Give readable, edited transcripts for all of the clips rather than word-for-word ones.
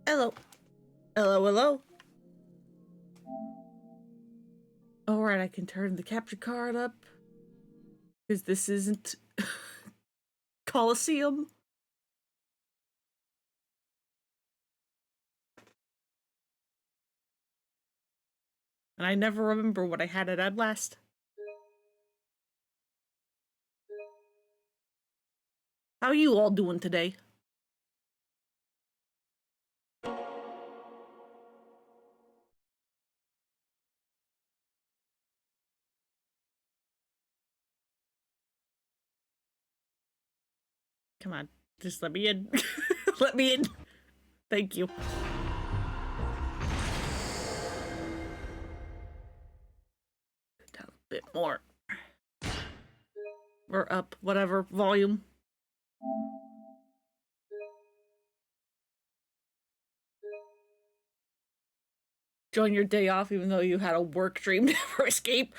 Hello. Hello, hello. Alright, I can turn the capture card up. Because this isn't Coliseum. And I never remember what I had it at last. How are you all doing today? Come on, just let me in. Let me in. Thank you. Down a bit more. Or up, whatever, volume. Join your day off even though you had a work dream never escape.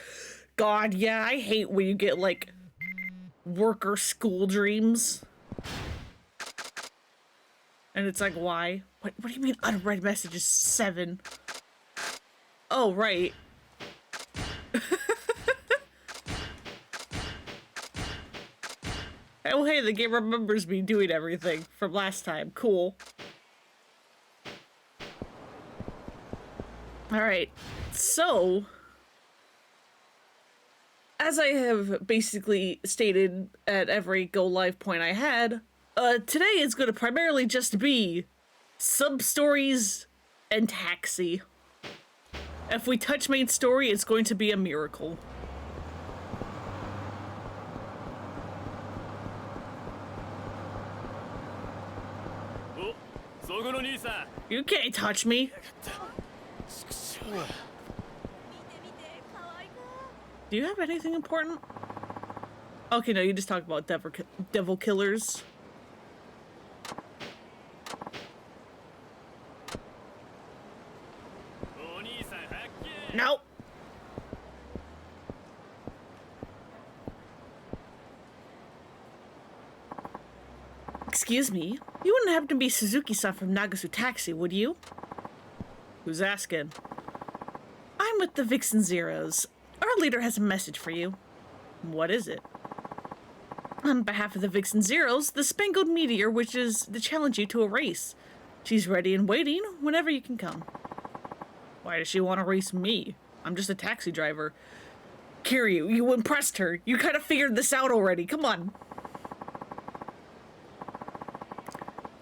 God, yeah, I hate when you get, like, work or school dreams. And it's like, why? What do you mean unread messages 7? Oh, right. Oh, hey, the game remembers me doing everything from last time. Cool. Alright, so... as I have basically stated at every go-live point I had, today is going to primarily just be sub-stories and Taxi. If we touch main story, it's going to be a miracle. You can't touch me. Do you have anything important? Okay, no, you just talk about devil killers. Nope. Excuse me, you wouldn't happen to be Suzuki-san from Nagasu Taxi, would you? Who's asking? I'm with the Vixen Zeros. Our leader has a message for you. What is it? On behalf of the Vixen Zeros, the Spangled Meteor wishes to challenge you to a race. She's ready and waiting whenever you can come. Why does she want to race me? I'm just a taxi driver. Kiryu, you impressed her. You kind of figured this out already. Come on.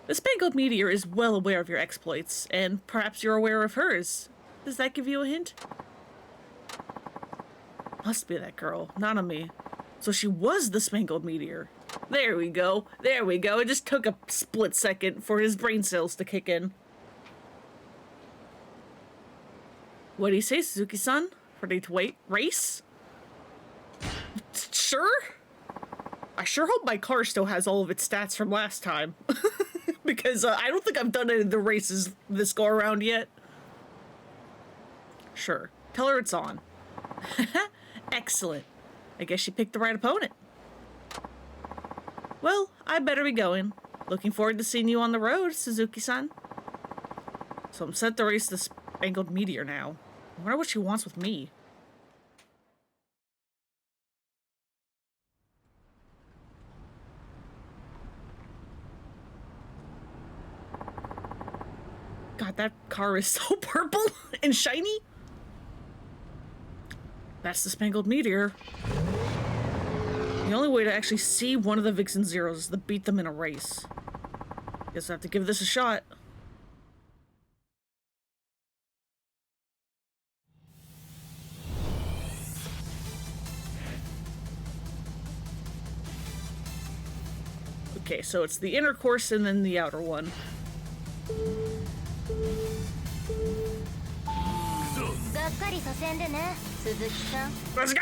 The Spangled Meteor is well aware of your exploits, and perhaps you're aware of hers. Does that give you a hint? Must be that girl, not on me. So she was the Spangled Meteor. There we go. There we go. It just took a split second for his brain cells to kick in. What do you say, Suzuki-san? Ready to race? Sure? I sure hope my car still has all of its stats from last time. Because I don't think I've done any of the races this go around yet. Sure. Tell her it's on. Excellent. I guess she picked the right opponent. Well, I better be going. Looking forward to seeing you on the road, Suzuki-san. So I'm set to race the Spangled Meteor now. I wonder what she wants with me. God, that car is so purple and shiny. That's the Spangled Meteor. The only way to actually see one of the Vixen Zeros is to beat them in a race. Guess I have to give this a shot. Okay, so it's the inner course and then the outer one. Let's go!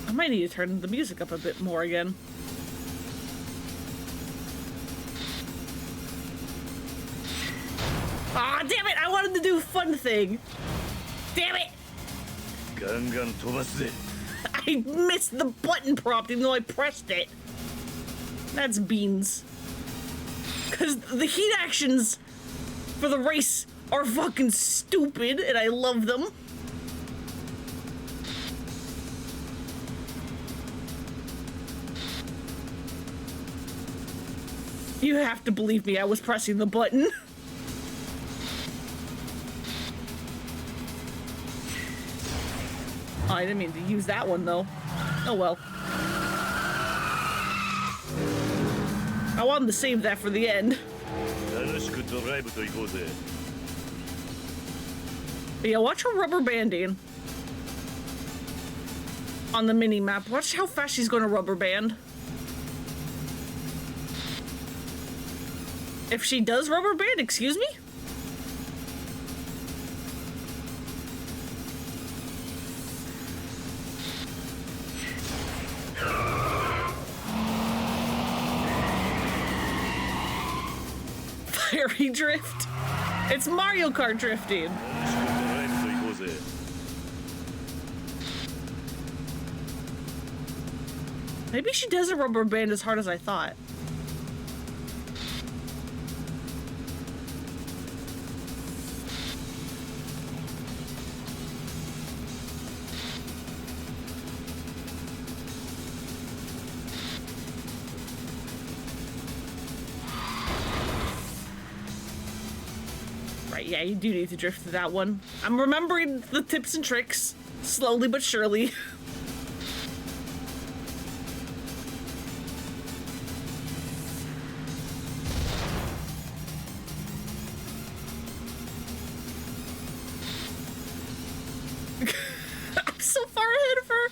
I might need to turn the music up a bit more again. Ah, damn it! I wanted to do fun thing. Damn it! I missed the button prompt even though I pressed it. That's beans. Because the heat actions for the race are fucking stupid and I love them. You have to believe me, I was pressing the button. Oh, I didn't mean to use that one though. Oh well. I wanted to save that for the end. But yeah, watch her rubber banding. On the mini map. Watch how fast she's gonna rubber band. If she does rubber band, excuse me? Fiery drift. It's Mario Kart drifting. Maybe she doesn't rubber band as hard as I thought. Yeah, you do need to drift to that one. I'm remembering the tips and tricks, slowly but surely. I'm so far ahead of her.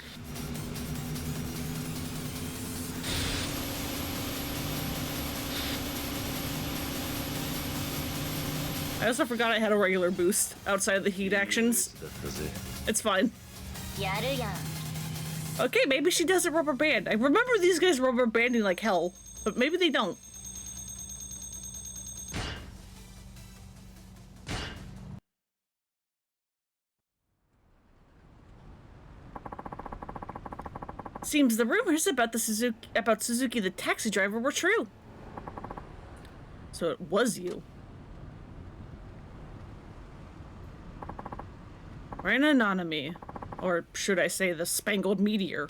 I also forgot I had a regular boost outside of the heat actions. It's fine. Okay, maybe she doesn't rubber band. I remember these guys rubber banding like hell, but maybe they don't. Seems the rumors about Suzuki the taxi driver were true. So it was you. We're an anonymous, or should I say the Spangled Meteor.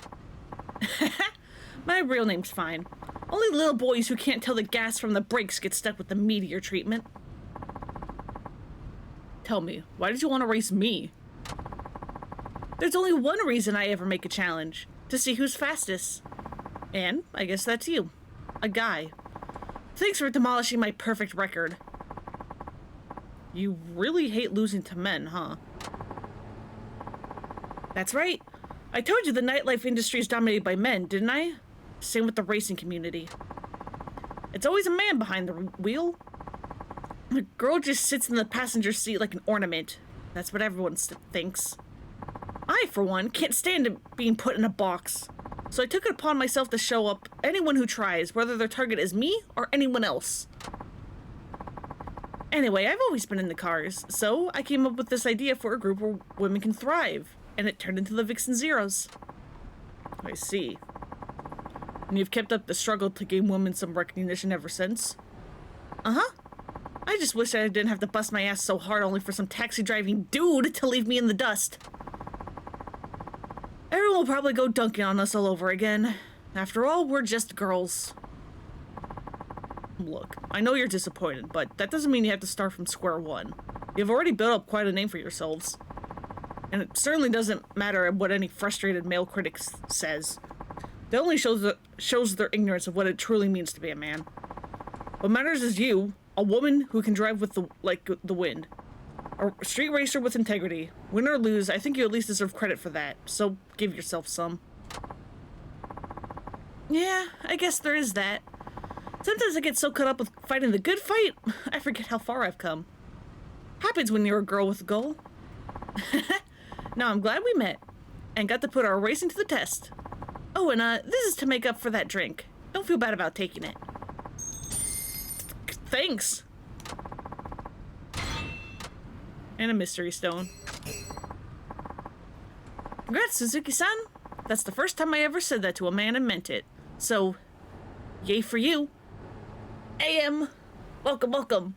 My real name's fine. Only little boys who can't tell the gas from the brakes get stuck with the meteor treatment. Tell me, why did you want to race me? There's only one reason I ever make a challenge, to see who's fastest. And I guess that's you, a guy. Thanks for demolishing my perfect record. You really hate losing to men, huh? That's right. I told you the nightlife industry is dominated by men, didn't I? Same with the racing community. It's always a man behind the wheel. The girl just sits in the passenger seat like an ornament. That's what everyone thinks. I, for one, can't stand being put in a box. So I took it upon myself to show up anyone who tries, whether their target is me or anyone else. Anyway, I've always been into cars, so I came up with this idea for a group where women can thrive. And it turned into the Vixen Zeros. I see. And you've kept up the struggle to gain women some recognition ever since? Uh-huh. I just wish I didn't have to bust my ass so hard only for some taxi driving dude to leave me in the dust. Everyone will probably go dunking on us all over again. After all, we're just girls. Look, I know you're disappointed, but that doesn't mean you have to start from square one. You've already built up quite a name for yourselves. And it certainly doesn't matter what any frustrated male critic says. That only shows their ignorance of what it truly means to be a man. What matters is you, a woman who can drive with the wind. A street racer with integrity. Win or lose, I think you at least deserve credit for that. So give yourself some. Yeah, I guess there is that. Sometimes I get so caught up with fighting the good fight, I forget how far I've come. Happens when you're a girl with a goal. Now I'm glad we met, and got to put our racing to the test. Oh, and this is to make up for that drink. Don't feel bad about taking it. Thanks. And a mystery stone. Congrats, Suzuki-san! That's the first time I ever said that to a man and meant it. So, yay for you. AM! Welcome, welcome.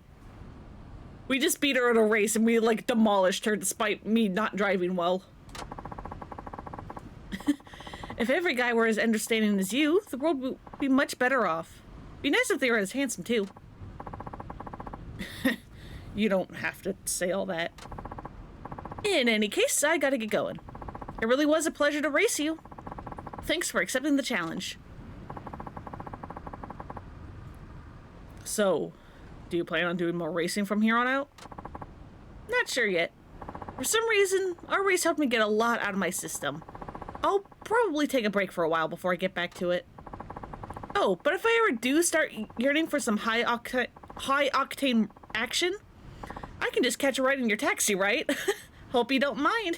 We just beat her in a race and we, like, demolished her despite me not driving well. If every guy were as understanding as you, the world would be much better off. Be nice if they were as handsome, too. You don't have to say all that. In any case, I gotta get going. It really was a pleasure to race you. Thanks for accepting the challenge. So, do you plan on doing more racing from here on out? Not sure yet. For some reason, our race helped me get a lot out of my system. I'll probably take a break for a while before I get back to it. Oh, but if I ever do start yearning for some high octane action, I can just catch a ride in your taxi, right? Hope you don't mind.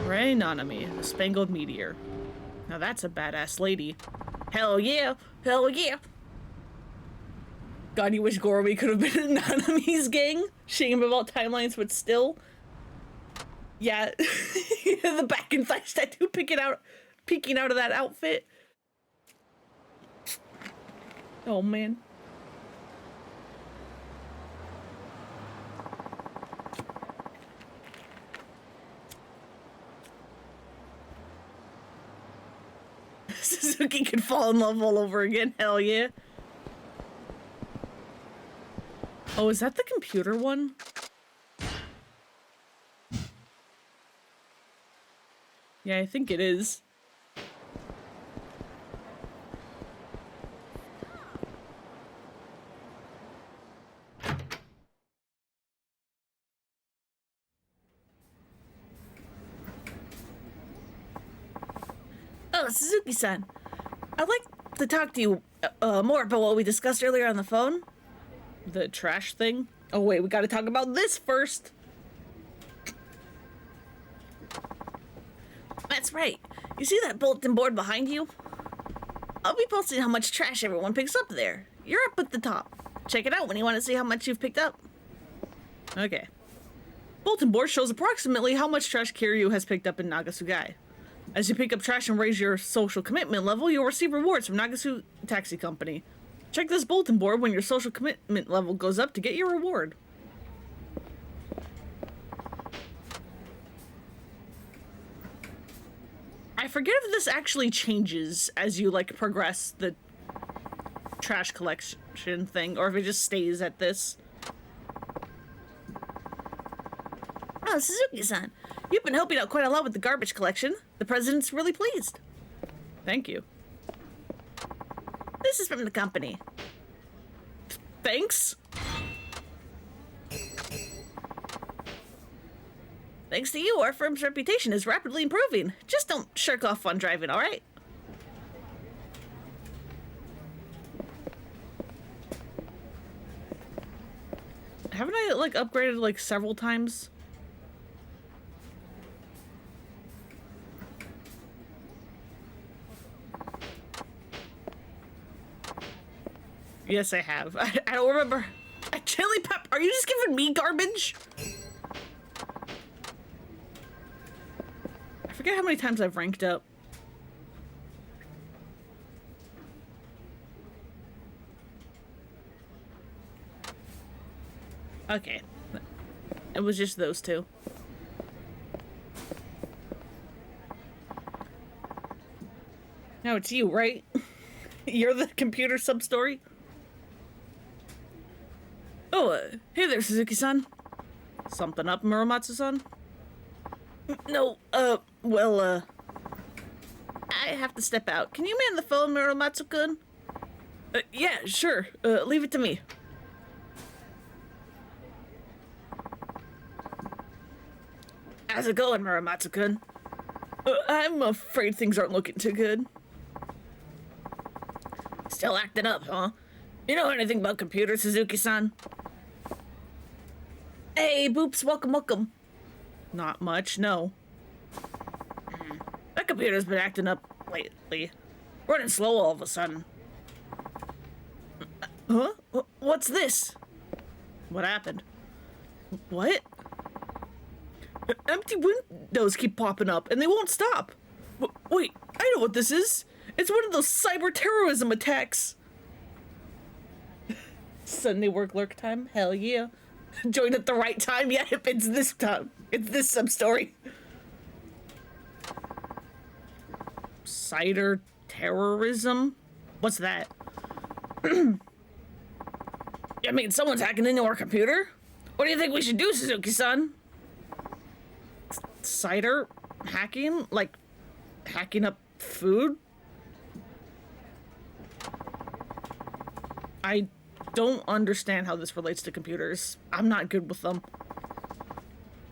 Rainonami, the Spangled Meteor. Now that's a badass lady. Hell yeah! Hell yeah! God, you wish Gorby could have been in Nanami's gang? Shame about timelines, but still. Yeah, the back and thigh tattoo peeking out of that outfit. Oh man. Suzuki could fall in love all over again. Hell yeah. Oh, is that the computer one? Yeah, I think it is. Oh, Suzuki-san. I'd like to talk to you more about what we discussed earlier on the phone. The trash thing? Oh wait, we gotta talk about this first. That's right. You see that bulletin board behind you? I'll be posting how much trash everyone picks up there. You're up at the top. Check it out when you want to see how much you've picked up. Okay. Bulletin board shows approximately how much trash Kiryu has picked up in Nagasugai. As you pick up trash and raise your social commitment level, you'll receive rewards from Nagasu Taxi Company. Check this bulletin board when your social commitment level goes up to get your reward. I forget if this actually changes as you, like, progress the trash collection thing, or if it just stays at this. Oh, Suzuki-san, you've been helping out quite a lot with the garbage collection. The president's really pleased. Thank you. This is from the company. Thanks? Thanks to you, our firm's reputation is rapidly improving. Just don't shirk off on driving, alright? Haven't I, like, upgraded, like, several times? Yes, I have. I don't remember. A chili pep. Are you just giving me garbage? I forget how many times I've ranked up. Okay. It was just those two. Now it's you, right? You're the computer sub-story? Oh, hey there, Suzuki-san. Something up, Muramatsu-san? No, well, I have to step out. Can you man the phone, Muramatsu-kun? Yeah, sure. Leave it to me. How's it going, Muramatsu-kun? I'm afraid things aren't looking too good. Still acting up, huh? You know anything about computers, Suzuki-san? Hey, Boops, welcome, welcome. Not much, no. That computer's been acting up lately. Running slow all of a sudden. Huh? What's this? What happened? What? Empty windows keep popping up, and they won't stop. Wait, I know what this is. It's one of those cyber terrorism attacks. Sunday work lurk time? Hell yeah. Joined at the right time? Yeah, it's this time. It's this sub-story. Cyber terrorism? What's that? I mean, someone's hacking into our computer? What do you think we should do, Suzuki-san? Cider hacking? Like, hacking up food? I don't understand how this relates to computers. I'm not good with them.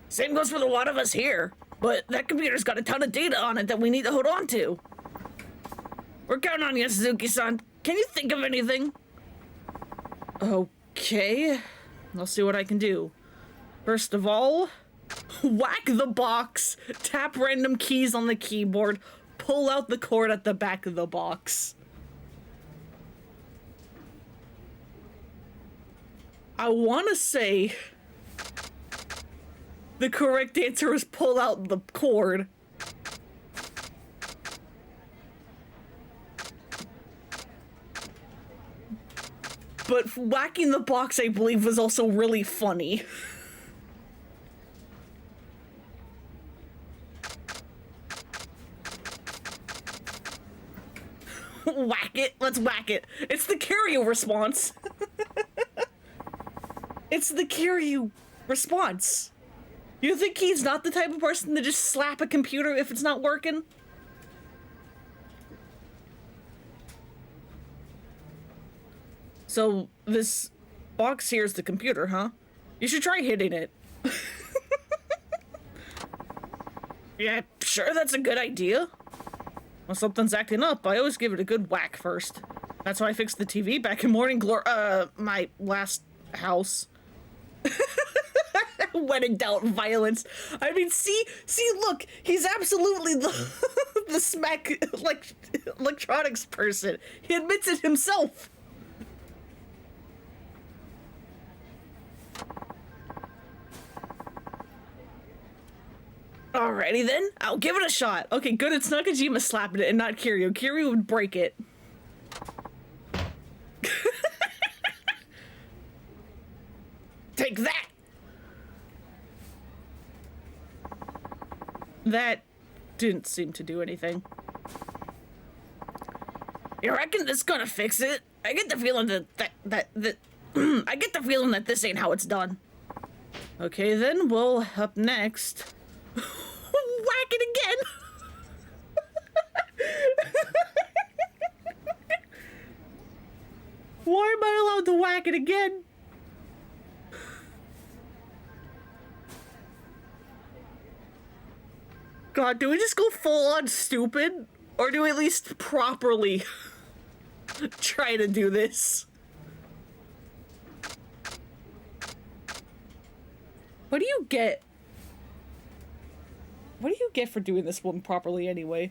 Same goes for the lot of us here, but that computer's got a ton of data on it that we need to hold on to. We're counting on you, Suzuki-san. Can you think of anything? Okay, I'll see what I can do. First of all, whack the box, tap random keys on the keyboard, pull out the cord at the back of the box. I want to say the correct answer is pull out the cord. But whacking the box, I believe, was also really funny. Whack it. Let's whack it. It's the Kiryu response. It's the Kiryu response. You think he's not the type of person to just slap a computer if it's not working? So, this box here is the computer, huh? You should try hitting it. Yeah, sure, that's a good idea. When something's acting up, I always give it a good whack first. That's why I fixed the TV back in my last house. When in doubt, violence. I mean, see, look, he's absolutely the smack, like, electronics person. He admits it himself. Alrighty then, I'll give it a shot. Okay, good, it's Nakajima slapping it and not Kiryu. Kiryu would break it. Take that! That didn't seem to do anything. You reckon this gonna fix it? I get the feeling that I get the feeling that this ain't how it's done. Okay then, well, up next... Whack it again! Why am I allowed to whack it again? God, do we just go full on stupid? Or do we at least properly try to do this? What do you get? What do you get for doing this one properly anyway?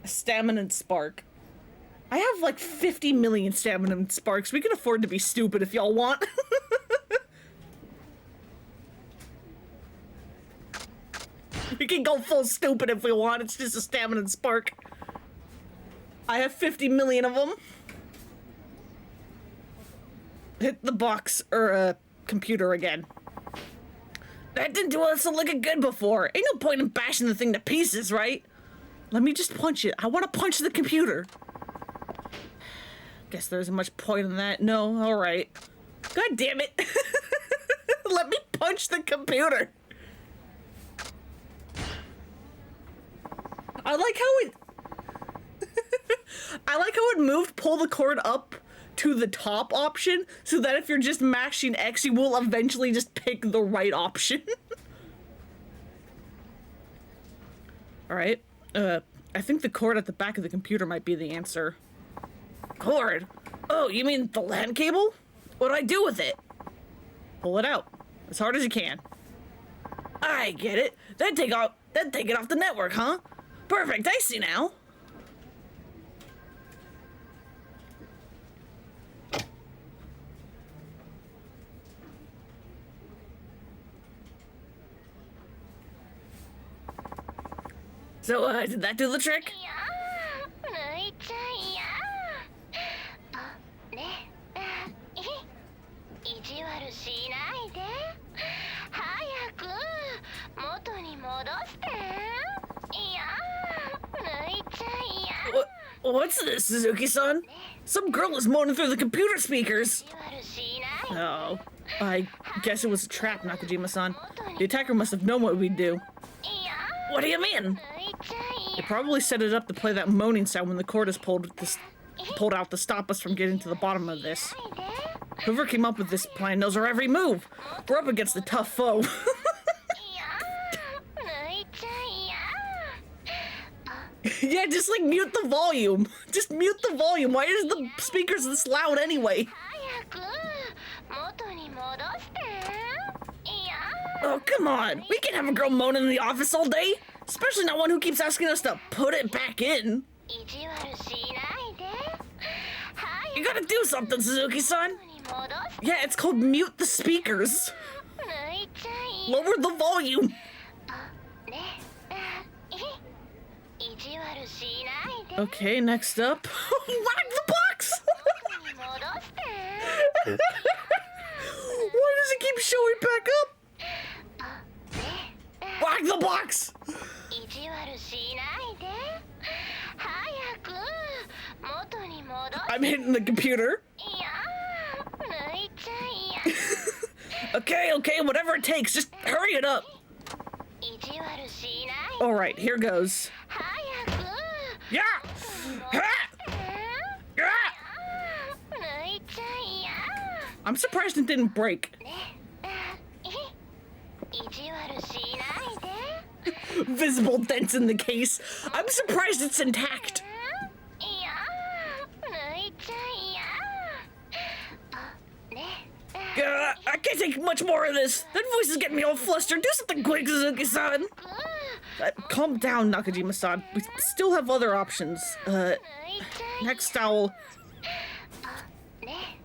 A stamina and spark. I have like 50 million stamina and sparks. We can afford to be stupid if y'all want. We can go full stupid if we want. It's just a stamina and spark. I have 50 million of them. Hit the box or computer again. That didn't do us looking good before. Ain't no point in bashing the thing to pieces, right? Let me just punch it. I want to punch the computer. Guess there isn't much point in that. No, all right. God damn it. Let me punch the computer. I like how it... I like how it moved pull the cord up to the top option, so that if you're just mashing X, you will eventually just pick the right option. Alright, I think the cord at the back of the computer might be the answer. Cord? Oh, you mean the LAN cable? What do I do with it? Pull it out, as hard as you can. I get it. That'd take it off the network, huh? Perfect, I see now. So, did that do the trick? いやー抜いちゃいやーあね意地悪しないで早く元に戻していやー抜いちゃいや What's this, Suzuki-san? Some girl is moaning through the computer speakers. 意地悪しない Oh, I guess it was a trap, Nakajima-san. The attacker must have known what we'd do. いや What do you mean? ー抜いちゃい They probably set it up to play that moaning sound when the cord is pulled out to stop us from getting to the bottom of this. やで Whoever came up with this plan knows our every move. We're up against a tough foe. いやー抜いちゃいや Yeah, just like mute the volume. Just mute the volume. Why is the speakers this loud anyway? 早く元に戻していや Oh, come on. We can't have a girl moaning in the office all day. Especially not one who keeps asking us to put it back in. 意地悪しないで You gotta do something, Suzuki-san. 早くに戻して Yeah, it's called mute the speakers. 抜いちゃい Lower the volume. ね意地悪しないで Okay, next up. Whack the box! 元に戻して Why does it keep showing back up? ね Whack the box! 意地悪しないで早く元に戻して I'm hitting the computer. いや抜いちゃいや Okay, okay, whatever it takes. Just hurry it up. 意地悪しない Alright, here goes. 早く Yeah! 元に戻 Ha! して Yeah! 抜いちゃいや I'm surprised it didn't break. ね意地悪しないで Visible dents in the case. I'm surprised it's intact. いや抜いちゃいやね I can't take much more of this. That voice is getting me all flustered. Do something quick, Suzuki-san. Calm down, Nakajima-san. We still have other options. 抜いちゃい Next Owl. ね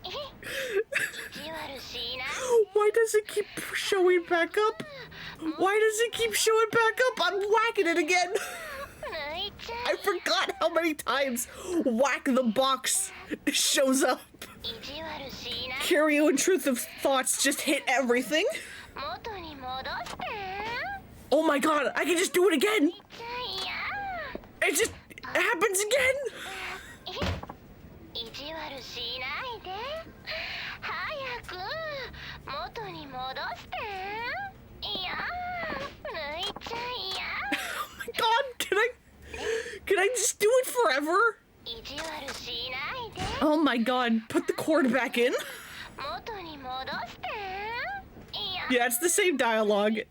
意地悪しない Why does it keep showing back up? Why does it keep showing back up? I'm whacking it again. 抜いちゃ I forgot how many times whack the box shows up. い意地悪しない Kiryu and Truth of Thoughts just hit everything. 元に戻して Oh my god, I can just do it again. ちゃいや It just happens again. 意地悪しないで早く元に戻していや抜いちゃいや Oh my god, can I just do it forever? 意地悪しないで Oh my god, put the cord back in. 元に戻していや Yeah, it's the same dialogue. ち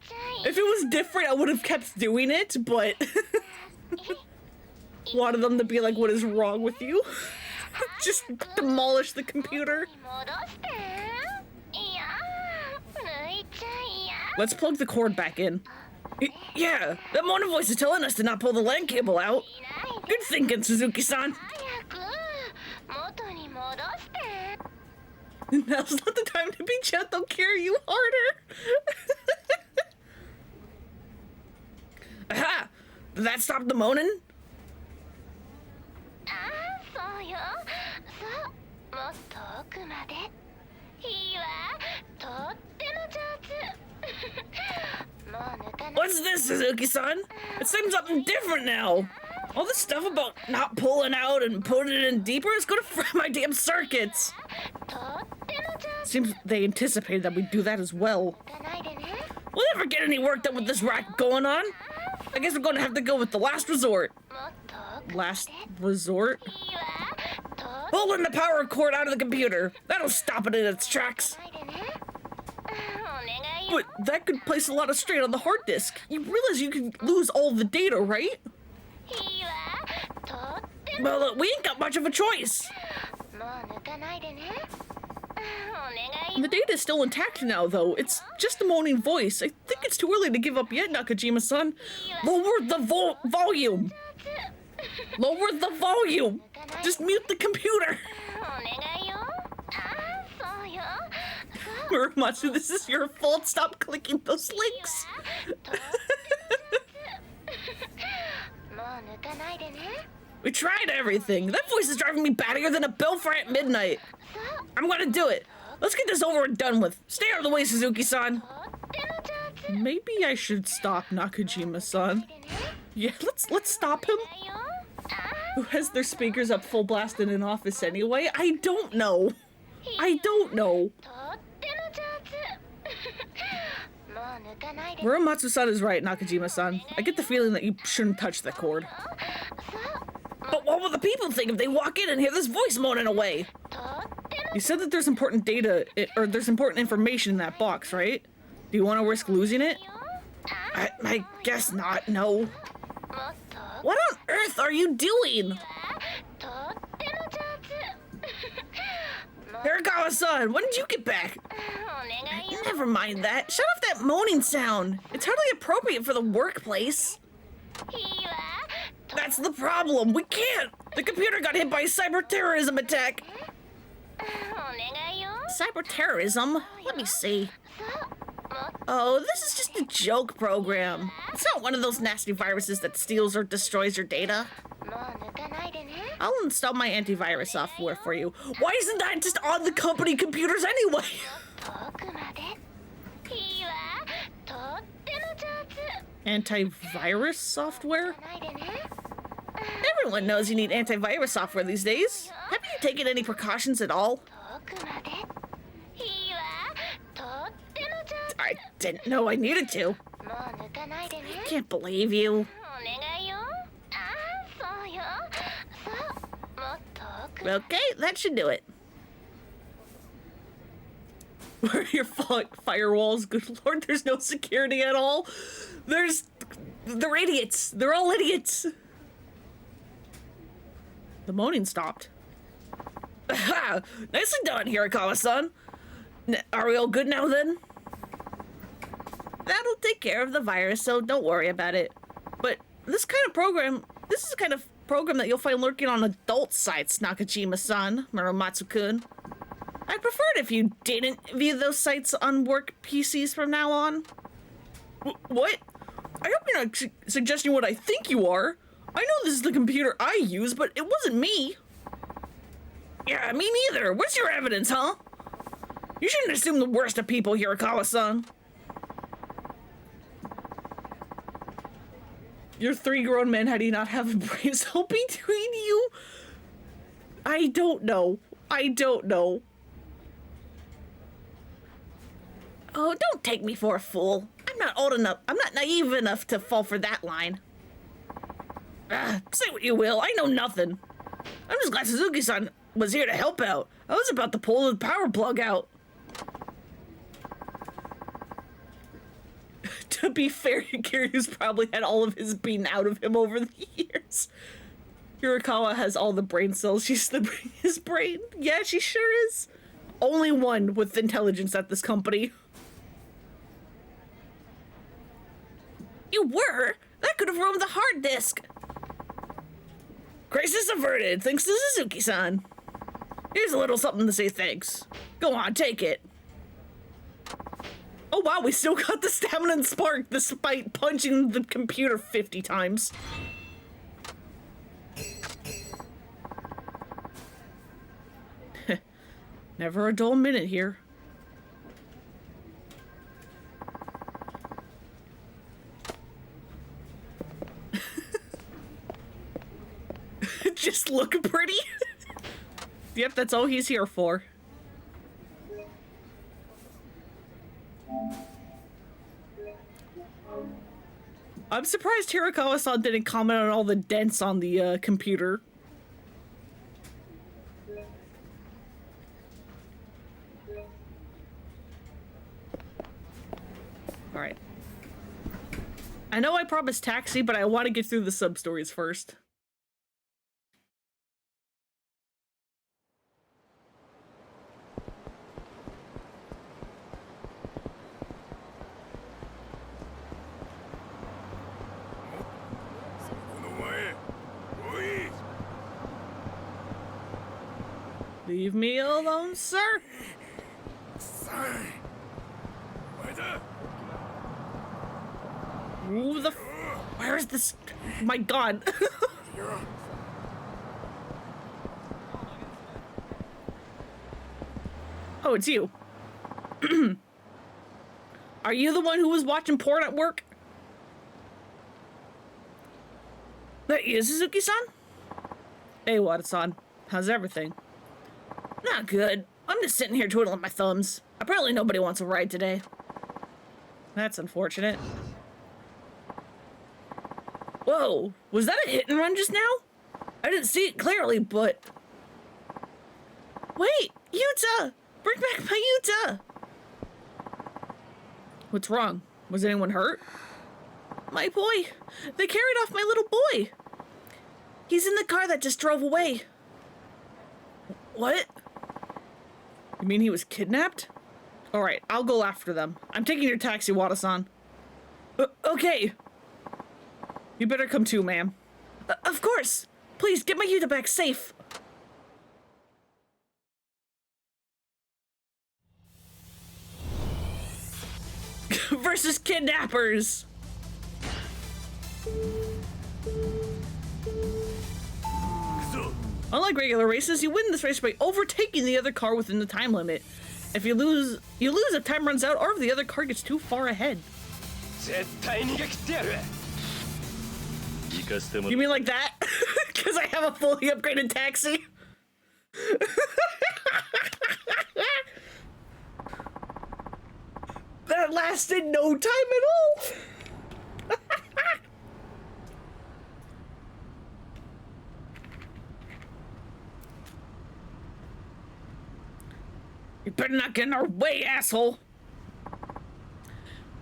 ゃい If it was different, I would have kept doing it, but wanted them to be like, what is wrong with you? Just demolish the computer. に戻していや抜いちゃいや Let's plug the cord back in. Yeah, that mono voice is telling us to not pull the LAN cable out. いないで Good thinking, Suzuki-san. 早く元に戻して Now's not the time to be gentle, carry you harder. Aha! Did that stop the moaning? ああそうよそうもっと奥までいいわとっても上手もう抜かない What's this, Suzuki-san? It seems something different now. All this stuff about not pulling out and putting it in deeper is gonna fry my damn circuits. とっても上手 Seems they anticipated that we'd do that as well. 抜かないでね We'll never get any work done with this rack going on. I guess we're gonna have to go with the last resort. もっと奥 Last resort? いいわとっ Pulling the power cord out of the computer. That'll stop it in its tracks. てないでねお願いよ But that could place a lot of strain on the hard disk. You realize you could lose all the data, right? いいわとっても Well, we ain't got much of a choice. もう抜かないでねお願い The data is still intact now, though. It's just a moaning voice. I think it's too early to give up yet, Nakajima-san. Lower the volume. Lower the volume. Just mute the computer. お願いよああそうよそう Muramatsu, this is your fault. Stop clicking those links. とっても上手 We tried everything. That voice is driving me battier than a bill at midnight. I'm gonna do it. Let's get this over and done with. Stay out of the way, Suzuki-san. Maybe I should stop Nakajima-san. Yeah, let's stop him. Who has their speakers up full blast in an office anyway? I don't know. I don't know. Muramatsu-san is right, Nakajima-san. I get the feeling that you shouldn't touch the cord. But what will the people think if they walk in and hear this voice moaning away? You said that there's important data, or there's important information in that box, right? Do you want to risk losing it? I guess not, no. What on earth are you doing? Hirakawa-san, when did you get back? Never mind that. Shut off that moaning sound. It's hardly appropriate for the workplace. That's the problem. We can't. The computer got hit by a cyber-terrorism attack. Cyber-terrorism? Let me see. Oh, this is just a joke program. It's not one of those nasty viruses that steals or destroys your data. I'll install my antivirus software for you. Why isn't that just on the company computers anyway? Antivirus software? Everyone knows you need antivirus software these days. Have you taken any precautions at all? I didn't know I needed to. I can't believe you. Okay, that should do it. Where are your firewalls? Good lord, there's no security at all. They're idiots. They're all idiots. The moaning stopped. Aha! Nicely done, Hirakawa-san. Are we all good now then? That'll take care of the virus, so don't worry about it. But this is the kind of program that you'll find lurking on adult sites, Nakajima-san, Muramatsu-kun. I'd prefer it if you didn't view those sites on work PCs from now on. What? I hope you're not suggesting what I think you are. I know this is the computer I use, but it wasn't me. Yeah, me neither. What's your evidence, huh? You shouldn't assume the worst of people, Hirakawa-san. You're 3 grown men. How do you not have a brain cell between you? I don't know. I don't know. Oh, don't take me for a fool. I'm not old enough. I'm not naive enough to fall for that line. Say what you will. I know nothing. I'm just glad Suzuki-san was here to help out. I was about to pull the power plug out. To be fair, Kiryu's probably had all of his beaten out of him over the years. Hirakawa has all the brain cells. She's his brain. Yeah, she sure is. Only one with intelligence at this company. You were? That could have ruined the hard disk. Crisis averted, thanks to Suzuki-san. Here's a little something to say thanks. Go on, take it. Oh wow, we still got the stamina and spark despite punching the computer 50 times. Never a dull minute here. Just look pretty. Yep, that's all he's here for. I'm surprised Hirakawa-san didn't comment on all the dents on the computer. Alright. I know I promised taxi, but I want to get through the sub-stories first. Leave me alone, sir. Who the where is this? My god. Oh, it's you. Are you the one who was watching porn at work? That is Suzuki-san? Hey, Wada-san. How's everything? Not good. I'm just sitting here twiddling my thumbs. Apparently nobody wants a ride today. That's unfortunate. Whoa, was that a hit and run just now? I didn't see it clearly, but... Wait, Yuta! Bring back my Yuta! What's wrong? Was anyone hurt? My boy! They carried off my little boy! He's in the car that just drove away. What? You mean he was kidnapped? Alright, I'll go after them. I'm taking your taxi, Wada-san. Okay. You better come too, ma'am. Of course! Please, get my Yuta back safe! Versus kidnappers! Unlike regular races, you win this race by overtaking the other car within the time limit. If you lose if time runs out or if the other car gets too far ahead. You mean like that? Because I have a fully upgraded taxi? That lasted no time at all! You better not get in our way, asshole!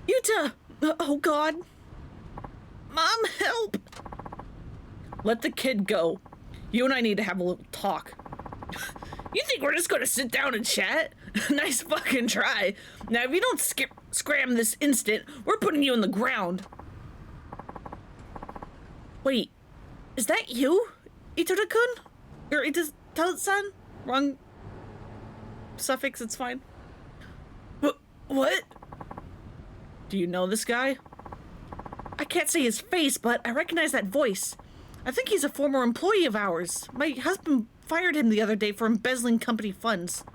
Yuta! Oh god! Mom, help! Let the kid go. You and I need to have a little talk. You think we're just gonna sit down and chat? Nice fucking try. Now, if you don't scram this instant, we're putting you in the ground. Wait, is that you? Itoda-kun? Or Itoda-san? Wrong suffix, it's fine. What? Do you know this guy? I can't see his face, but I recognize that voice. I think he's a former employee of ours. My husband fired him the other day for embezzling company funds.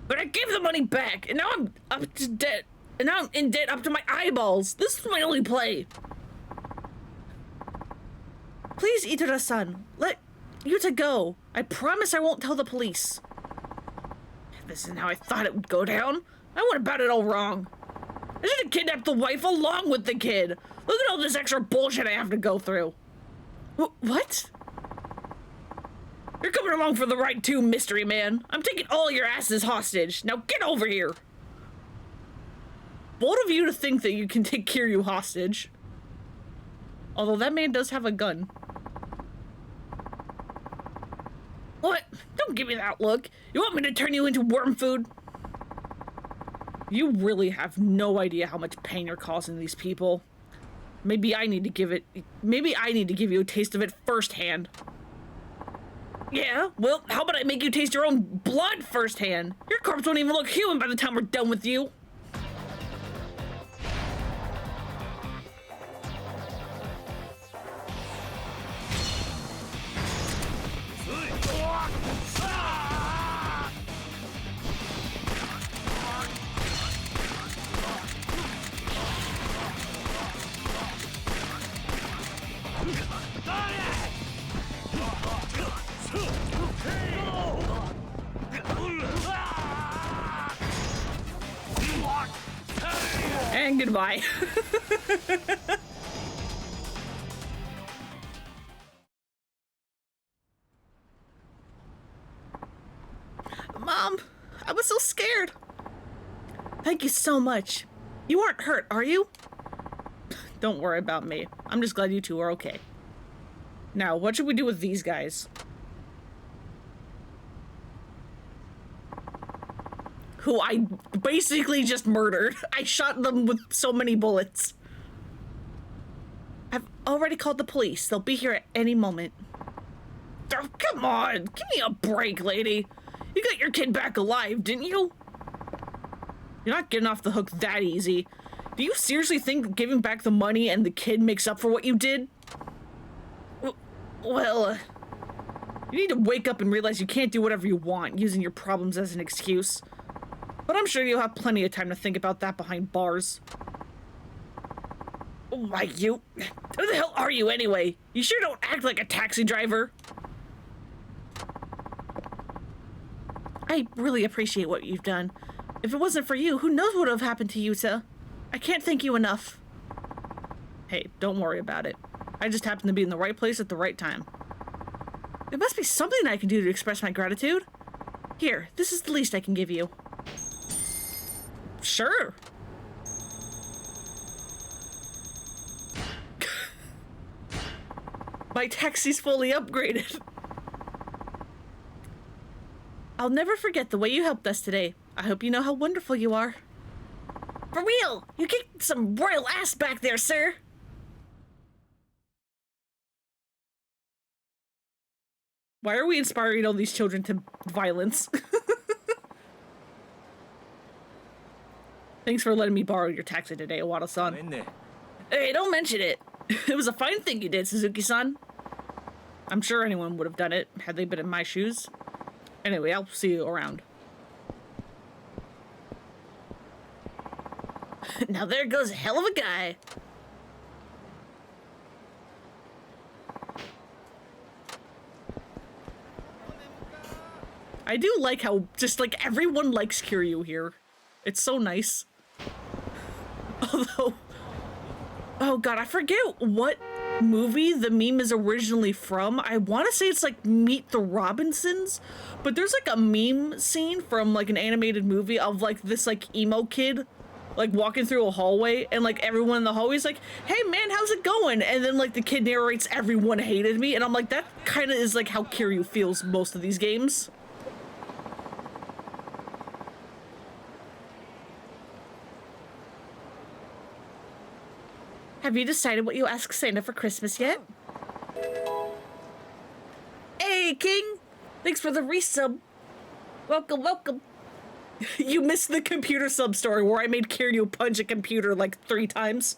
But I gave the money back, and now I'm up to debt. And now I'm in debt up to my eyeballs. This is my only play. Please, Itoda-san, let Yuta go. I promise I won't tell the police. This isn't how I thought it would go down. I went about it all wrong. I should have kidnapped the wife along with the kid. Look at all this extra bullshit I have to go through. What? You're coming along for the ride too, mystery man. I'm taking all your asses hostage. Now get over here. Bold of you to think that you can take Kiryu hostage. Although that man does have a gun. What? Don't give me that look. You want me to turn you into worm food? You really have no idea how much pain you're causing these people. Maybe I need to give you a taste of it firsthand. Yeah, well, how about I make you taste your own blood firsthand? Your corpse won't even look human by the time we're done with you. And goodbye. Mom, I was so scared. Thank you so much. You aren't hurt, are you? Don't worry about me. I'm just glad you two are okay. Now, what should we do with these guys? Who I basically just murdered. I shot them with so many bullets. I've already called the police. They'll be here at any moment. Oh, come on. Give me a break, lady. You got your kid back alive, didn't you? You're not getting off the hook that easy. Do you seriously think giving back the money and the kid makes up for what you did? Well, you need to wake up and realize you can't do whatever you want, using your problems as an excuse. But I'm sure you'll have plenty of time to think about that behind bars. Why, you? Who the hell are you anyway? You sure don't act like a taxi driver. I really appreciate what you've done. If it wasn't for you, who knows what would have happened to Yuta? I can't thank you enough. Hey, don't worry about it. I just happened to be in the right place at the right time. There must be something I can do to express my gratitude. Here, this is the least I can give you. Sure. My taxi's fully upgraded. I'll never forget the way you helped us today. I hope you know how wonderful you are. For real! You kicked some royal ass back there, sir! Why are we inspiring all these children to violence? Thanks for letting me borrow your taxi today, Awada-san. Hey, don't mention it. It was a fine thing you did, Suzuki-san. I'm sure anyone would have done it had they been in my shoes. Anyway, I'll see you around. Now there goes a hell of a guy. I do like how just like everyone likes Kiryu here. It's so nice. Although, oh god, I forget what movie the meme is originally from. I want to say it's like Meet the Robinsons, but there's like a meme scene from like an animated movie of like this like emo kid like walking through a hallway, and like everyone in the hallway's like, hey man, how's it going? And then like the kid narrates, everyone hated me, and I'm like, that kind of is like how Kiryu feels most of these games. Have you decided what you'll ask Santa for Christmas yet? Hey, King! Thanks for the resub. Welcome, welcome. You missed the computer sub story where I made Kiryu punch a computer like 3 times.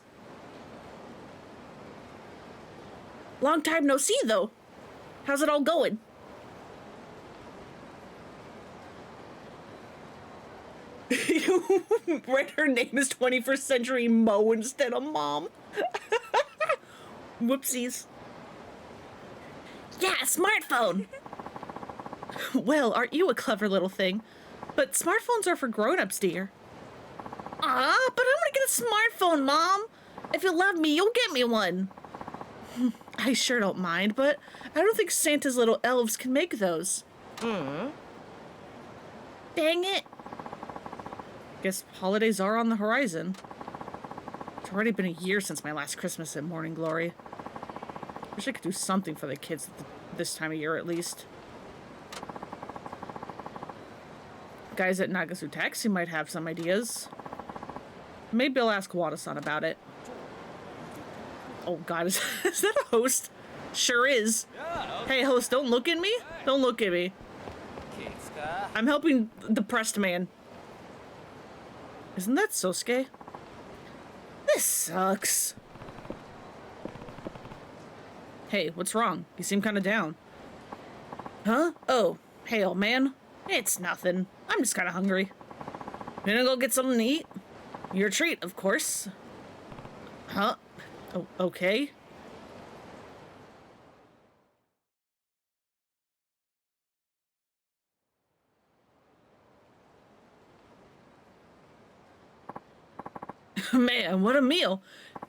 Long time no see, though. How's it all going? You read her name is 21st Century Mo instead of Mom. Whoopsies. Yeah, smartphone. Well, aren't you a clever little thing? But smartphones are for grown-ups, dear. But I want to get a smartphone, Mom. If you love me, you'll get me one. I sure don't mind, but I don't think Santa's little elves can make those. Dang it. Guess holidays are on the horizon. It's already been a year since my last Christmas at Morning Glory. Wish I could do something for the kids this time of year at least. Guys at Nagasu Taxi might have some ideas. Maybe I'll ask Wada-san about it. Oh god, is that a host? Sure is. Hey host, don't look at me. Don't look at me. I'm helping the pressed man. Isn't that Sosuke? This sucks. Hey, what's wrong? You seem kind of down. Huh? Oh, hey old man. It's nothing. I'm just kind of hungry. Gonna go get something to eat? Your treat, of course. Huh? Oh, okay. Man, what a meal.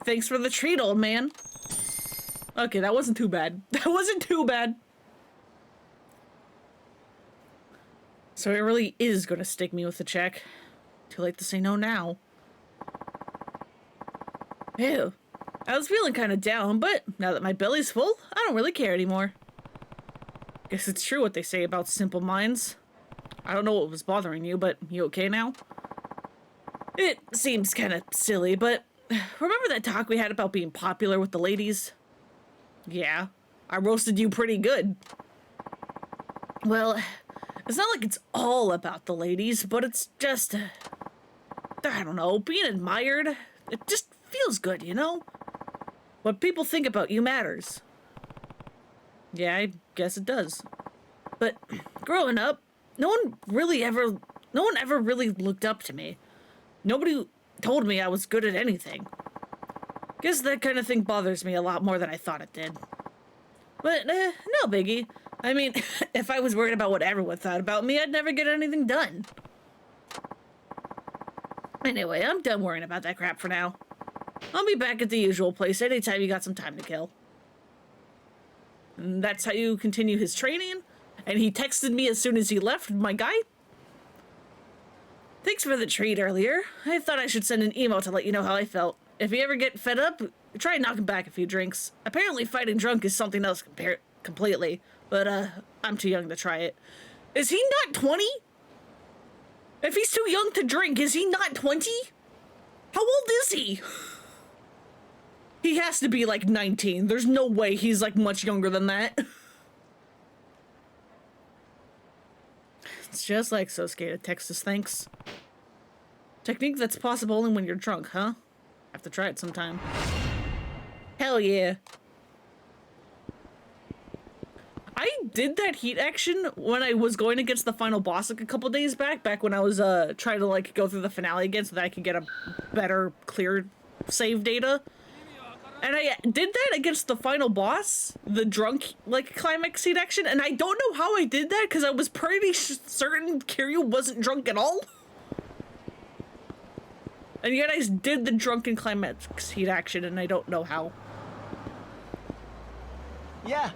Thanks for the treat, old man. Okay, that wasn't too bad. That wasn't too bad. So it really is gonna stick me with the check. Too late to say no now. Ew. I was feeling kind of down, but now that my belly's full, I don't really care anymore. Guess it's true what they say about simple minds. I don't know what was bothering you, but you okay now? It seems kind of silly, but remember that talk we had about being popular with the ladies? Yeah, I roasted you pretty good. Well, it's not like it's all about the ladies, but it's just, I don't know, being admired, it just feels good, you know? What people think about you matters. Yeah, I guess it does. But growing up, no one ever really looked up to me. Nobody told me I was good at anything. Guess that kind of thing bothers me a lot more than I thought it did. But, no biggie. I mean, if I was worried about what everyone thought about me, I'd never get anything done. Anyway, I'm done worrying about that crap for now. I'll be back at the usual place anytime you got some time to kill. And that's how you continue his training? And he texted me as soon as he left, my guy? Thanks for the treat earlier. I thought I should send an email to let you know how I felt. If you ever get fed up, try knocking back a few drinks. Apparently fighting drunk is something else completely, but I'm too young to try it. Is he not 20? If he's too young to drink, is he not 20? How old is he? He has to be like 19. There's no way he's like much younger than that. It's just like Sosuke to text us thanks. Technique that's possible only when you're drunk, huh? Have to try it sometime. Hell yeah. I did that heat action when I was going against the final boss like a couple days back when I was trying to like go through the finale again so that I could get a better clear save data. And I did that against the final boss, the drunk like climax heat action, and I don't know how I did that because I was pretty certain Kiryu wasn't drunk at all. And yet I did the drunken climax heat action, and I don't know how. Yeah.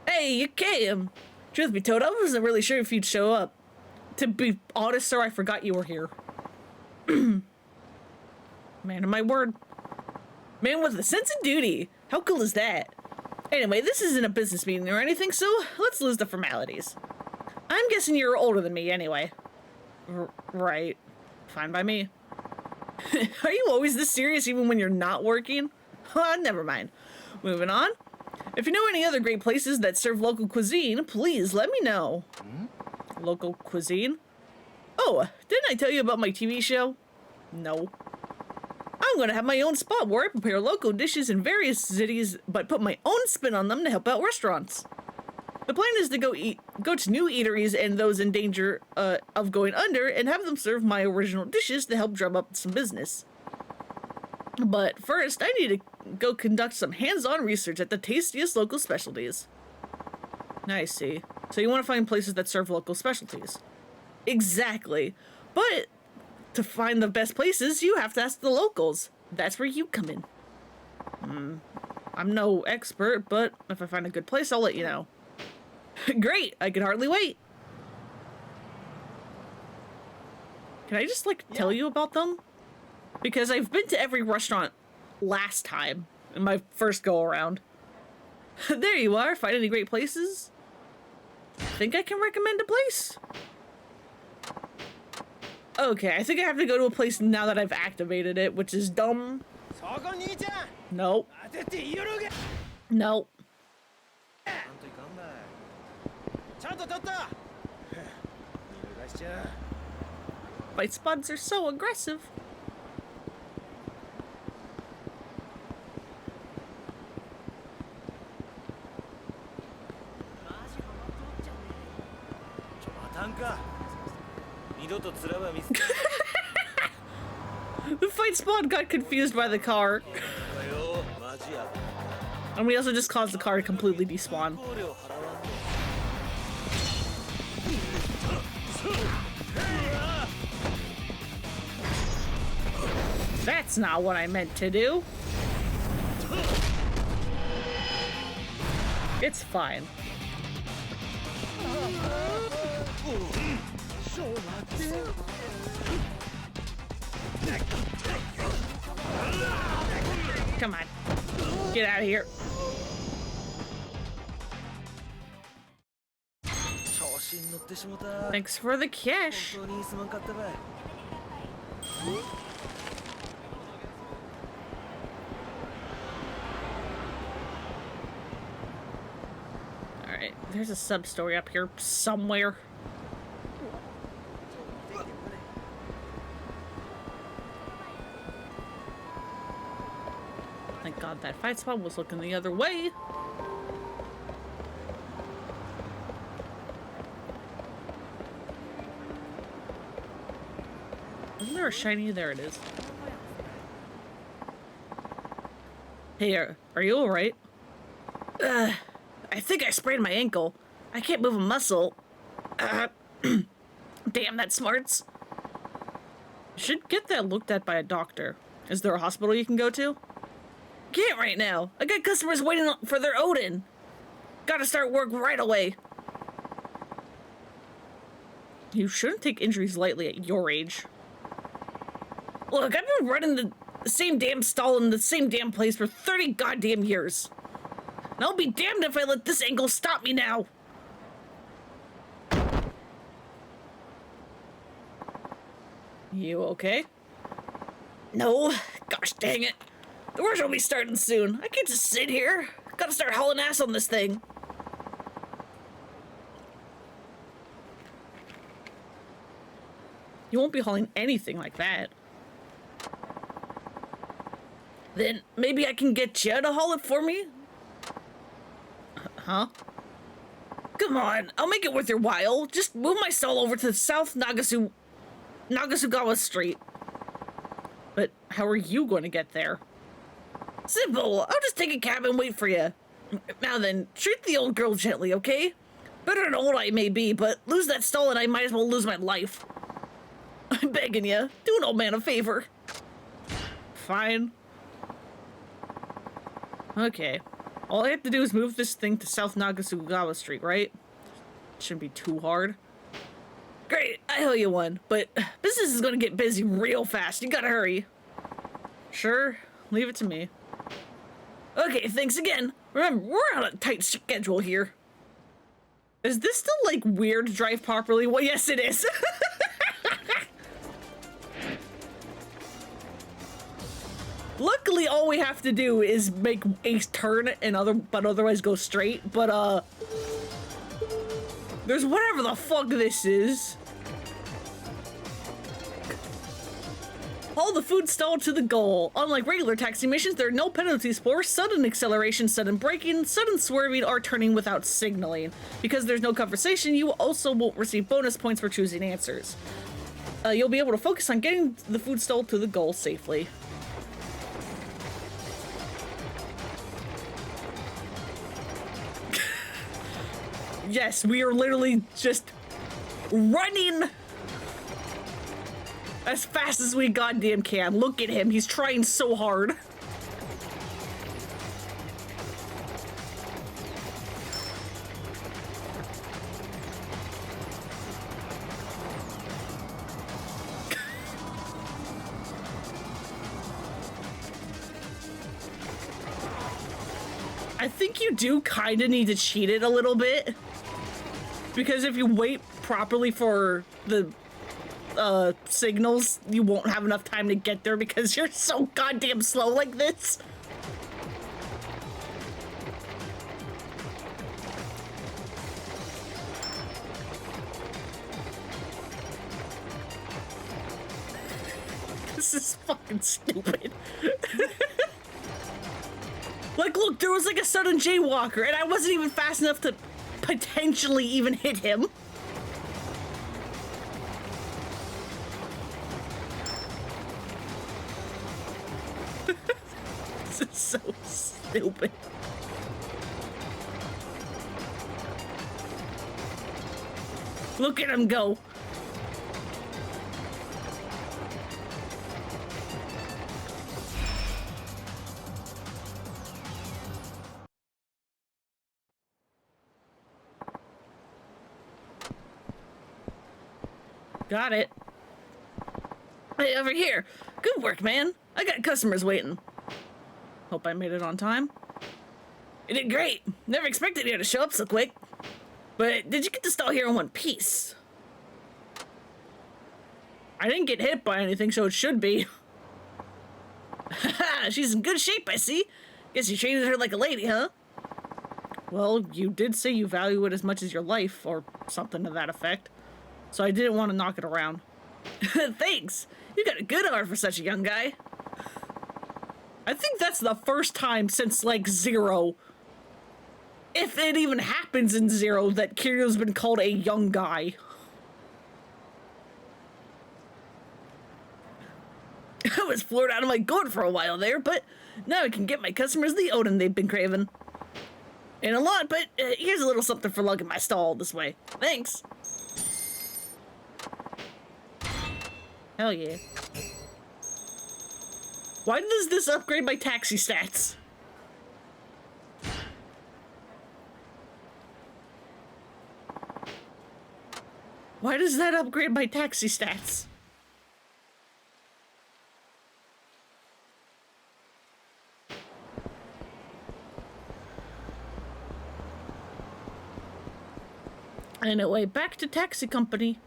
Hey, you came. Truth be told, I wasn't really sure if you'd show up. To be honest, sir, I forgot you were here. Man of my word. Man with a sense of duty. How cool is that? Anyway, this isn't a business meeting or anything, so let's lose the formalities. I'm guessing you're older than me anyway. Right. Fine by me. Are you always this serious even when you're not working? Never mind. Moving on. If you know any other great places that serve local cuisine, please let me know. Local cuisine? Oh, didn't I tell you about my TV show? No. I'm gonna have my own spot where I prepare local dishes in various cities, but put my own spin on them to help out restaurants. The plan is to go to new eateries and those in danger of going under and have them serve my original dishes to help drum up some business. But first, I need to go conduct some hands-on research at the tastiest local specialties. I see. So you want to find places that serve local specialties. Exactly. But to find the best places, you have to ask the locals. That's where you come in. I'm no expert, but if I find a good place, I'll let you know. Great! I can hardly wait. Can I just, like, tell you about them? Because I've been to every restaurant last time in my first go-around. There you are. Find any great places? Think I can recommend a place? Okay, I think I have to go to a place now that I've activated it, which is dumb. Nope. Nope. My spots are so aggressive. The fight spawn got confused by the car. And we also just caused the car to completely despawn. That's not what I meant to do. It's fine. Come on. Get out of here. Thanks for the cash. Alright, there's a sub-story up here somewhere. Thank God that fight spot was looking the other way. Isn't there a shiny? There it is. Hey, are you alright? I think I sprained my ankle. I can't move a muscle. Damn, that smarts. You should get that looked at by a doctor. Is there a hospital you can go to? Can't right now. I got customers waiting for their Odin. Gotta start work right away. You shouldn't take injuries lightly at your age. Look, I've been running the same damn stall in the same damn place for 30 goddamn years. And I'll be damned if I let this ankle stop me now. You okay? No. Gosh dang it. The work will be starting soon. I can't just sit here. Gotta start hauling ass on this thing. You won't be hauling anything like that. Then maybe I can get you to haul it for me? Huh? Come on, I'll make it worth your while. Just move my stall over to South Nagasugawa Street. But how are you going to get there? Simple. I'll just take a cab and wait for you. Now then, treat the old girl gently, okay? Better than old I may be, but lose that stall and I might as well lose my life. I'm begging you. Do an old man a favor. Fine. Okay. All I have to do is move this thing to South Nagasugawa Street, right? Shouldn't be too hard. Great, I owe you one, but business is gonna get busy real fast. You gotta hurry. Sure, leave it to me. Okay, thanks again. Remember, we're on a tight schedule here. Is this still, like, weird to drive properly? Well, yes, it is. Luckily, all we have to do is make a turn and otherwise go straight. But, there's whatever the fuck this is. Haul the food stall to the goal. Unlike regular taxi missions, there are no penalties for sudden acceleration, sudden braking, sudden swerving, or turning without signaling. Because there's no conversation, you also won't receive bonus points for choosing answers. You'll be able to focus on getting the food stall to the goal safely. Yes, we are literally just running as fast as we goddamn can. Look at him, he's trying so hard. I think you do kind of need to cheat it a little bit. Because if you wait properly for the signals, you won't have enough time to get there because you're so goddamn slow like this. This is fucking stupid. Like, look, there was like a sudden jaywalker and I wasn't even fast enough to potentially even hit him. This is so stupid. Look at him go. Got it. Hey, over here. Good work, man. I got customers waiting. Hope I made it on time. You did great. Never expected you to show up so quick. But did you get the stall here in one piece? I didn't get hit by anything, so it should be. Haha, she's in good shape, I see. Guess you treated her like a lady, huh? Well, you did say you value it as much as your life, or something to that effect. So I didn't want to knock it around. Thanks! You got a good heart for such a young guy. I think that's the first time since, like, Zero, if it even happens in Zero, that Kiryu's been called a young guy. I was floored out of my gourd for a while there, but now I can get my customers the Odin they've been craving. Ain't a lot, but here's a little something for lugging my stall this way. Thanks. Hell yeah. Why does this upgrade my taxi stats? Why does that upgrade my taxi stats? Anyway, back to taxi company.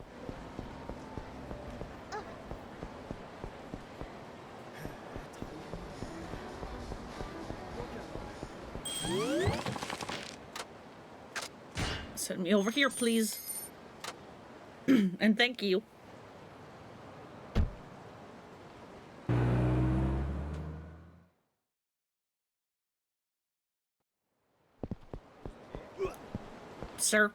Send me over here, please. And thank you. Sir.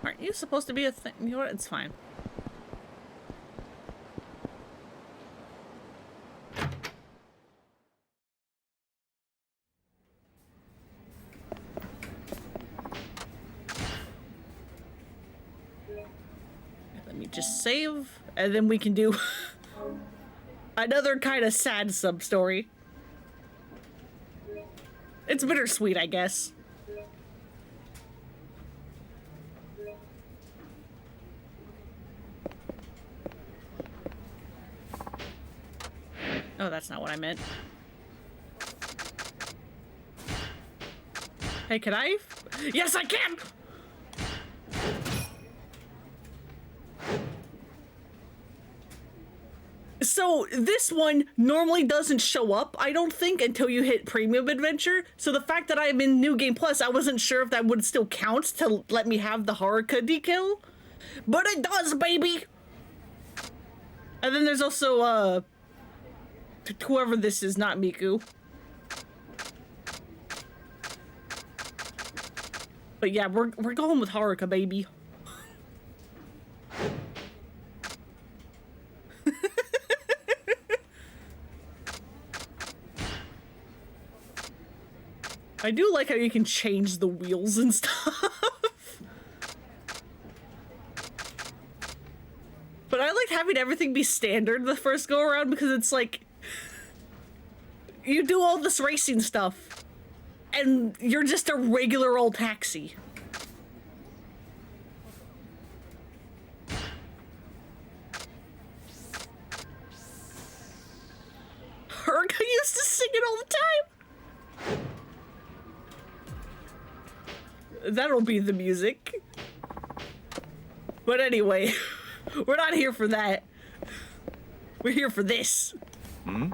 Aren't you supposed to be a thing? You know what? It's fine. Let me just save, and then we can do another kind of sad sub-story. It's bittersweet, I guess. Oh, that's not what I meant. Hey, can I? Yes, I can! So, this one normally doesn't show up, I don't think, until you hit Premium Adventure. So the fact that I'm in New Game Plus, I wasn't sure if that would still count to let me have the Haruka decal. But it does, baby! And then there's also, whoever this is, not Miku. But yeah, we're going with Haruka, baby. I do like how you can change the wheels and stuff. But I like having everything be standard the first go around because it's like you do all this racing stuff and you're just a regular old taxi. Haruka used to sing it all the time. That'll be the music. But anyway, we're not here for that. We're here for this. Hmm?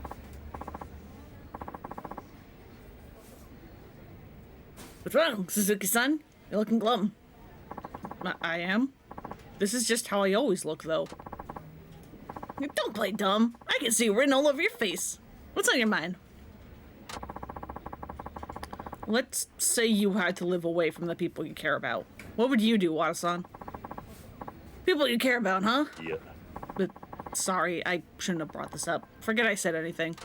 What's wrong, Suzuki-san? You're looking glum. I am? This is just how I always look, though. Don't play dumb. I can see it written all over your face. What's on your mind? Let's say you had to live away from the people you care about. What would you do, Wada-san? People you care about, huh? Yeah. But sorry, I shouldn't have brought this up. Forget I said anything.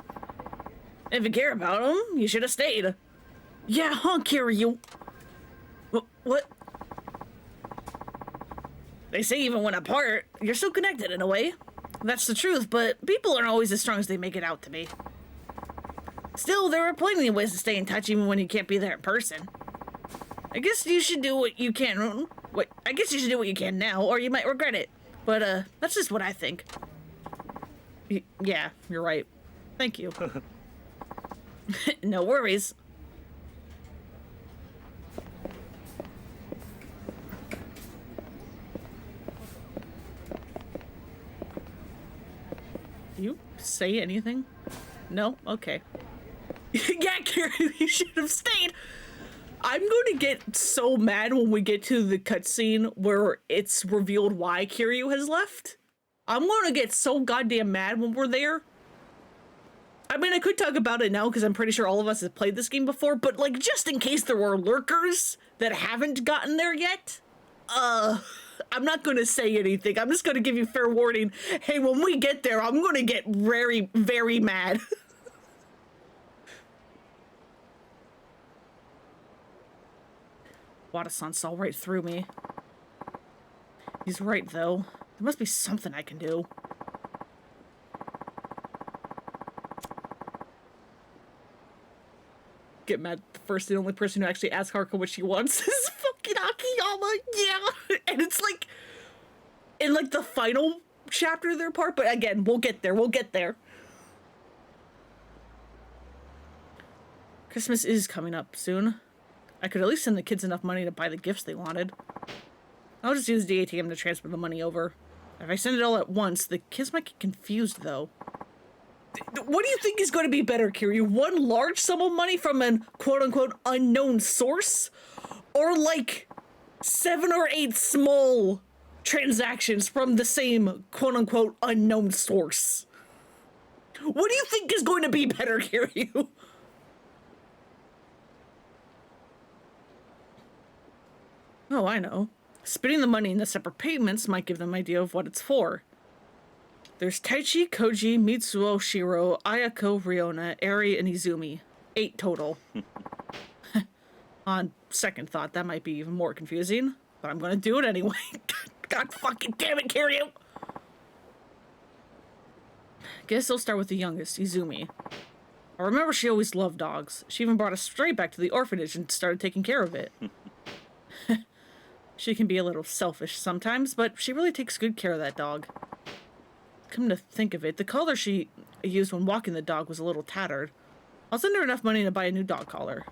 If you care about them, you should have stayed. Yeah, huh, Kiryu? What? They say even when apart, you're still connected in a way. That's the truth, but people aren't always as strong as they make it out to be. Still, there are plenty of ways to stay in touch even when you can't be there in person. I guess you should do what you can. I guess you should do what you can now, or you might regret it. But, that's just what I think. Yeah, you're right. Thank you. No worries. Do you say anything? No? Okay. Yeah, Karen, you should have stayed. I'm going to get so mad when we get to the cutscene where it's revealed why Kiryu has left. I'm going to get so goddamn mad when we're there. I mean, I could talk about it now because I'm pretty sure all of us have played this game before, but like, just in case there were lurkers that haven't gotten there yet, I'm not going to say anything. I'm just going to give you fair warning. Hey, when we get there, I'm going to get very, very mad. Wada-san saw right through me. He's right, though. There must be something I can do. Get mad. The first and only person who actually asks Haruka what she wants is fucking Akiyama. Yeah. And it's like, in like the final chapter of their part, but again, we'll get there. We'll get there. Christmas is coming up soon. I could at least send the kids enough money to buy the gifts they wanted. I'll just use the ATM to transfer the money over. If I send it all at once, the kids might get confused, though. What do you think is going to be better, Kiryu? One large sum of money from an quote-unquote unknown source? Or like 7 or 8 small transactions from the same quote-unquote unknown source? What do you think is going to be better, Kiryu? Oh, I know. Splitting the money into separate payments might give them an idea of what it's for. There's Taichi, Koji, Mitsuo, Shiro, Ayako, Riona, Eri, and Izumi. 8 total. On second thought, that might be even more confusing, but I'm gonna do it anyway. God fucking damn it, Kiryu! Guess I'll start with the youngest, Izumi. I remember she always loved dogs. She even brought a stray back to the orphanage and started taking care of it. She can be a little selfish sometimes, but she really takes good care of that dog. Come to think of it, the collar she used when walking the dog was a little tattered. I'll send her enough money to buy a new dog collar.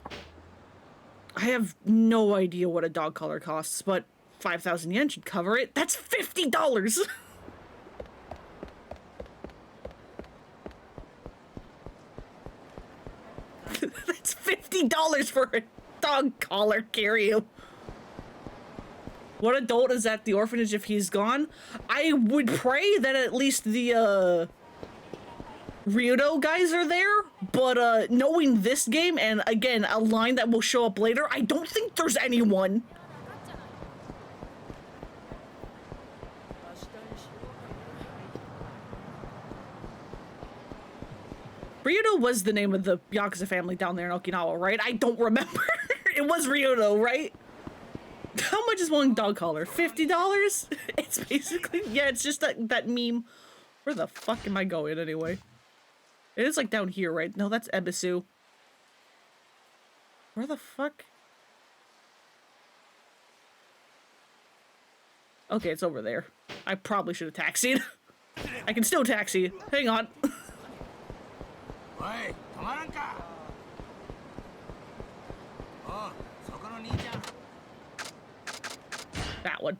I have no idea what a dog collar costs, but 5,000 yen should cover it. That's $50! That's $50 for a dog collar, Kiryu. What adult is at the orphanage if he's gone? I would pray that at least the, Ryudo guys are there, but, knowing this game, and again, a line that will show up later, I don't think there's anyone. Ryudo was the name of the Yakuza family down there in Okinawa, right? I don't remember. It was Ryudo, right? How much is one dog collar? $50? It's basically, yeah, it's just that meme. Where the fuck am I going anyway? It is like down here, right? No, that's Ebisu. Where the fuck? Okay, it's over there. I probably should have taxied. I can still taxi. Hang on. That one.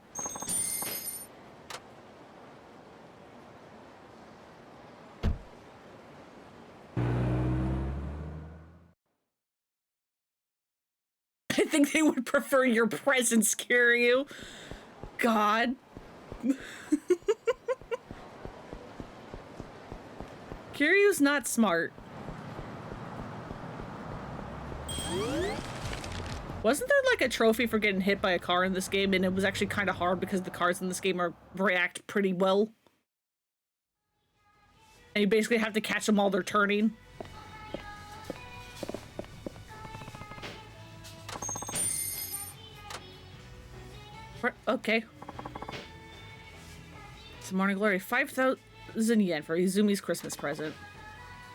I think they would prefer your presence, Kiryu. God. Kiryu's not smart. Wasn't there like a trophy for getting hit by a car in this game, and it was actually kind of hard because the cars in this game react pretty well? And you basically have to catch them while they're turning. Okay. Some morning glory. 5,000 yen for Izumi's Christmas present.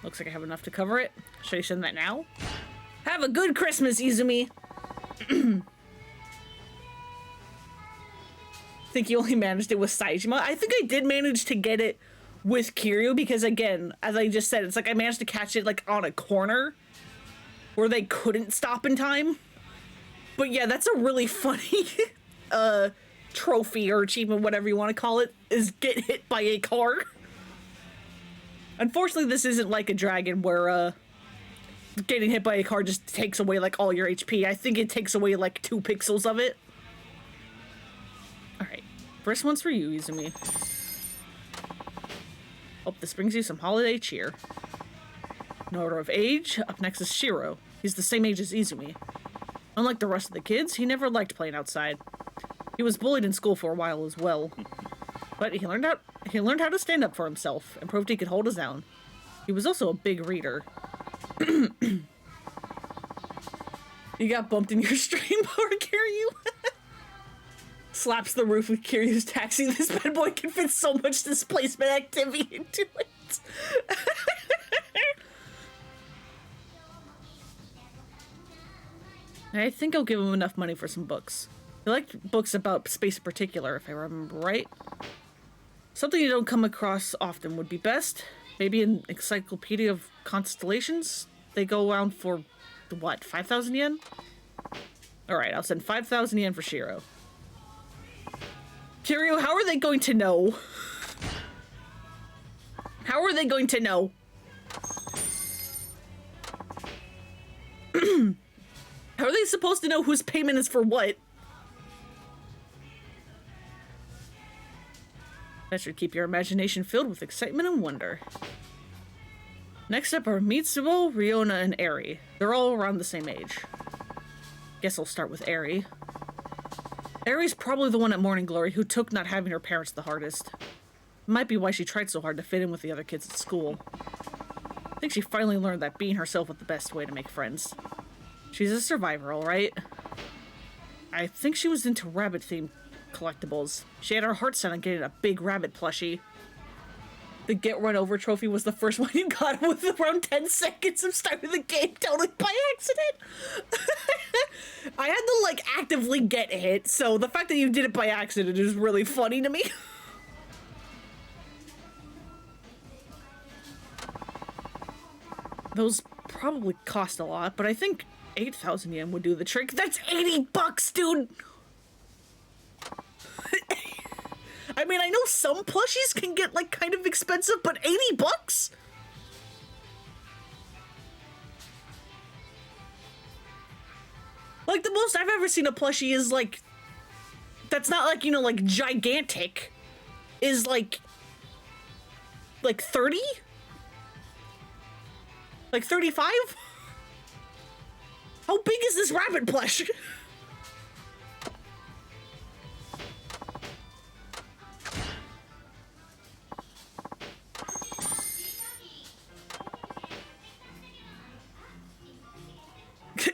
Looks like I have enough to cover it. Should I send that now? Have a good Christmas, Izumi! Think you only managed it with Saejima? I think I did manage to get it with Kiryu because, again, as I just said, it's like I managed to catch it like on a corner where they couldn't stop in time. But yeah, that's a really funny trophy or achievement, whatever you want to call it, is get hit by a car. Unfortunately, this isn't like a dragon where getting hit by a car just takes away like all your HP. I think it takes away like 2 pixels of it. Alright, first one's for you, Izumi. Hope this brings you some holiday cheer. In order of age, up next is Shiro. He's the same age as Izumi. Unlike the rest of the kids, he never liked playing outside. He was bullied in school for a while as well. But he learned how to stand up for himself and proved he could hold his own. He was also a big reader. You got bumped in your stream or Kiryu? Slaps the roof with Kiryu's taxi. This bad boy can fit so much displacement activity into it. I think I'll give him enough money for some books. He liked books about space in particular, if I remember right. Something you don't come across often would be best. Maybe an encyclopedia of constellations? They go around for, what, 5,000 yen? Alright, I'll send 5,000 yen for Shiro. Kiryu, how are they going to know? How are they going to know? How are they supposed to know whose payment is for what? That should keep your imagination filled with excitement and wonder. Next up are Mitsuo, Riona, and Eri. They're all around the same age. Guess I'll start with Eri. Eri's probably the one at Morning Glory who took not having her parents the hardest. Might be why she tried so hard to fit in with the other kids at school. I think she finally learned that being herself was the best way to make friends. She's a survivor, alright? I think she was into rabbit-themed collectibles. She had her heart set on getting a big rabbit plushie. The Get Run Over trophy was the first one you got with around 10 seconds of starting the game, totally by accident. I had to, like, actively get hit, so the fact that you did it by accident is really funny to me. Those probably cost a lot, but I think 8,000 yen would do the trick. That's 80 bucks, dude! I mean, I know some plushies can get, like, kind of expensive, but 80 bucks? Like, the most I've ever seen a plushie is, like, that's not, like, you know, like, gigantic, is, like 30? Like, 35? How big is this rabbit plush?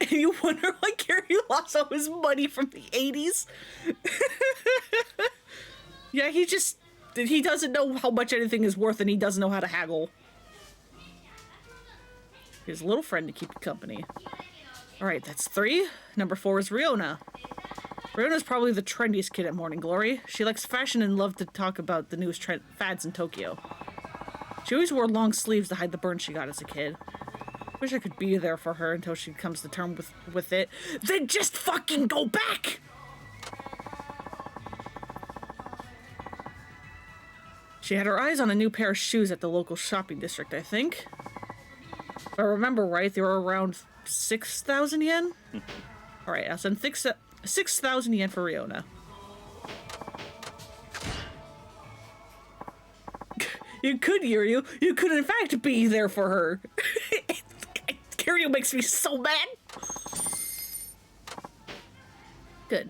You wonder why Gary lost all his money from the 80s? Yeah, he doesn't know how much anything is worth and he doesn't know how to haggle. His little friend to keep you company. Alright, that's 3. Number 4 is Riona. Riona's probably the trendiest kid at Morning Glory. She likes fashion and loves to talk about the newest fads in Tokyo. She always wore long sleeves to hide the burn she got as a kid. Wish I could be there for her until she comes to terms with it. Then just fucking go back! She had her eyes on a new pair of shoes at the local shopping district, I think. If I remember right, they were around 6,000 yen? Alright, I'll send 6,000 yen for Riona. You could, Yuryu. You could, in fact, be there for her. Kiryu makes me so mad. Good.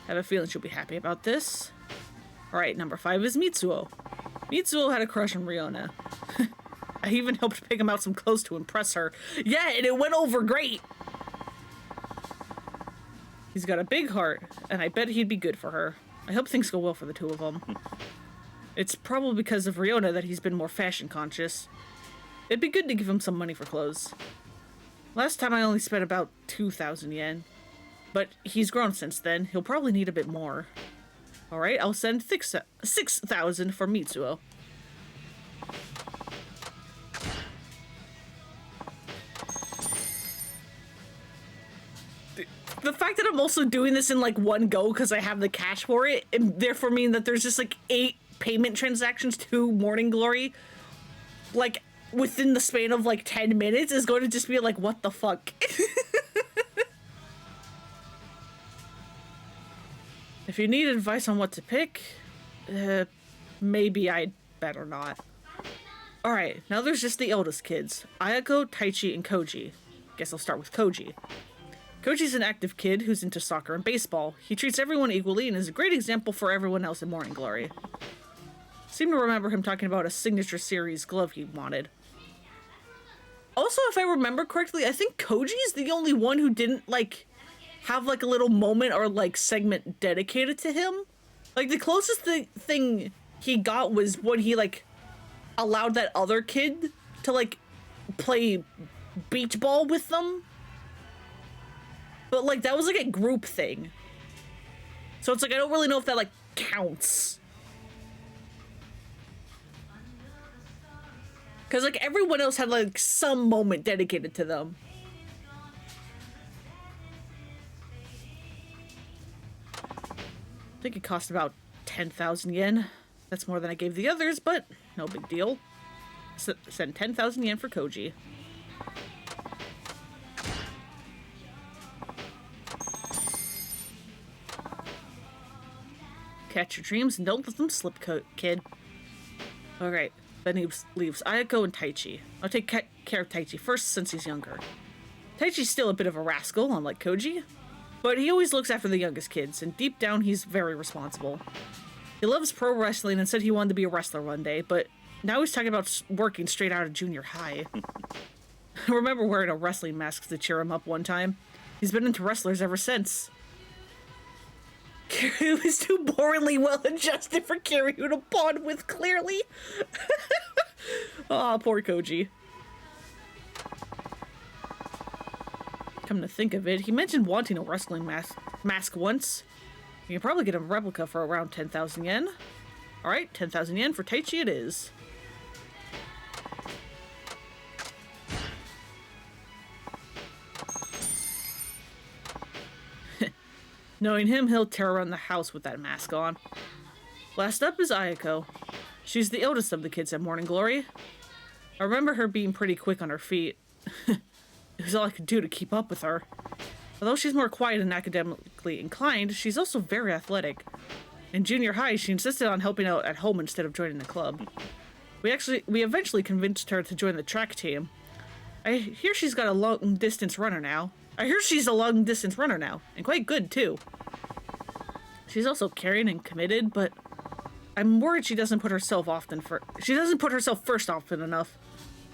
I have a feeling she'll be happy about this. Alright, number 5 is Mitsuo. Mitsuo had a crush on Riona. I even helped pick him out some clothes to impress her. Yeah, and it went over great. He's got a big heart, and I bet he'd be good for her. I hope things go well for the two of them. It's probably because of Riona that he's been more fashion conscious. It'd be good to give him some money for clothes. Last time I only spent about 2,000 yen. But he's grown since then. He'll probably need a bit more. Alright, I'll send 6,000 for Mitsuo. The fact that I'm also doing this in like one go because I have the cash for it, and therefore mean that there's just like 8 payment transactions to Morning Glory, like within the span of like 10 minutes is going to just be like, what the fuck? If you need advice on what to pick, maybe I'd better not. Alright, now there's just the eldest kids. Ayako, Taichi, and Koji. Guess I'll start with Koji. Koji's an active kid who's into soccer and baseball. He treats everyone equally and is a great example for everyone else in Morning Glory. Seem to remember him talking about a signature series glove he wanted. Also, if I remember correctly, I think Koji's the only one who didn't, like, have, like, a little moment or, like, segment dedicated to him. Like, the closest thing he got was when he, like, allowed that other kid to, like, play beach ball with them. But, like, that was, like, a group thing. So it's, like, I don't really know if that, like, counts. Because, like, everyone else had, like, some moment dedicated to them. I think it cost about 10,000 yen. That's more than I gave the others, but no big deal. Send 10,000 yen for Koji. Catch your dreams and don't let them slip, kid. Alright, then he leaves Ayako and Taichi. I'll take care of Taichi first since he's younger. Taichi's still a bit of a rascal, unlike Koji. But he always looks after the youngest kids, and deep down he's very responsible. He loves pro wrestling and said he wanted to be a wrestler one day, but now he's talking about working straight out of junior high. I remember wearing a wrestling mask to cheer him up one time. He's been into wrestlers ever since. Kiryu is too boringly well adjusted for Kiryu to bond with, clearly. Aw, poor Koji. Come to think of it, he mentioned wanting a wrestling mask once. You can probably get a replica for around 10,000 yen. Alright, 10,000 yen for Taichi it is. Knowing him, he'll tear around the house with that mask on. Last up is Ayako. She's the eldest of the kids at Morning Glory. I remember her being pretty quick on her feet. It was all I could do to keep up with her. Although she's more quiet and academically inclined, she's also very athletic. In junior high, she insisted on helping out at home instead of joining the club. We eventually convinced her to join the track team. I hear she's a long-distance runner now, and quite good too. She's also caring and committed, but I'm worried she doesn't put herself first often enough.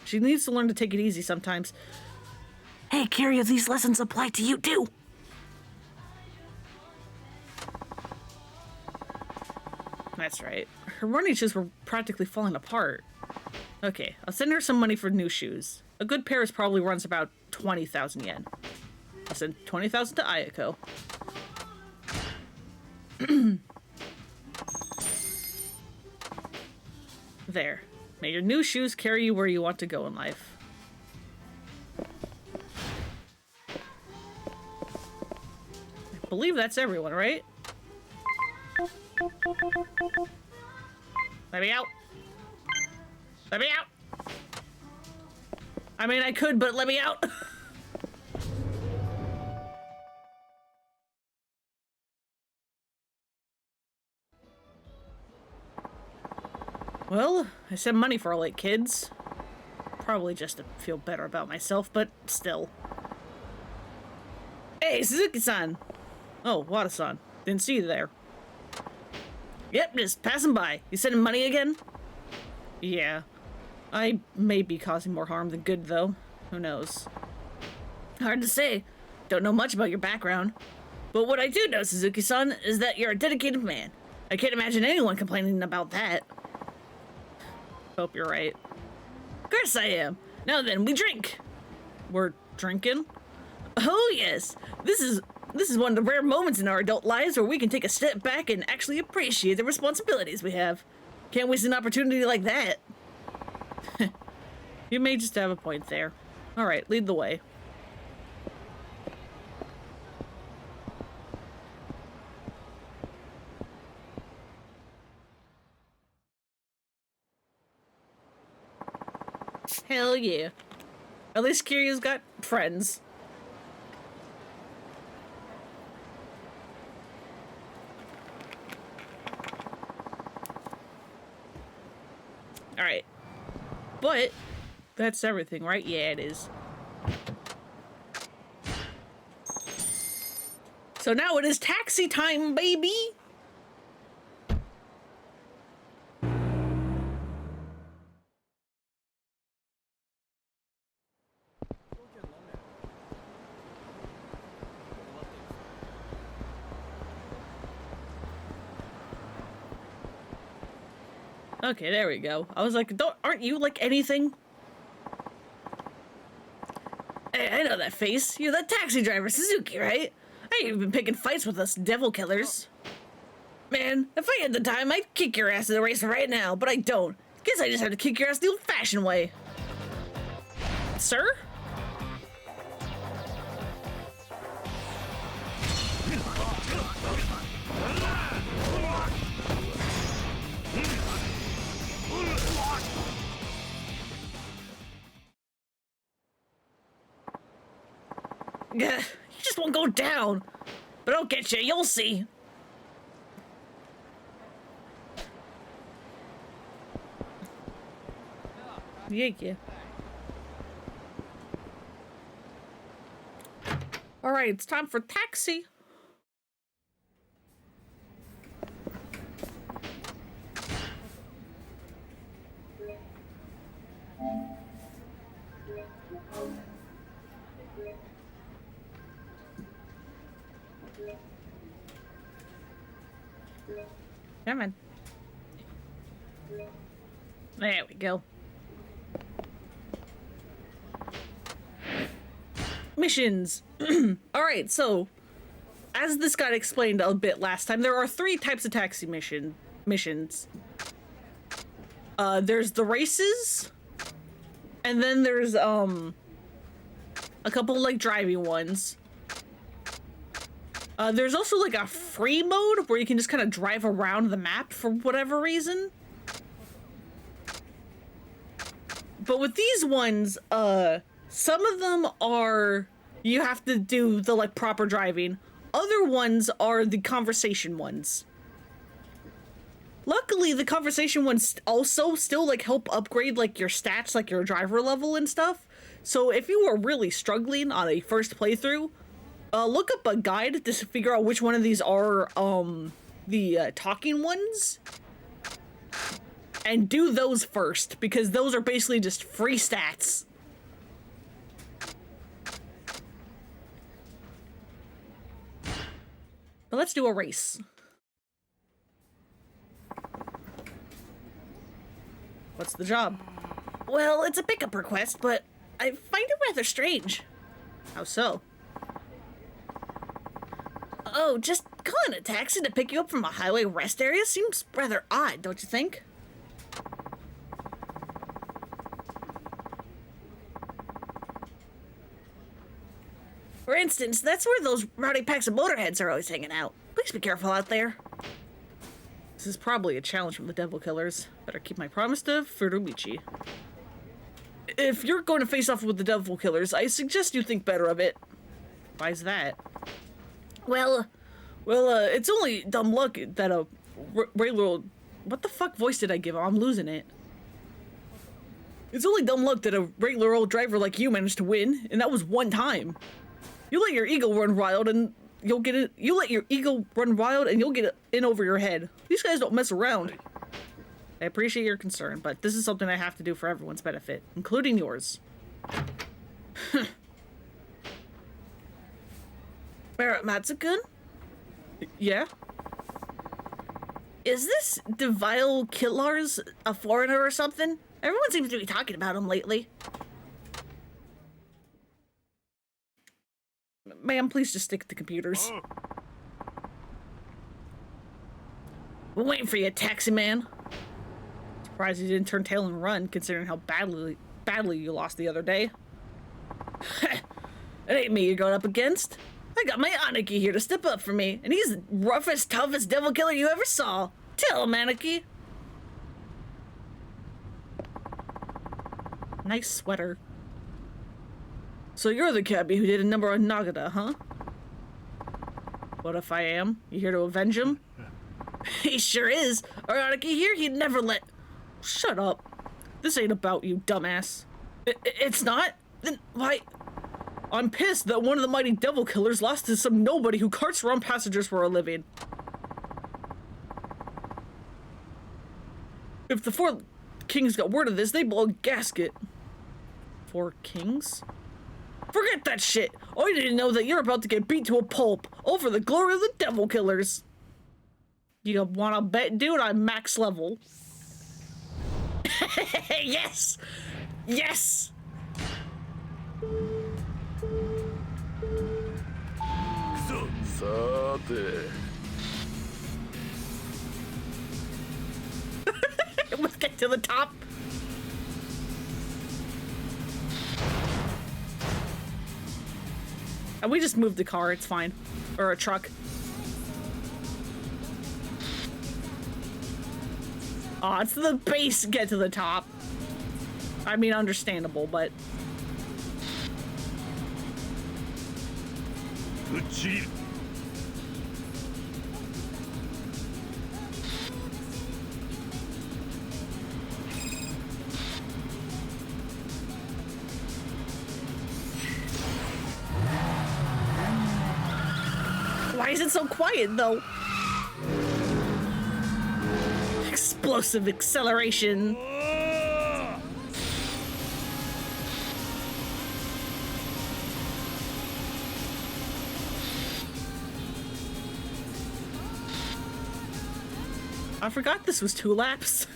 She needs to learn to take it easy sometimes. Hey, Kiryu, these lessons apply to you too. That's right. Her running shoes were practically falling apart. Okay, I'll send her some money for new shoes. A good pair probably runs about 20,000 yen. I'll send 20,000 to Ayako. There. May your new shoes carry you where you want to go in life. I believe that's everyone, right? Let me out. Let me out. I mean, I could, but let me out. Well, I sent money for all 8 kids. Probably just to feel better about myself, but still. Hey, Suzuki-san! Oh, Wada-san. Didn't see you there. Yep, just passing by. You sending money again? Yeah. I may be causing more harm than good, though. Who knows? Hard to say. Don't know much about your background. But what I do know, Suzuki-san, is that you're a dedicated man. I can't imagine anyone complaining about that. Hope you're right. Of course I am. Now then, we drink. We're drinking? Oh yes. This is one of the rare moments in our adult lives where we can take a step back and actually appreciate the responsibilities we have. Can't waste an opportunity like that. You may just have a point there. Alright, lead the way. Hell yeah. At least Kiryu's got friends. Alright. But that's everything, right? Yeah, it is. So now it is taxi time, baby! Okay, there we go. I was like, aren't you like anything? Hey, I know that face. You're that taxi driver, Suzuki, right? Hey, you've been picking fights with us devil killers. Man, if I had the time, I'd kick your ass in the race right now, but I don't. Guess I just have to kick your ass the old-fashioned way. Sir? Yeah, you just won't go down. But I'll get you, you'll see. Yeah. Alright, it's time for taxi. Come on. There we go. Missions. Alright, so as this got explained a bit last time, there are 3 types of taxi missions. There's the races, and then there's a couple like driving ones. There's also like a free mode where you can just kind of drive around the map for whatever reason. But with these ones, some of them are, you have to do the like proper driving. Other ones are the conversation ones. Luckily, the conversation ones also still like help upgrade like your stats, like your driver level and stuff. So if you were really struggling on a first playthrough, look up a guide to figure out which one of these are the talking ones. And do those first, because those are basically just free stats. But let's do a race. What's the job? Well, it's a pickup request, but I find it rather strange. How so? Oh, just calling a taxi to pick you up from a highway rest area seems rather odd, don't you think? For instance, that's where those rowdy packs of motorheads are always hanging out. Please be careful out there. This is probably a challenge from the devil killers. Better keep my promise to Furumichi. If you're going to face off with the devil killers, I suggest you think better of it. Why's that? Well, it's only dumb luck that a regular old... What the fuck voice did I give him? I'm losing it. It's only dumb luck that a regular old driver like you managed to win, and that was one time. You let your ego run wild and you'll get it. You let your ego run wild and you'll get it in over your head. These guys don't mess around. I appreciate your concern, but this is something I have to do for everyone's benefit, including yours. Matsu-kun? Yeah? Is this Devile Killars a foreigner or something? Everyone seems to be talking about him lately. Ma'am, please just stick to computers. We're waiting for you, taxi man. Surprised you didn't turn tail and run, considering how badly you lost the other day. It ain't me you're going up against. I got my Aniki here to step up for me, and he's the roughest, toughest devil killer you ever saw. Tell him, Aniki. Nice sweater. So you're the cabbie who did a number on Nagata, huh? What if I am? You here to avenge him? He sure is. Or Aniki here, he'd never let... Shut up. This ain't about you, dumbass. It's not? Then why? I'm pissed that one of the mighty devil killers lost to some nobody who carts around passengers for a living. If the 4 kings got word of this, they'd blow a gasket. 4 kings? Forget that shit! I didn't know that you're about to get beat to a pulp over the glory of the devil killers. You wanna bet, dude? I'm max level. Yes! Yes! Let's get to the top. And we just moved the car, it's fine. Or a truck. Aw, it's the base get to the top. I mean, understandable, but... Why is it so quiet, though? Explosive acceleration. I forgot this was 2 laps.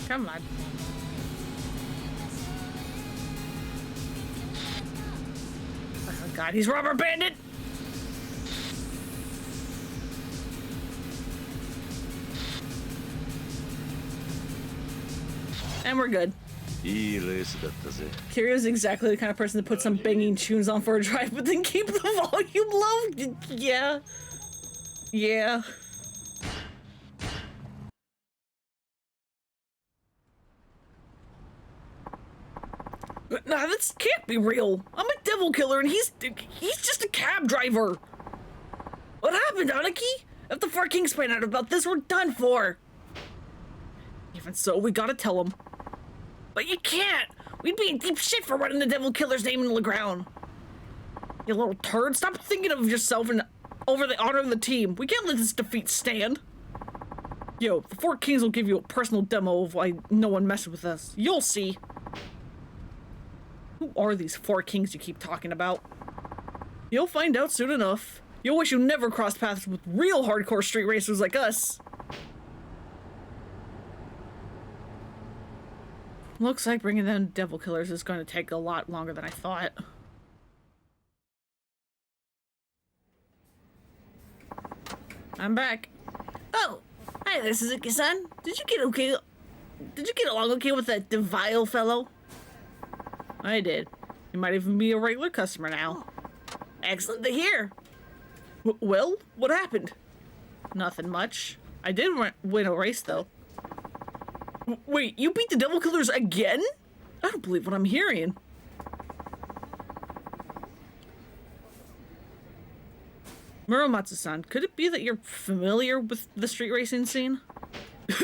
Come on. Oh god, he's rubber banded! And we're good. Kirio's exactly the kind of person to put some banging tunes on for a drive, but then keep the volume low. Yeah. Yeah. Nah, this can't be real. I'm a devil killer and he's just a cab driver. What happened, Aniki? If the 4 kings find out about this, we're done for. Even so, we gotta tell him. But you can't! We'd be in deep shit for running the devil killer's name into the ground. You little turd, stop thinking of yourself and over the honor of the team. We can't let this defeat stand. Yo, the 4 kings will give you a personal demo of why no one messes with us. You'll see. Who are these 4 kings you keep talking about? You'll find out soon enough. You'll wish you never crossed paths with real hardcore street racers like us. Looks like bringing down devil killers is going to take a lot longer than I thought. I'm back. Oh, hi there, Suzuki-san. Did you get along okay with that Devile fellow? I did. You might even be a regular customer now. Excellent to hear. Well, what happened? Nothing much. I did win a race, though. Wait, you beat the devil killers again? I don't believe what I'm hearing. Muromatsu-san, could it be that you're familiar with the street racing scene?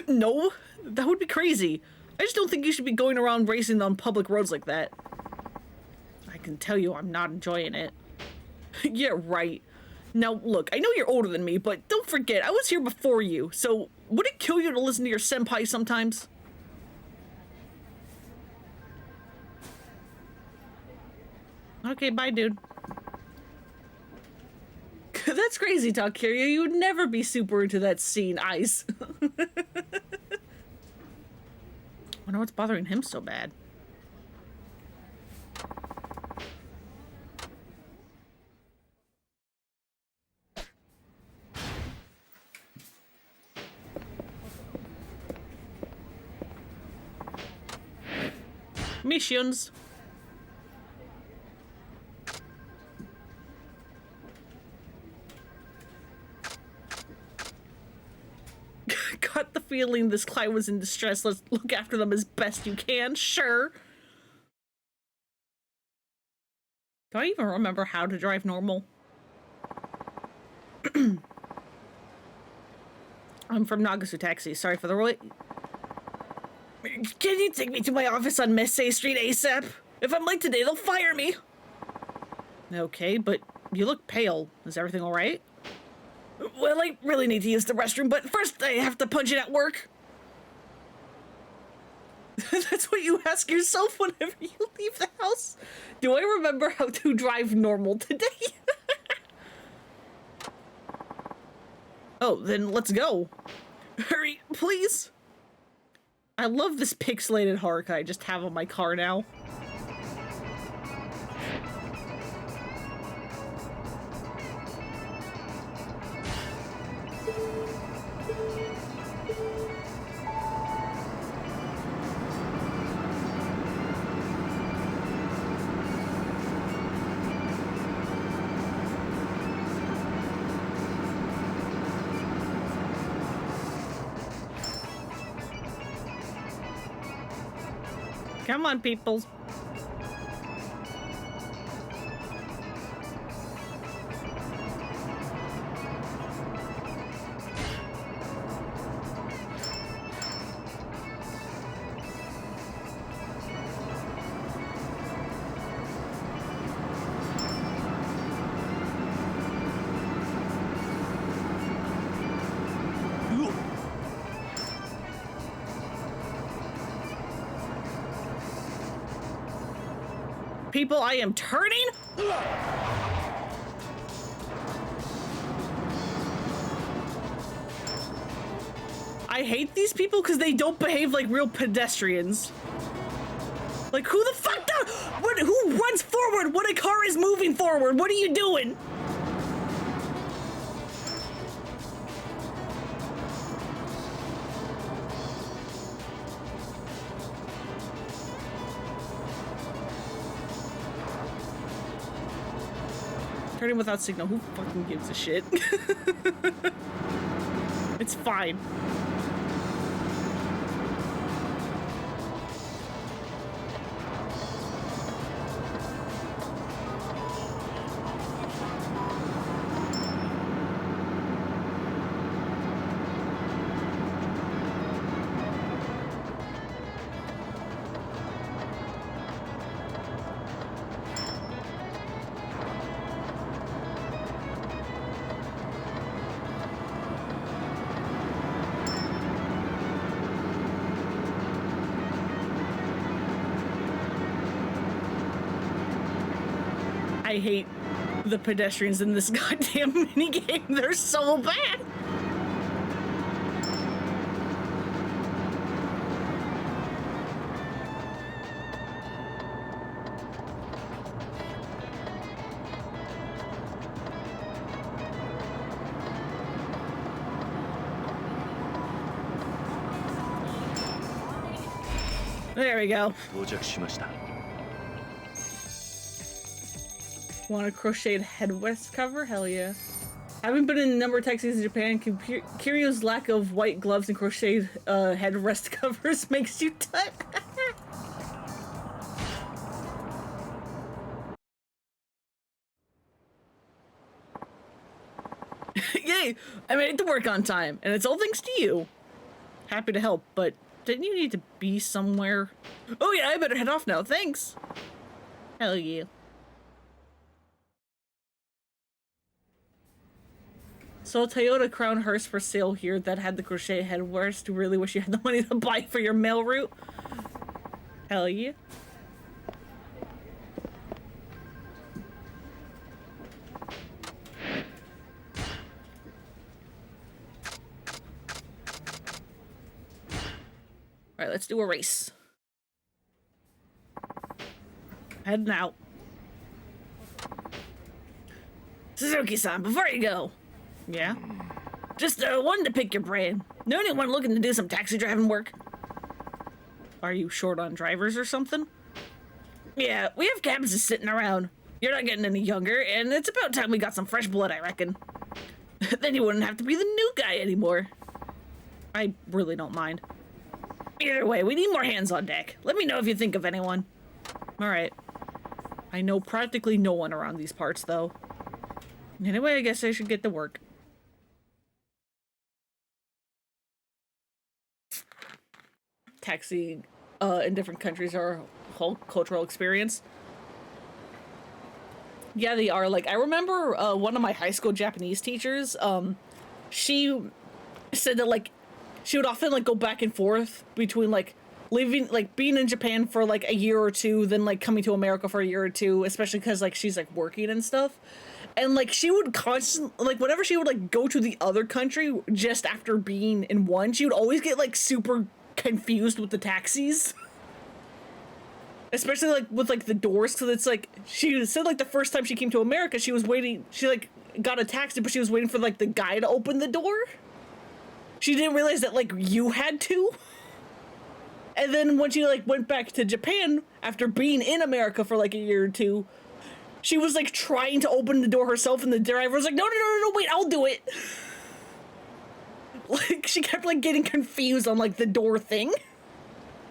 No, that would be crazy. I just don't think you should be going around racing on public roads like that. I can tell you I'm not enjoying it. Yeah, right. Now, look, I know you're older than me, but don't forget, I was here before you, so would it kill you to listen to your senpai sometimes? Okay, bye, dude. That's crazy talk, Kirio. You would never be super into that scene, Ice. Wonder what's bothering him so bad. Missions. feeling this client was in distress. Let's look after them as best you can. Sure. Do I even remember how to drive normal? I'm from Nagasu Taxi. Sorry for the wait. Can you take me to my office on Messe Street ASAP? If I'm late today, they'll fire me. Okay, but you look pale. Is everything all right? Well, I really need to use the restroom, but first I have to punch in at work. That's what you ask yourself whenever you leave the house. Do I remember how to drive normal today? Oh, then let's go. Hurry, please. I love this pixelated Haruka I just have on my car now. Come on, people. People, I am turning. I hate these people because they don't behave like real pedestrians. Like, who the fuck does? Who runs forward when a car is moving forward? What are you doing? Turning without signal. Who fucking gives a shit? It's fine. I hate the pedestrians in this goddamn minigame. They're so bad. There we go. Want a crocheted headrest cover? Hell yeah. Having been in a number of taxis in Japan, Kiryo's lack of white gloves and crocheted headrest covers makes you tut. Yay! I made it to work on time, and it's all thanks to you. Happy to help, but didn't you need to be somewhere? Oh yeah, I better head off now, thanks. Hell yeah. So Toyota Crown Hearse for sale here that had the crochet headrest. Really wish you had the money to buy for your mail route. Hell yeah. Alright, let's do a race. Heading out. Suzuki-san, before you go. Yeah? Just wanted to pick your brain. Know anyone looking to do some taxi driving work? Are you short on drivers or something? Yeah, we have cabs just sitting around. You're not getting any younger, and it's about time we got some fresh blood, I reckon. Then you wouldn't have to be the new guy anymore. I really don't mind. Either way, we need more hands on deck. Let me know if you think of anyone. Alright. I know practically no one around these parts, though. Anyway, I guess I should get to work. Taxi in different countries are a whole cultural experience. Yeah, they are. Like, I remember one of my high school Japanese teachers, she said that, like, she would often, like, go back and forth between, like, living, like, being in Japan for, like, a year or two, then, like, coming to America for a year or two, especially because, like, she's, like, working and stuff. And, like, she would constantly, like, whenever she would, like, go to the other country just after being in one, she would always get, like, super confused with the taxis. Especially, like, with, like, the doors, because it's, like, she said, like, the first time she came to America, she was waiting, she, like, got a taxi, but she was waiting for, like, the guy to open the door. She didn't realize that, like, you had to. And then when she, like, went back to Japan after being in America for, like, a year or two, she was, like, trying to open the door herself, and the driver was like, no, wait, I'll do it. Like, she kept, like, getting confused on, like, the door thing.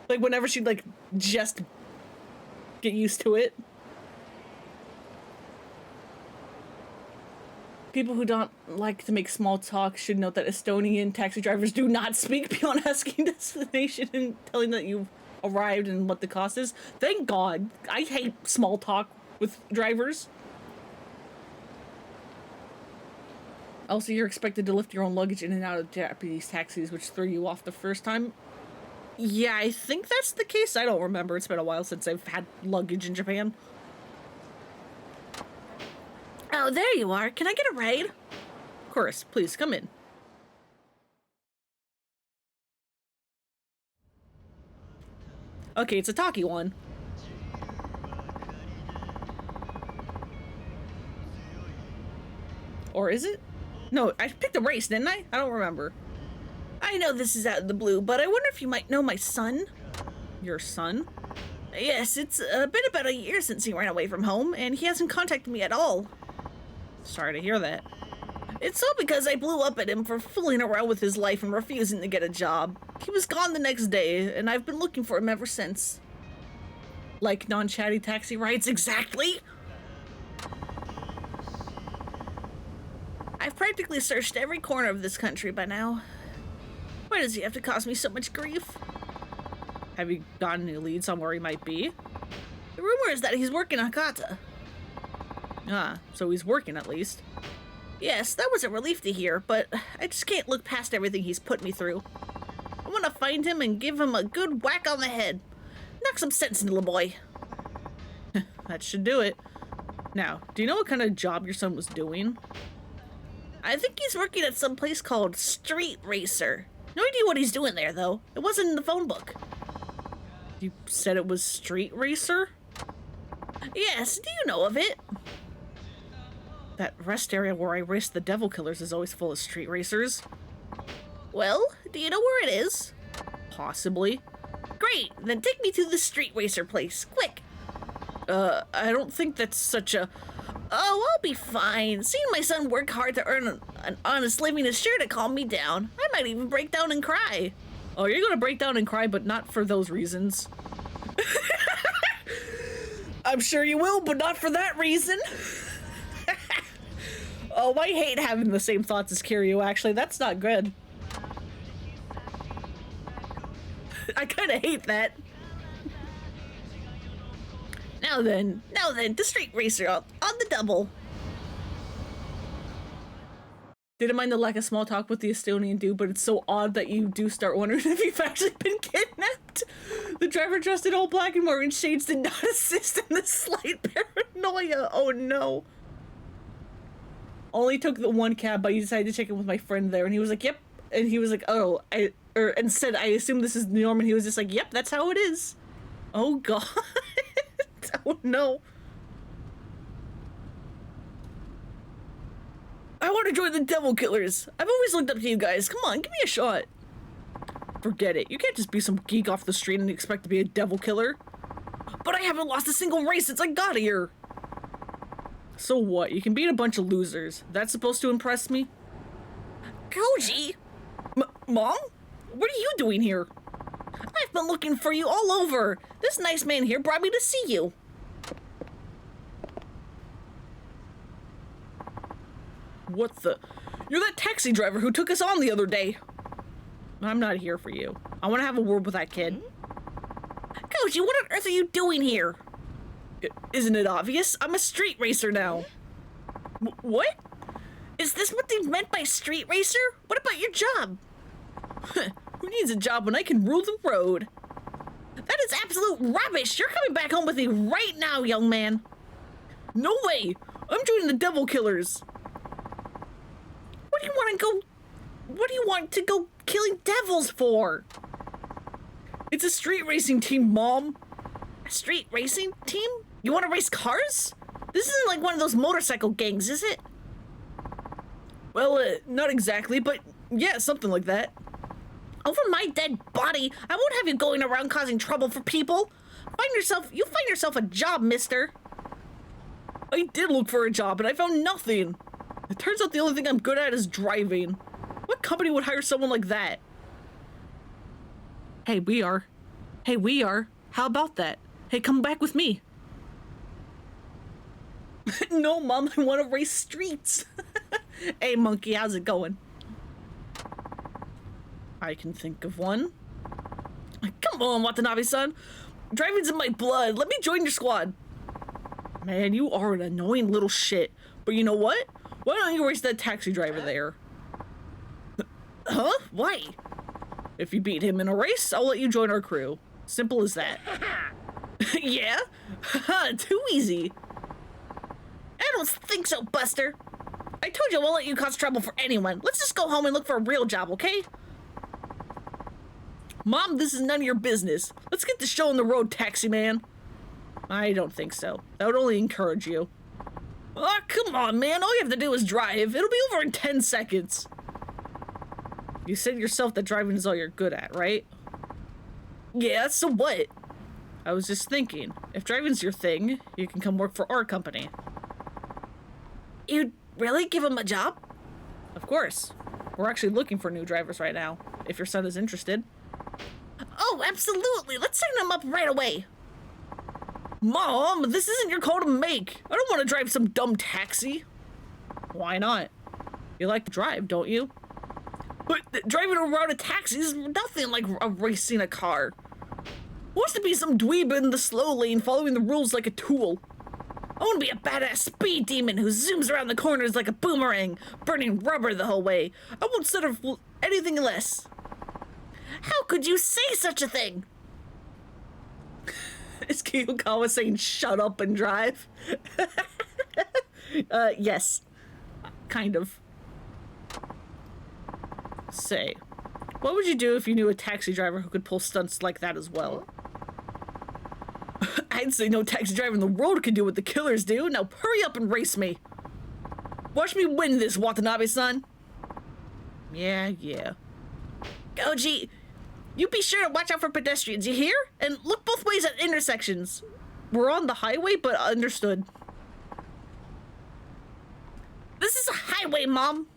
Like, whenever she'd, like, just get used to it. People who don't like to make small talk should note that Estonian taxi drivers do not speak beyond asking destination and telling that you've arrived and what the cost is. Thank God. I hate small talk with drivers. Also, you're expected to lift your own luggage in and out of Japanese taxis, which threw you off the first time. Yeah, I think that's the case. I don't remember. It's been a while since I've had luggage in Japan. Oh, there you are. Can I get a ride? Of course. Please, come in. Okay, it's a talkie one. Or is it? No, I picked a race, didn't I? I don't remember. I know this is out of the blue, but I wonder if you might know my son. Your son? Yes, it's been about a year since he ran away from home, and he hasn't contacted me at all. Sorry to hear that. It's all because I blew up at him for fooling around with his life and refusing to get a job. He was gone the next day, and I've been looking for him ever since. Like non-chatty taxi rides, exactly! I've practically searched every corner of this country by now. Why does he have to cause me so much grief? Have you gotten any leads on where he might be? The rumor is that he's working on Kata. Ah, so he's working at least. Yes, that was a relief to hear, but I just can't look past everything he's put me through. I want to find him and give him a good whack on the head. Knock some sense into the boy. That should do it. Now, do you know what kind of job your son was doing? I think he's working at some place called Street Racer. No idea what he's doing there, though. It wasn't in the phone book. You said it was Street Racer? Yes, do you know of it? That rest area where I race the devil killers is always full of street racers. Well, do you know where it is? Possibly. Great, then take me to the street racer place, quick. I don't think that's such a... Oh, I'll be fine. Seeing my son work hard to earn an honest living is sure to calm me down. I might even break down and cry. Oh, you're gonna break down and cry, but not for those reasons. I'm sure you will, but not for that reason. Oh, I hate having the same thoughts as Kiryu, actually. That's not good. I kind of hate that. Now then, the street racer on the double. Didn't mind the lack of small talk with the Estonian dude, but it's so odd that you do start wondering if you've actually been kidnapped. The driver dressed in all black and wearing shades did not assist in the slight paranoia. Oh no. Only took the one cab, but you decided to check in with my friend there, and he was like, yep. And he was like, oh, and said, I assume this is the norm, and he was just like, yep, that's how it is. Oh god. Oh no. I want to join the devil killers. I've always looked up to you guys. Come on, give me a shot. Forget it. You can't just be some geek off the street and expect to be a devil killer. But I haven't lost a single race since I got here. So what? You can beat a bunch of losers. That's supposed to impress me? Koji! Mom? What are you doing here? I've been looking for you all over. This nice man here brought me to see you. What the? You're that taxi driver who took us on the other day. I'm not here for you. I want to have a word with that kid. Koji, what on earth are you doing here? Isn't it obvious? I'm a street racer now. What? Is this what they meant by street racer? What about your job? Who needs a job when I can rule the road? That is absolute rubbish. You're coming back home with me right now, young man. No way. I'm joining the Devil Killers. What do you want to go killing devils for? It's a street racing team, Mom. A street racing team? You want to race cars? This isn't like one of those motorcycle gangs, is it? Well, not exactly, but yeah, something like that. Over my dead body, I won't have you going around causing trouble for people. You find yourself a job, mister. I did look for a job and I found nothing. It turns out the only thing I'm good at is driving. What company would hire someone like that? Hey, we are. How about that? Hey, come back with me. No, Mom, I want to race streets. Hey, monkey, how's it going? I can think of one. Come on, Watanabe-san. Driving's in my blood. Let me join your squad. Man, you are an annoying little shit. But you know what? Why don't you race that taxi driver there? Huh? Why? If you beat him in a race, I'll let you join our crew. Simple as that. Yeah? Too easy. I don't think so, Buster. I told you I won't let you cause trouble for anyone. Let's just go home and look for a real job, okay? Mom, this is none of your business. Let's get the show on the road, taxi man. I don't think so. That would only encourage you. Oh, come on, man. All you have to do is drive. It'll be over in 10 seconds. You said yourself that driving is all you're good at, right? Yeah, so what? I was just thinking, if driving's your thing, you can come work for our company. You'd really give him a job? Of course. We're actually looking for new drivers right now, if your son is interested. Oh, absolutely. Let's sign him up right away. Mom, this isn't your call to make. I don't want to drive some dumb taxi. Why not? You like to drive, don't you? But driving around a taxi is nothing like racing a car. Wants to be some dweeb in the slow lane following the rules like a tool. I want to be a badass speed demon who zooms around the corners like a boomerang, burning rubber the whole way. I won't settle for anything less. How could you say such a thing? Is Kiyokawa saying shut up and drive? Yes. Kind of. Say, what would you do if you knew a taxi driver who could pull stunts like that as well? I'd say no taxi driver in the world can do what the killers do. Now hurry up and race me. Watch me win this, Watanabe-san. Yeah. Goji, you be sure to watch out for pedestrians, you hear? And look both ways at intersections. We're on the highway, but understood. This is a highway, Mom.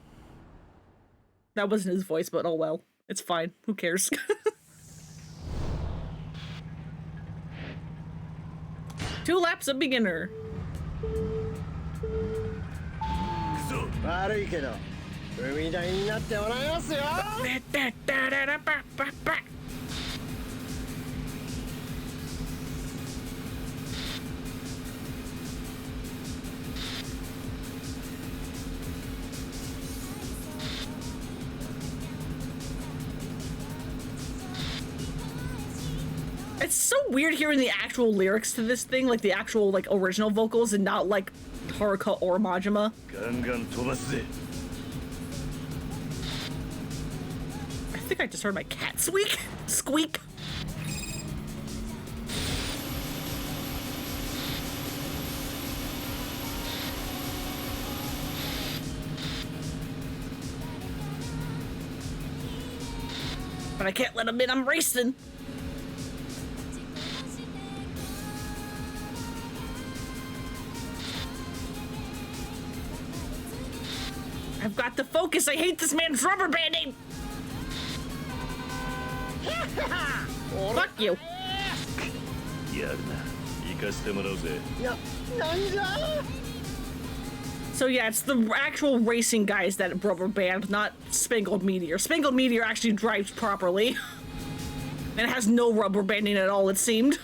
That wasn't his voice, but oh well. It's fine. Who cares? Two laps a beginner. It's so weird hearing the actual lyrics to this thing, like the actual like original vocals and not like Haruka or Majima. I think I just heard my cat squeak. Squeak. But I can't let him in, I'm racing. I've got to focus. I hate this man's rubber banding. Fuck you. やるな行かしてもらうぜ So yeah, it's the actual racing guys that rubber band, not Spangled Meteor. Spangled Meteor actually drives properly. And it has no rubber banding at all, it seemed.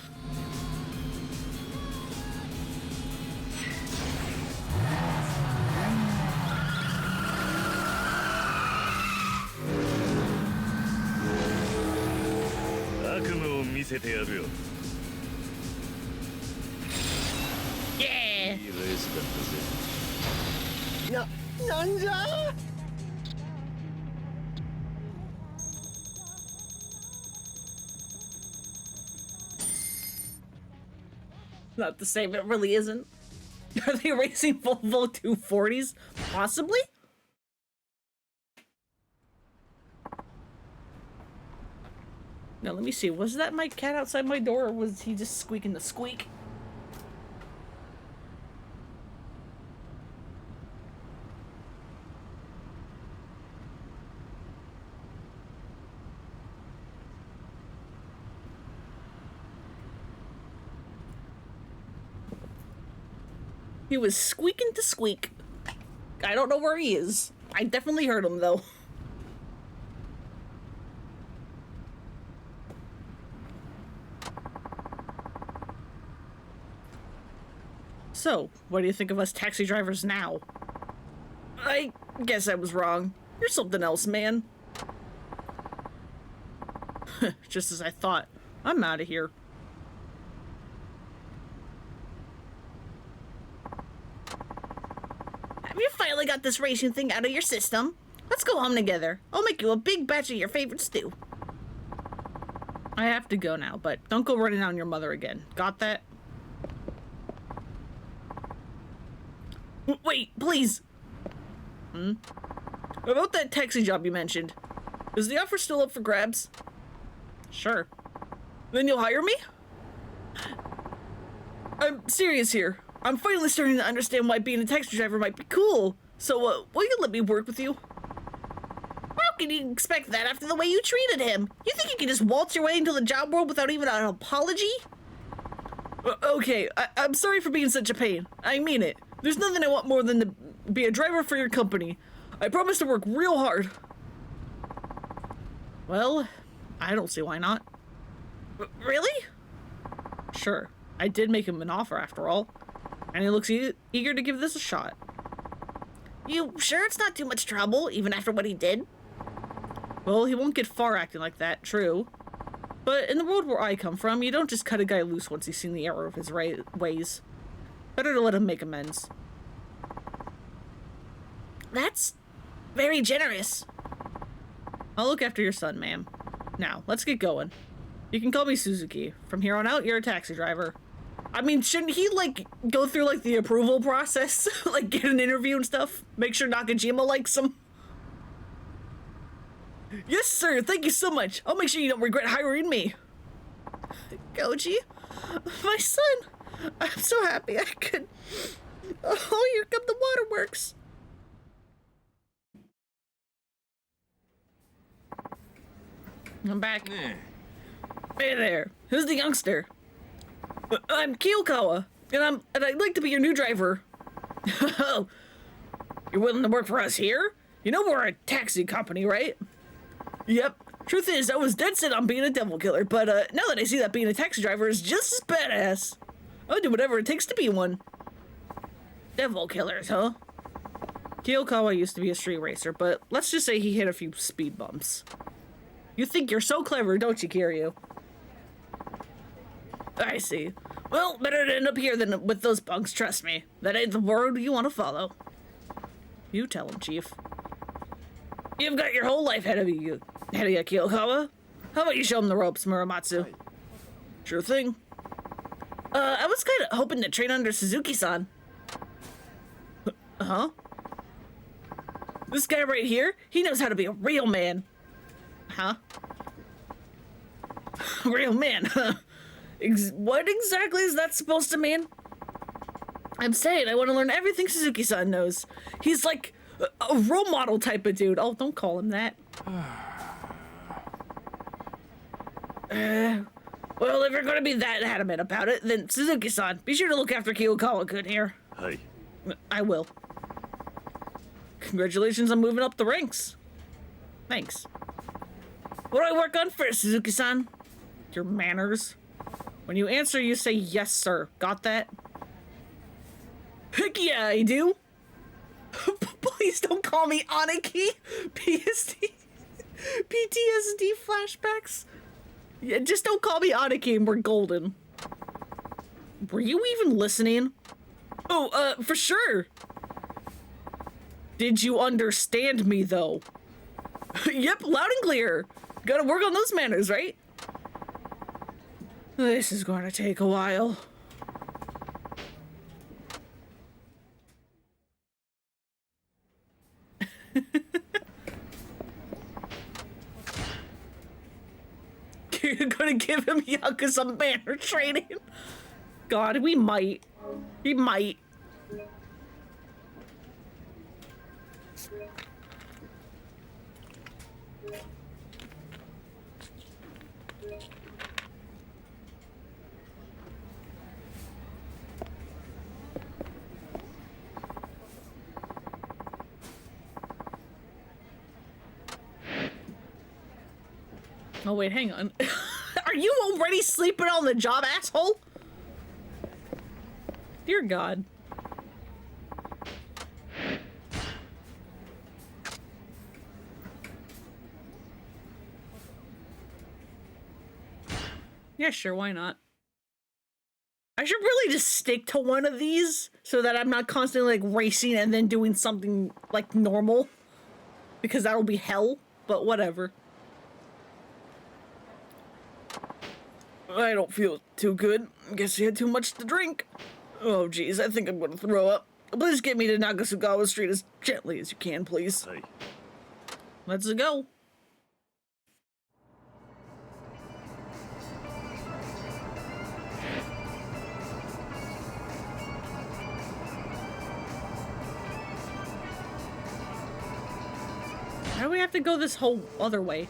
Yeah! いいレースだったぜなんじゃ Not the same, it really isn't. Are they racing Volvo 240s? Possibly? Now let me see, was that my cat outside my door or was he just squeaking the squeak? He was squeaking to squeak. I don't know where he is. I definitely heard him though. So, what do you think of us taxi drivers now? I guess I was wrong. You're something else, man. Just as I thought. I'm out of here. Have you finally got this racing thing out of your system? Let's go home together. I'll make you a big batch of your favorite stew. I have to go now, but don't go running on your mother again. Got that? Wait, please. About that taxi job you mentioned. Is the offer still up for grabs? Sure. Then you'll hire me? I'm serious here. I'm finally starting to understand why being a taxi driver might be cool. So, will you let me work with you? How can you expect that after the way you treated him? You think you can just waltz your way into the job world without even an apology? Okay, I'm sorry for being such a pain. I mean it. There's nothing I want more than to be a driver for your company. I promise to work real hard. Well, I don't see why not. Really? Sure. I did make him an offer after all. And he looks eager to give this a shot. You sure it's not too much trouble, even after what he did? Well, he won't get far acting like that, true. But in the world where I come from, you don't just cut a guy loose once he's seen the error of his ways. Better to let him make amends. That's very generous. I'll look after your son, ma'am. Now, let's get going. You can call me Suzuki. From here on out, you're a taxi driver. I mean, shouldn't he, like, go through, like, the approval process? Like, get an interview and stuff? Make sure Nakajima likes him? Yes, sir. Thank you so much. I'll make sure you don't regret hiring me. Koji? My son. I'm so happy I could... Oh, here come the waterworks. I'm back. Hey there. Who's the youngster? I'm Kiyokawa, and I'd like to be your new driver. Oh, you're willing to work for us here? You know we're a taxi company, right? Yep. Truth is, I was dead set on being a devil killer, but now that I see that being a taxi driver is just as badass, I'll do whatever it takes to be one. Devil killers, huh? Kiyokawa used to be a street racer, but let's just say he hit a few speed bumps. You think you're so clever, don't you, Kiryu? I see. Well, better to end up here than with those bunks, trust me. That ain't the road you want to follow. You tell him, Chief. You've got your whole life ahead of you, Kiyokawa. How about you show him the ropes, Muramatsu? Sure thing. I was kind of hoping to train under Suzuki-san. Huh? This guy right here, he knows how to be a real man. Huh? Real man, huh? What exactly is that supposed to mean? I'm saying I want to learn everything Suzuki-san knows. He's like a role model type of dude. Oh, don't call him that. Well, if you're gonna be that adamant about it, then Suzuki-san, be sure to look after Kiyokawa-kun here. はい I will. Congratulations on moving up the ranks. Thanks. What do I work on first, Suzuki-san? Your manners. When you answer, you say yes, sir. Got that? Heck yeah, I do. Please don't call me Aniki. PTSD flashbacks. Yeah, just don't call me Aniki and we're golden. Were you even listening? Oh, for sure. Did you understand me, though? Yep, loud and clear. Gotta work on those manners, right? This is gonna take a while. You're gonna give him Yakuza manner training? God, we might. We might. Oh wait, hang on. Are you already sleeping on the job, asshole? Dear God. Yeah, sure, why not? I should really just stick to one of these so that I'm not constantly like racing and then doing something like normal. Because that'll be hell, but whatever. I don't feel too good. Guess you had too much to drink. Oh, geez, I think I'm gonna throw up. Please get me to Nagasugawa Street as gently as you can, please. はい Let's go. Why do we have to go this whole other way?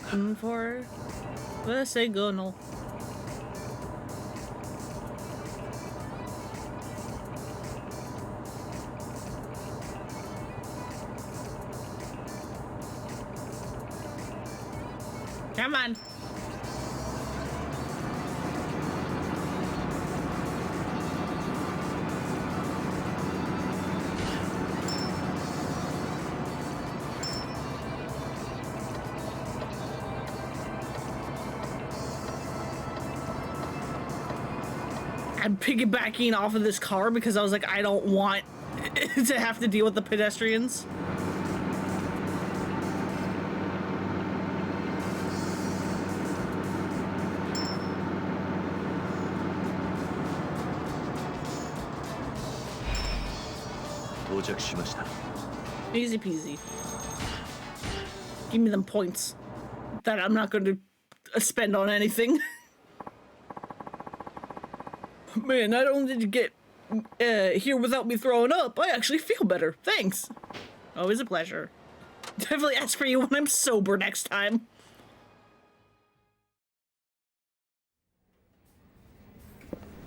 Waiting for the signal. Come on. I'm piggybacking off of this car because I was like, I don't want to have to deal with the pedestrians. Easy peasy. Give me them points that I'm not going to spend on anything. Man, not only did you get here without me throwing up, I actually feel better. Thanks. Always a pleasure. Definitely ask for you when I'm sober next time.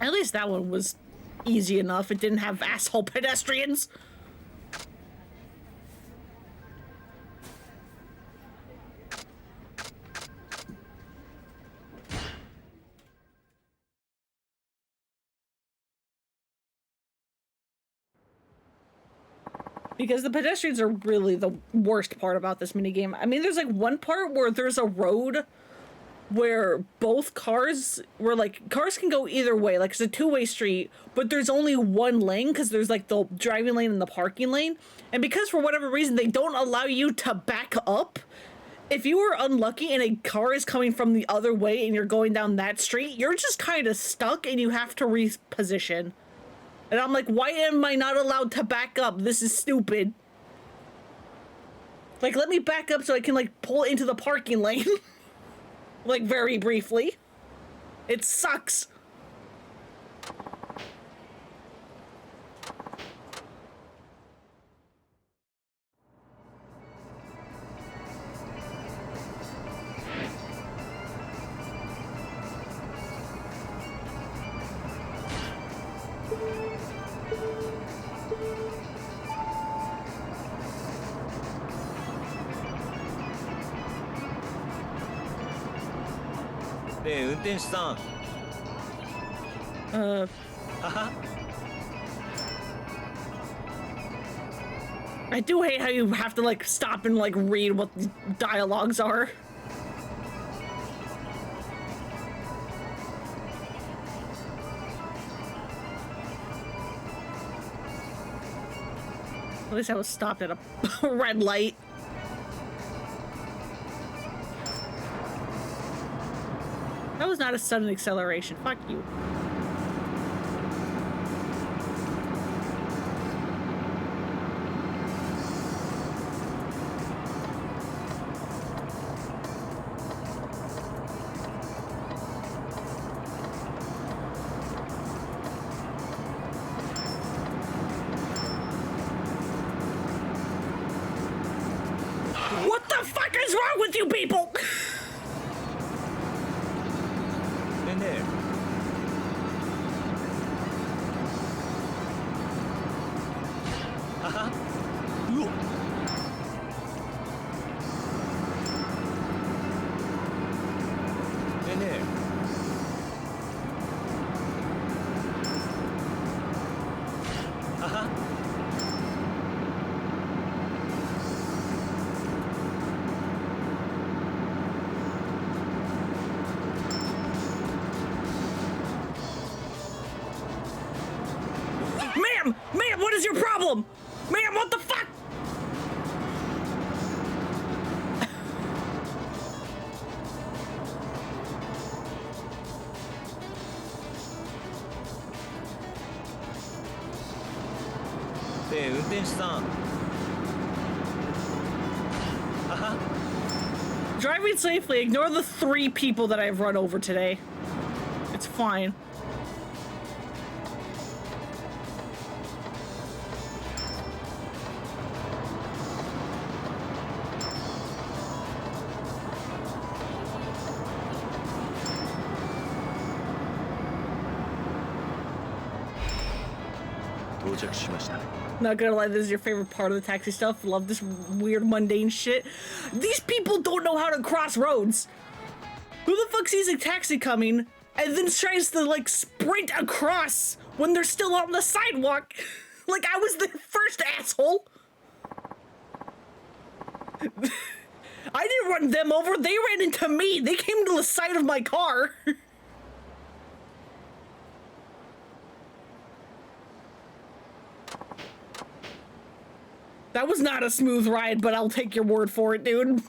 At least that one was easy enough. It didn't have asshole pedestrians. Because the pedestrians are really the worst part about this minigame. I mean, there's like one part where there's a road where both cars were like, cars can go either way, like it's a two-way street, but there's only one lane because there's like the driving lane and the parking lane. And because for whatever reason they don't allow you to back up, if you are unlucky and a car is coming from the other way and you're going down that street, you're just kind of stuck and you have to reposition. And I'm like, why am I not allowed to back up? This is stupid. Like, let me back up so I can, like, pull into the parking lane. Like, very briefly. It sucks. I do hate how you have to, like, stop and, like, read what the dialogues are. At least I was stopped at a red light. That was not a sudden acceleration. Fuck you. What the fuck is wrong with you people? In there. In there. Ma'am, what is your problem? Ma'am, what the fuck? Driving safely. Ignore the 3 people that I've run over today. It's fine. Not gonna lie, this is your favorite part of the taxi stuff. Love this weird mundane shit. These people don't know how to cross roads. Who the fuck sees a taxi coming and then tries to, like, sprint across when they're still on the sidewalk? Like I was the first asshole. I didn't run them over, they ran into me. They came to the side of my car. That was not a smooth ride, but I'll take your word for it, dude.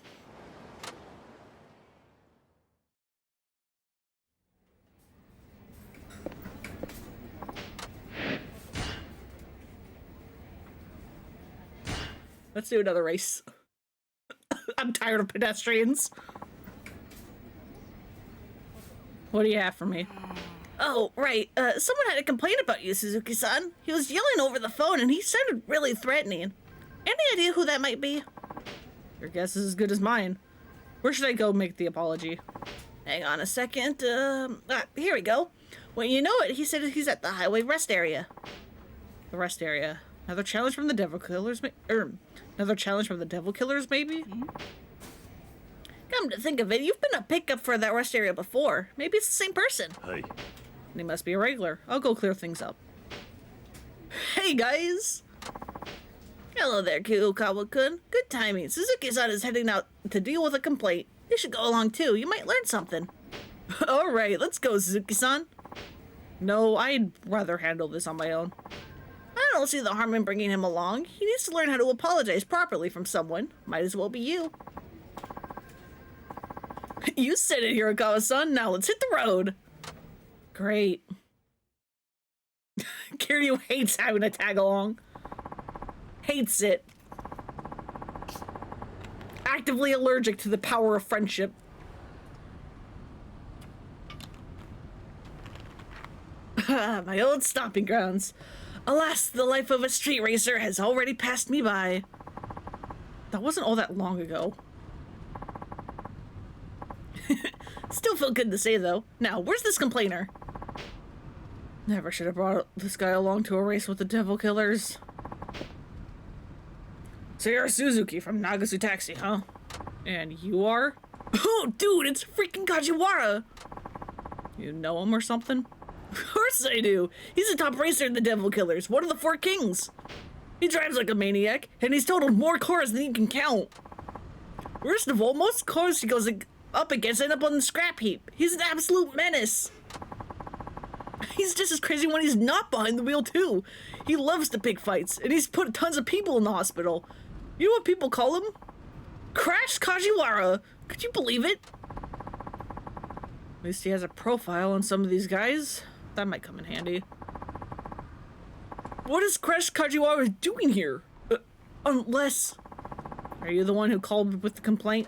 Let's do another race. I'm tired of pedestrians. What do you have for me? Oh, right. Someone had a complaint about you, Suzuki-san. He was yelling over the phone and he sounded really threatening. Any idea who that might be? Your guess is as good as mine. Where should I go make the apology? Hang on a second. Here we go. When you know it, he said he's at the highway rest area. The rest area. Another challenge from the Devil Killers, another challenge from the Devil Killers, maybe? Come to think of it, you've been a pickup for that rest area before. Maybe it's the same person. Hey. He must be a regular. I'll go clear things up. Hey, guys! Hello there, Kiyokawa-kun. Good timing. Suzuki-san is heading out to deal with a complaint. You should go along too. You might learn something. All right, let's go, Suzuki-san. No, I'd rather handle this on my own. I don't see the harm in bringing him along. He needs to learn how to apologize properly from someone. Might as well be you. You said it, Hirakawa-san. Now let's hit the road. Great. Kiryu hates having to tag along. Hates it. Actively allergic to the power of friendship. My old stomping grounds. Alas, the life of a street racer has already passed me by. That wasn't all that long ago. Still feel good to say, though. Now, where's this complainer? Never should have brought this guy along to a race with the devil killers. So you're Suzuki from Nagasu Taxi, huh? And you are? Oh, dude, it's freaking Kajiwara! You know him or something? Of course I do! He's the top racer in the Devil Killers, one of the four kings! He drives like a maniac, and he's totaled more cars than you can count. Worst of all, most cars he goes up against end up on the scrap heap. He's an absolute menace! He's just as crazy when he's not behind the wheel, too. He loves to pick fights, and he's put tons of people in the hospital. You know what people call him? Crash Kajiwara! Could you believe it? At least he has a profile on some of these guys. That might come in handy. What is Crash Kajiwara doing here? Unless... Are you the one who called with the complaint?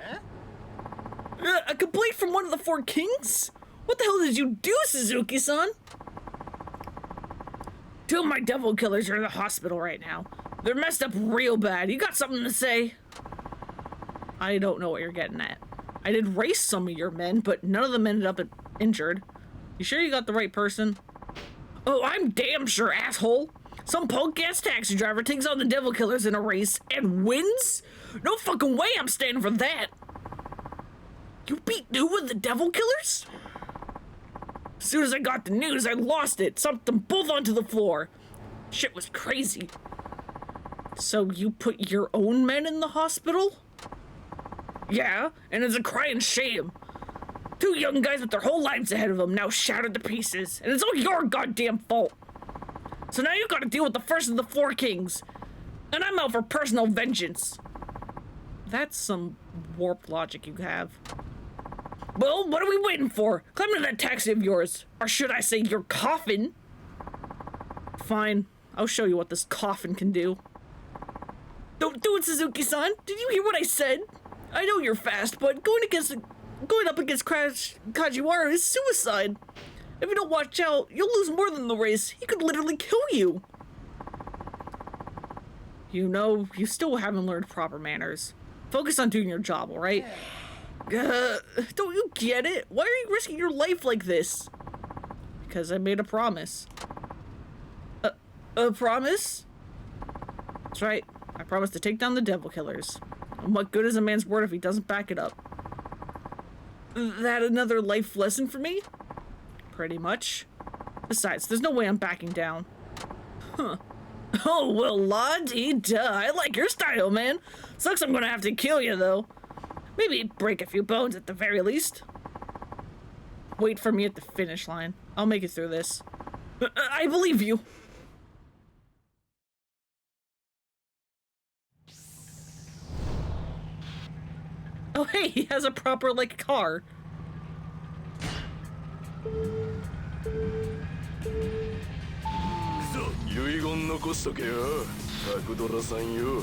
A complaint from one of the four kings? What the hell did you do, Suzuki-san? Two of my devil killers are in the hospital right now. They're messed up real bad. You got something to say? I don't know what you're getting at. I did race some of your men, but none of them ended up injured. You sure you got the right person? Oh, I'm damn sure, asshole. Some punk-ass taxi driver takes on the devil killers in a race and wins? No fucking way I'm standing for that. You beat two of the devil killers? As soon as I got the news, I lost it. Sumped them both onto the floor. Shit was crazy. So you put your own men in the hospital? Yeah, and it's a crying shame. Two young guys with their whole lives ahead of them now shattered to pieces, and it's all your goddamn fault. So now you gotta deal with the first of the four kings, and I'm out for personal vengeance. That's some warped logic you have. Well, what are we waiting for? Climb into that taxi of yours, or should I say your coffin? Fine, I'll show you what this coffin can do. Don't do it, Suzuki-san. Did you hear what I said? I know you're fast, but going up against Crash Kajiwara is suicide. If you don't watch out, you'll lose more than the race. He could literally kill you. You know, you still haven't learned proper manners. Focus on doing your job, alright? Don't you get it? Why are you risking your life like this? Because I made a promise. A promise? That's right. I promised to take down the devil killers. And what good is a man's word if he doesn't back it up? That another life lesson for me? Pretty much. Besides, there's no way I'm backing down. Huh. Oh, well, la-dee-duh. I like your style, man. Sucks I'm gonna have to kill you, though. Maybe break a few bones at the very least. Wait for me at the finish line. I'll make it through this. I believe you. Oh, hey, he has a proper, like, car. 遺言残しとけよ、タクドラさんよ。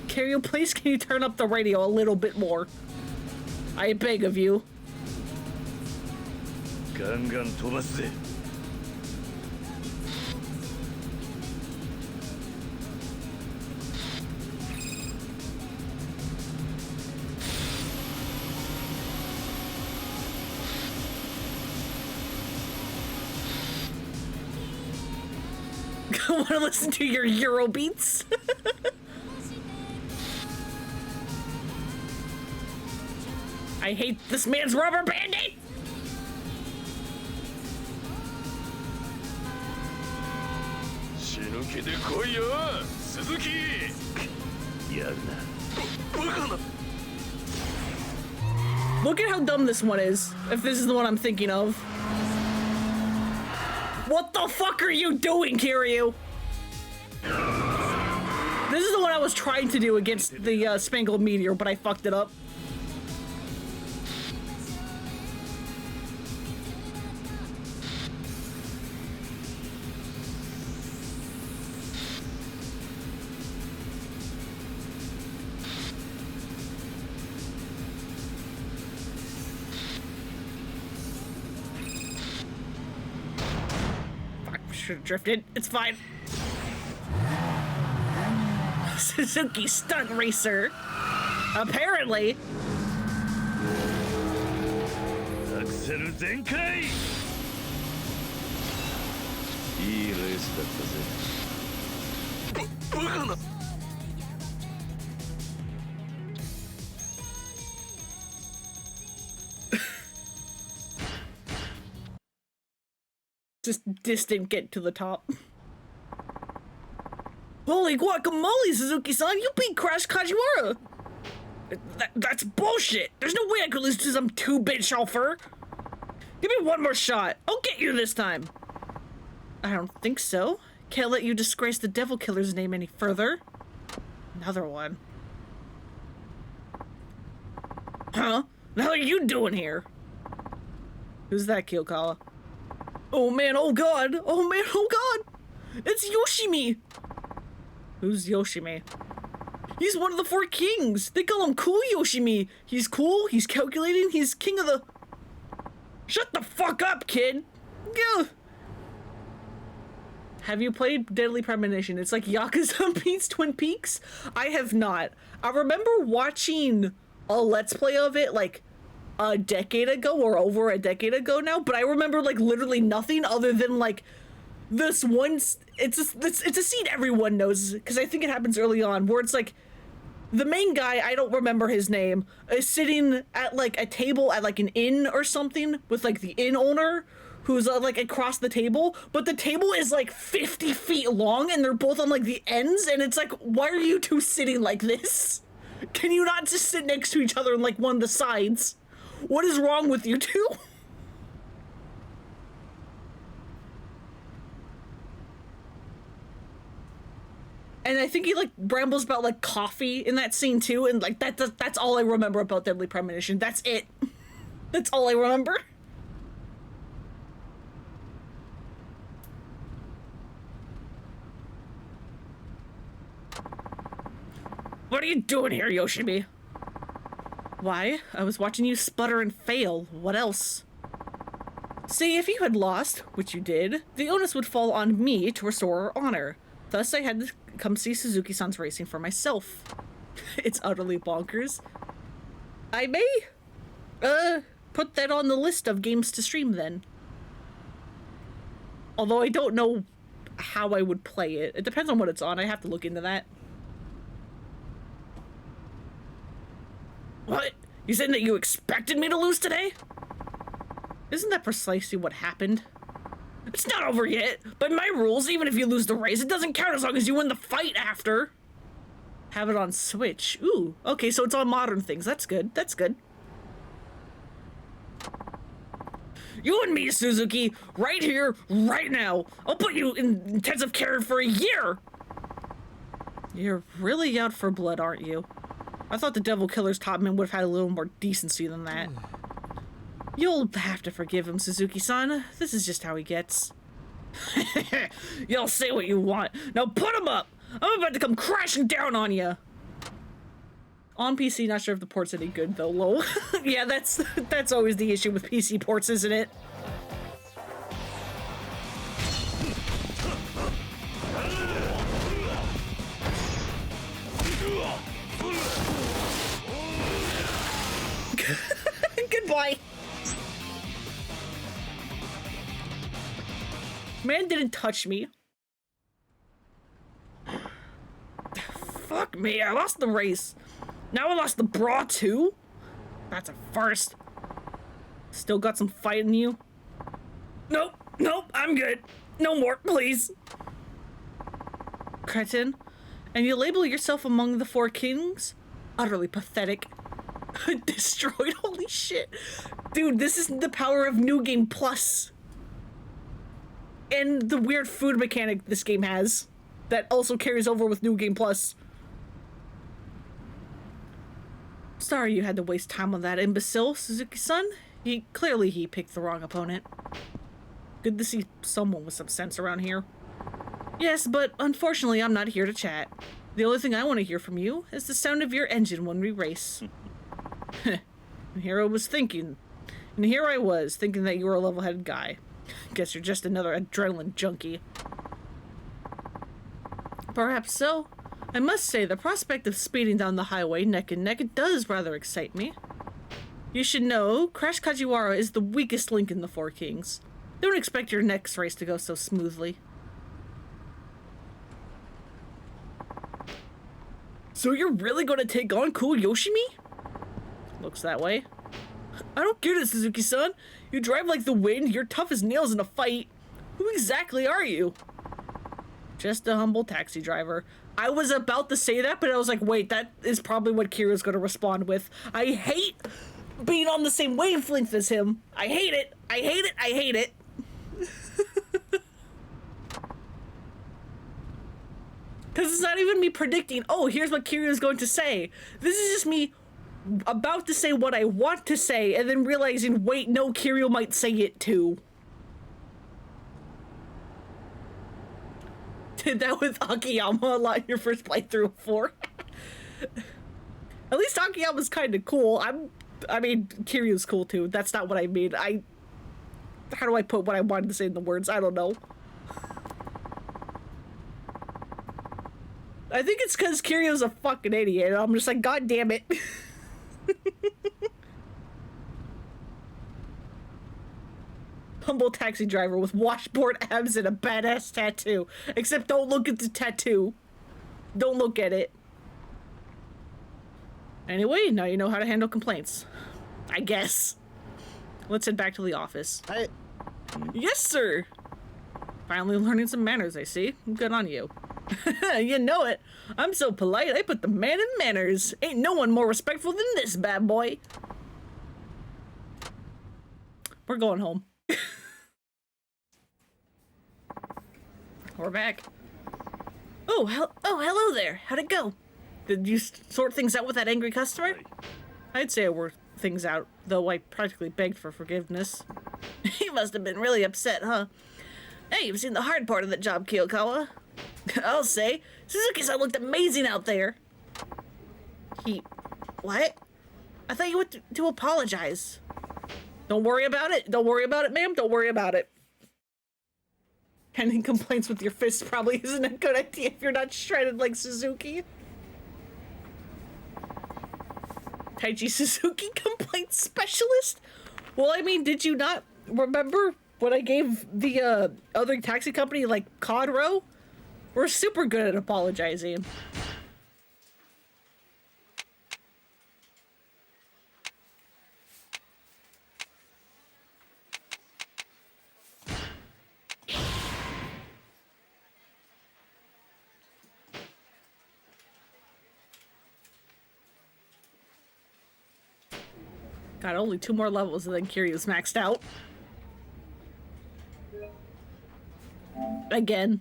Carrie, please can you turn up the radio a little bit more? I beg of you. ガンガン飛ばすぜ。I want to listen to your Euro beats. I hate this man's rubber banding! 死ぬ気で来いよ鈴木やるなバカな Look at how dumb this one is, if this is the one I'm thinking of. What the fuck are you doing, Kiryu? This is the one I was trying to do against the Spangled Meteor, but I fucked it up. Should have drifted. It's fine. Suzuki Stunt Racer. Apparently. アクセル全開いいレースだったぜバカな Just distant get to the top. Holy guacamole, Suzuki-san! You beat Crash Kajiwara! That's bullshit! There's no way I could lose to some 2-bit chauffeur! Give me one more shot! I'll get you this time! I don't think so. Can't let you disgrace the Devil Killer's name any further. Another one. Huh? The hell are you doing here? Who's that, Kyokawa? Oh man, oh god! Oh man, oh god! It's Yoshimi! Who's Yoshimi? He's one of the 4 kings! They call him Cool Yoshimi! He's cool, he's calculating, he's king of the... Shut the fuck up, kid! Gah. Have you played Deadly Premonition? It's like Yakuza meets Twin Peaks? I have not. I remember watching a Let's Play of it, like, a decade ago, or over a decade ago now, but I remember, like, literally nothing other than, like, this one... It's a scene everyone knows, because I think it happens early on, where it's, like, the main guy, I don't remember his name, is sitting at, like, a table at, like, an inn or something, with, like, the inn owner, who's, like, across the table, but the table is, like, 50 feet long, and they're both on, like, the ends, and it's like, why are you two sitting like this? Can you not just sit next to each other on, like, one of the sides? What is wrong with you two? And I think he, like, rambles about, like, coffee in that scene, too, and, like, that's all I remember about Deadly Premonition. That's it. That's all I remember. What are you doing here, Yoshimi? Why? I was watching you sputter and fail. What else? See, if you had lost, which you did, the onus would fall on me to restore our honor. Thus, I had to come see Suzuki-san's racing for myself. It's utterly bonkers. I may, put that on the list of games to stream then. Although I don't know how I would play it. It depends on what it's on. I have to look into that. What? You said that you expected me to lose today? Isn't that precisely what happened? It's not over yet. By my rules, even if you lose the race, it doesn't count as long as you win the fight after. Have it on Switch. Ooh, okay, so it's on modern things. That's good. That's good. You and me, Suzuki, right here, right now. I'll put you in intensive care for a year. You're really out for blood, aren't you? I thought the Devil Killer's top man would have had a little more decency than that. You'll have to forgive him, Suzuki-san. This is just how he gets. You'll say what you want. Now put him up! I'm about to come crashing down on you! On PC, not sure if the port's any good, though, lol. Yeah, that's always the issue with PC ports, isn't it? Goodbye. Man didn't touch me. Fuck me, I lost the race. Now I lost the bra too? That's a first. Still got some fight in you? Nope, nope, I'm good. No more, please. Cretin. And you label yourself among the four kings? Utterly pathetic. Destroyed? Holy shit. Dude, this is the power of New Game Plus. And the weird food mechanic this game has. That also carries over with New Game Plus. Sorry you had to waste time on that imbecile, Suzuki-san. Clearly he picked the wrong opponent. Good to see someone with some sense around here. Yes, but unfortunately I'm not here to chat. The only thing I want to hear from you is the sound of your engine when we race. And here I was thinking that you were a level-headed guy. Guess you're just another adrenaline junkie. Perhaps so. I must say, the prospect of speeding down the highway neck and neck does rather excite me. You should know, Crash Kajiwara is the weakest link in the Four Kings. Don't expect your next race to go so smoothly. So you're really going to take on Cool Yoshimi? Looks that way. I don't get it, Suzuki-san. You drive like the wind, you're tough as nails in a fight. Who exactly are you? Just a humble taxi driver. I was about to say that, but I was like, wait, that is probably what Kira's going to respond with. I hate being on the same wavelength as him. I hate it. I hate it. I hate it. Because it's not even me predicting, oh, here's what Kira's going to say. This is just me about to say what I want to say, and then realizing, wait, no, Kiryu might say it too. Did that with Akiyama a lot in your first playthrough before. At least Akiyama's kind of cool. I mean, Kiryu's cool too. That's not what I mean. How do I put what I wanted to say in the words? I don't know. I think it's because Kiryu's a fucking idiot. I'm just like, God damn it. Humble taxi driver with washboard abs and a badass tattoo. Except don't look at the tattoo. Don't look at it. Anyway, now you know how to handle complaints. I guess. Let's head back to the office. Hi. Yes, sir. Finally learning some manners, I see. Good on you. You know it. I'm so polite, I put the man in manners. Ain't no one more respectful than this bad boy. We're going home. We're back. Oh, hello there. How'd it go? Did you sort things out with that angry customer? I'd say I worked things out, though I practically begged for forgiveness. He must have been really upset, huh? Hey, you've seen the hard part of the job, Kiyokawa. I'll say, Suzuki-san looked amazing out there. What? I thought you went to apologize. Don't worry about it. Don't worry about it, ma'am. Don't worry about it. Ending complaints with your fists probably isn't a good idea if you're not shredded like Suzuki. Taiji Suzuki complaint specialist? Well, I mean, did you not remember when I gave the other taxi company, like, Codro? We're super good at apologizing. Got only 2 more levels and then Kiryu's maxed out. Again.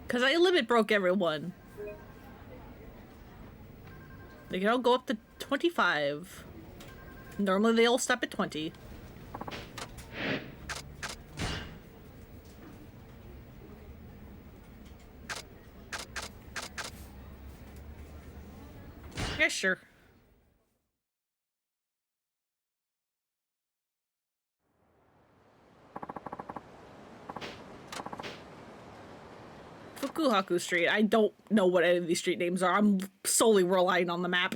Because I limit broke everyone. They can all go up to 25. Normally they all stop at 20. Yeah, sure. Fukuhaku Street. I don't know what any of these street names are. I'm solely relying on the map.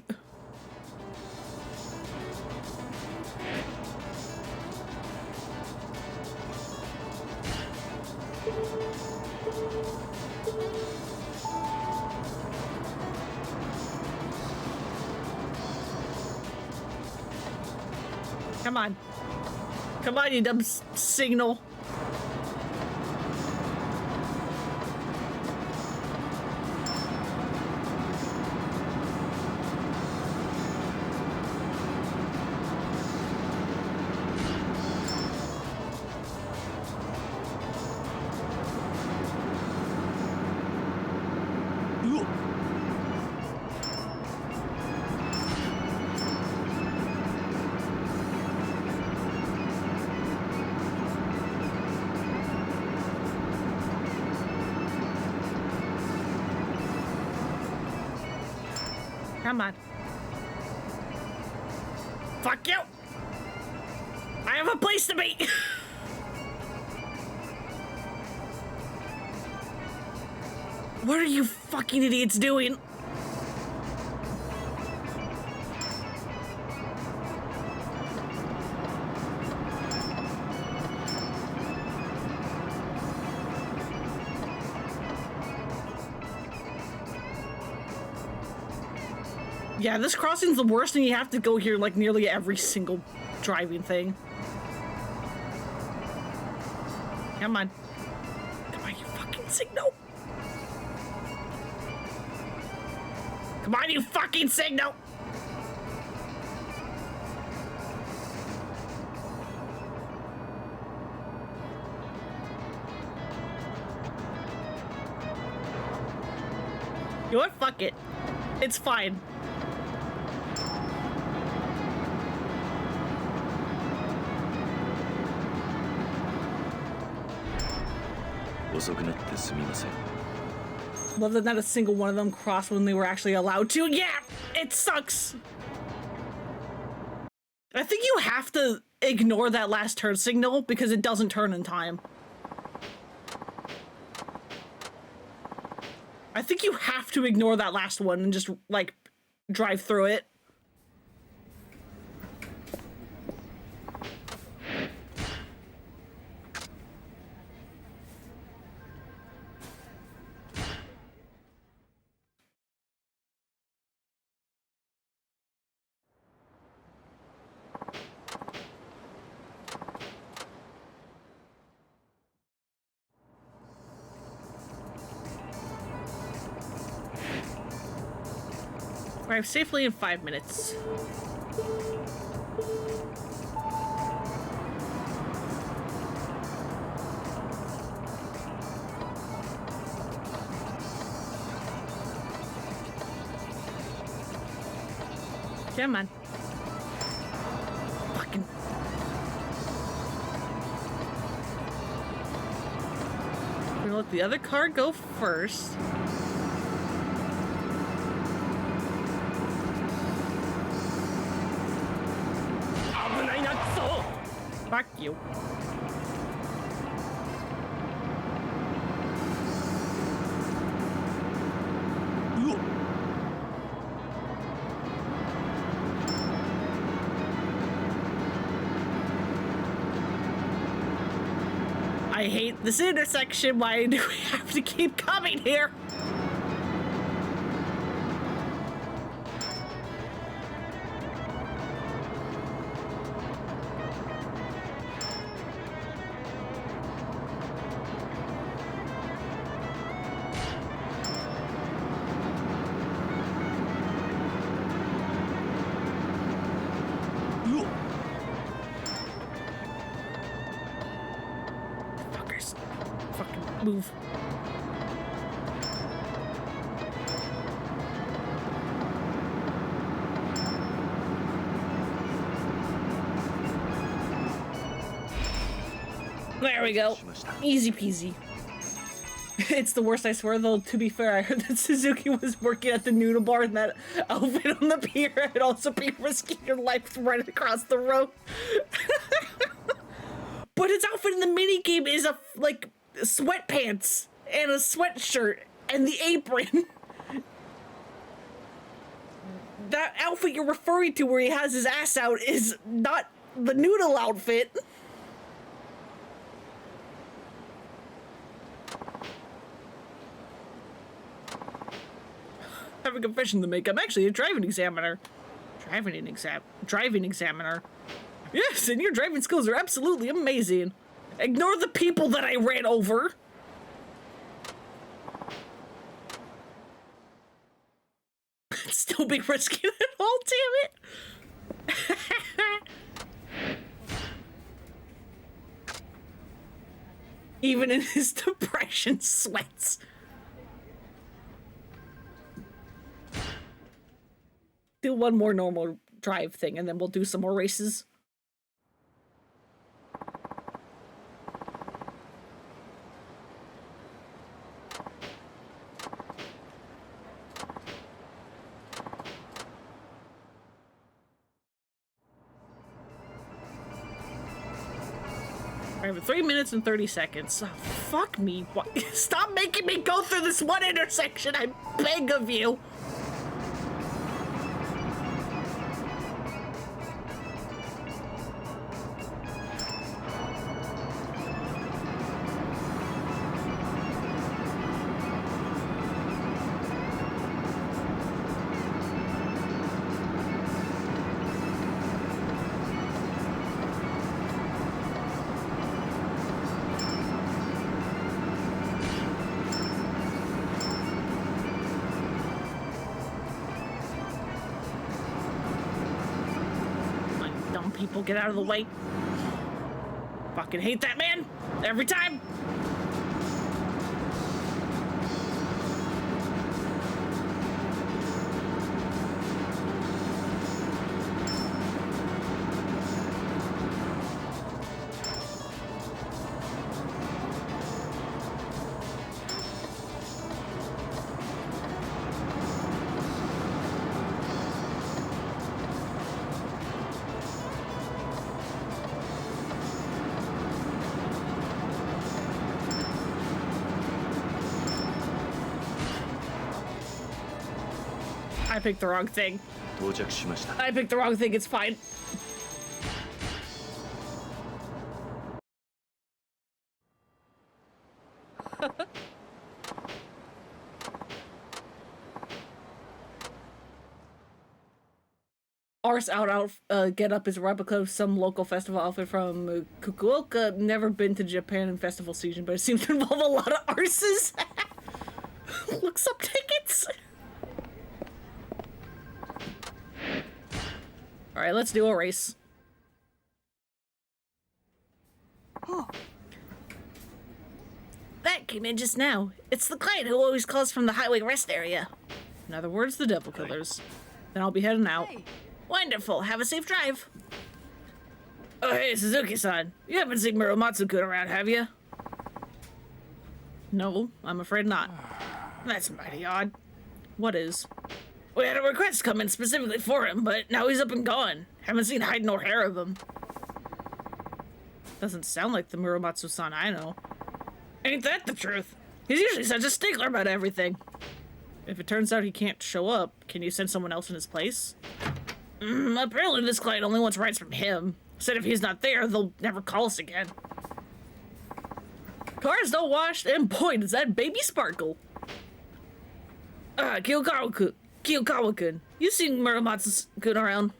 Come on. Come on, you dumb signal. Come on. Fuck you! I have a place to be! What are you fucking idiots doing? Yeah, this crossing's the worst and you have to go here like nearly every single driving thing. Come on. Come on, you fucking signal. Come on, you fucking signal. You know what? Fuck it. It's fine. Well, that not a single one of them crossed when they were actually allowed to. Yeah, it sucks. I think you have to ignore that last turn signal because it doesn't turn in time. I think you have to ignore that last one and just, like, drive through it. Arrive safely in 5 minutes. Come on. Fucking. We're gonna let the other car go first. Fuck you. I hate this intersection. Why do we have to keep coming here? Move. There we go. Easy peasy. It's the worst, I swear, though. To be fair, I heard that Suzuki was working at the noodle bar in that outfit on the pier and also be risking your life right across the road. But his outfit in the minigame is like sweatpants and a sweatshirt and the apron. That outfit you're referring to where he has his ass out is not the noodle outfit. I have a confession to make. I'm actually a driving examiner. Driving examiner. Yes, and your driving skills are absolutely amazing. Ignore the people that I ran over. Still be risking it all, damn it. Even in his depression, sweats. Do one more normal drive thing and then we'll do some more races. I have 3 minutes and 30 seconds. Oh, fuck me. What? Stop making me go through this one intersection. I beg of you. People get out of the way. Fucking hate that man every time. I picked the wrong thing. I picked the wrong thing, it's fine. Arse get up is a replica of some local festival outfit from Fukuoka. Never been to Japan in festival season, but it seems to involve a lot of arses. Looks up tickets. All right, let's do a race. Oh. That came in just now. It's the client who always calls from the highway rest area. In other words, the devil killers. Then I'll be heading out. Hey. Wonderful. Have a safe drive. Oh, hey, Suzuki-san. You haven't seen Muromatsu-kun around, have you? No, I'm afraid not. That's mighty odd. What is? We had a request come in specifically for him, but now he's up and gone. Haven't seen hide nor hair of him. Doesn't sound like the Muromatsu-san I know. Ain't that the truth? He's usually such a stickler about everything. If it turns out he can't show up, can you send someone else in his place? Apparently this client only wants rides from him. Said if he's not there, they'll never call us again. Cars don't wash, and boy, does that baby sparkle. Kiyokawa-kun, you seen Muromatsu-kun around?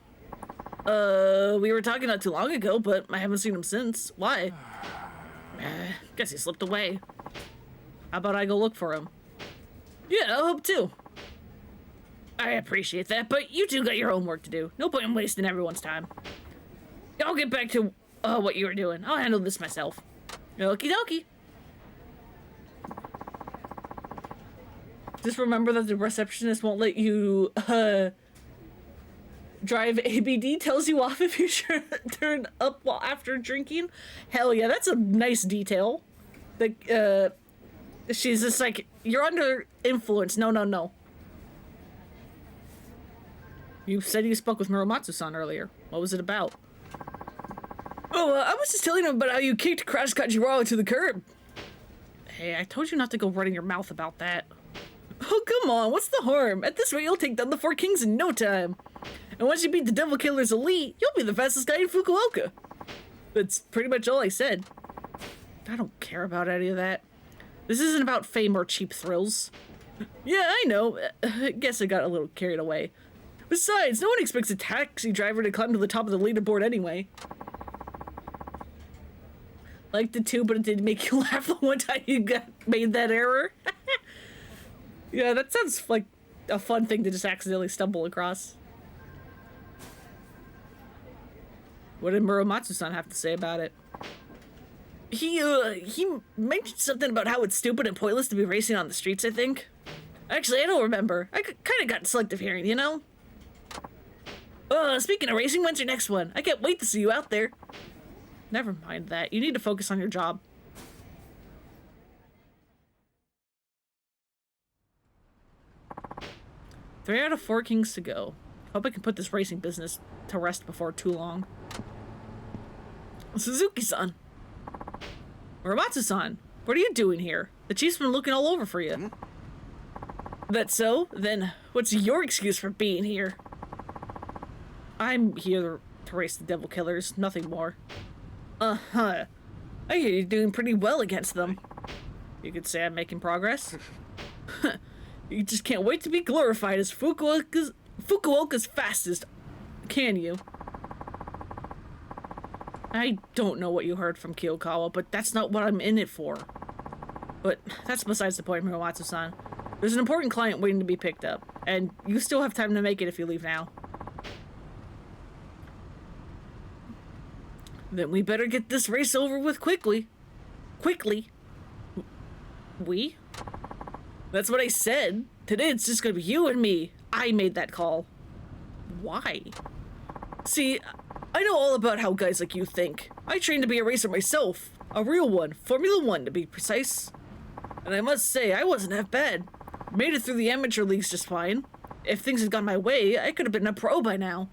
We were talking not too long ago, but I haven't seen him since. Why? Guess he slipped away. How about I go look for him? Yeah, I hope too. I appreciate that, but you two got your own work to do. No point in wasting everyone's time. I'll get back to what you were doing. I'll handle this myself. Okie dokie. Just remember that the receptionist won't let you drive. ABD tells you off if you turn up while after drinking. Hell yeah, that's a nice detail. Like, she's just like, you're under influence. No. You said you spoke with Muromatsu-san earlier. What was it about? Oh, I was just telling him about how you kicked Crash Kajiwara to the curb. Hey, I told you not to go running your mouth about that. Oh, come on, what's the harm? At this rate, you'll take down the 4 kings in no time. And once you beat the Devil Killer's elite, you'll be the fastest guy in Fukuoka. That's pretty much all I said. I don't care about any of that. This isn't about fame or cheap thrills. Yeah, I know. Guess I got a little carried away. Besides, no one expects a taxi driver to climb to the top of the leaderboard anyway. Like the two, but it did make you laugh the one time you made that error. Yeah, that sounds like a fun thing to just accidentally stumble across. What did Muromatsu-san have to say about it? He mentioned something about how it's stupid and pointless to be racing on the streets, I think. Actually, I don't remember. I kind of got selective hearing, you know? Speaking of racing, when's your next one? I can't wait to see you out there. Never mind that. You need to focus on your job. Three out of 4 kings to go. Hope I can put this racing business to rest before too long. Suzuki-san. Uramatsu-san, what are you doing here? The chief's been looking all over for you. That so? Then what's your excuse for being here? I'm here to race the devil killers, nothing more. Uh-huh. I hear you're doing pretty well against them. You could say I'm making progress. You just can't wait to be glorified as Fukuoka's fastest, can you? I don't know what you heard from Kiyokawa, but that's not what I'm in it for. But that's besides the point, Muramatsu-san. There's an important client waiting to be picked up, and you still have time to make it if you leave now. Then we better get this race over with quickly. Quickly. We? That's what I said. Today it's just gonna be you and me. I made that call. Why? See, I know all about how guys like you think. I trained to be a racer myself. A real one. Formula 1 to be precise. And I must say, I wasn't half bad. Made it through the amateur leagues just fine. If things had gone my way, I could have been a pro by now.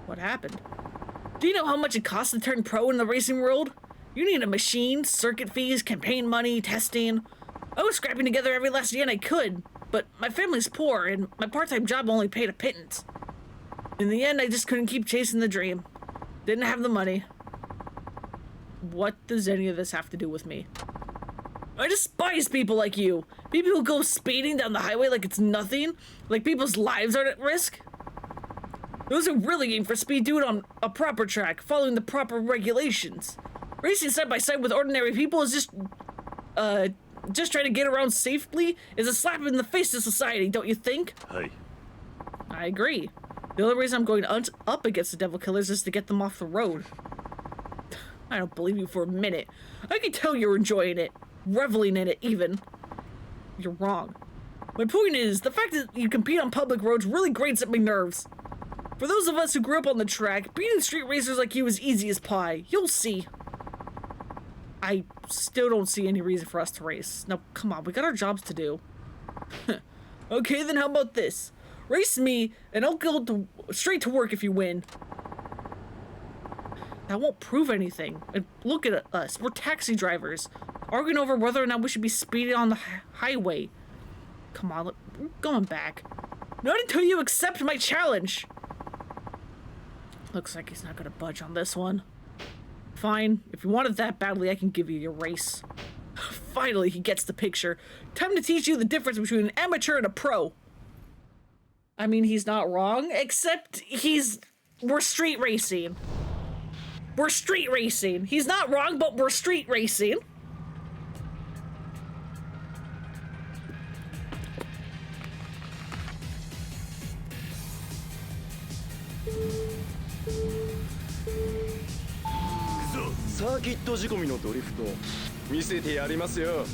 What happened? Do you know how much it costs to turn pro in the racing world? You need a machine, circuit fees, campaign money, testing. I was scrapping together every last yen I could, but my family's poor and my part-time job only paid a pittance. In the end, I just couldn't keep chasing the dream. Didn't have the money. What does any of this have to do with me? I despise people like you. People who go speeding down the highway like it's nothing, like people's lives aren't at risk. Those who really aim for speed do it on a proper track, following the proper regulations. Racing side by side with ordinary people is just trying to get around safely is a slap in the face to society, don't you think? Hey. I agree. The only reason I'm going up against the devil killers is to get them off the road. I don't believe you for a minute. I can tell you're enjoying it. Reveling in it, even. You're wrong. My point is, the fact that you compete on public roads really grates at my nerves. For those of us who grew up on the track, beating street racers like you is easy as pie. You'll see. I still don't see any reason for us to race. Now, come on, we got our jobs to do. Okay, then how about this? Race me, and I'll go straight to work if you win. That won't prove anything. And look at us. We're taxi drivers, arguing over whether or not we should be speeding on the highway. Come on, we're going back. Not until you accept my challenge. Looks like he's not gonna budge on this one. Fine, if you want it that badly, I can give you your race. Finally, he gets the picture. Time to teach you the difference between an amateur and a pro. I mean, he's not wrong, except we're street racing. We're street racing. He's not wrong, but we're street racing.サーキット仕込みのドリフト見せてやりますよ。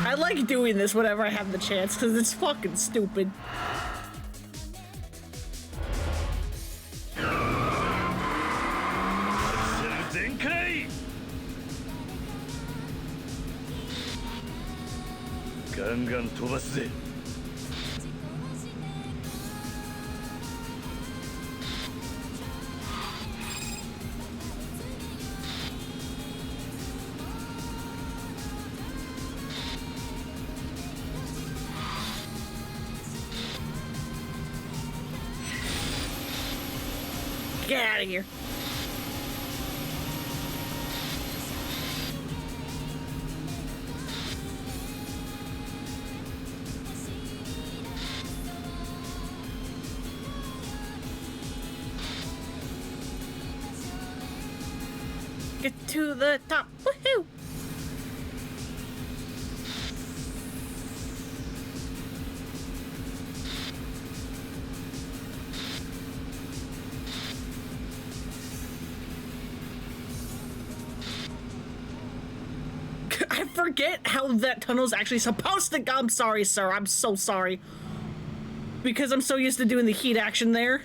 I like doing this whenever I have the chance because it's fucking stupid.ガンガン飛ばすぜ。Get out of here. Get to the top. Woohoo! I forget how that tunnel's actually supposed to go. I'm sorry, sir. I'm so sorry. Because I'm so used to doing the heat action there.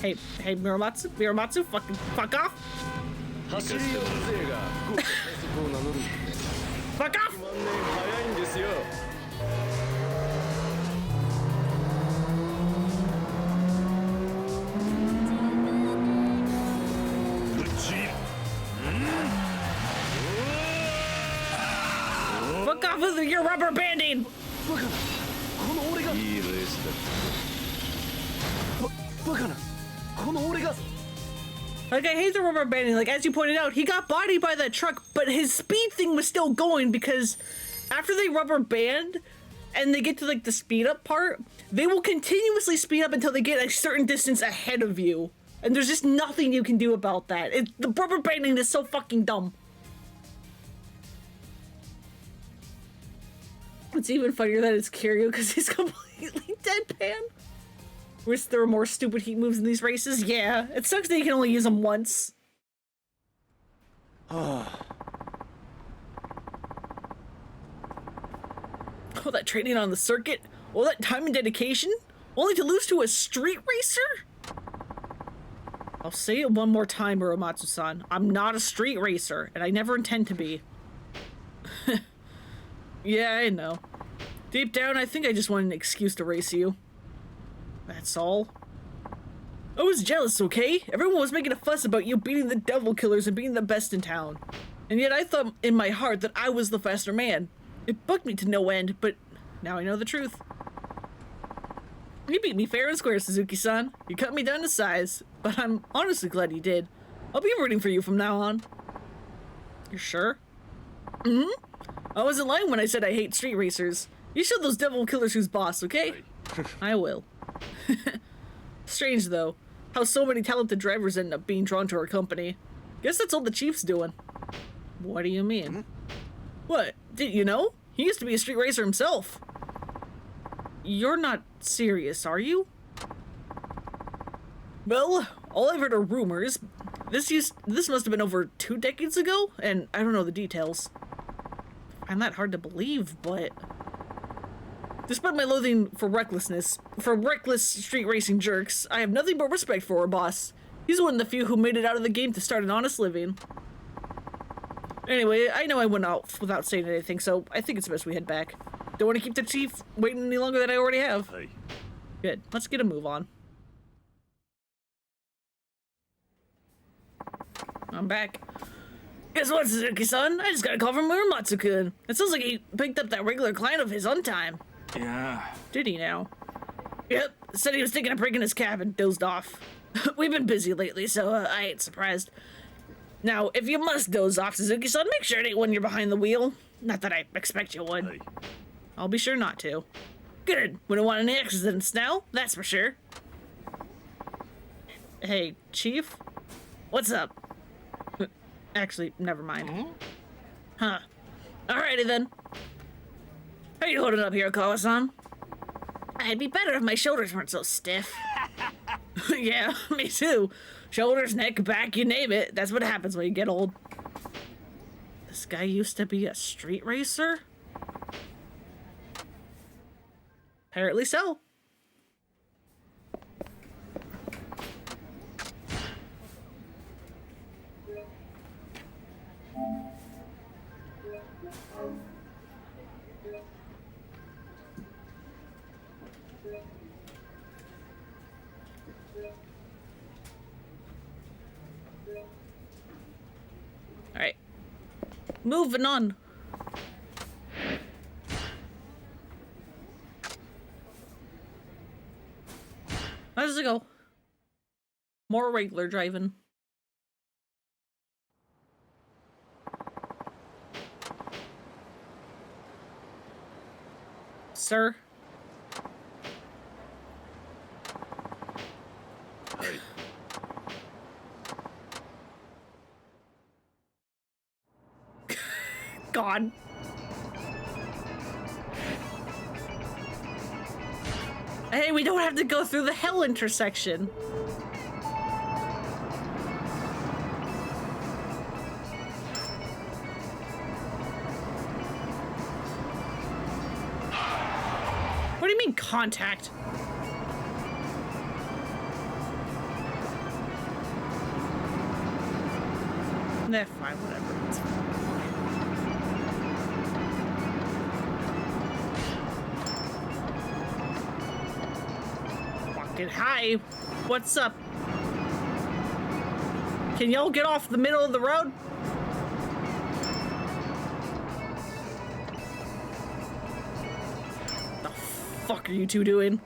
Hey, Miramatsu, fuck off. 走り寄る勢が福岡最速を名乗るんだね Fuck off! 万年早いんですよ Fuck off with your rubber banding! バカなこの俺がいいレースだバカなこの俺が Like, I hate the rubber banding. Like, as you pointed out, he got bodied by that truck, but his speed thing was still going because after they rubber band and they get to, like, the speed up part, they will continuously speed up until they get a certain distance ahead of you. And there's just nothing you can do about that. The rubber banding is so fucking dumb. It's even funnier that it's Kiryu because he's completely deadpan. Wish there were more stupid heat moves in these races. Yeah, it sucks that you can only use them once. Oh, that training on the circuit, all that time and dedication, only to lose to a street racer? I'll say it one more time, Uromatsu-san. I'm not a street racer, and I never intend to be. Yeah, I know. Deep down, I think I just wanted an excuse to race you. That's all. I was jealous, okay? Everyone was making a fuss about you beating the devil killers and being the best in town. And yet I thought in my heart that I was the faster man. It bugged me to no end, but now I know the truth. You beat me fair and square, Suzuki-san. You cut me down to size, but I'm honestly glad you did. I'll be rooting for you from now on. You're sure? Mm-hmm. I wasn't lying when I said I hate street racers. You show those devil killers who's boss, okay? I will. Strange, though, how so many talented drivers end up being drawn to our company. Guess that's all the chief's doing. What do you mean? What? Didn't you know? He used to be a street racer himself. You're not serious, are you? Well, all I've heard are rumors. This must have been over 2 decades ago, and I don't know the details. I find that hard to believe, but... Despite my loathing for reckless street racing jerks, I have nothing but respect for our boss. He's one of the few who made it out of the game to start an honest living. Anyway, I know I went out without saying anything, so I think it's best we head back. Don't want to keep the chief waiting any longer than I already have. Hey. Good, let's get a move on. I'm back. Guess what, Suzuki-san? I just got a call from Muramatsu-kun. It sounds like he picked up that regular client of his on time. Yeah. Did he now? Yep, said he was taking a break in his cab and dozed off. We've been busy lately, so I ain't surprised. Now, if you must doze off, Suzuki-san, make sure it ain't when you're behind the wheel. Not that I expect you would. Hey. I'll be sure not to. Good, we don't want any accidents now, that's for sure. Hey, Chief? What's up? Actually, never mind. Huh. Alrighty then. How you holding up here, Kawa-san? I'd be better if my shoulders weren't so stiff. Yeah, me too. Shoulders, neck, back, you name it. That's what happens when you get old. This guy used to be a street racer? Apparently so. Moving on. How does it go? More regular driving. Sir? Hey. God. Hey, we don't have to go through the hell intersection. What do you mean, contact? Nah, fine, whatever. It's fine. Fucking hi. What's up? Can y'all get off the middle of the road? The fuck are you two doing?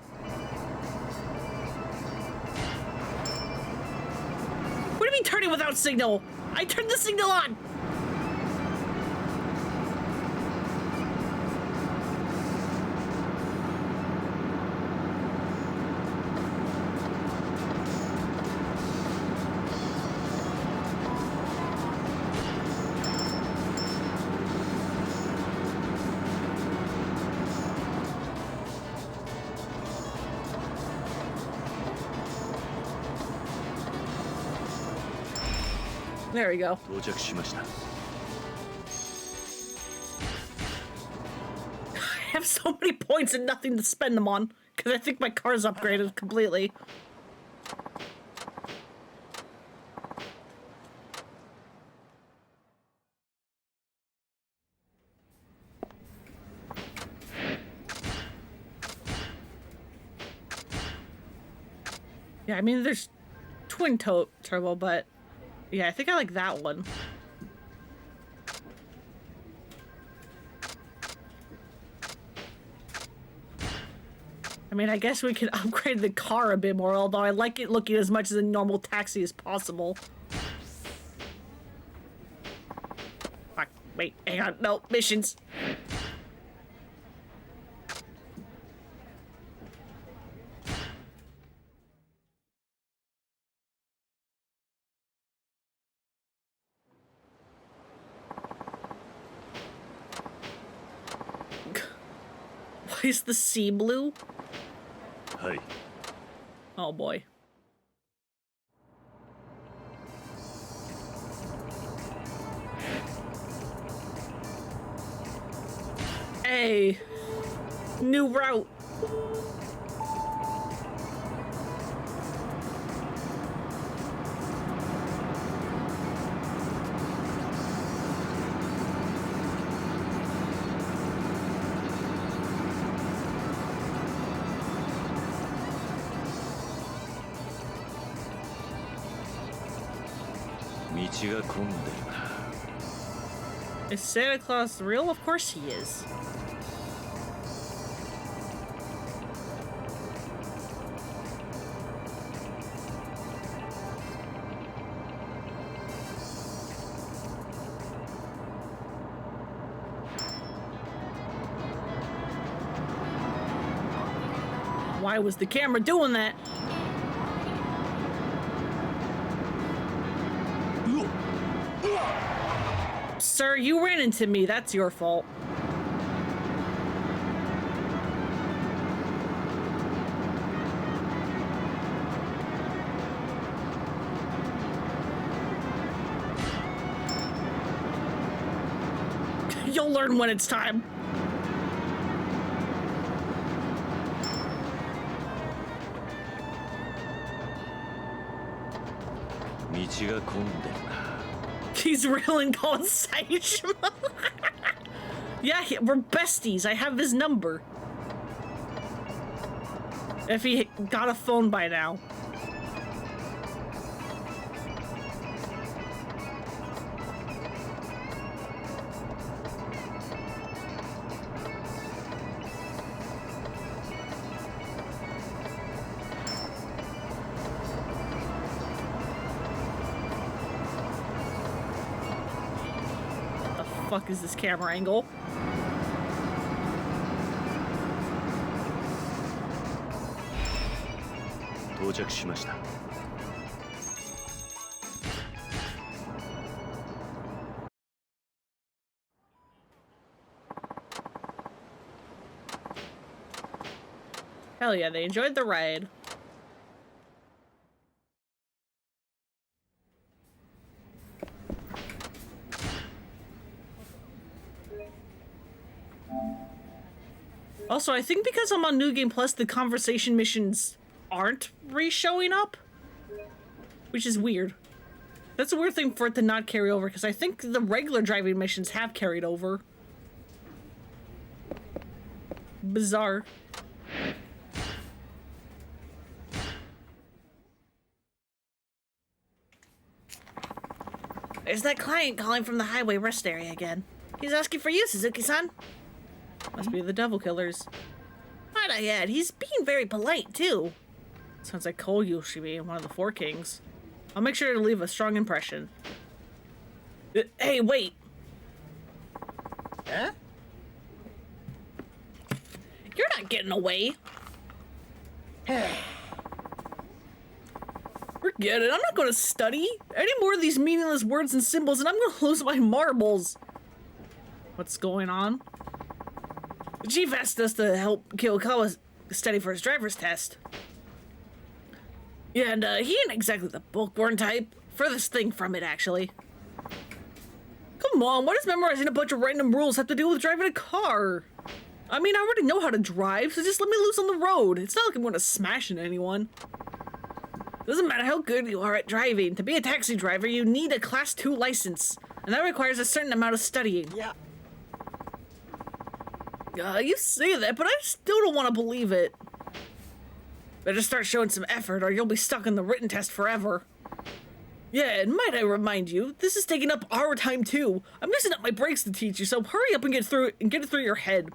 What do you mean turning without signal? I turned the signal on! There we go. 到着しました。 I have so many points and nothing to spend them on, because I think my car's upgraded completely. Yeah, I mean, there's twin turbo, but yeah, I think I like that one. I mean, I guess we could upgrade the car a bit more, although I like it looking as much as a normal taxi as possible. Fuck, wait, hang on, no, missions. Why is the sea blue? はい。 Oh boy. Hey, new route. Is Santa Claus real? Of course he is. Why was the camera doing that? Sir, you ran into me. That's your fault. You'll learn when it's time. He's real and going sage. Yeah, we're besties. I have his number. If he got a phone by now. fuck is this camera angle? Hell yeah, they enjoyed the ride. Also, I think because I'm on New Game Plus, the conversation missions aren't re-showing up, which is weird. That's a weird thing for it to not carry over, because I think the regular driving missions have carried over. Bizarre. There's that client calling from the highway rest area again. He's asking for you, Suzuki-san. Must be the Devil Killers. Might I add, he's being very polite, too. Sounds like Cole Yoshimi, one of the Four Kings. I'll make sure to leave a strong impression. Hey, wait! Huh? You're not getting away! Forget it, I'm not gonna study any more of these meaningless words and symbols, and I'm gonna lose my marbles! What's going on? The chief asked us to help Kiyokawa study for his driver's test. Yeah, and he ain't exactly the bookworm type. Furthest thing from it, actually. Come on, what does memorizing a bunch of random rules have to do with driving a car? I mean, I already know how to drive, so just let me loose on the road. It's not like I'm gonna smash into anyone. Doesn't matter how good you are at driving. To be a taxi driver, you need a Class 2 license, and that requires a certain amount of studying. Yeah. You say that, but I still don't want to believe it. Better start showing some effort, or you'll be stuck in the written test forever. Yeah, and might I remind you, this is taking up our time too. I'm using up my breaks to teach you, so hurry up and get it through your head.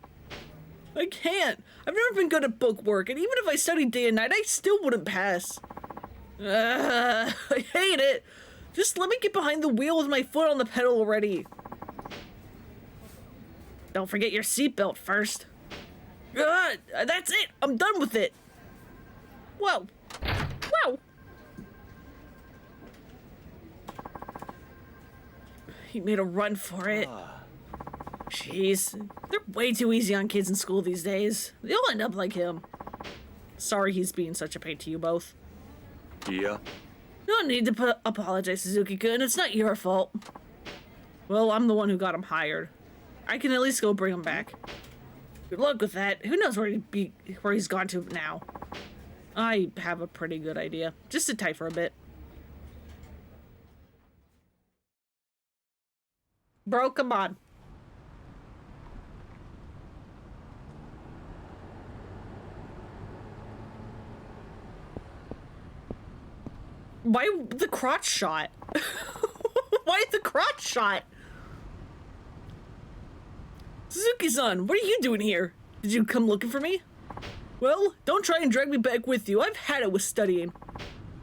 I can't. I've never been good at book work, and even if I studied day and night, I still wouldn't pass. I hate it. Just let me get behind the wheel with my foot on the pedal already. Don't forget your seatbelt first. That's it. I'm done with it. Whoa. Whoa. He made a run for it. Jeez. They're way too easy on kids in school these days. They'll end up like him. Sorry he's being such a pain to you both. Yeah. No need to apologize, Suzuki-kun. It's not your fault. Well, I'm the one who got him hired. I can at least go bring him back. Good luck with that. Who knows where he's gone to now? I have a pretty good idea. Just sit tight for a bit. Bro, come on. Why the crotch shot? Why the crotch shot? Suzuki-san, what are you doing here? Did you come looking for me? Well, don't try and drag me back with you. I've had it with studying.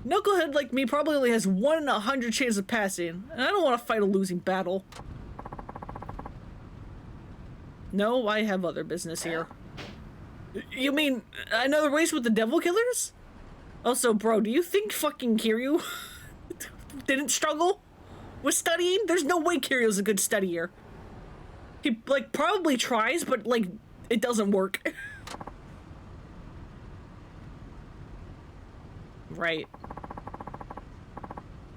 Knucklehead like me probably only has 1 in 100 chance of passing, and I don't want to fight a losing battle. No, I have other business here. You mean another race with the Devil Killers? Also, bro, do you think fucking Kiryu didn't struggle with studying? There's no way Kiryu's a good studier. He, like, probably tries, but, like, it doesn't work. Right.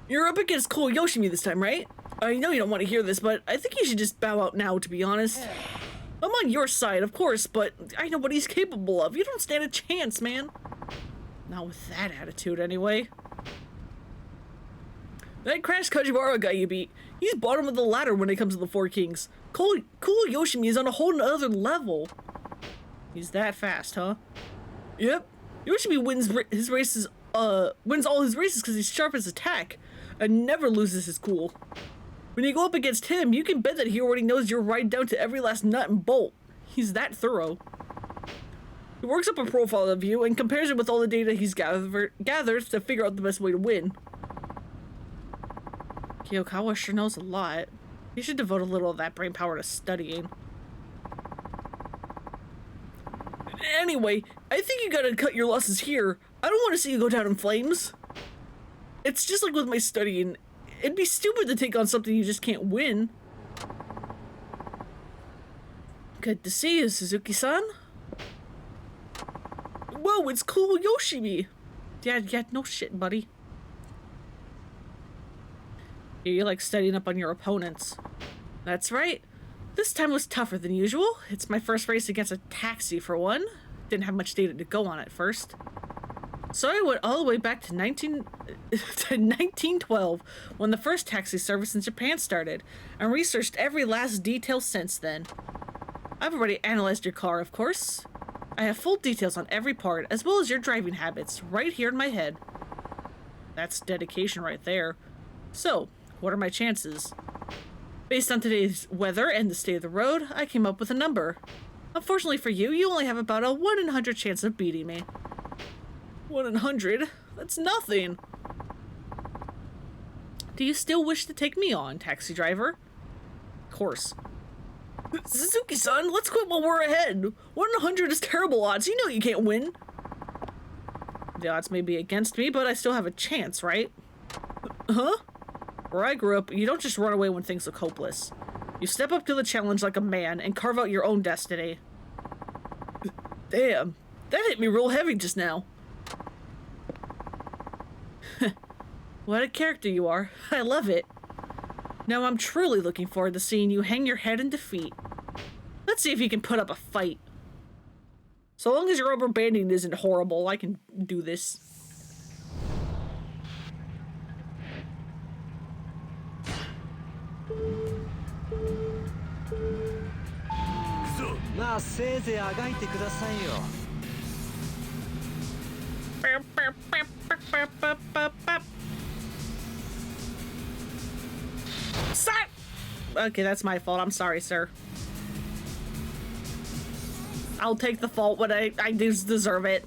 You're up against Cole Yoshimi this time, right? I know you don't want to hear this, but I think you should just bow out now, to be honest. I'm on your side, of course, but I know what he's capable of. You don't stand a chance, man. Not with that attitude, anyway. That Crash Kajiwara guy you beat, he's bottom of the ladder when it comes to the Four Kings. Cool Yoshimi is on a whole other level. He's that fast, huh? Yep. Yoshimi wins all his races because he's sharp as attack and never loses his cool. When you go up against him, you can bet that he already knows you're right down to every last nut and bolt. He's that thorough. He works up a profile of you and compares it with all the data he's gathers to figure out the best way to win. Kiyokawa sure knows a lot. You should devote a little of that brain power to studying. Anyway, I think you gotta cut your losses here. I don't want to see you go down in flames. It's just like with my studying. It'd be stupid to take on something you just can't win. Good to see you, Suzuki-san. Whoa, it's cool Yoshimi. Yeah, no shit, buddy. You like studying up on your opponents. That's right. This time was tougher than usual. It's my first race against a taxi for one. Didn't have much data to go on at first. So I went all the way back to 1912 when the first taxi service in Japan started, and researched every last detail since then. I've already analyzed your car, of course. I have full details on every part, as well as your driving habits, right here in my head. That's dedication right there. So, what are my chances? Based on today's weather and the state of the road, I came up with a number. Unfortunately for you, you only have about a 1 in 100 chance of beating me. 1 in 100? That's nothing. Do you still wish to take me on, taxi driver? Of course. Suzuki-san, let's quit while we're ahead. 1 in 100 is terrible odds. You know you can't win. The odds may be against me, but I still have a chance, right? Huh? Where I grew up, you don't just run away when things look hopeless. You step up to the challenge like a man and carve out your own destiny. Damn, that hit me real heavy just now. What a character you are. I love it. Now I'm truly looking forward to seeing you hang your head in defeat. Let's see if you can put up a fight. So long as your rubber banding isn't horrible, I can do this. Stop! Okay, that's my fault. I'm sorry, sir. I'll take the fault when I deserve it.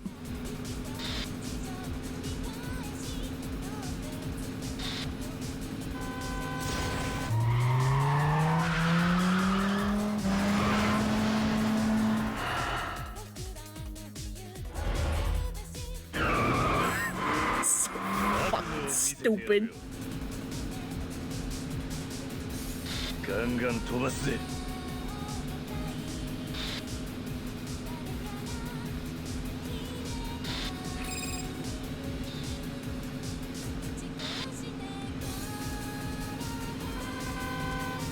So fucking stupid. ガンガン飛ばすぜ。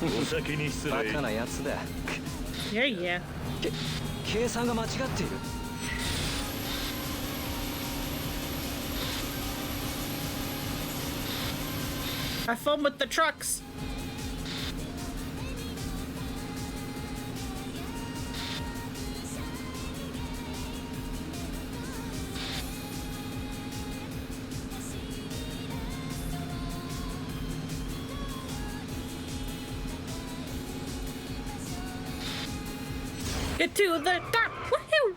お先に失礼。バカなやつだ。Yeah, yeah. 計算が間違っている。Have fun with the trucks. Get to the top! Woohoo!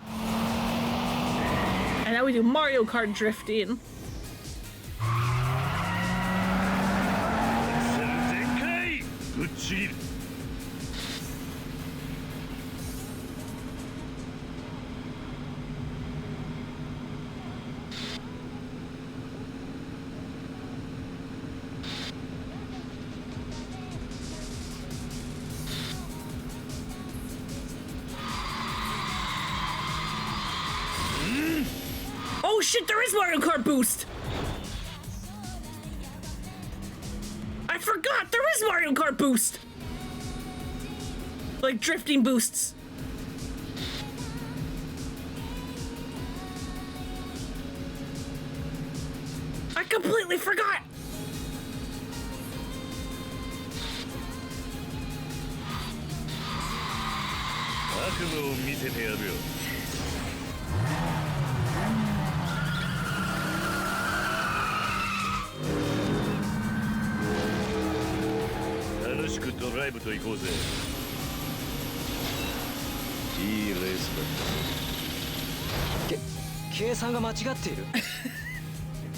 And now we do Mario Kart drifting. Oh shit, there is Mario Kart boost! I forgot, there is Mario Kart boost! Like drifting boosts. I completely forgot!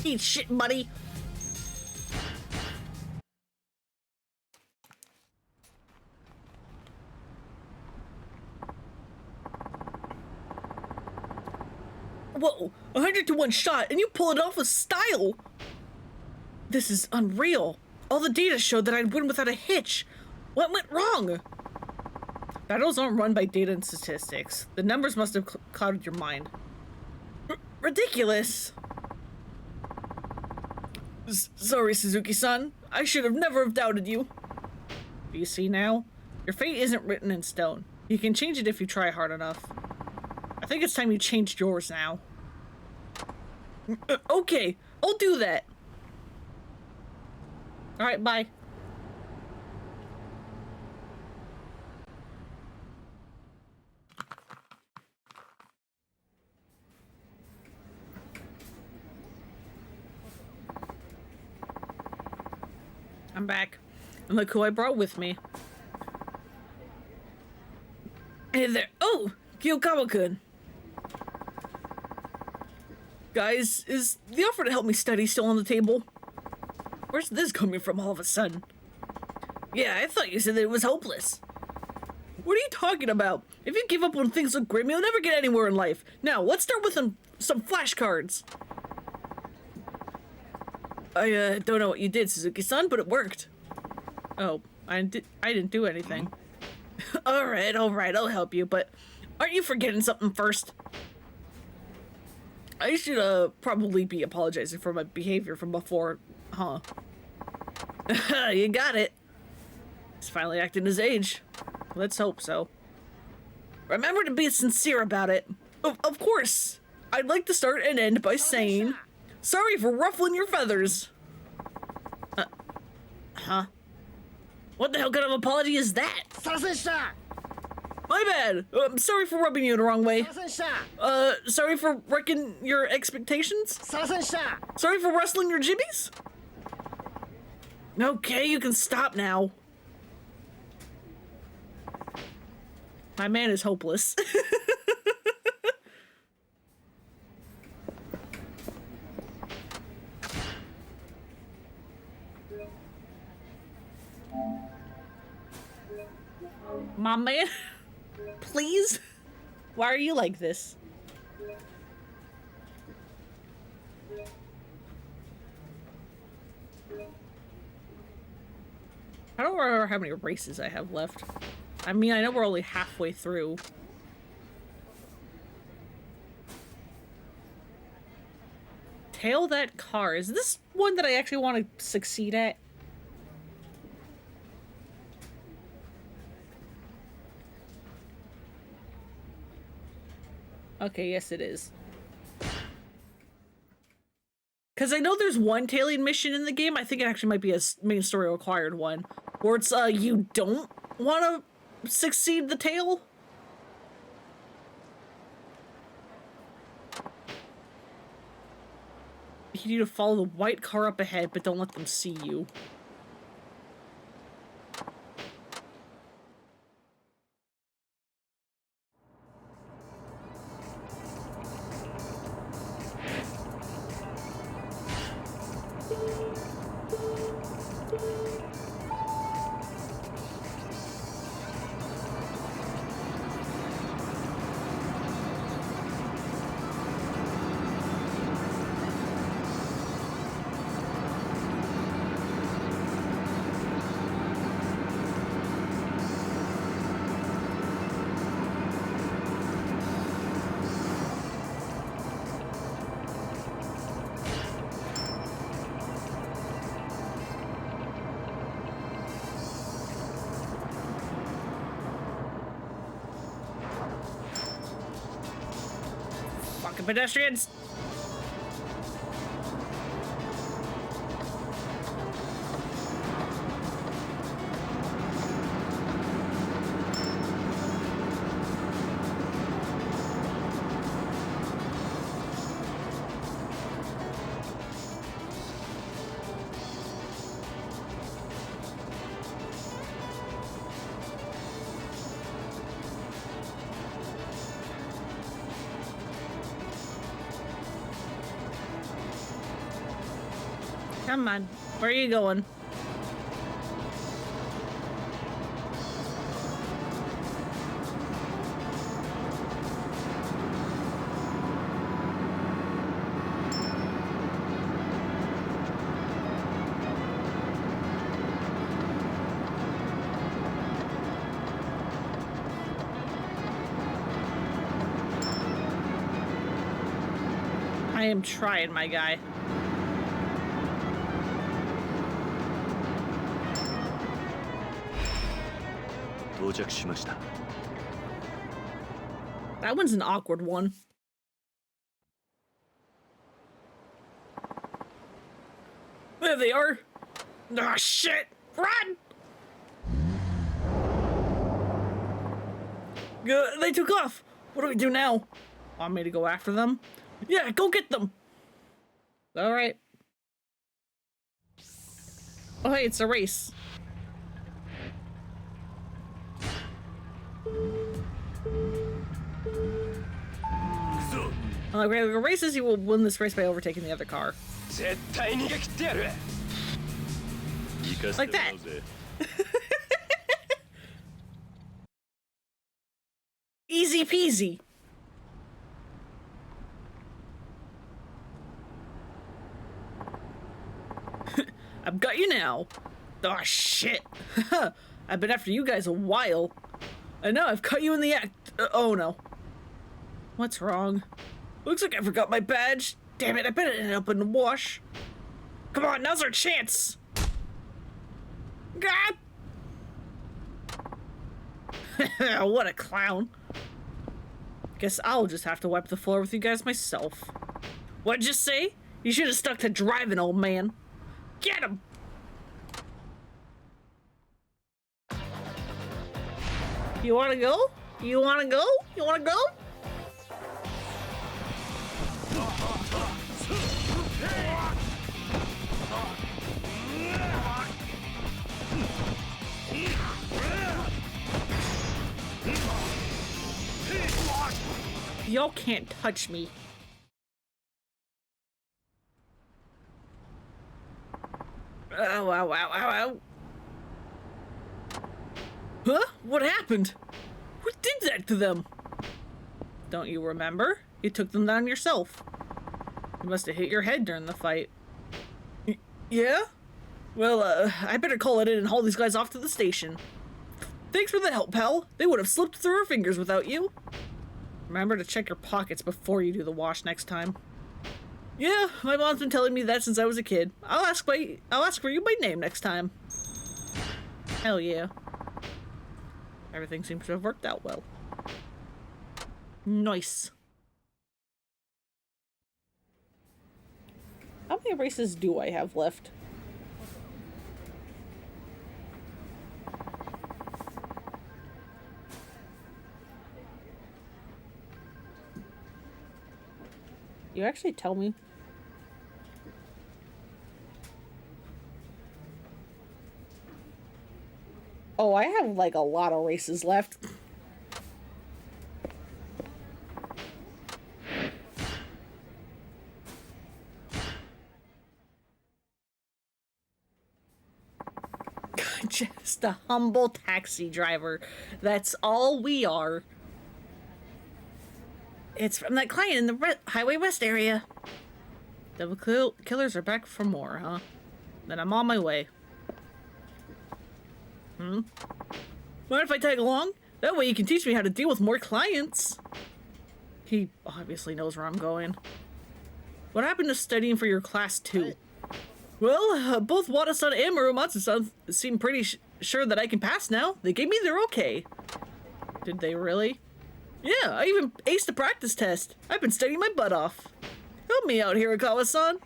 Eat shit, buddy. to one shot, and you pull it off with style. This is unreal. All the data showed that I'd win without a hitch. What went wrong? Battles aren't run by data and statistics. The numbers must have clouded your mind. Ridiculous. Sorry, Suzuki-san. I should have never have doubted you. You see now? Your fate isn't written in stone. You can change it if you try hard enough. I think it's time you changed yours now. Okay, I'll do that. Alright, bye. I'm back. And look who I brought with me. Hey there. Oh! Kiyokawa-kun. Guys, is the offer to help me study still on the table? Where's this coming from all of a sudden? Yeah, I thought you said that it was hopeless. What are you talking about? If you give up when things look grim, you'll never get anywhere in life. Now, let's start with some flashcards. I don't know what you did, Suzuki-san, but it worked. Oh, I didn't do anything. Alright, I'll help you, but aren't you forgetting something first? I should probably be apologizing for my behavior from before, huh? You got it. He's finally acting his age. Let's hope so. Remember to be sincere about it. Of course. I'd like to start and end by saying, sorry for ruffling your feathers. Huh? What the hell kind of apology is that? My bad. I'm sorry for rubbing you the wrong way. Sorry for wrecking your expectations? Sorry for rustling your jibbies? Okay, you can stop now. My man is hopeless. My man, please? Why are you like this? I don't remember how many races I have left. I mean, I know we're only halfway through. Tail that car. Is this one that I actually want to succeed at? Okay, yes it is. Because I know there's one tailing mission in the game. I think it actually might be a main story required one. Where it's, you don't want to succeed the tail. You need to follow the white car up ahead, but don't let them see you. Pedestrians. Come on, where are you going? I am trying, my guy. That one's an awkward one. There they are. Ah, shit! Run! They took off. What do we do now? Want me to go after them? Yeah, go get them. All right. Oh, hey, it's a race. Like regular races, you will win this race by overtaking the other car. Like that. Easy peasy. I've got you now. Oh shit. I've been after you guys a while. And now I've caught you in the act. Oh no. What's wrong? Looks like I forgot my badge. Damn it, I bet it ended up in the wash. Come on, now's our chance. God. What a clown. Guess I'll just have to wipe the floor with you guys myself. What'd you say? You should have stuck to driving, old man. Get him! You wanna go? You wanna go? You wanna go? Y'all can't touch me. Ow, ow, ow, ow, ow. Huh? What happened? What did that to them? Don't you remember? You took them down yourself. You must have hit your head during the fight. Yeah? Well, I better call it in and haul these guys off to the station. Thanks for the help, pal. They would have slipped through our fingers without you. Remember to check your pockets before you do the wash next time. Yeah, my mom's been telling me that since I was a kid. I'll ask for you by name next time. Hell yeah. Everything seems to have worked out well. Nice. How many races do I have left? You actually tell me? Oh, I have like a lot of races left. Just a humble taxi driver. That's all we are. It's from that client in the Highway West area. The killers are back for more, huh? Then I'm on my way. Mind if I tag along? That way you can teach me how to deal with more clients. He obviously knows where I'm going. What happened to studying for your class 2? Well, both Wada-san and Muromatsu-san seem pretty sure that I can pass now. They gave me their okay. Did they really? Yeah, I even aced the practice test. I've been studying my butt off. Help me out, Hirakawa-san.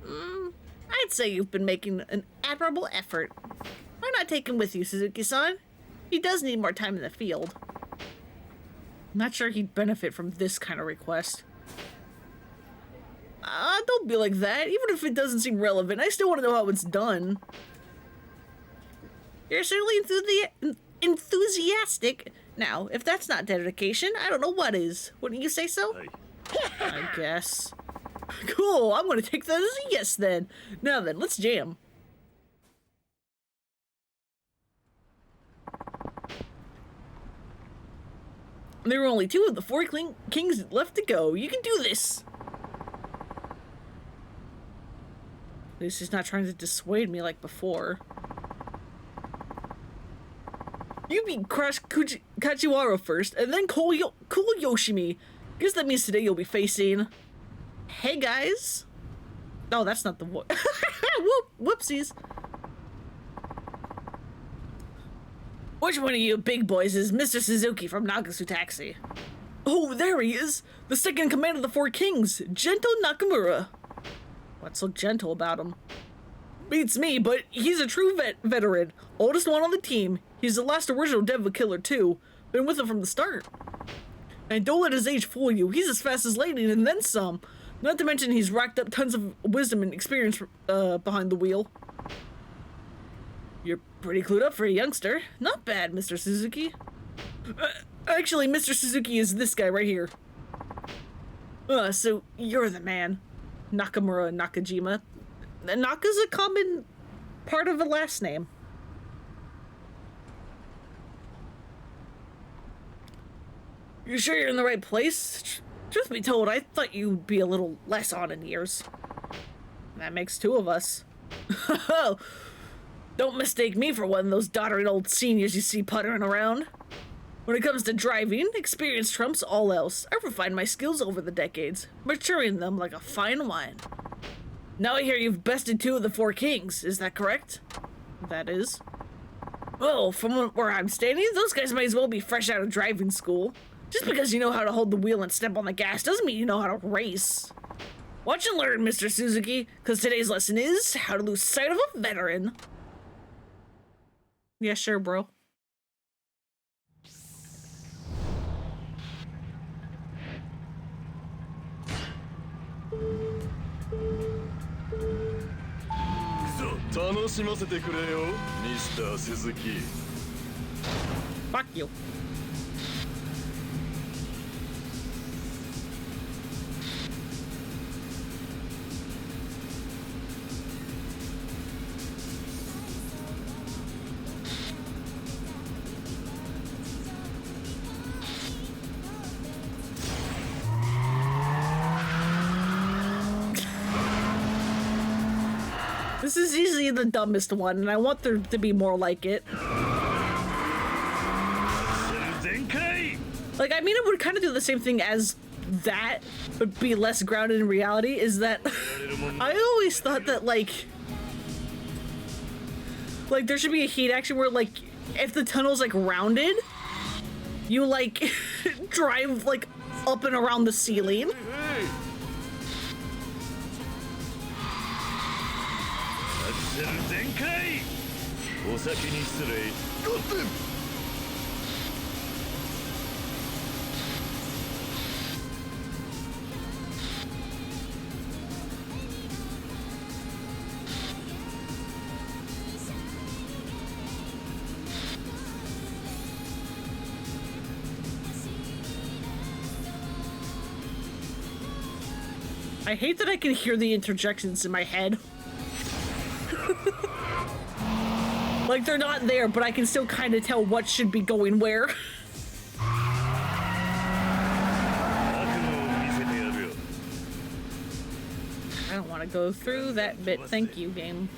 I'd say you've been making an admirable effort. Why not take him with you, Suzuki-san? He does need more time in the field. I'm not sure he'd benefit from this kind of request. Don't be like that. Even if it doesn't seem relevant, I still want to know how it's done. You're certainly enthusiastic. Now, if that's not dedication, I don't know what is. Wouldn't you say so? I guess. Cool, I'm gonna take that as a yes then. Now then, let's jam. There were only 2 of the 4 kings left to go. You can do this. At least he's not trying to dissuade me like before. You beat Crash Kachiwara first, and then Cool Yoshimi. Guess that means today you'll be facing Hey guys. Oh, that's not the voice. Whoopsies. Which one of you big boys is Mr. Suzuki from Nagasu Taxi? Oh, there he is! The second in command of the Four Kings, Gento Nakamura. What's so gentle about him? Beats me, but he's a true veteran. Oldest one on the team. He's the last original Devil Killer, too. Been with him from the start. And don't let his age fool you. He's as fast as lightning and then some. Not to mention he's racked up tons of wisdom and experience behind the wheel. You're pretty clued up for a youngster. Not bad, Mr. Suzuki. Actually, Mr. Suzuki is this guy right here. So you're the man. Nakamura Nakajima. Naka's a common part of a last name. You sure you're in the right place? Truth be told, I thought you'd be a little less on in years. That makes two of us. Don't mistake me for one of those doddering old seniors you see puttering around. When it comes to driving, experience trumps all else. I've refined my skills over the decades, maturing them like a fine wine. Now I hear you've bested two of the Four Kings, is that correct? That is. Well, from where I'm standing, those guys might as well be fresh out of driving school. Just because you know how to hold the wheel and step on the gas doesn't mean you know how to race. Watch and learn, Mr. Suzuki, because today's lesson is how to lose sight of a veteran. Yeah, sure, bro. Fuck you. This is easily the dumbest one, and I want there to be more like it. Like, I mean, it would kind of do the same thing as that, but be less grounded in reality, is that I always thought that, like, there should be a heat action where, like, if the tunnel's, like, rounded, you, like, drive, like, up and around the ceiling. I hate that I can hear the interjections in my head. Like, they're not there, but I can still kind of tell what should be going where. I don't want to go through that bit. Thank you, game.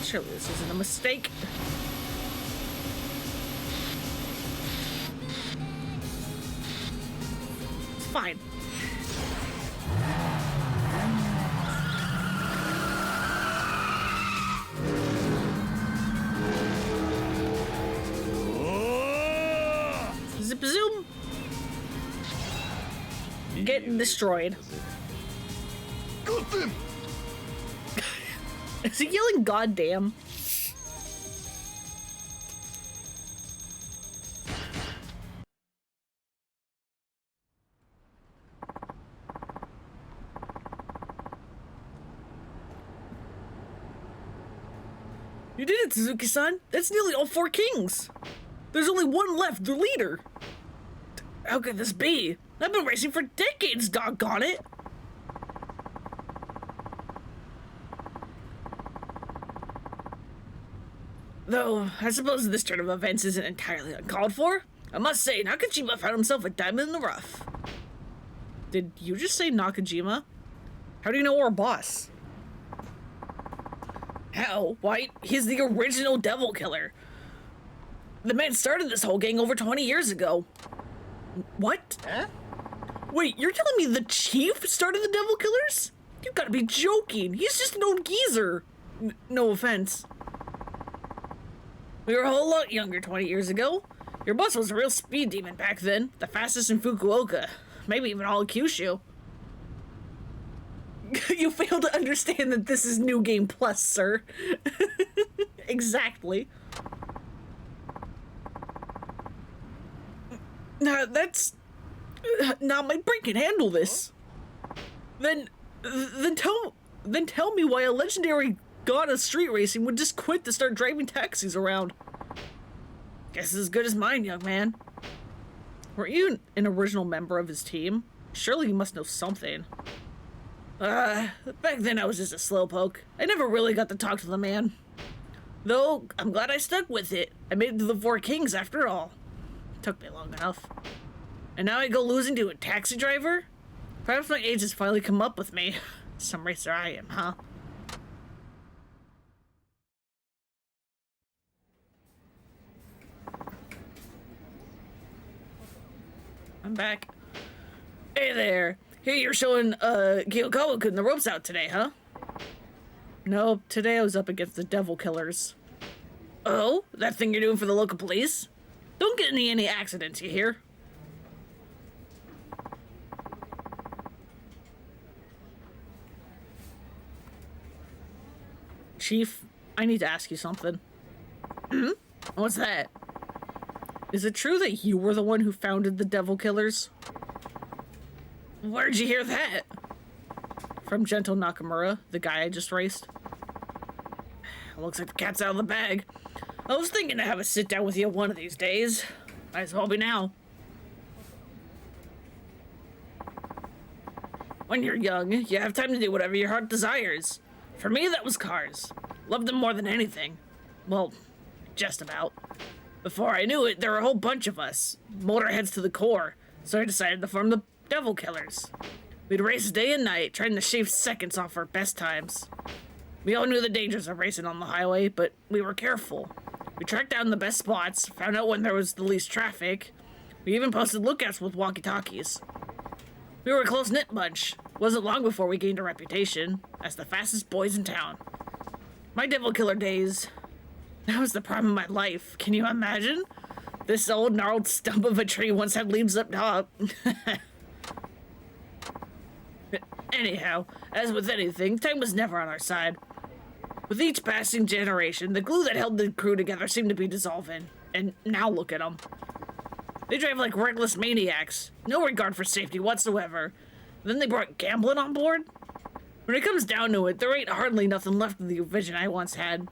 Surely this isn't a mistake. It's fine. Zip zoom. Getting destroyed. Got them! Is he yelling goddamn? You did it, Suzuki-san. That's nearly all Four Kings. There's only one left, the leader. How could this be? I've been racing for decades, doggone it! Though, I suppose this turn of events isn't entirely uncalled for. I must say, Nakajima found himself a diamond in the rough. Did you just say Nakajima? How do you know we're a boss? How? Why, he's the original devil killer. The man started this whole gang over 20 years ago. What? Huh? Wait, you're telling me the chief started the devil killers? You gotta be joking. He's just an old geezer. No offense. We were a whole lot younger 20 years ago. Your boss was a real speed demon back then. The fastest in Fukuoka. Maybe even all of Kyushu. You fail to understand that this is New Game Plus, sir. Exactly. Nah, that's... Nah, my brain can handle this. Then tell me why a legendary god of street racing would just quit to start driving taxis around. Guess as good as mine, young man. Were you an original member of his team? Surely you must know something. Back then I was just a slowpoke. I never really got to talk to the man. Though, I'm glad I stuck with it. I made it to the Four Kings after all. Took me long enough. And now I go losing to a taxi driver? Perhaps my age has finally come up with me. Some racer I am, huh? I'm back. Hey there. Here you're showing Kiyokawa-kun the ropes out today, huh? No, today I was up against the devil killers. Oh? That thing you're doing for the local police? Don't get in any accidents, you hear? Chief, I need to ask you something. Hmm? What's that? Is it true that you were the one who founded the devil killers? Where'd you hear that? From Gentle Nakamura, the guy I just raced. Looks like the cat's out of the bag. I was thinking to have a sit down with you one of these days. Might as well be now. When you're young, you have time to do whatever your heart desires. For me, that was cars. Loved them more than anything. Well, just about. Before I knew it, there were a whole bunch of us. Motorheads to the core. So I decided to form the Devil Killers. We'd race day and night, trying to shave seconds off our best times. We all knew the dangers of racing on the highway, but we were careful. We tracked down the best spots, found out when there was the least traffic. We even posted lookouts with walkie-talkies. We were a close-knit bunch. Wasn't long before we gained a reputation as the fastest boys in town. My Devil Killer days, that was the prime of my life. Can you imagine? This old gnarled stump of a tree once had leaves up top. Anyhow, as with anything, time was never on our side. With each passing generation, the glue that held the crew together seemed to be dissolving. And now look at them. They drive like reckless maniacs. No regard for safety whatsoever. Then they brought gambling on board? When it comes down to it, there ain't hardly nothing left of the vision I once had.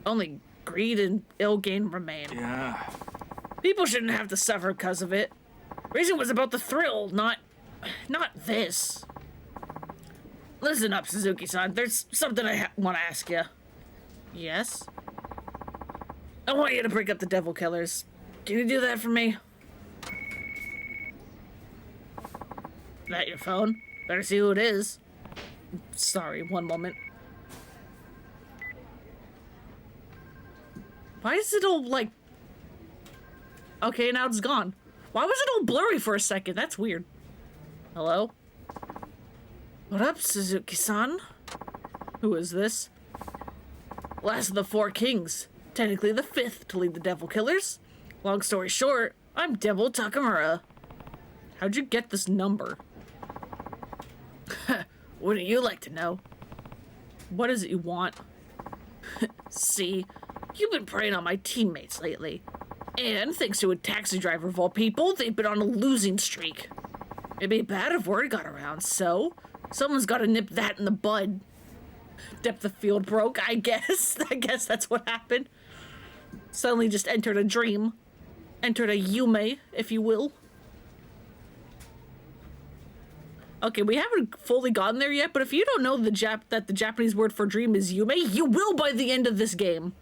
Only greed and ill gain remain. Yeah. People shouldn't have to suffer because of it. Racing was about the thrill, not this. Listen up, Suzuki-san. There's something I want to ask you. Yes? I want you to break up the Devil Killers. Can you do that for me? That your phone? Better see who it is. Sorry, one moment. Why is it all like... Okay, now it's gone. Why was it all blurry for a second? That's weird. Hello? What up, Suzuki-san? Who is this? Last of the Four Kings. Technically the fifth to lead the Devil Killers. Long story short, I'm Devil Takamura. How'd you get this number? Wouldn't you like to know? What is it you want? See, you've been preying on my teammates lately. And thanks to a taxi driver of all people, they've been on a losing streak. It'd be bad if word got around, so someone's got to nip that in the bud. Depth of field broke, I guess. I guess that's what happened. Suddenly just entered a dream. Entered a Yume, if you will. Okay, we haven't fully gotten there yet, but if you don't know that the Japanese word for dream is yume, you will by the end of this game.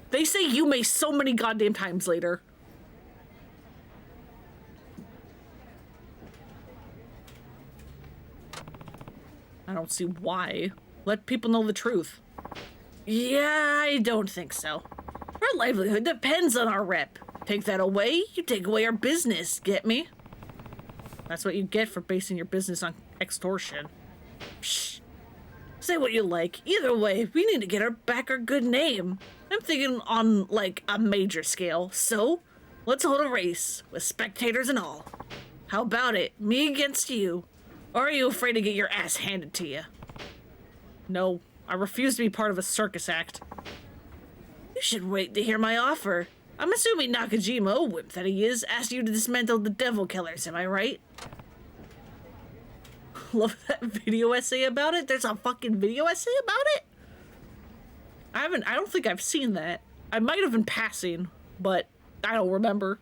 They say yume so many goddamn times later. I don't see why. Let people know the truth. Yeah, I don't think so. Our livelihood depends on our rep. Take that away, you take away our business, get me? That's what you get for basing your business on extortion. Psh. Say what you like. Either way, we need to get back our good name. I'm thinking on, like, a major scale. So, let's hold a race, with spectators and all. How about it? Me against you. Or are you afraid to get your ass handed to you? No, I refuse to be part of a circus act. You should wait to hear my offer. I'm assuming Nakajima, wimp that he is, asked you to dismantle the devil killers, am I right? Love that video essay about it. There's a fucking video essay about it? I don't think I've seen that. I might have been passing, but I don't remember.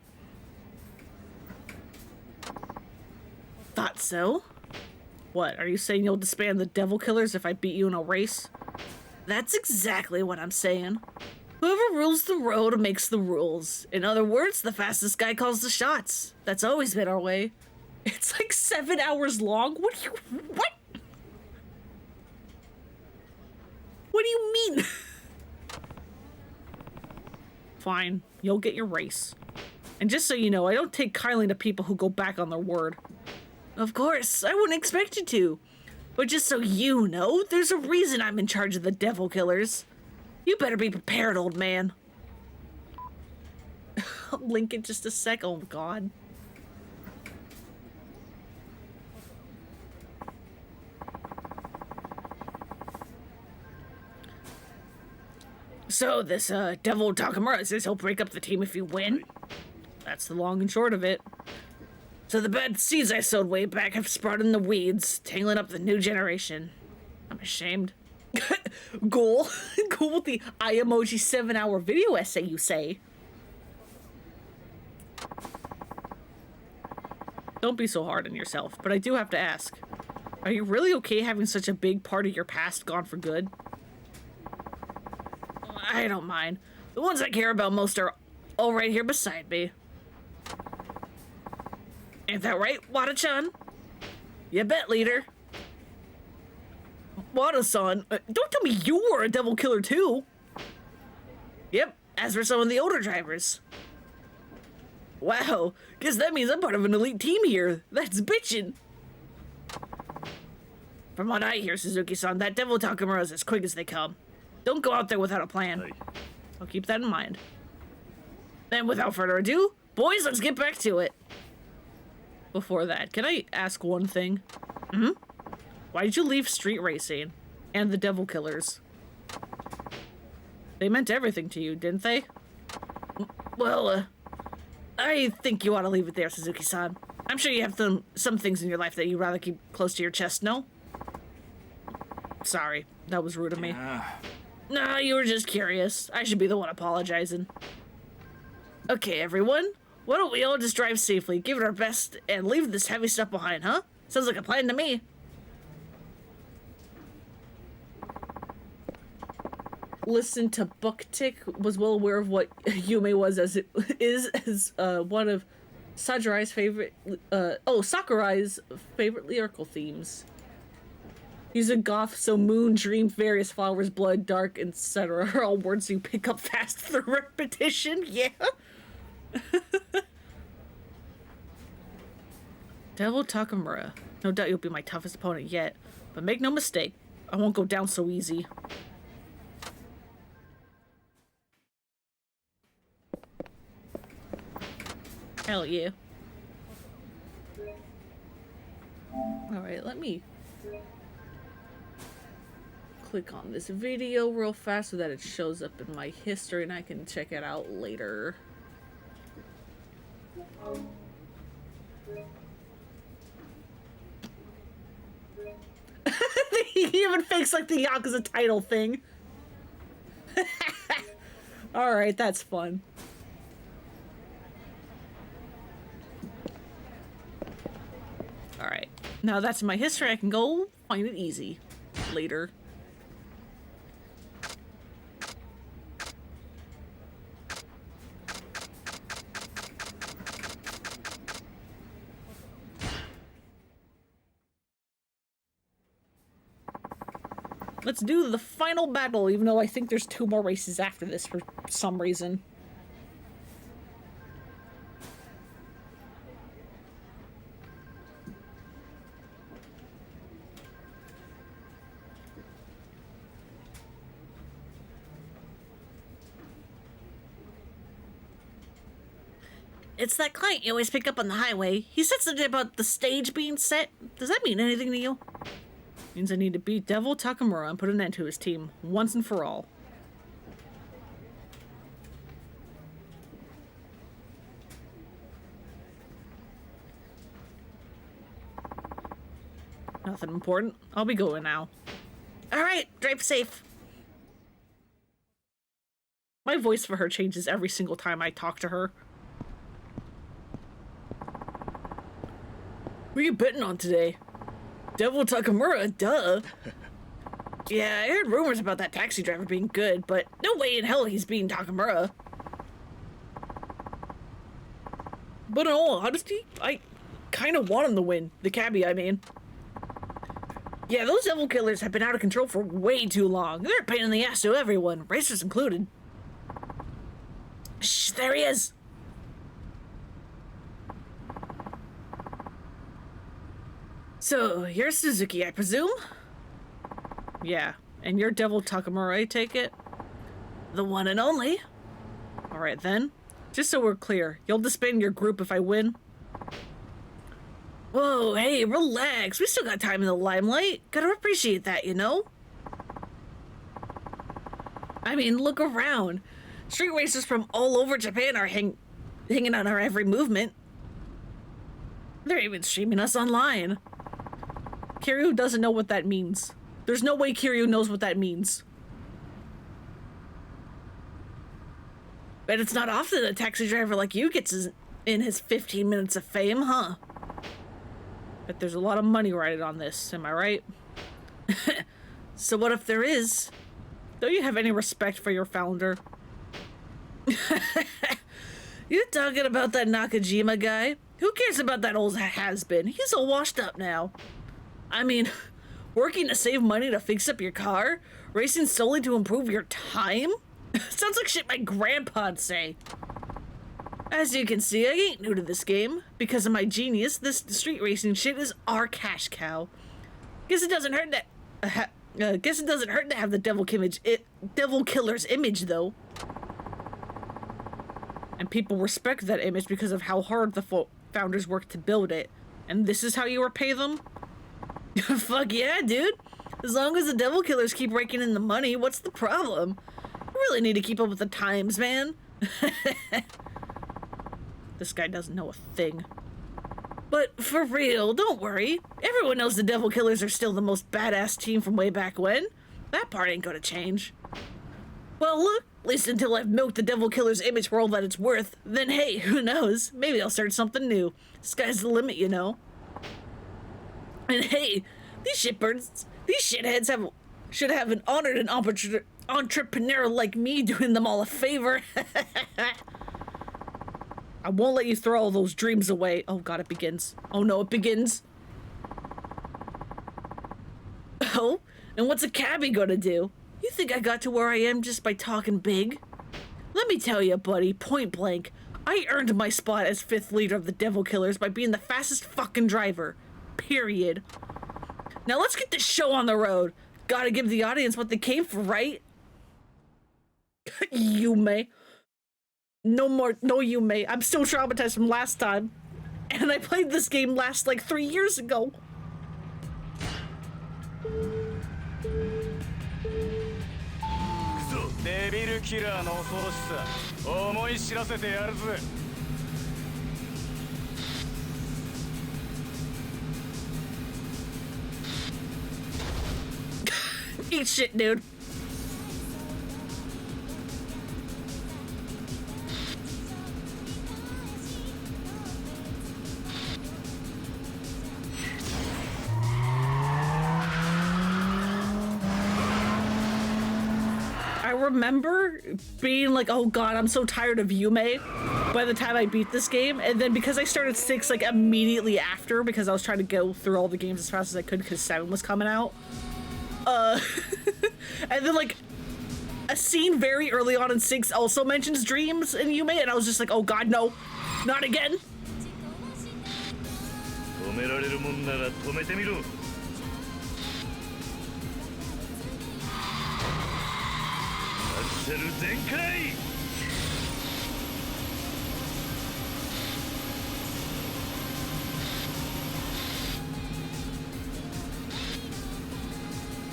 Thought so. What, are you saying you'll disband the devil killers if I beat you in a race? That's exactly what I'm saying. Whoever rules the road makes the rules. In other words, the fastest guy calls the shots. That's always been our way. It's like 7 hours long? What? What do you mean? Fine, you'll get your race. And just so you know, I don't take kindly to people who go back on their word. Of course, I wouldn't expect you to. But just so you know, there's a reason I'm in charge of the devil killers. You better be prepared, old man. I'll link it just a sec. Oh, God. So, this, Devil Takamura says he'll break up the team if you win. That's the long and short of it. So the bad seeds I sowed way back have sprouted in the weeds, tangling up the new generation. I'm ashamed. Cool. Cool with the eye emoji 7-hour video essay, you say. Don't be so hard on yourself, but I do have to ask. Are you really okay having such a big part of your past gone for good? I don't mind. The ones I care about most are all right here beside me. Ain't that right, Wada-chan? You bet, leader. Wada-san, don't tell me you were a devil killer too. Yep, as for some of the older drivers. Wow, guess that means I'm part of an elite team here. That's bitchin'. From what I hear, Suzuki-san, that devil Takamura is as quick as they come. Don't go out there without a plan. I'll keep that in mind. And without further ado, boys, let's get back to it. Before that, can I ask one thing? Why did you leave street racing and the devil killers? They meant everything to you, didn't they? Well, I think you ought to leave it there, Suzuki-san. I'm sure you have some things in your life that you'd rather keep close to your chest, no? Sorry, that was rude of me. Nah, you were just curious. I should be the one apologizing. Okay, everyone. Why don't we all just drive safely, give it our best, and leave this heavy stuff behind, huh? Sounds like a plan to me. Listen to Booktick was well aware of what Yume was as one of Sakurai's favorite lyrical themes. He's a goth, so moon, dream, various flowers, blood, dark, etc. are all words you pick up fast through repetition. Yeah. Devil Takamura. No doubt you'll be my toughest opponent yet, but make no mistake, I won't go down so easy. Hell yeah. Alright, let me click on this video real fast so that it shows up in my history and I can check it out later. He even fakes like the Yakuza title thing. Alright, that's fun. Now that's my history, I can go find it easy later. Let's do the final battle, even though I think there's 2 more races after this for some reason. It's that client you always pick up on the highway. He said something about the stage being set. Does that mean anything to you? Means I need to beat Devil Takamura and put an end to his team, once and for all. Nothing important. I'll be going now. Alright, drive safe. My voice for her changes every single time I talk to her. Who are you betting on today? Devil Takamura, duh. Yeah, I heard rumors about that taxi driver being good, but no way in hell he's beating Takamura. But in all honesty, I kind of want him to win. The cabbie, I mean. Yeah, those devil killers have been out of control for way too long. They're a pain in the ass to everyone, racers included. Shh, there he is! So, you're Suzuki, I presume? Yeah, and you're Devil Takamura, I take it? The one and only. Alright then. Just so we're clear, you'll disband your group if I win? Whoa, hey, relax. We still got time in the limelight. Gotta appreciate that, you know? I mean, look around. Street racers from all over Japan are hanging on our every movement. They're even streaming us online. Kiryu doesn't know what that means. There's no way Kiryu knows what that means. Bet it's not often a taxi driver like you gets in his 15 minutes of fame, huh? Bet there's a lot of money riding on this, am I right? So what if there is? Don't you have any respect for your founder? You talking about that Nakajima guy? Who cares about that old has-been? He's all washed up now. I mean, working to save money to fix up your car? Racing solely to improve your time? Sounds like shit my grandpa'd say. As you can see, I ain't new to this game. Because of my genius, this street racing shit is our cash cow. Guess it doesn't hurt to have the devil killer's image, though. And people respect that image because of how hard the founders worked to build it. And this is how you repay them? Fuck yeah, dude. As long as the devil killers keep raking in the money, what's the problem? You really need to keep up with the times, man. This guy doesn't know a thing. But for real, don't worry. Everyone knows the devil killers are still the most badass team from way back when. That part ain't gonna change. Well, look, at least until I've milked the devil killer's image for all that it's worth, then hey, who knows? Maybe I'll start something new. Sky's the limit, you know. And hey, these shitheads should have an honored and entrepreneur like me doing them all a favor. I won't let you throw all those dreams away. Oh god, it begins. Oh no, it begins. Oh, and what's a cabbie gonna do? You think I got to where I am just by talking big? Let me tell you, buddy, point blank, I earned my spot as 5th leader of the Devil Killers by being the fastest fucking driver. Period. Now let's get this show on the road. Gotta give the audience what they came for, right? Yume. No Yume. I'm still traumatized from last time. And I played this game last like 3 years ago. Eat shit, dude. remember being like, oh god, I'm so tired of Yume by the time I beat this game. And then because I started 6 like immediately after, because I was trying to go through all the games as fast as I could because 7 was coming out. And then like a scene very early on in 6 also mentions dreams in Yume, and I was just like, oh god, no, not again. 止められるもんなら止めてみろ。アクセル全開。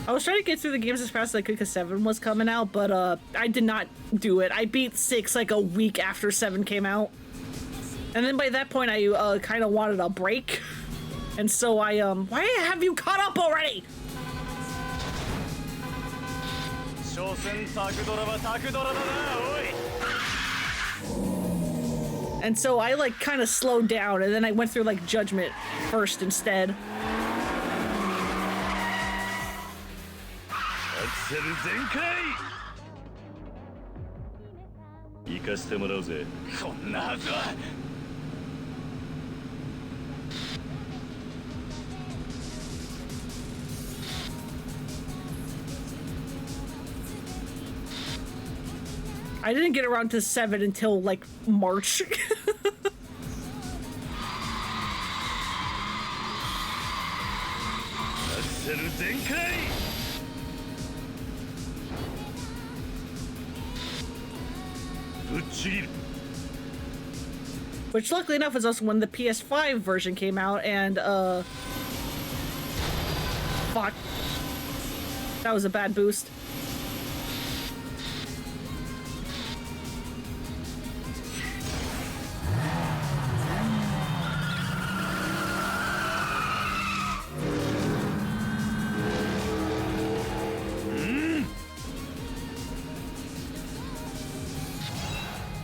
I was trying to get through the games as fast as I could because 7 was coming out, but I did not do it. I beat 6 like a week after 7 came out. And then by that point, I kind of wanted a break. And so I, why have you caught up already? And so I like kind of slowed down, and then I went through like Judgment first instead. アクセル全開。行かせてもらうぜ。こんなはずは。I didn't get around to 7 until like March. アクセル全開。ぶっちぎる。 Which luckily enough was also when the PS5 version came out, and fuck. That was a bad boost.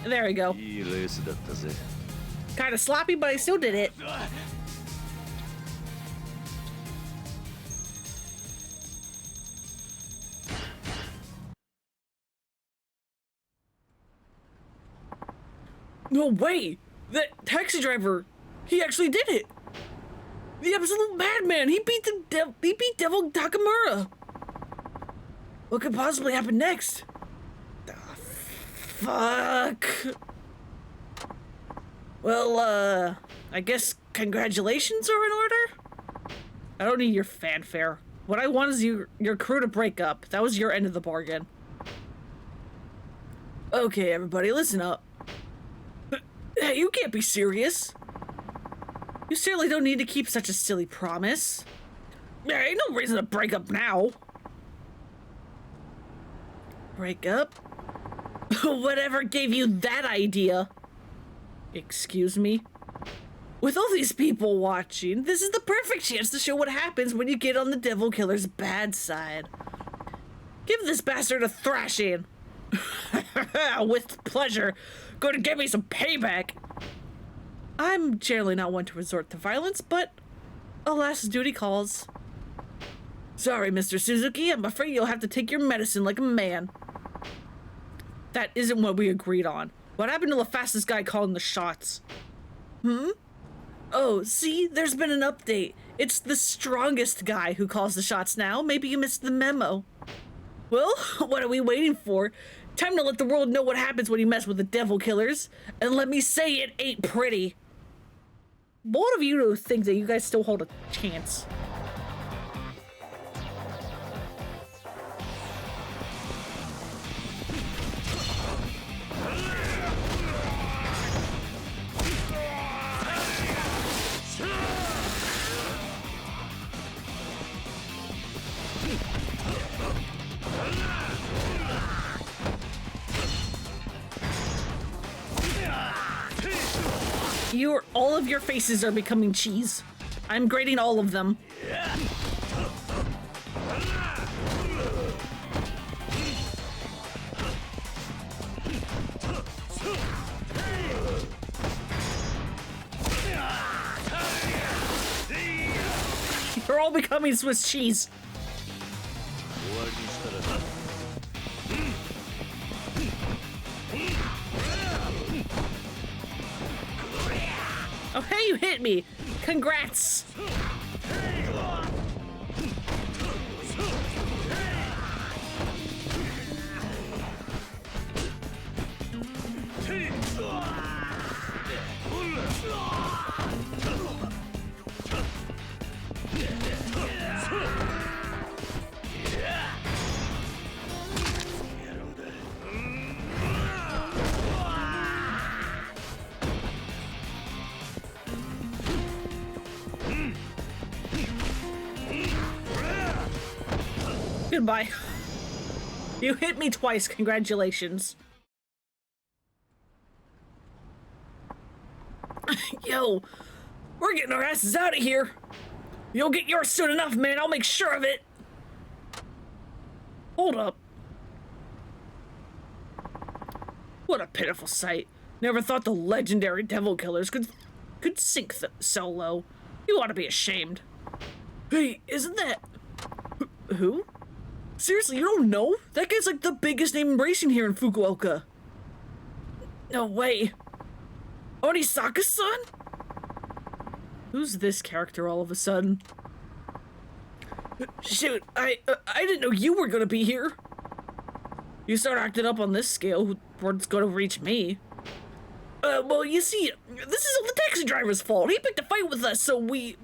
There we go. いいレースだったぜ。 Kind of sloppy, but I still did it. No way! That taxi driver, he actually did it! The absolute madman! He beat Devil Takamura! What could possibly happen next? Fuck! Well, I guess congratulations are in order? I don't need your fanfare. What I want is your crew to break up. That was your end of the bargain. Okay, everybody, listen up. Hey, you can't be serious. You certainly don't need to keep such a silly promise. There ain't no reason to break up now. Break up? Whatever gave you that idea? Excuse me? With all these people watching, this is the perfect chance to show what happens when you get on the Devil Killer's bad side. Give this bastard a thrashing. With pleasure. Going to give me some payback. I'm generally not one to resort to violence, but alas, duty calls. Sorry, Mr. Suzuki, I'm afraid you'll have to take your medicine like a man. That isn't what we agreed on. What happened to the fastest guy calling the shots? Oh, see? There's been an update. It's the strongest guy who calls the shots now. Maybe you missed the memo. Well, what are we waiting for? Time to let the world know what happens when you mess with the Devil Killers. And let me say it ain't pretty. Bold of you to think that you guys still hold a chance. All of your faces are becoming cheese. I'm grading all of them. You're all becoming Swiss cheese. you hit me! Congrats! Goodbye. You hit me twice, congratulations. Yo, we're getting our asses out of here. You'll get yours soon enough, man. I'll make sure of it. Hold up. What a pitiful sight. Never thought the legendary devil killers could sink so low. You ought to be ashamed. Hey, isn't that... Who? Seriously, you don't know? That guy's like the biggest name in racing here in Fukuoka. No way. Onisaka-san? Who's this character all of a sudden? Shoot, I didn't know you were gonna be here. You start acting up on this scale, word's gonna reach me. Well, you see, this is the taxi driver's fault. He picked a fight with us, so we,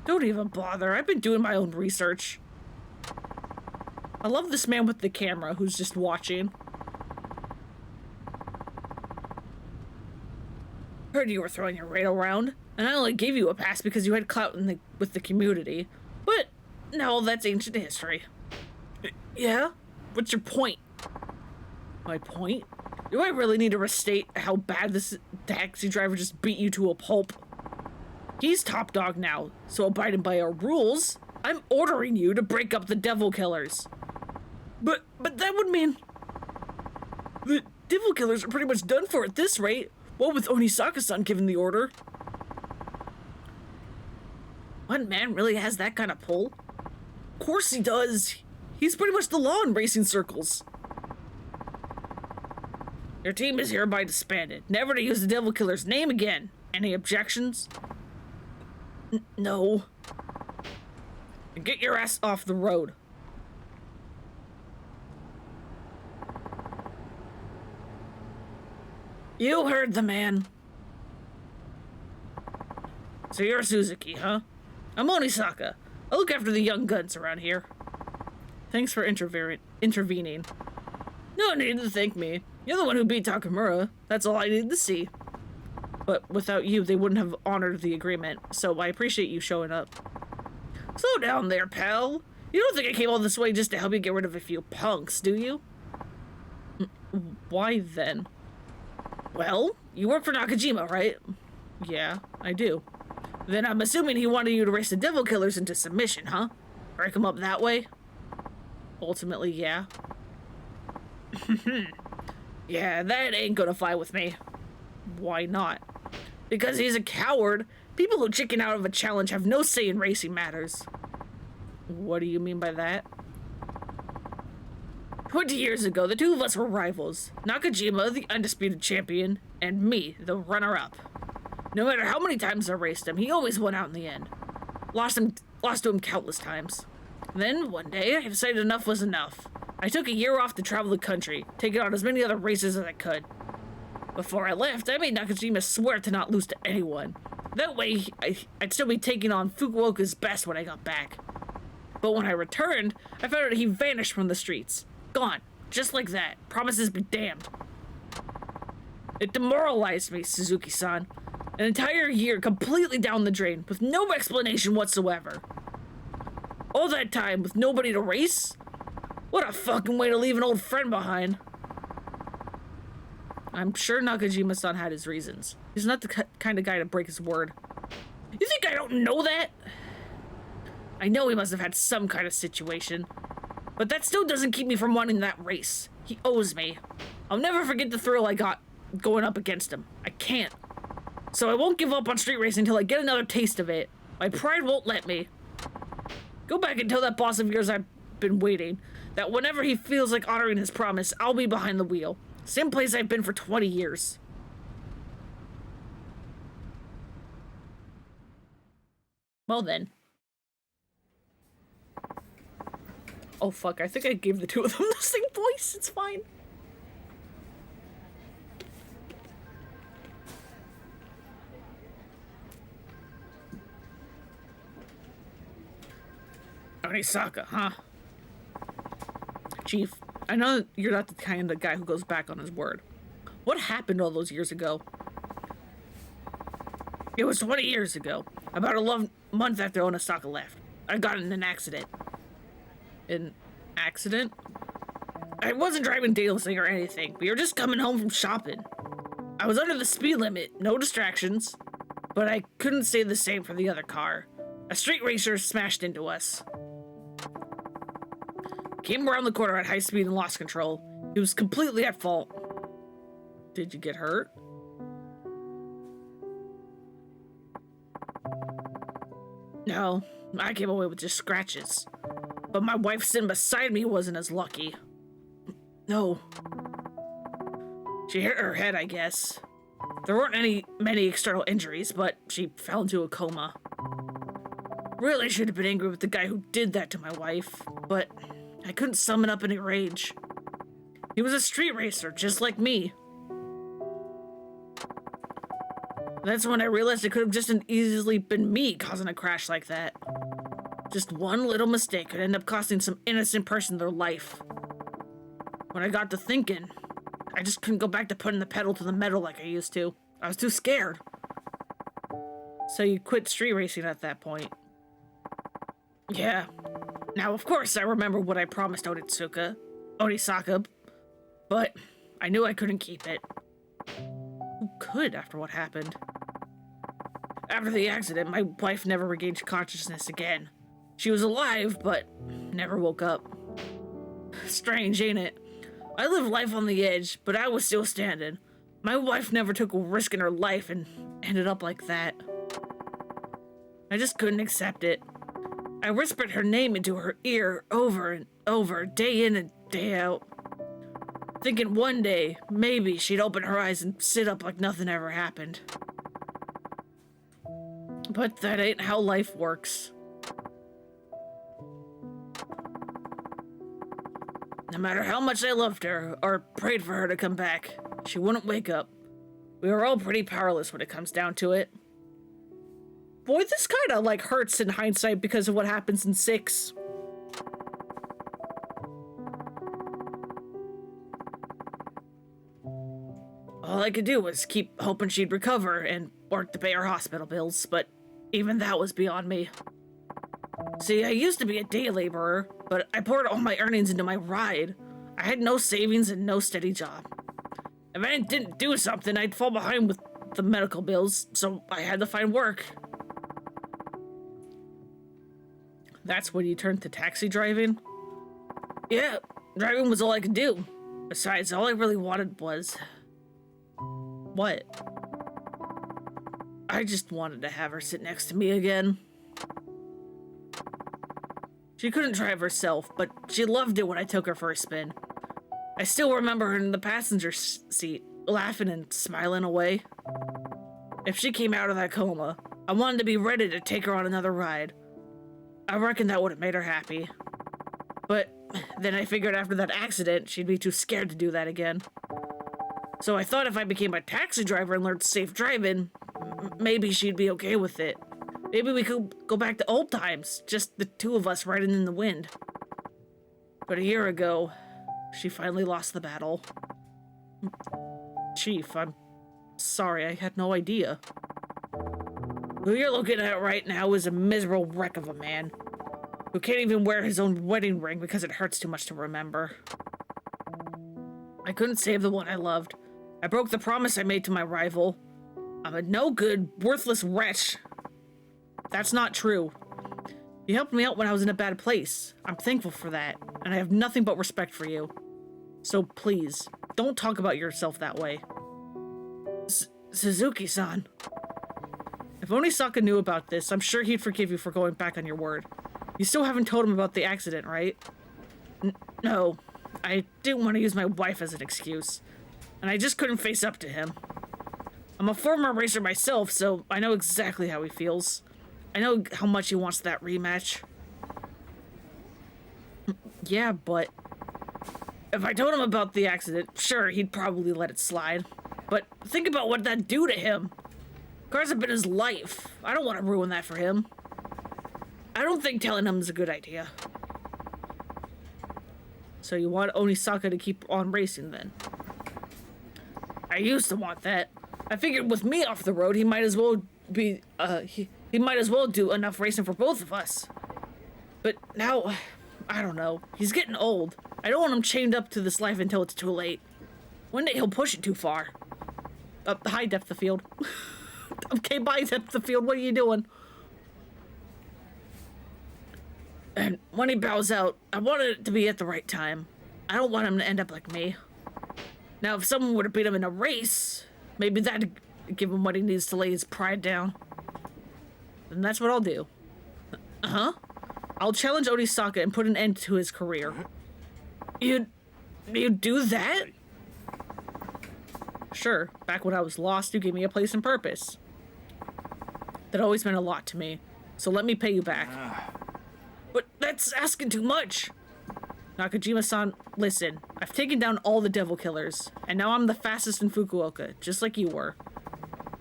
Don't even bother. I've been doing my own research. I love this man with the camera who's just watching. Heard you were throwing your radar around, and I only gave you a pass because you had clout with the community. But now that's ancient history. Yeah? What's your point? My point? Do I really need to restate how bad this taxi driver just beat you to a pulp? He's top dog now, so abiding by our rules, I'm ordering you to break up the devil killers. But that would mean... The devil killers are pretty much done for at this rate. What with Onisaka-san giving the order? One man really has that kind of pull? Of course he does. He's pretty much the law in racing circles. Your team is hereby disbanded. Never to use the devil killer's name again. Any objections? No. Get your ass off the road. You heard the man. So you're Suzuki, huh? I'm Onisaka. I look after the young guns around here. Thanks for intervening. No need to thank me. You're the one who beat Takamura. That's all I need to see. But without you, they wouldn't have honored the agreement, so I appreciate you showing up. Slow down there, pal. You don't think I came all this way just to help you get rid of a few punks, do you? Why then? Well, you work for Nakajima, right? Yeah, I do. Then I'm assuming he wanted you to race the devil killers into submission, huh? Break them up that way? Ultimately, yeah. Yeah, that ain't gonna fly with me. Why not? Because he's a coward. People who chicken out of a challenge have no say in racing matters. What do you mean by that? 20 years ago, the two of us were rivals. Nakajima, the undisputed champion, and me, the runner-up. No matter how many times I raced him, he always won out in the end. Lost to him countless times. Then, one day, I decided enough was enough. I took a year off to travel the country, taking on as many other races as I could. Before I left, I made Nakajima swear to not lose to anyone. That way, I'd still be taking on Fukuoka's best when I got back. But when I returned, I found out he vanished from the streets. Gone. Just like that. Promises be damned. It demoralized me, Suzuki-san. An entire year completely down the drain, with no explanation whatsoever. All that time with nobody to race? What a fucking way to leave an old friend behind. I'm sure Nakajima-san had his reasons. He's not the kind of guy to break his word. You think I don't know that? I know he must have had some kind of situation. But that still doesn't keep me from wanting that race. He owes me. I'll never forget the thrill I got going up against him. I can't. So I won't give up on street racing until I get another taste of it. My pride won't let me. Go back and tell that boss of yours I've been waiting. That whenever he feels like honoring his promise, I'll be behind the wheel. Same place I've been for 20 years. Well then. Oh fuck, I think I gave the two of them the same voice. It's fine. Onisaka, huh? Chief, I know you're not the kind of guy who goes back on his word. What happened all those years ago? It was 20 years ago. About 11 months after Onisaka left. I got in an accident. An accident? I wasn't driving dangerously or anything. We were just coming home from shopping. I was under the speed limit, no distractions. But I couldn't say the same for the other car. A street racer smashed into us. Came around the corner at high speed and lost control. He was completely at fault. Did you get hurt? No, I came away with just scratches. But my wife sitting beside me wasn't as lucky. No. She hit her head, I guess. There weren't many external injuries, but she fell into a coma. Really should have been angry with the guy who did that to my wife, but I couldn't summon up any rage. He was a street racer, just like me. That's when I realized it could have just as easily been me causing a crash like that. Just one little mistake could end up costing some innocent person their life. When I got to thinking, I just couldn't go back to putting the pedal to the metal like I used to. I was too scared. So you quit street racing at that point. Yeah. Now, of course, I remember what I promised Onisaka, but I knew I couldn't keep it. Who could after what happened? After the accident, my wife never regained consciousness again. She was alive, but never woke up. Strange, ain't it? I lived life on the edge, but I was still standing. My wife never took a risk in her life and ended up like that. I just couldn't accept it. I whispered her name into her ear over and over, day in and day out. Thinking one day, maybe she'd open her eyes and sit up like nothing ever happened. But that ain't how life works. No matter how much I loved her, or prayed for her to come back, she wouldn't wake up. We were all pretty powerless when it comes down to it. Boy, this kinda, like, hurts in hindsight because of what happens in 6. All I could do was keep hoping she'd recover and work to pay her hospital bills, but even that was beyond me. See, I used to be a day laborer, but I poured all my earnings into my ride. I had no savings and no steady job. If I didn't do something, I'd fall behind with the medical bills, so I had to find work. That's when you turned to taxi driving? Yeah, driving was all I could do. Besides, all I really wanted was... What? I just wanted to have her sit next to me again. She couldn't drive herself, but she loved it when I took her for a spin. I still remember her in the passenger seat, laughing and smiling away. If she came out of that coma, I wanted to be ready to take her on another ride. I reckon that would have made her happy. But then I figured after that accident, she'd be too scared to do that again. So I thought if I became a taxi driver and learned safe driving, maybe she'd be okay with it. Maybe we could go back to old times, just the two of us riding in the wind. But a year ago, she finally lost the battle. Chief, I'm sorry, I had no idea. Who you're looking at right now is a miserable wreck of a man who can't even wear his own wedding ring because it hurts too much to remember. I couldn't save the one I loved. I broke the promise I made to my rival. I'm a no-good, worthless wretch. That's not true. You helped me out when I was in a bad place. I'm thankful for that, and I have nothing but respect for you. So please, don't talk about yourself that way. Suzuki-san. If Onisaka knew about this, I'm sure he'd forgive you for going back on your word. You still haven't told him about the accident, right? No. I didn't want to use my wife as an excuse, and I just couldn't face up to him. I'm a former racer myself, so I know exactly how he feels. I know how much he wants that rematch. Yeah, but if I told him about the accident, sure, he'd probably let it slide. But think about what that'd do to him. Cars have been his life. I don't want to ruin that for him. I don't think telling him is a good idea. So you want Onisaka to keep on racing then? I used to want that. I figured with me off the road, he might as well be, he might as well do enough racing for both of us. But now, I don't know. He's getting old. I don't want him chained up to this life until it's too late. One day he'll push it too far. High depth of field. Okay, bye depth of field, what are you doing? And when he bows out, I want it to be at the right time. I don't want him to end up like me. Now, if someone were to beat him in a race, maybe that'd give him what he needs to lay his pride down. And that's what I'll do. Uh-huh. I'll challenge Onisaka and put an end to his career. You'd do that? Sure. Back when I was lost, you gave me a place and purpose. That always meant a lot to me. So let me pay you back. But that's asking too much. Nakajima-san, listen. I've taken down all the devil killers, and now I'm the fastest in Fukuoka, just like you were.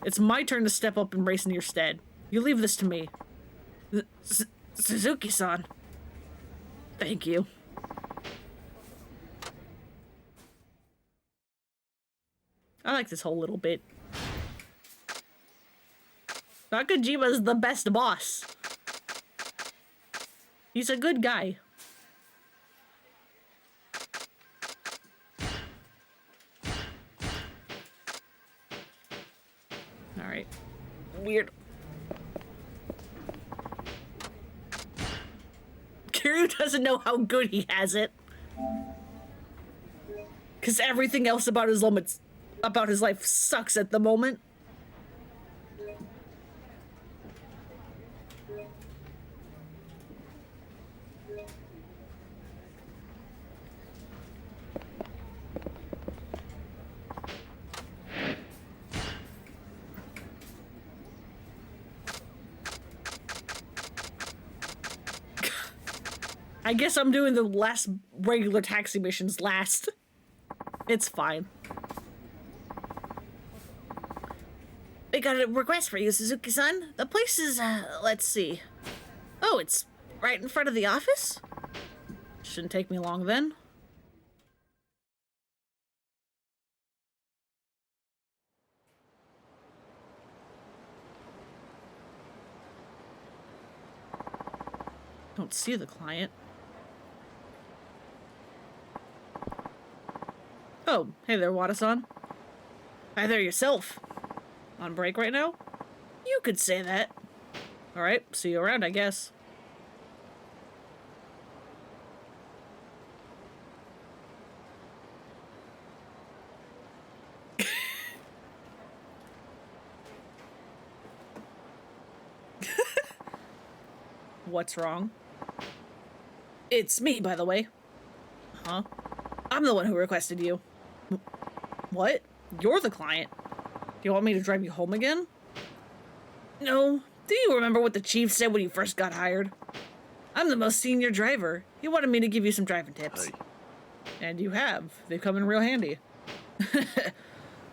It's my turn to step up and race in your stead. You leave this to me. Suzuki-san. Thank you. I like this whole little bit. Nakajima's the best boss. He's a good guy. Alright. Weird. Kiryu doesn't know how good he has it. Because everything else about his life sucks at the moment. I guess I'm doing the last regular taxi missions last. It's fine. I got a request for you, Suzuki-san. The place is, let's see. Oh, it's right in front of the office? Shouldn't take me long then. Don't see the client. Oh, hey there, Wada-san. Hi there yourself. On break right now? You could say that. Alright, see you around, I guess. What's wrong? It's me, by the way. Huh? I'm the one who requested you. What? You're the client. Do you want me to drive you home again? No. Do you remember what the chief said when you first got hired? I'm the most senior driver. He wanted me to give you some driving tips. Hey. And you have. They've come in real handy.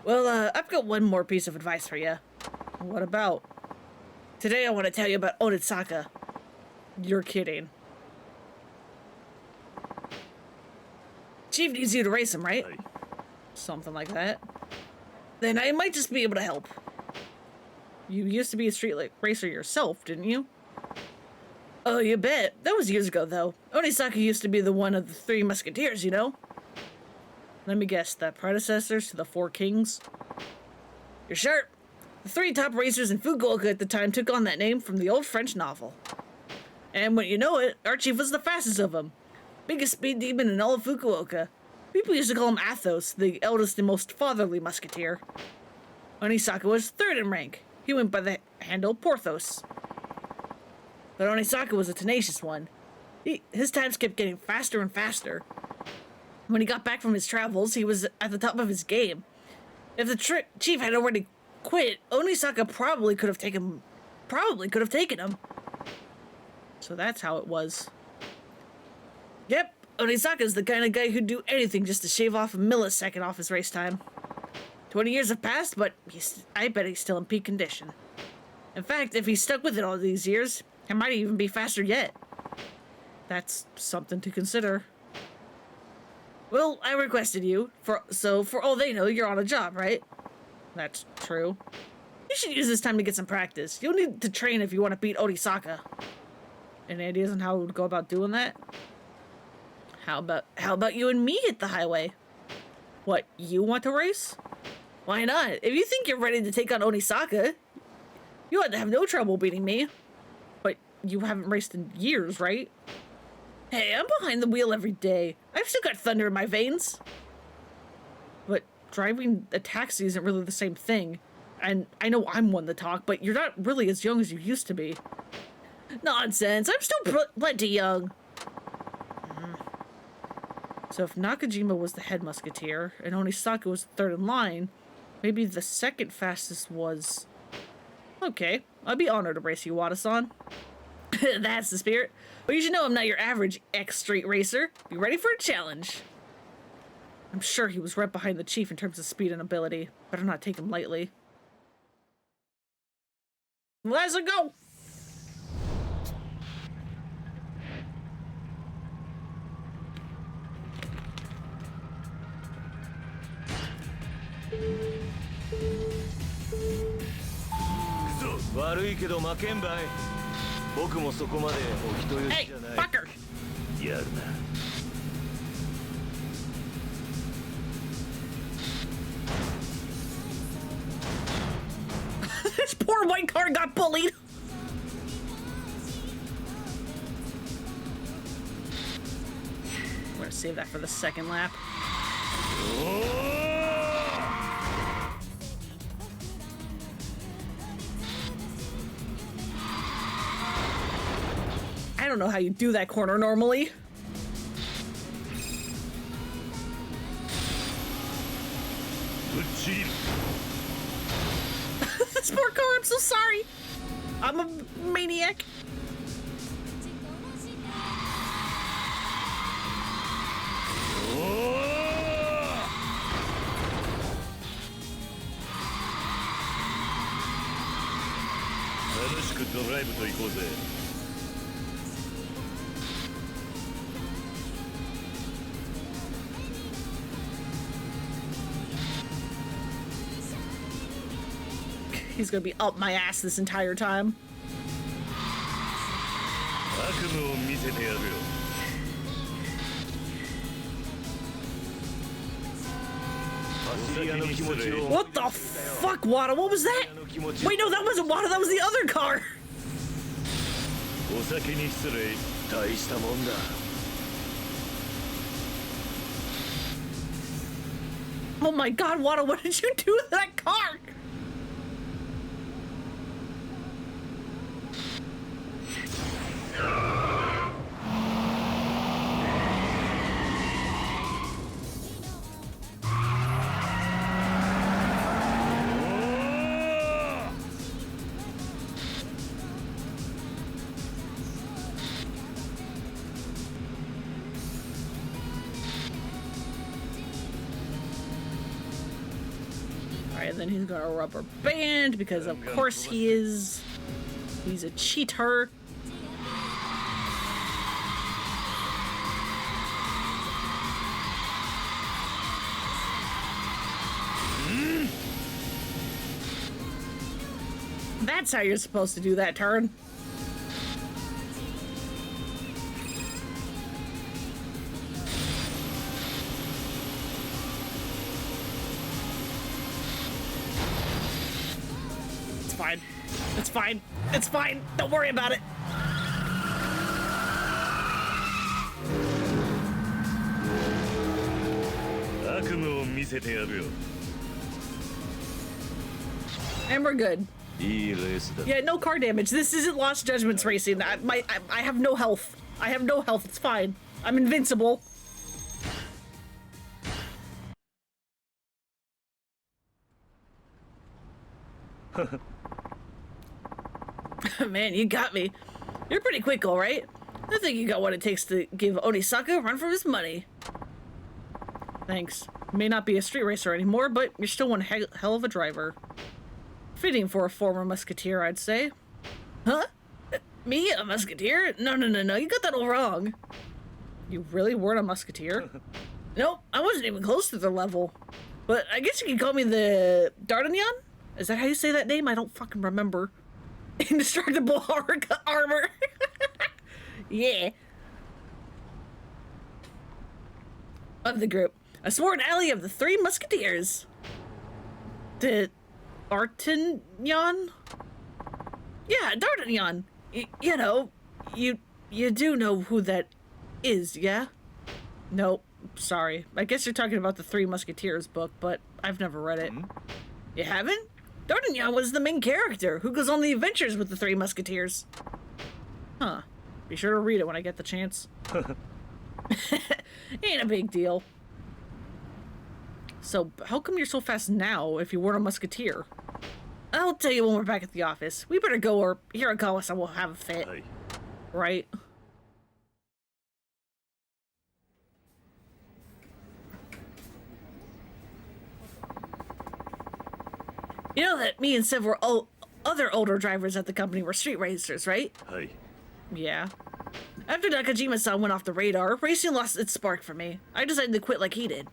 Well, I've got one more piece of advice for you. What about? Today I want to tell you about Onisaka. You're kidding. Chief needs you to race him, right? Hey. Something like that. Then I might just be able to help. You used to be a street racer yourself, didn't you? Oh, you bet. That was years ago, though. Onisaka used to be the one of the three musketeers, you know? Let me guess, the predecessors to the four kings? You're sharp. The three top racers in Fukuoka at the time took on that name from the old French novel. And when you know it, our chief was the fastest of them. Biggest speed demon in all of Fukuoka. People used to call him Athos, the eldest and most fatherly musketeer. Onisaka was third in rank. He went by the handle Porthos. But Onisaka was a tenacious one. His times kept getting faster and faster. When he got back from his travels, he was at the top of his game. If the chief had already quit, Onisaka probably could have taken probably could have taken him. So that's how it was. Yep, Onisaka's the kind of guy who'd do anything just to shave off a millisecond off his race time. 20 years have passed, but I bet he's still in peak condition. In fact, if he's stuck with it all these years, he might even be faster yet. That's something to consider. Well, I requested you, so for all they know, you're on a job, right? That's true. You should use this time to get some practice. You'll need to train if you want to beat Onisaka. Any ideas on how we would go about doing that? How about you and me hit the highway? What, you want to race? Why not? If you think you're ready to take on Onisaka, you ought to have no trouble beating me. But you haven't raced in years, right? Hey, I'm behind the wheel every day. I've still got thunder in my veins. But driving a taxi isn't really the same thing. And I know I'm one to talk, but you're not really as young as you used to be. Nonsense, I'm still plenty young. So if Nakajima was the head musketeer, and Onisaka was the third in line, maybe the second fastest was... Okay, I'd be honored to race you, Wada-san. That's the spirit. But you should know I'm not your average X-Street racer. Be ready for a challenge. I'm sure he was right behind the chief in terms of speed and ability. Better not take him lightly. Let's go!悪いけど負けんばい。僕もそこまでお人よし Hey, じゃない。 fucker! やるな。This poor white car got bullied! I'm gonna save that for the second lap. I don't know how you do that corner normally. This poor car, I'm so sorry. I'm a maniac. He's gonna be up my ass this entire time. 悪夢を見せてやるよ。走り屋の気持ちを。 What the fuck, Wada? What was that? Wait, no, that wasn't Wada. That was the other car. お酒に失礼。大したもんだ。 Oh my god, Wada, what did you do to that car? Alright, and then he's got a rubber band because of course he is. He's a cheater. That's how you're supposed to do that turn. It's fine. It's fine. It's fine. Don't worry about it. And we're good. Yeah, no car damage. This isn't Lost Judgments racing. I have no health. I have no health. It's fine. I'm invincible. Man, you got me. You're pretty quick, all right? I think you got what it takes to give Onisaka a run for his money. Thanks. You may not be a street racer anymore, but you're still one hell of a driver. Fitting for a former musketeer, I'd say. Huh? Me, a musketeer? No, you got that all wrong. You really weren't a musketeer? Nope, I wasn't even close to their level. But I guess you could call me the D'Artagnan? Is that how you say that name? I don't fucking remember. Indestructible armor. Yeah. Of the group. A sworn ally of the Three Musketeers. The D'Artagnan? Yeah, D'Artagnan. You know, you do know who that is, yeah? Nope, sorry. I guess you're talking about the Three Musketeers book, but I've never read it. You haven't? D'Artagnan was the main character who goes on the adventures with the Three Musketeers. Huh. Be sure to read it when I get the chance. Ain't a big deal. So, how come you're so fast now if you weren't a musketeer? I'll tell you when we're back at the office. We better go or Hirakawa-san will have a fit. Hey. Right? You know that me and several other older drivers at the company were street racers, right? Hey. Yeah. After Nakajima-san went off the radar, racing lost its spark for me. I decided to quit like he did.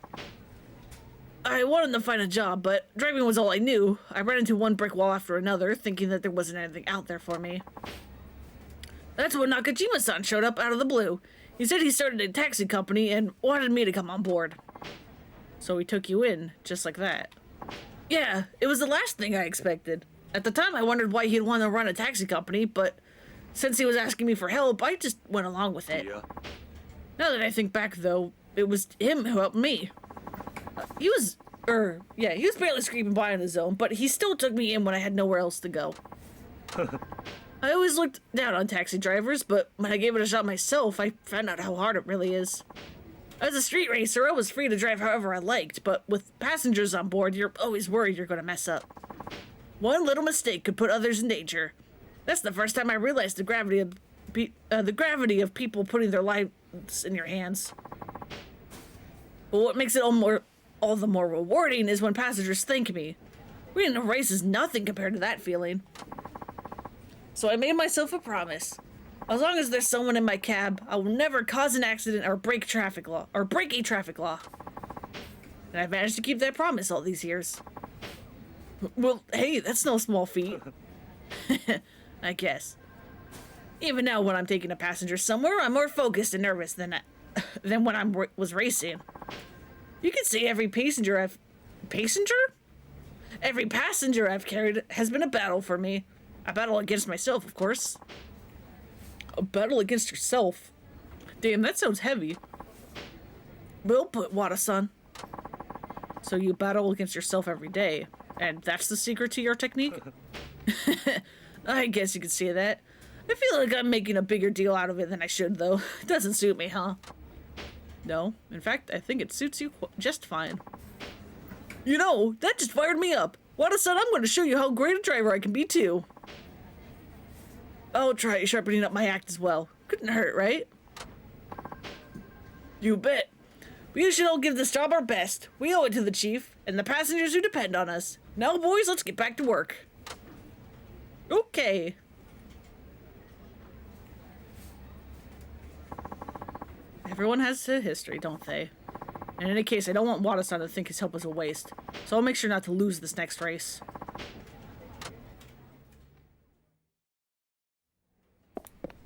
I wanted to find a job, but driving was all I knew. I ran into one brick wall after another, thinking that there wasn't anything out there for me. That's when Nakajima-san showed up out of the blue. He said he started a taxi company and wanted me to come on board. So he took you in, just like that. Yeah, it was the last thing I expected. At the time, I wondered why he'd want to run a taxi company, but since he was asking me for help, I just went along with it. Yeah. Now that I think back, though, it was him who helped me. He was barely scraping by on his own, but he still took me in when I had nowhere else to go. I always looked down on taxi drivers, but when I gave it a shot myself, I found out how hard it really is. As a street racer, I was free to drive however I liked, but with passengers on board, you're always worried you're going to mess up. One little mistake could put others in danger. That's the first time I realized the gravity of people putting their lives in your hands. But what makes it all the more rewarding is when passengers thank me. Winning a race is nothing compared to that feeling. So I made myself a promise. As long as there's someone in my cab, I will never cause an accident or break a traffic law. And I've managed to keep that promise all these years. Well, hey, that's no small feat. I guess. Even now, when I'm taking a passenger somewhere, I'm more focused and nervous than when I was racing. You can see every passenger I've carried has been a battle for me. A battle against myself, of course. A battle against yourself? Damn, that sounds heavy. Well put, Wada-san. So you battle against yourself every day, and that's the secret to your technique? I guess you could say that. I feel like I'm making a bigger deal out of it than I should, though. It doesn't suit me, huh? No. In fact, I think it suits you just fine. You know, that just fired me up. Wada-san, I'm going to show you how great a driver I can be, too. I'll try sharpening up my act as well. Couldn't hurt, right? You bet. We should all give this job our best. We owe it to the chief and the passengers who depend on us. Now, boys, let's get back to work. Okay. Everyone has a history, don't they? In any case, I don't want Wada-san to think his help is a waste, so I'll make sure not to lose this next race.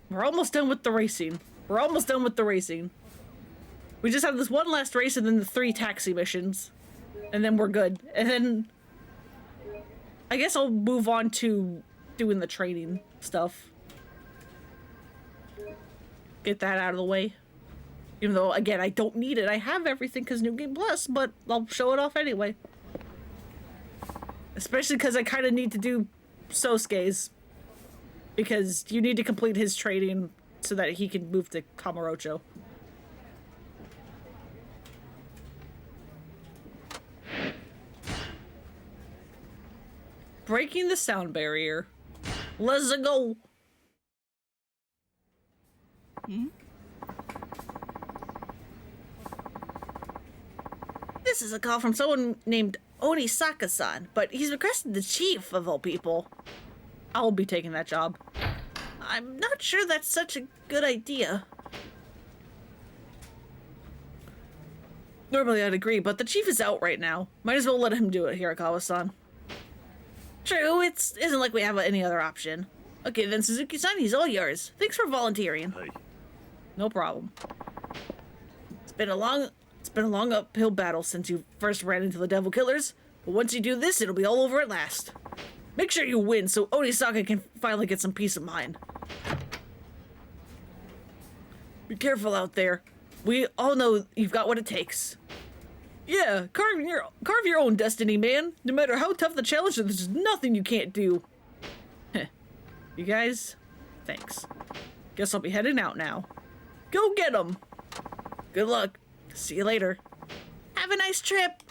We're almost done with the racing. We just have this one last race and then the 3 taxi missions. And then we're good. And then I guess I'll move on to doing the training stuff. Get that out of the way. Even though, again, I don't need it. I have everything because New Game Plus, but I'll show it off anyway. Especially because I kind of need to do Sosuke's. Because you need to complete his training so that he can move to Kamurocho. Breaking the sound barrier. Let's go. This is a call from someone named Onisaka-san, but he's requested the chief of all people. I'll be taking that job. I'm not sure that's such a good idea. Normally I'd agree, but the chief is out right now. Might as well let him do it, Hirakawa-san. True, it isn't like we have any other option. Okay, then Suzuki-san, he's all yours. Thanks for volunteering. Hey. No problem. It's been a long uphill battle since you first ran into the Devil Killers, but once you do this, it'll be all over at last. Make sure you win so Onisaka can finally get some peace of mind. Be careful out there. We all know you've got what it takes. Yeah, carve your own destiny, man. No matter how tough the challenge, there's nothing you can't do. Heh. You guys, thanks. Guess I'll be heading out now. Go get 'em. Good luck. See you later. Have a nice trip.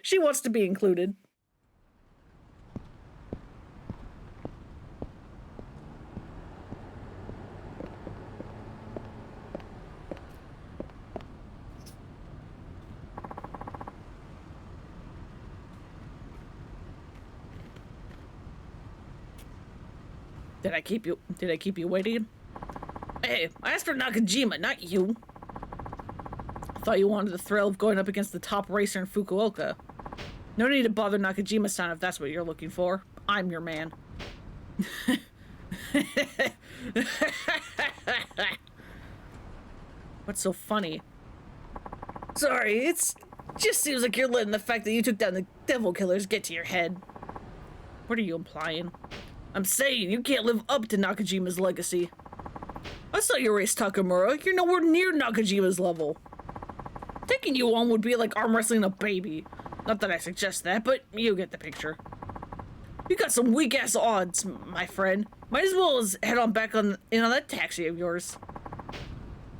She wants to be included. Did I keep you waiting? Hey, I asked for Nakajima, not you. I thought you wanted the thrill of going up against the top racer in Fukuoka. No need to bother Nakajima-san if that's what you're looking for. I'm your man. What's so funny? Sorry, it just seems like you're letting the fact that you took down the Devil Killers get to your head. What are you implying? I'm saying you can't live up to Nakajima's legacy. I saw your race, Takamura. You're nowhere near Nakajima's level. Taking you on would be like arm wrestling a baby. Not that I suggest that, but you get the picture. You got some weak-ass odds, my friend. Might as well head on back in on that taxi of yours.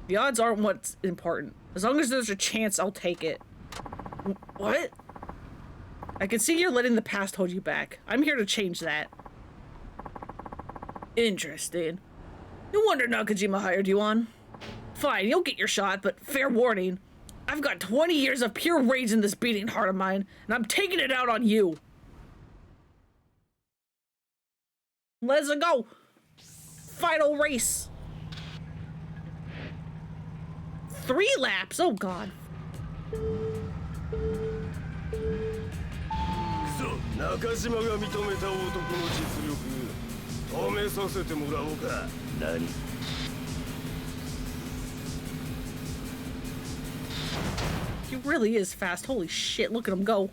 The odds aren't what's important. As long as there's a chance, I'll take it. What? I can see you're letting the past hold you back. I'm here to change that. Interesting. No wonder Nakajima hired you on. Fine, you'll get your shot, but fair warning. I've got 20 years of pure rage in this beating heart of mine, and I'm taking it out on you. Let's go. Final race. 3 laps. Oh, God. 中島が認めた男の実力試させてもらおうか。何？ He really is fast. Holy shit, look at him go.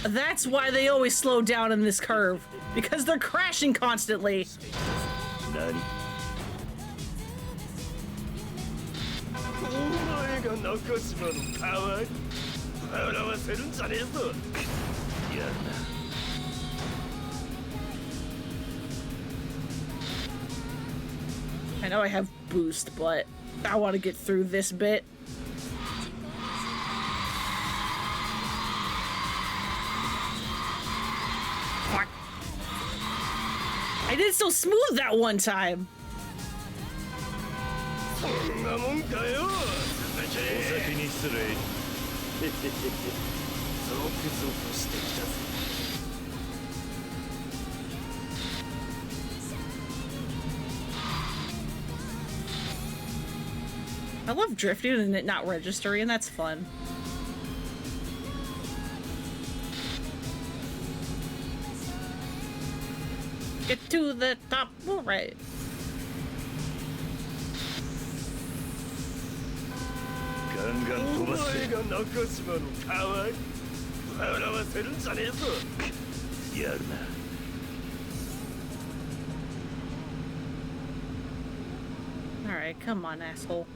That's why they always slow down in this curve. Because they're crashing constantly. Nani? お前が中島の代わり笑わせるんじゃねえぞ。やるな。I know I have boost, but I want to get through this bit. Fuck. I did so smooth that one time. そんなもんかよ。お先に失礼。ゾクゾクしてきたぜ。 I love drifting and it not registering. That's fun. Get to the top right. Alright, come on, asshole.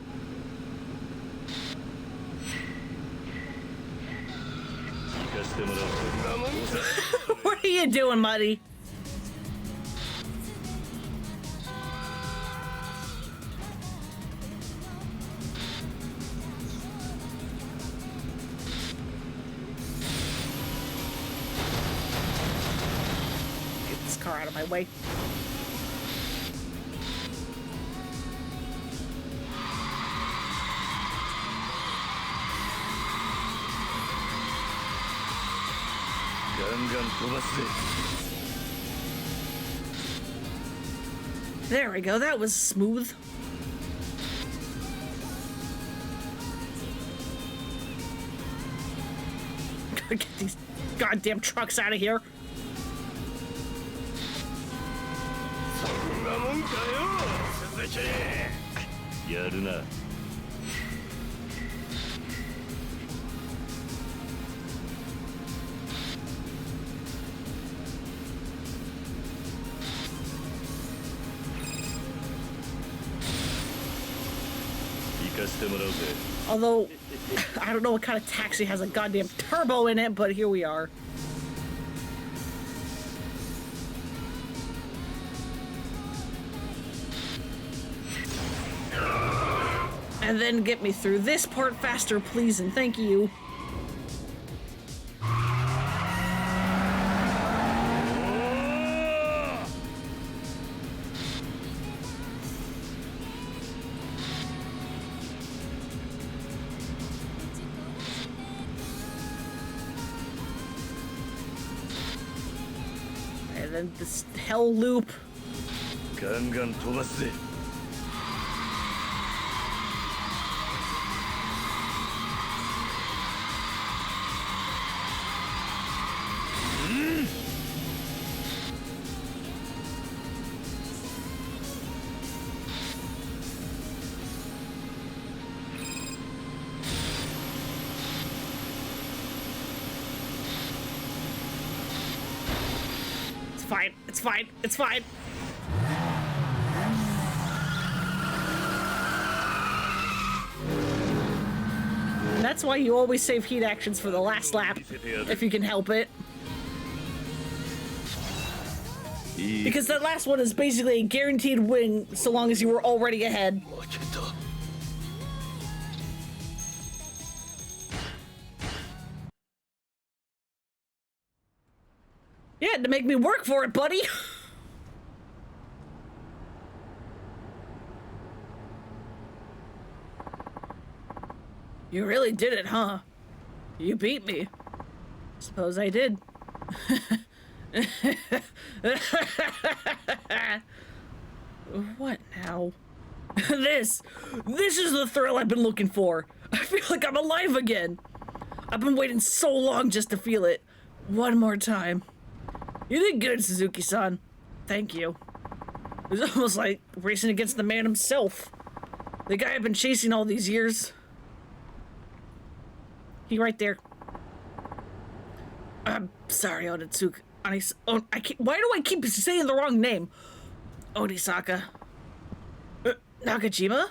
What are you doing, Muddy? car out of my way. There we go, that was smooth. Gotta get these goddamn trucks out of here. Although, I don't know what kind of taxi has a goddamn turbo in it, but here we are. And then get me through this part faster, please, and thank you. And then this hell loop. It's fine. It's fine. That's why you always save heat actions for the last lap, if you can help it. Because that last one is basically a guaranteed win so long as you were already ahead. You had to make me work for it, buddy. You really did it, huh? You beat me. Suppose I did. What now? This is the thrill I've been looking for. I feel like I'm alive again. I've been waiting so long just to feel it. One more time. You did good, Suzuki-san. Thank you. It was almost like racing against the man himself. The guy I've been chasing all these years. He right there. I'm sorry, Onitsuka. I can't, why do I keep saying the wrong name? Onisaka. Nakajima?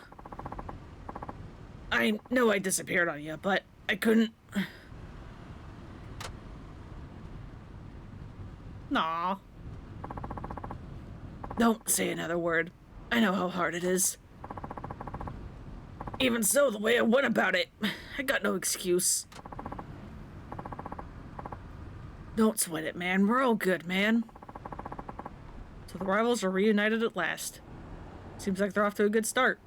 I know I disappeared on you, but I couldn't... Nah. Don't say another word. I know how hard it is. Even so, the way I went about it, I got no excuse. Don't sweat it, man. We're all good, man. So the rivals are reunited at last. Seems like they're off to a good start.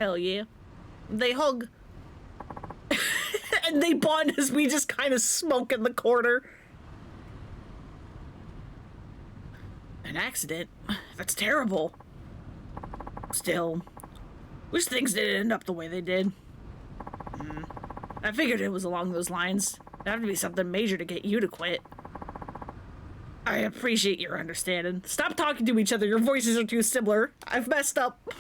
Hell yeah. They hug. And they bond as we just kind of smoke in the corner. An accident? That's terrible. Still, wish things didn't end up the way they did. I figured it was along those lines. It'd have to be something major to get you to quit. I appreciate your understanding. Stop talking to each other. Your voices are too similar. I've messed up.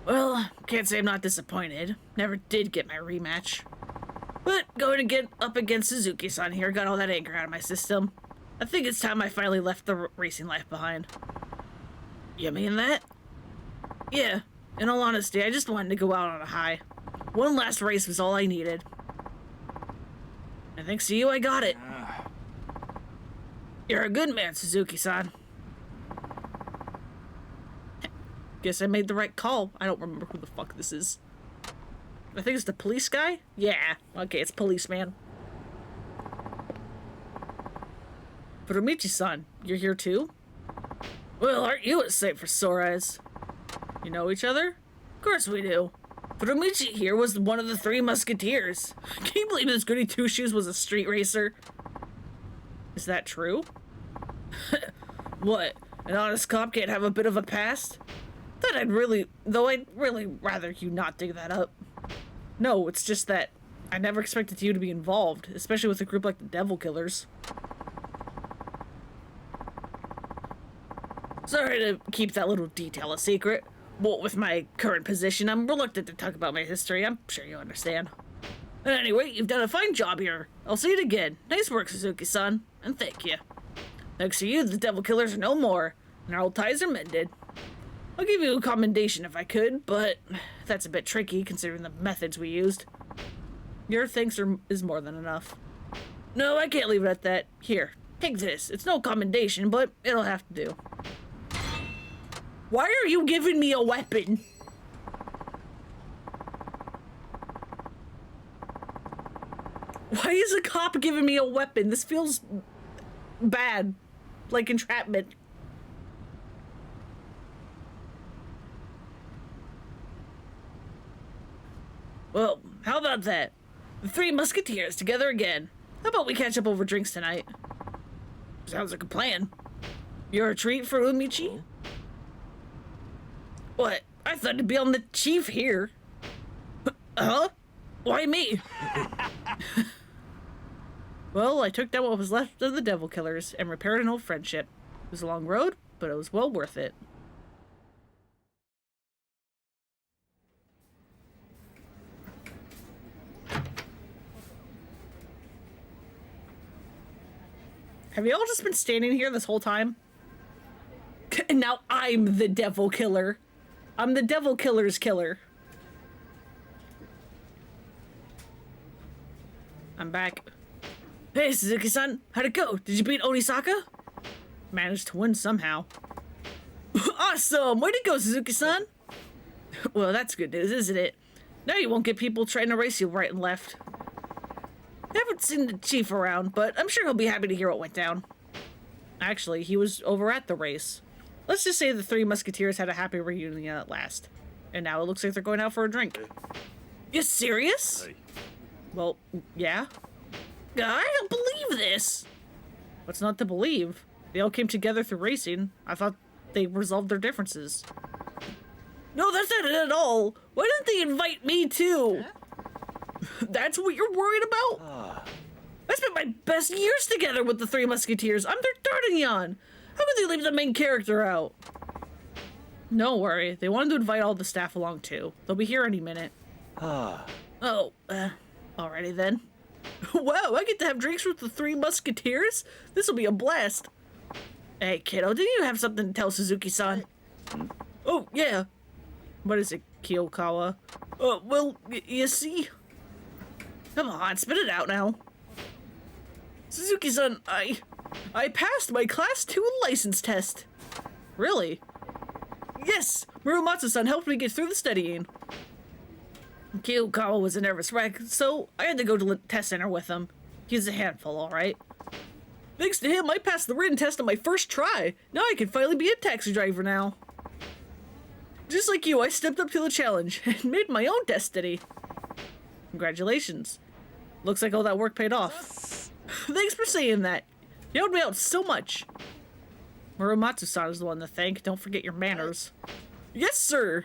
Well, can't say I'm not disappointed. Never did get my rematch. But going to get up against Suzuki-san here got all that anger out of my system. I think it's time I finally left the racing life behind. You mean that? Yeah, in all honesty, I just wanted to go out on a high. One last race was all I needed. And thanks to you, I got it. You're a good man, Suzuki-san. Guess I made the right call. I don't remember who the fuck this is. I think it's the police guy? Yeah. Okay, it's policeman. Furumichi-san, you're here too? Well, aren't you a sight for sore eyes? You know each other? Of course we do. Furumichi here was one of the Three Musketeers. Can you believe this goody two-shoes was a street racer? Is that true? What? An honest cop can't have a bit of a past? I'd really rather you not dig that up. No, it's just that I never expected you to be involved, especially with a group like the Devil Killers. Sorry to keep that little detail a secret. But with my current position, I'm reluctant to talk about my history. I'm sure you understand. Anyway, you've done a fine job here. I'll see you again. Nice work, Suzuki-san. And thank you. Thanks to you, the Devil Killers are no more, and our old ties are mended. I'll give you a commendation if I could, but that's a bit tricky considering the methods we used. Your thanks is more than enough. No, I can't leave it at that. Here, take this. It's no commendation, but it'll have to do. Why are you giving me a weapon? Why is a cop giving me a weapon? This feels bad. Like entrapment. Well, how about that? The Three Musketeers together again. How about we catch up over drinks tonight? Sounds like a plan. You're a treat for Umichi? What? I thought it'd be on the chief here. Huh? Why me? Well, I took down what was left of the Devil Killers and repaired an old friendship. It was a long road, but it was well worth it. Have you all just been standing here this whole time? And now I'm the Devil Killer. I'm the Devil Killer's killer. I'm back. Hey, Suzuki-san, how'd it go? Did you beat Onisaka? Managed to win somehow. Awesome! Way to go, Suzuki-san! Well, that's good news, isn't it? Now you won't get people trying to race you right and left. I haven't seen the chief around, but I'm sure he'll be happy to hear what went down. Actually, he was over at the race. Let's just say the Three Musketeers had a happy reunion at last. And now it looks like they're going out for a drink. You serious? Hey. Well, yeah. I don't believe this. What's not to believe? They all came together through racing. I thought they resolved their differences. No, that's not it at all. Why didn't they invite me too? That's what you're worried about? I spent my best years together with the Three Musketeers. I'm their D'Artagnan. How could they leave the main character out? Don't worry. They wanted to invite all the staff along too. They'll be here any minute. Oh, alrighty then. Wow, I get to have drinks with the Three Musketeers? This'll be a blast. Hey, kiddo, didn't you have something to tell Suzuki-san? Oh, yeah. What is it, Kiyokawa? Well, you see? Come on, spit it out now. Suzuki-san, I passed my Class 2 license test. Really? Yes, Muromatsu-san helped me get through the studying. Kiyokawa was a nervous wreck, so I had to go to the test center with him. He's a handful, alright. Thanks to him, I passed the written test on my first try. Now I can finally be a taxi driver now. Just like you, I stepped up to the challenge and made my own destiny. Congratulations. Looks like all that work paid off. Thanks for saying that. You helped me out so much. Muromatsu-san is the one to thank. Don't forget your manners. Yes, sir.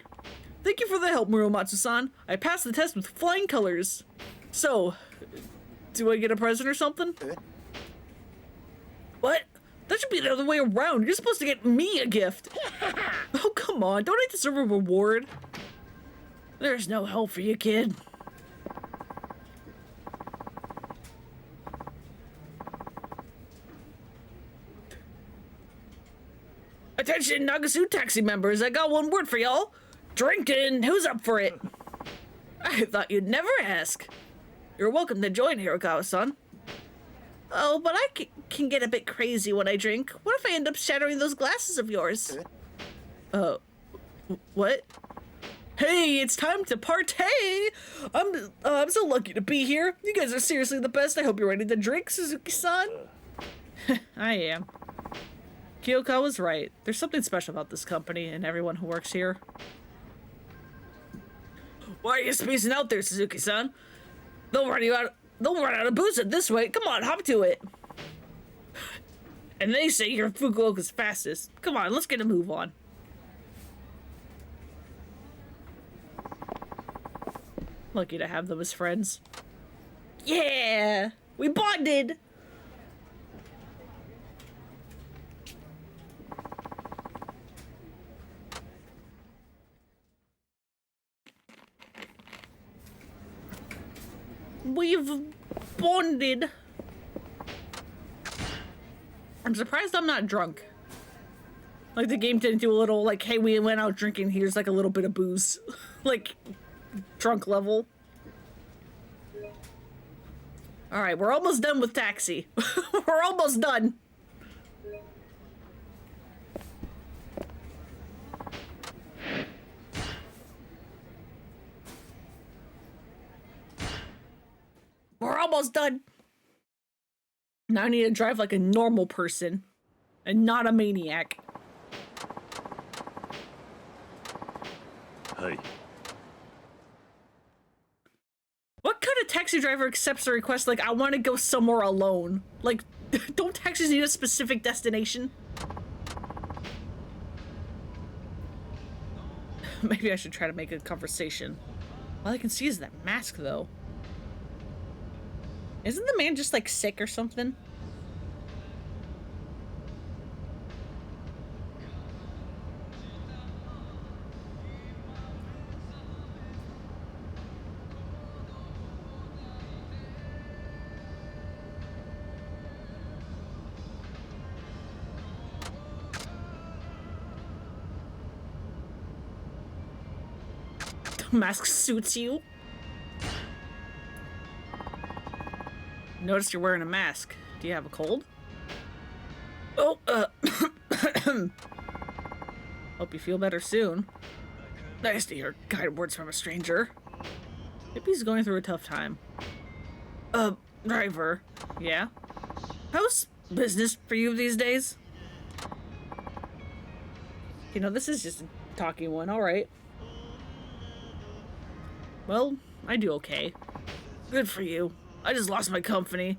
Thank you for the help, Muromatsu-san. I passed the test with flying colors. So, do I get a present or something? What? That should be the other way around. You're supposed to get me a gift. Oh, come on. Don't I deserve a reward? There's no hope for you, kid. Attention, Nagasu taxi members. I got one word for y'all. Drinking. Who's up for it? I thought you'd never ask. You're welcome to join, Hirokawa-san. Oh, but I can get a bit crazy when I drink. What if I end up shattering those glasses of yours? What? Hey, it's time to partay! I'm so lucky to be here. You guys are seriously the best. I hope you're ready to drink, Suzuki-san. I am. Kyoko was right. There's something special about this company and everyone who works here. Why are you spacing out there, Suzuki-san? They'll run out of booze at this rate. Come on, hop to it. And they say you're Fukuoka's fastest. Come on, let's get a move on. Lucky to have them as friends. Yeah! We bonded! We've bonded. I'm surprised I'm not drunk. Like the game didn't do a little like, hey, we went out drinking, here's like a little bit of booze. Like, drunk level. Alright, we're almost done with Taxi. We're almost done. We're almost done. Now I need to drive like a normal person and not a maniac. Hi. What kind of taxi driver accepts a request like, I want to go somewhere alone? Like, don't taxis need a specific destination? Maybe I should try to make a conversation. All I can see is that mask, though. Isn't the man just, like, sick or something? The mask suits you. Notice you're wearing a mask. Do you have a cold? Oh, hope you feel better soon. Nice to hear kind words from a stranger. Maybe he's going through a tough time. Driver. Yeah? How's business for you these days? You know, this is just a talking one, alright. Well, I do okay. Good for you. I just lost my company.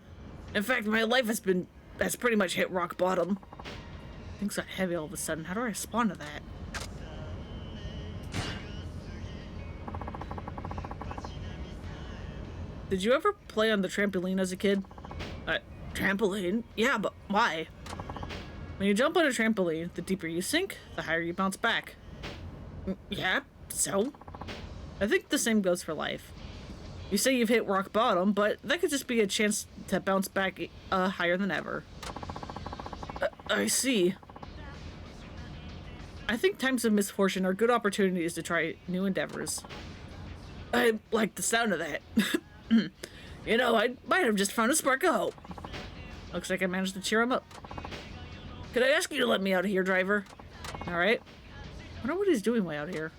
In fact, my life has pretty much hit rock bottom. Things got heavy all of a sudden. How do I respond to that? Did you ever play on the trampoline as a kid? Trampoline? Yeah, but why? When you jump on a trampoline, the deeper you sink, the higher you bounce back. Yeah, so? I think the same goes for life. You say you've hit rock bottom, but that could just be a chance to bounce back higher than ever. I see. I think times of misfortune are good opportunities to try new endeavors. I like the sound of that. You know, I might have just found a spark of hope. Looks like I managed to cheer him up. Could I ask you to let me out of here, driver? Alright. I wonder what he's doing way out here.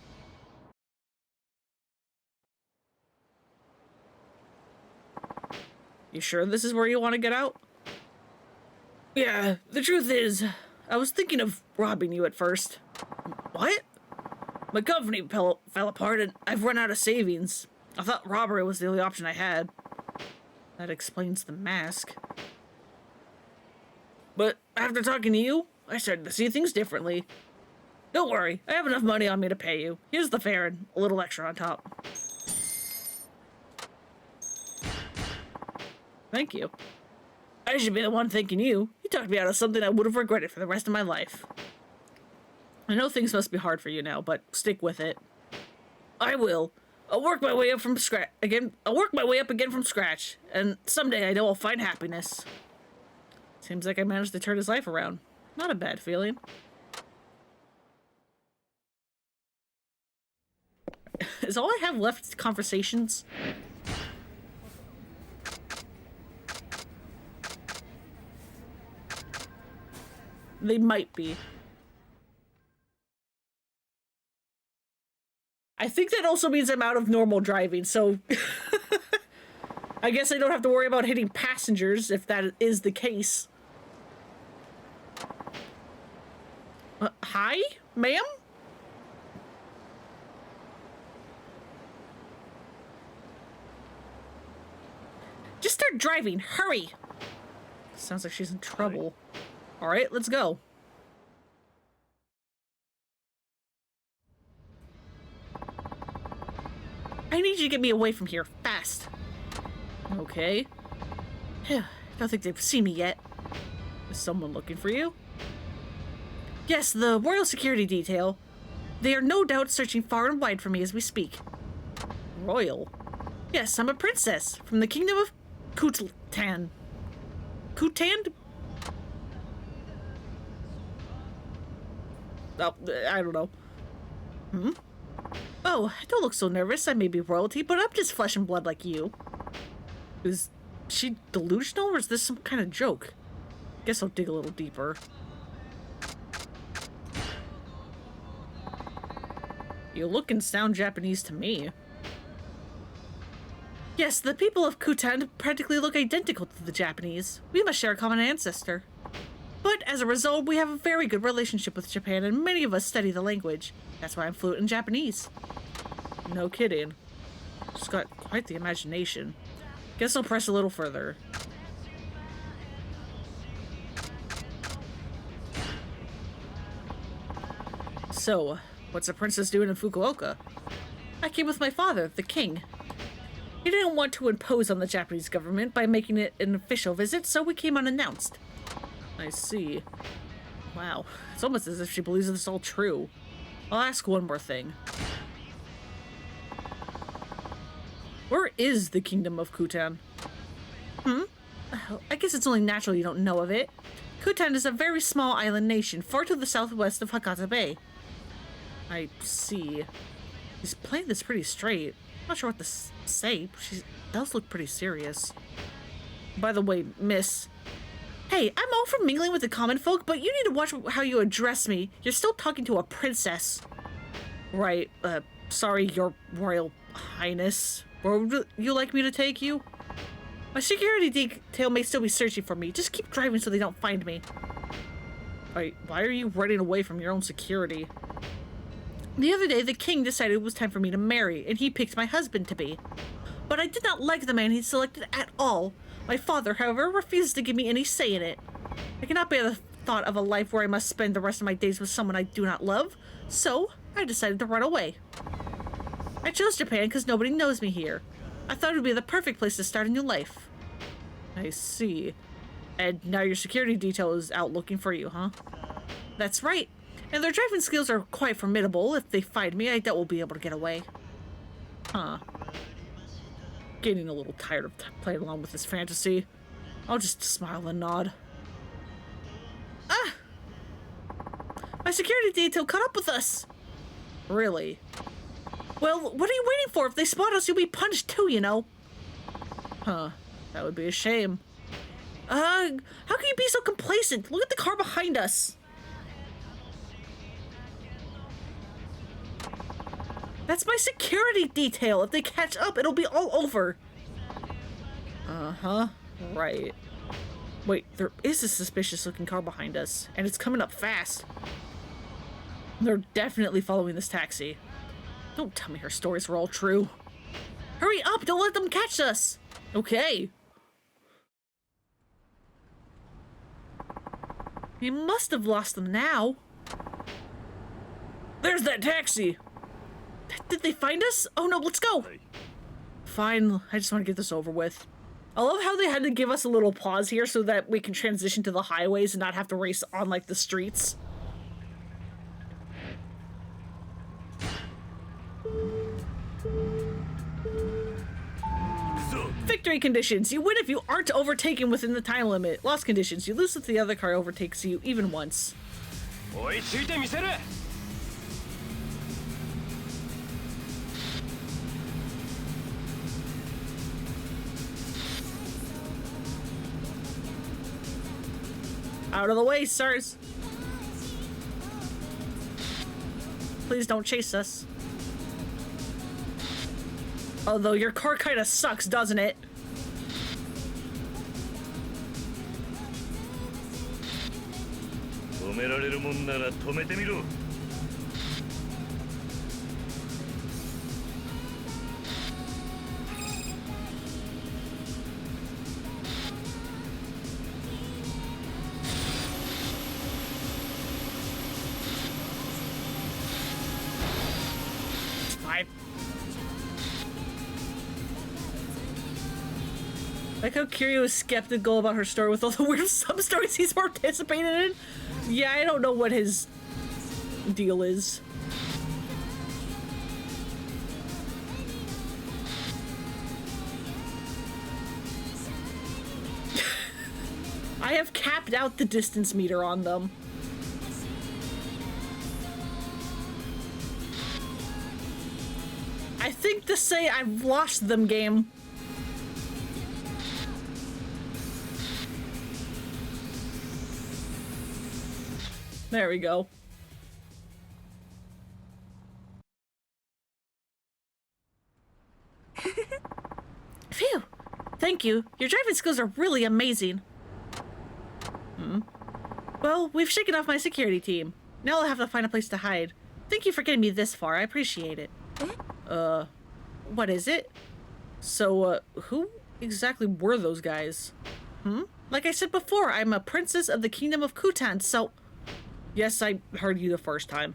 You sure this is where you want to get out? Yeah, the truth is, I was thinking of robbing you at first. What? My company fell apart and I've run out of savings. I thought robbery was the only option I had. That explains the mask. But after talking to you, I started to see things differently. Don't worry, I have enough money on me to pay you. Here's the fare and a little extra on top. Thank you. I should be the one thanking you. You talked me out of something I would have regretted for the rest of my life. I know things must be hard for you now, but stick with it. I will. I'll work my way up from scratch again. I'll work my way up again from scratch, and someday I know I'll find happiness. Seems like I managed to turn his life around. Not a bad feeling. Is all I have left conversations? They might be. I think that also means I'm out of normal driving, so I guess I don't have to worry about hitting passengers if that is the case. Hi, ma'am? Just start driving, hurry! Sounds like she's in trouble. Alright, let's go. I need you to get me away from here, fast. Okay. Don't think they've seen me yet. Is someone looking for you? Yes, the Royal Security Detail. They are no doubt searching far and wide for me as we speak. Royal? Yes, I'm a princess from the kingdom of Kutan. Kutan? Oh, I don't know. Oh, don't look so nervous. I may be royalty, but I'm just flesh and blood like you. Is she delusional, or is this some kind of joke? Guess I'll dig a little deeper. You look and sound Japanese to me. Yes, the people of Kutan practically look identical to the Japanese. We must share a common ancestor. But as a result, we have a very good relationship with Japan, and many of us study the language. That's why I'm fluent in Japanese. No kidding. She's got quite the imagination. Guess I'll press a little further. So, what's a princess doing in Fukuoka? I came with my father, the king. He didn't want to impose on the Japanese government by making it an official visit, so we came unannounced. I see. Wow, it's almost as if she believes this all true. I'll ask one more thing. Where is the kingdom of Kutan? I guess it's only natural you don't know of it. Kutan is a very small island nation, far to the southwest of Hakata Bay. I see. He's playing this pretty straight. I'm not sure what to say. She does look pretty serious. By the way, miss. Hey, I'm all for mingling with the common folk, but you need to watch how you address me. You're still talking to a princess. Right, sorry, your royal highness. Where would you like me to take you? My security detail may still be searching for me. Just keep driving so they don't find me. Wait, why are you running away from your own security? The other day, the king decided it was time for me to marry, and he picked my husband to be. But I did not like the man he selected at all. My father, however, refuses to give me any say in it. I cannot bear the thought of a life where I must spend the rest of my days with someone I do not love, so I decided to run away. I chose Japan because nobody knows me here. I thought it would be the perfect place to start a new life. I see. And now your security detail is out looking for you, huh? That's right. And their driving skills are quite formidable. If they find me, I doubt we'll be able to get away. Huh. Getting a little tired of playing along with this fantasy. I'll just smile and nod. Ah! My security detail caught up with us! Really? Well, what are you waiting for? If they spot us, you'll be punched too, you know. Huh. That would be a shame. How can you be so complacent? Look at the car behind us. That's my security detail. If they catch up, it'll be all over. Uh-huh. Right. Wait, there is a suspicious-looking car behind us, and it's coming up fast. They're definitely following this taxi. Don't tell me her stories were all true. Hurry up! Don't let them catch us! Okay. You must have lost them now. There's that taxi! Did they find us? Oh no, let's go! Fine, I just want to get this over with. I love how they had to give us a little pause here so that we can transition to the highways and not have to race on, like, the streets. Victory conditions. You win if you aren't overtaken within the time limit. Loss conditions. You lose if the other car overtakes you even once. Out of the way, sirs. Please don't chase us. Although your car kind of sucks, doesn't it? Fine. Like how Kiryu is skeptical about her story with all the weird sub-stories he's participated in. Yeah, I don't know what his deal is. I have capped out the distance meter on them. I think to say I've lost them game. There we go. Phew! Thank you. Your driving skills are really amazing. Well, we've shaken off my security team. Now I'll have to find a place to hide. Thank you for getting me this far. I appreciate it. What is it? So, who exactly were those guys? Like I said before, I'm a princess of the kingdom of Kutan, so... Yes, I heard you the first time.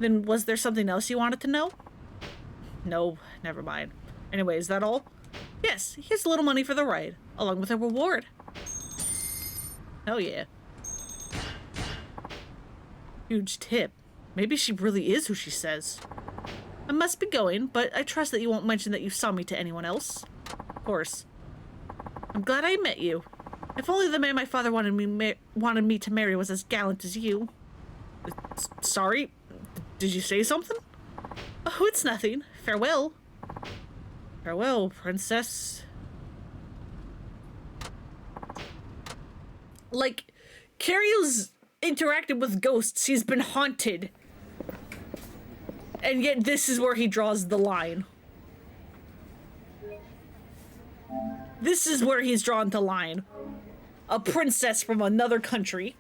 Then was there something else you wanted to know? No, never mind. Anyway, is that all? Yes, here's a little money for the ride, along with a reward. Hell yeah. Huge tip. Maybe she really is who she says. I must be going, but I trust that you won't mention that you saw me to anyone else. Of course. I'm glad I met you. If only the man my father wanted me to marry was as gallant as you. Sorry? Did you say something? Oh, it's nothing. Farewell. Farewell, princess. Like, Kiryu's interacted with ghosts. He's been haunted. And yet this is where he draws the line. This is where he's drawn the line. A princess from another country.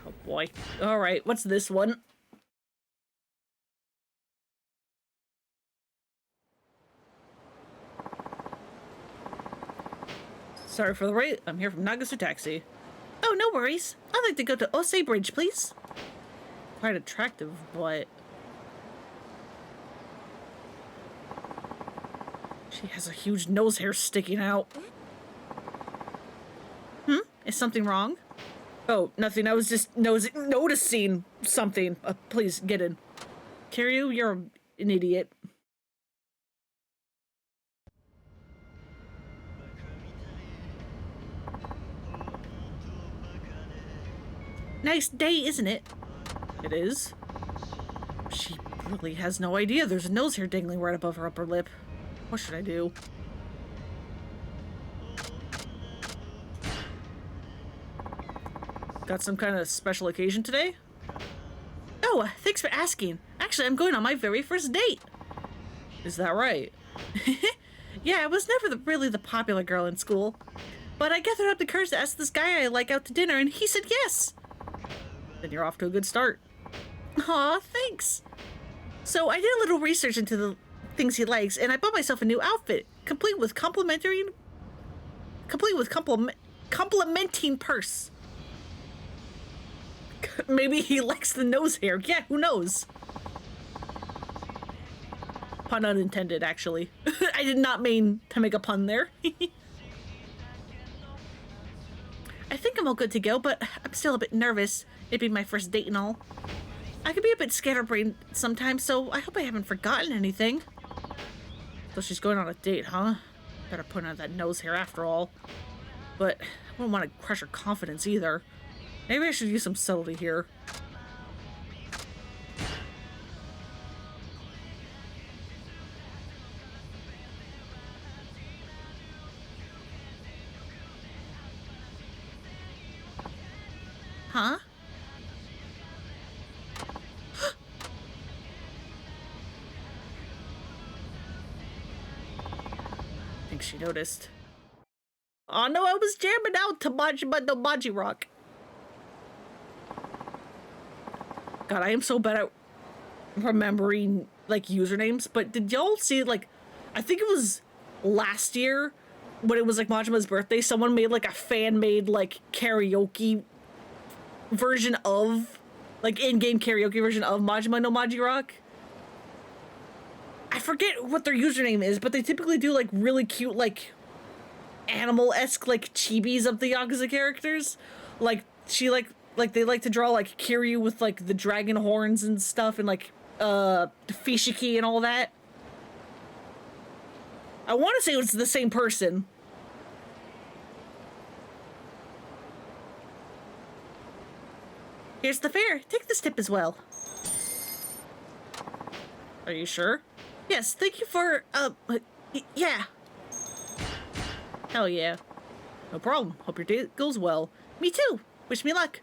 Oh boy. Alright, what's this one? Sorry for the wait. I'm here from Nagasu Taxi. Oh, no worries. I'd like to go to Osei Bridge, please. Quite attractive, but... She has a huge nose hair sticking out. Is something wrong? Oh, nothing. I was just noticing something. Please, get in. Kiryu, you're an idiot. Nice day, isn't it? It is. She really has no idea there's a nose hair dangling right above her upper lip. What should I do? Got some kind of special occasion today? Oh, thanks for asking. Actually, I'm going on my very first date. Is that right? Yeah, I was never really the popular girl in school. But I gathered up the courage to ask this guy I like out to dinner, and he said yes. Then you're off to a good start. Aw, thanks. So I did a little research into the things he likes, and I bought myself a new outfit, complete with complimenting purse. Maybe he likes the nose hair. Yeah, who knows? Pun unintended, actually. I did not mean to make a pun there. I think I'm all good to go, but I'm still a bit nervous. It'd be my first date and all. I can be a bit scatterbrained sometimes, so I hope I haven't forgotten anything. So she's going on a date, huh? Better put on that nose hair after all. But I wouldn't want to crush her confidence either. Maybe I should use some subtlety here. Huh? I think she noticed. Oh no, I was jamming out to Majima no Maji Rock. God, I am so bad at remembering like usernames, but did y'all see like I think it was last year when it was like Majima's birthday, someone made like a fan made like karaoke version of like in-game karaoke version of Majima no Maji Rock. I forget what their username is, but they typically do like really cute like animal-esque like chibis of the Yakuza characters. Like she like they like to draw like Kiryu with like the dragon horns and stuff and like Fishiki and all that. I want to say it's the same person. Here's the fare. Take this tip as well. Are you sure? Yes, thank you for, yeah. Hell yeah. No problem. Hope your day goes well. Me too. Wish me luck.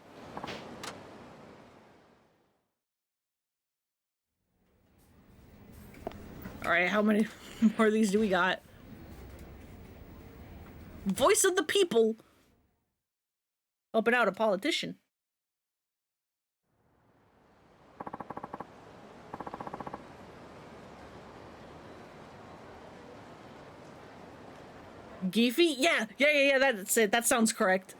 Alright, how many more of these do we got? Voice of the people. Helping out a politician. Geefy? Yeah, that's it. That sounds correct.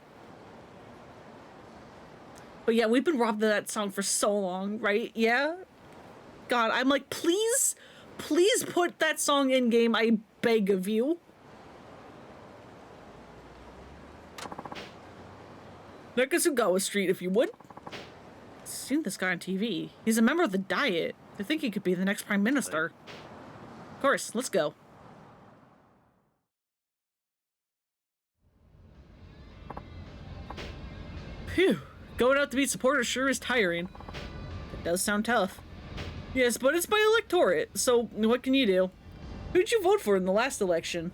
But yeah, we've been robbed of that song for so long, right? Yeah? God, I'm like, please put that song in game, I beg of you. Nakasugawa Street, if you would. I've seen this guy on TV. He's a member of the Diet. They think he could be the next prime minister. Of course, let's go. Phew. Going out to meet supporters sure is tiring. It does sound tough. Yes, but it's by electorate, so what can you do? Who'd you vote for in the last election?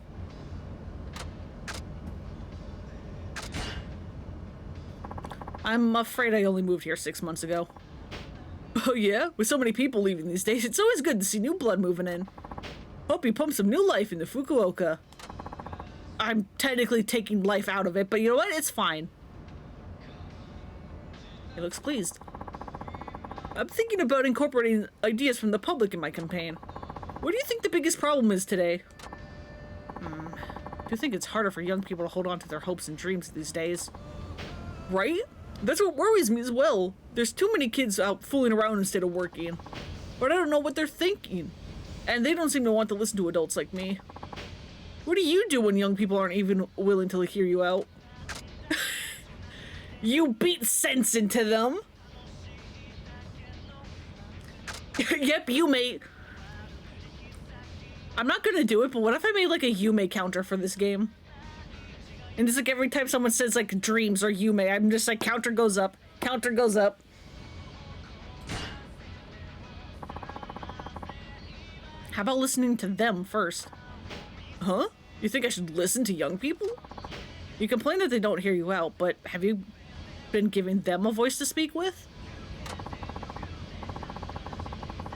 I'm afraid I only moved here 6 months ago. Oh yeah? With so many people leaving these days, it's always good to see new blood moving in. Hope you pump some new life into Fukuoka. I'm technically taking life out of it, but you know what? It's fine. He looks pleased. I'm thinking about incorporating ideas from the public in my campaign. What do you think the biggest problem is today? I do think it's harder for young people to hold on to their hopes and dreams these days. Right? That's what worries me as well. There's too many kids out fooling around instead of working. But I don't know what they're thinking. And they don't seem to want to listen to adults like me. What do you do when young people aren't even willing to hear you out? You beat sense into them. Yep, you mate. I'm not gonna do it, but what if I made like a Yume counter for this game? And it's like every time someone says like dreams or Yume, I'm just like counter goes up, counter goes up. How about listening to them first? Huh? You think I should listen to young people? You complain that they don't hear you out, but have you been giving them a voice to speak with?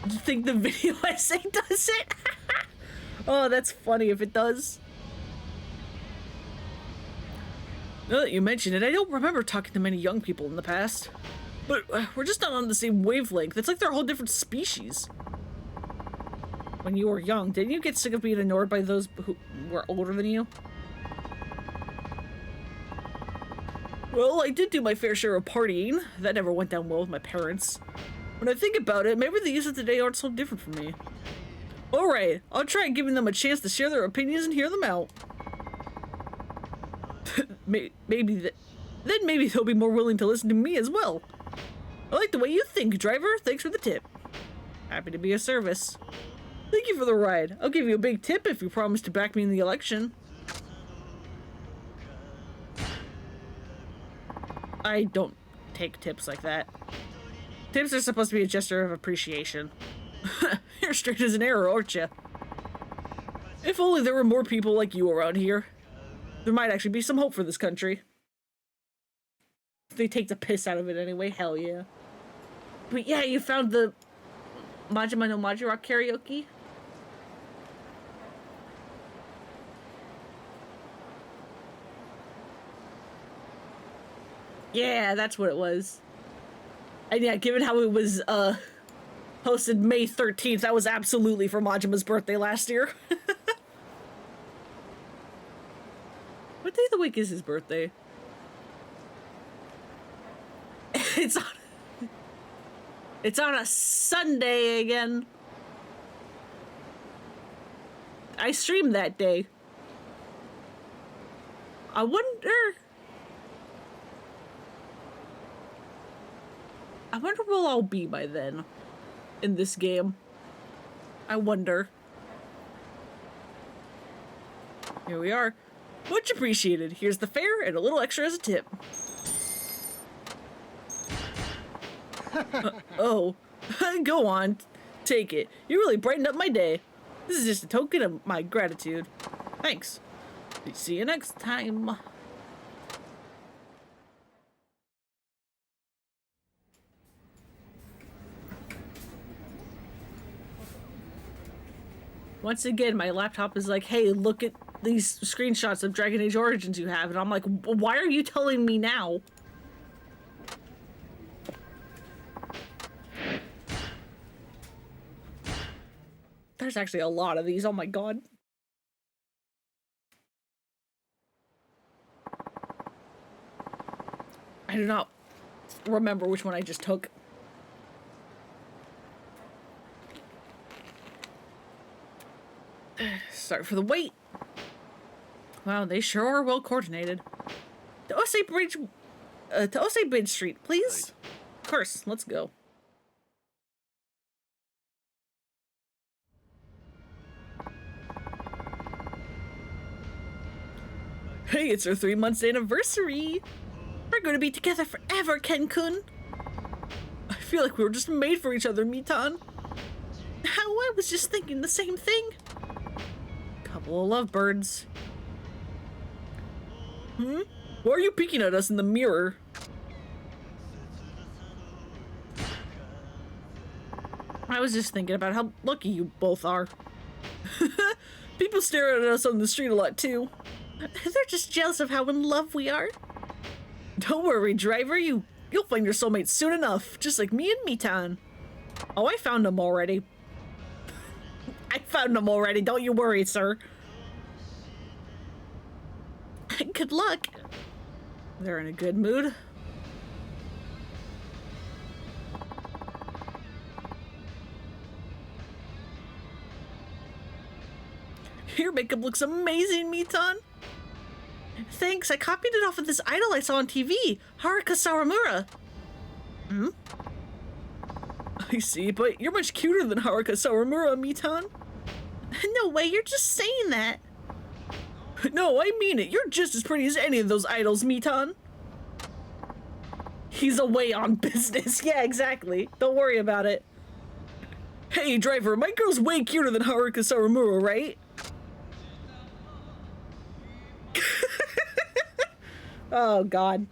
Do you think the video essay does it? Oh, that's funny if it does. Now that you mention it, I don't remember talking to many young people in the past. But we're just not on the same wavelength. It's like they're a whole different species. When you were young, didn't you get sick of being ignored by those who were older than you? Well, I did do my fair share of partying. That never went down well with my parents. When I think about it, maybe the youth of today aren't so different from me. Alright, I'll try giving them a chance to share their opinions and hear them out. Maybe they'll be more willing to listen to me as well. I like the way you think, driver. Thanks for the tip. Happy to be of service. Thank you for the ride. I'll give you a big tip if you promise to back me in the election. I don't take tips like that. Tips are supposed to be a gesture of appreciation. You're straight as an arrow, aren't you? If only there were more people like you around here. There might actually be some hope for this country. They take the piss out of it anyway. Hell yeah. But yeah, you found the Majima no Majima karaoke? Yeah, that's what it was. And yeah, given how it was hosted May 13th, that was absolutely for Majima's birthday last year. What day of the week is his birthday? It's on a Sunday again. I streamed that day. I wonder where I'll be by then in this game. I wonder. Here we are. Much appreciated. Here's the fare and a little extra as a tip. Oh, go on. Take it. You really brightened up my day. This is just a token of my gratitude. Thanks. See you next time. Once again, my laptop is like, hey, look at these screenshots of Dragon Age Origins you have. And I'm like, why are you telling me now? There's actually a lot of these. Oh my god. I do not remember which one I just took. Sorry for the wait. Wow, they sure are well coordinated. To Osei Bridge, to Osei Bridge Street, please. Of course, let's go. Hey, it's our 3-month anniversary. We're going to be together forever, Ken-kun. I feel like we were just made for each other, Mitan. How I was just thinking the same thing. Couple of lovebirds. Why are you peeking at us in the mirror? I was just thinking about how lucky you both are. People stare at us on the street a lot too. They're just jealous of how in love we are. Don't worry, driver. You'll find your soulmate soon enough, just like me and Mitan. Oh, I found him already. I found him already. Don't you worry, sir. Good luck. They're in a good mood. Your makeup looks amazing, Mitan. Thanks, I copied it off of this idol I saw on TV, Haruka Sawamura. I see, but you're much cuter than Haruka Sawamura, Mitan. No way, you're just saying that. No, I mean it. You're just as pretty as any of those idols, Mitan. He's away on business. Yeah, exactly. Don't worry about it. Hey, driver, my girl's way cuter than Haruka Sawamura, right? Oh, God.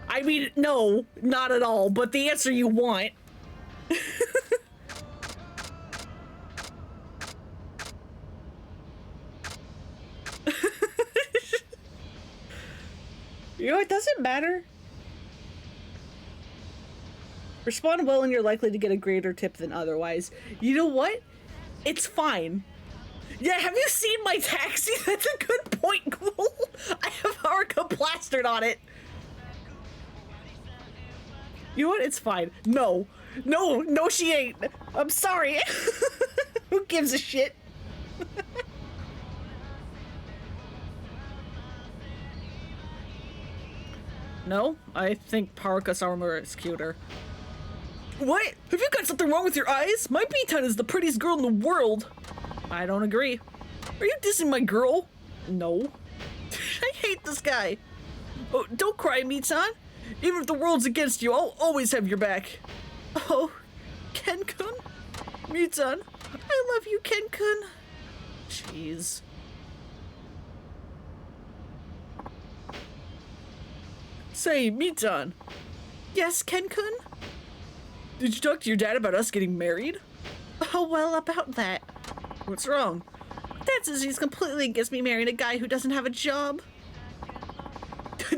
I mean, no, not at all, but the answer you want. You know, it doesn't matter. Respond well and you're likely to get a greater tip than otherwise. You know what? It's fine. Yeah, have you seen my taxi? That's a good point, Ghoul. I have Haruka plastered on it. You know what? It's fine. No, she ain't. I'm sorry. Who gives a shit? No, I think Haruka Sawamura is cuter. What? Have you got something wrong with your eyes? My Mitan is the prettiest girl in the world. I don't agree. Are you dissing my girl? No. I hate this guy. Oh, don't cry, Mitan. Even if the world's against you, I'll always have your back. Oh, Ken-kun? Mitan, I love you, Ken-kun. Jeez. Say, Mitan. Yes, Ken-kun? Did you talk to your dad about us getting married? Oh, well, about that. What's wrong? Dad says he's completely against me marrying a guy who doesn't have a job.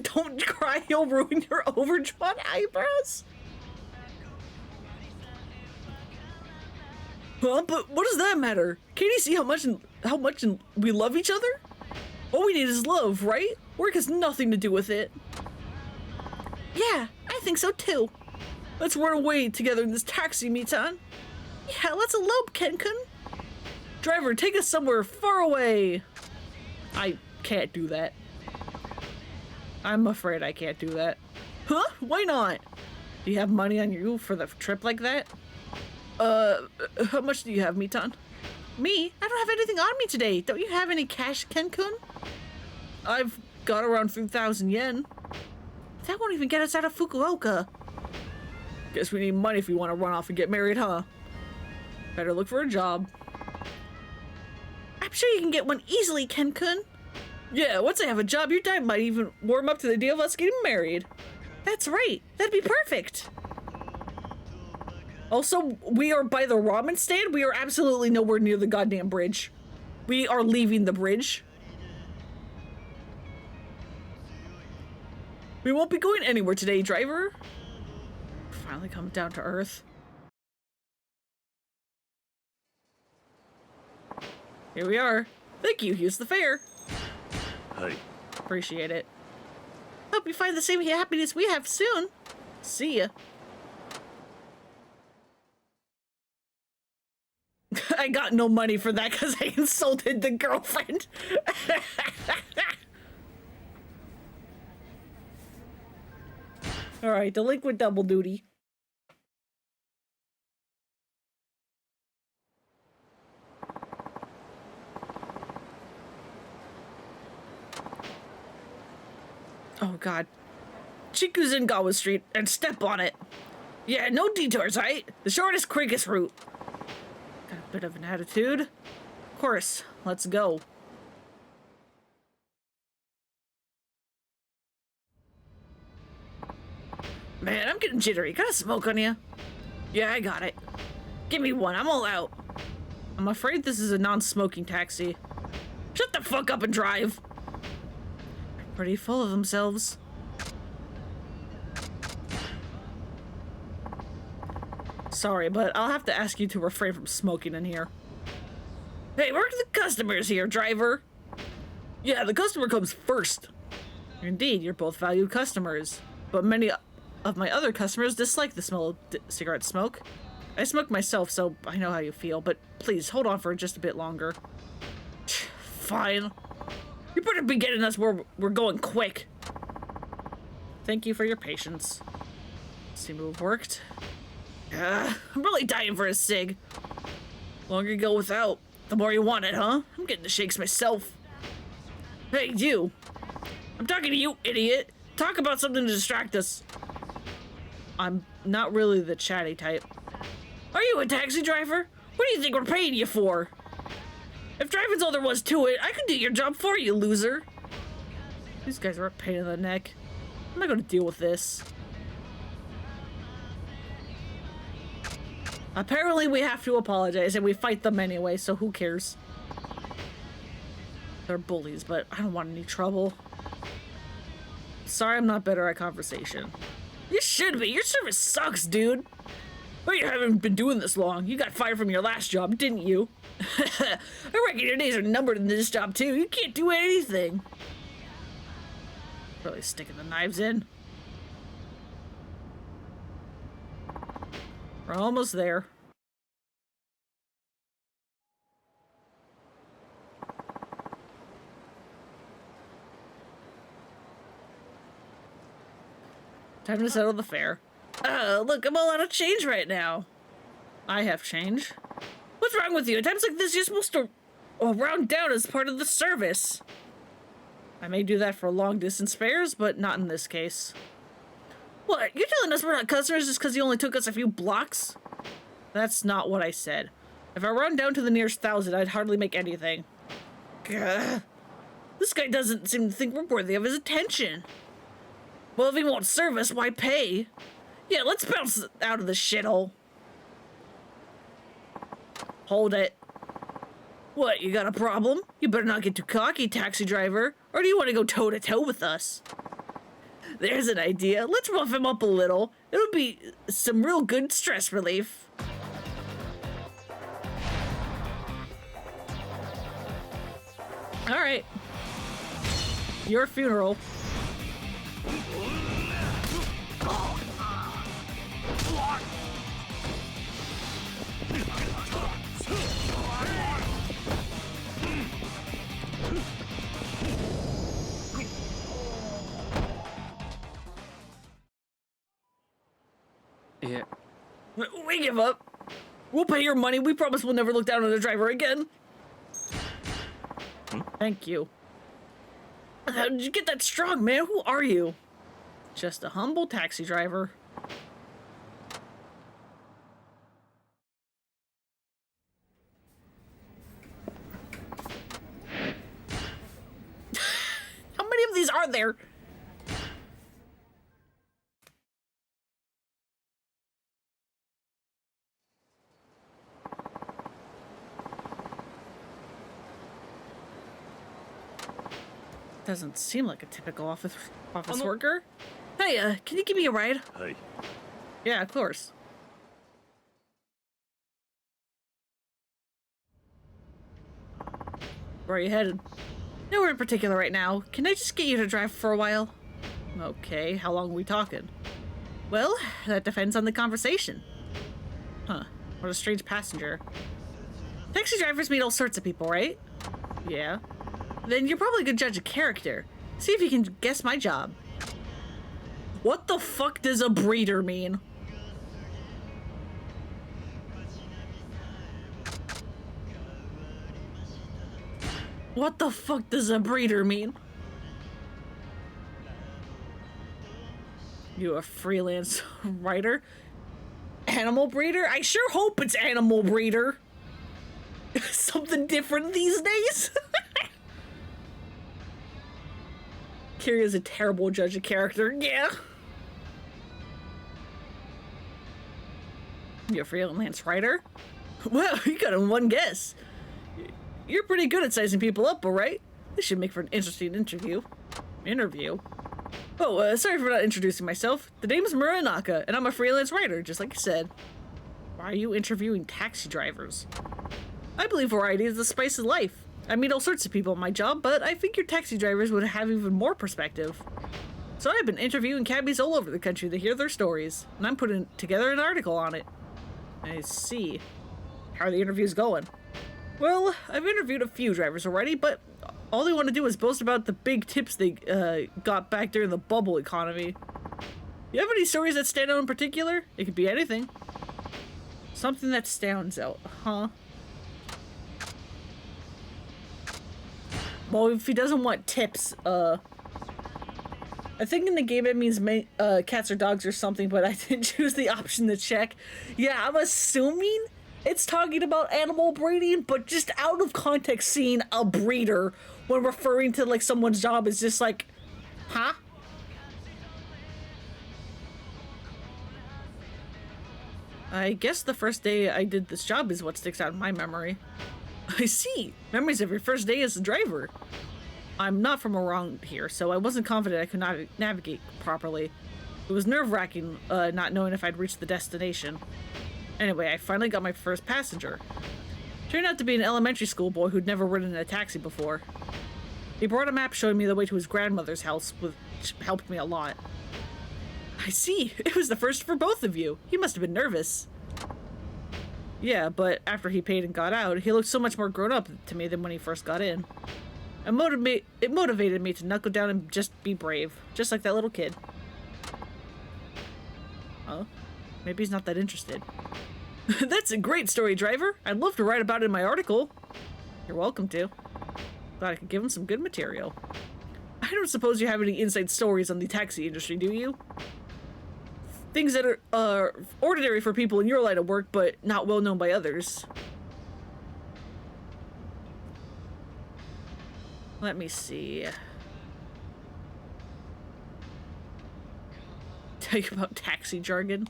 Don't cry, he'll ruin your overdrawn eyebrows. Huh? But what does that matter? Can't you see how much we love each other? All we need is love, right? Work has nothing to do with it. Yeah, I think so too. Let's run away together in this taxi, Mitan. Yeah, let's elope, Ken-kun. Driver, take us somewhere far away. I can't do that. I'm afraid I can't do that. Huh? Why not? Do you have money on you for the trip like that? How much do you have, Mitan? Me? I don't have anything on me today. Don't you have any cash, Ken-kun? I've got around 3,000 yen. That won't even get us out of Fukuoka. Guess we need money if we want to run off and get married, huh? Better look for a job. I'm sure you can get one easily, Ken-kun. Yeah, once I have a job, your dad might even warm up to the idea of us getting married. That's right. That'd be perfect. Also, we are by the ramen stand. We are absolutely nowhere near the goddamn bridge. We are leaving the bridge. We won't be going anywhere today, driver. Finally come down to earth. Here we are. Thank you. Here's the fare. Hi. Appreciate it. Hope you find the same happiness we have soon. See ya. I got no money for that because I insulted the girlfriend. Alright, delinquent double duty. Oh god. Chikuzengawa Street and step on it. Yeah, no detours, right? The shortest, quickest route. Got a bit of an attitude. Of course, let's go. Man, I'm getting jittery. Got a smoke on you? Yeah, I got it. Give me one, I'm all out. I'm afraid this is a non-smoking taxi. Shut the fuck up and drive. Pretty full of themselves. Sorry, but I'll have to ask you to refrain from smoking in here. Hey, we're the customers here, driver. Yeah, the customer comes first. Indeed, you're both valued customers. But many of my other customers dislike the smell of cigarette smoke. I smoke myself, so I know how you feel, but please, hold on for just a bit longer. Fine. You better be getting us where we're going quick. Thank you for your patience. Seems to have worked. I'm really dying for a cig. Longer you go without, the more you want it, huh? I'm getting the shakes myself. Hey, you. I'm talking to you, idiot. Talk about something to distract us. I'm not really the chatty type. Are you a taxi driver? What do you think we're paying you for? If driving's all there was to it, I could do your job for you, loser. These guys are a pain in the neck. I'm not gonna deal with this. Apparently we have to apologize, and we fight them anyway, so who cares? They're bullies, but I don't want any trouble. Sorry I'm not better at conversation. You should be. Your service sucks, dude. But you haven't been doing this long. You got fired from your last job, didn't you? I reckon your days are numbered in this job, too. You can't do anything. Really sticking the knives in. We're almost there. Time to settle the fare. Look, I'm all out of change right now. I have change. What's wrong with you? At times like this, you're supposed to round down as part of the service. I may do that for long-distance fares, but not in this case. What? You're telling us we're not customers just because you only took us a few blocks? That's not what I said. If I run down to the nearest 1,000, I'd hardly make anything. Gah. This guy doesn't seem to think we're worthy of his attention. Well, if he won't serve us, why pay? Yeah, let's bounce out of the shithole. Hold it. What, you got a problem? You better not get too cocky, taxi driver. Or do you want to go toe-to-toe with us? There's an idea. Let's rough him up a little. It'll be some real good stress relief. All right. Your funeral. Yeah. We give up. We'll pay your money. We promise we'll never look down on the driver again. Thank you. How did you get that strong, man? Who are you? Just a humble taxi driver. How many of these are there? Doesn't seem like a typical office worker. Hey, can you give me a ride? Hey. Yeah, of course. Where are you headed? Nowhere in particular right now. Can I just get you to drive for a while? Okay, how long are we talking? Well, that depends on the conversation. Huh, what a strange passenger. Taxi drivers meet all sorts of people, right? Yeah. Then you're probably a good judge of character. See if you can guess my job. What the fuck does a breeder mean? What the fuck does a breeder mean? You a freelance writer? Animal breeder? I sure hope it's animal breeder. Something different these days? Kiria's a terrible judge of character. Yeah. You're a freelance writer? Well, you got in one guess. You're pretty good at sizing people up, alright? This should make for an interesting interview. Oh, sorry for not introducing myself. The name is Muranaka, and I'm a freelance writer, just like you said. Why are you interviewing taxi drivers? I believe variety is the spice of life. I meet all sorts of people in my job, but I figured taxi drivers would have even more perspective. So I've been interviewing cabbies all over the country to hear their stories, and I'm putting together an article on it. I see. How are the interviews going? Well, I've interviewed a few drivers already, but all they want to do is boast about the big tips they got back during the bubble economy. You have any stories that stand out in particular? It could be anything. Something that stands out, huh? Well, if he doesn't want tips, I think in the game it means cats or dogs or something, but I didn't choose the option to check. Yeah, I'm assuming it's talking about animal breeding, but just out of context, seeing a breeder when referring to like someone's job is just like, huh? I guess the first day I did this job is what sticks out in my memory. I see. Memories of your first day as a driver. I'm not from around here, so I wasn't confident I could not navigate properly. It was nerve-wracking, not knowing if I'd reached the destination. Anyway, I finally got my first passenger. Turned out to be an elementary school boy who'd never ridden in a taxi before. He brought a map showing me the way to his grandmother's house, which helped me a lot. I see. It was the first for both of you. He must have been nervous. Yeah, but after he paid and got out, he looked so much more grown up to me than when he first got in. It motivated me to knuckle down and just be brave, just like that little kid. Huh? Maybe he's not that interested. That's a great story, driver. I'd love to write about it in my article. You're welcome to. Thought I could give him some good material. I don't suppose you have any inside stories on the taxi industry, do you? Things that are ordinary for people in your line of work, but not well known by others. Let me see. tell you about taxi jargon.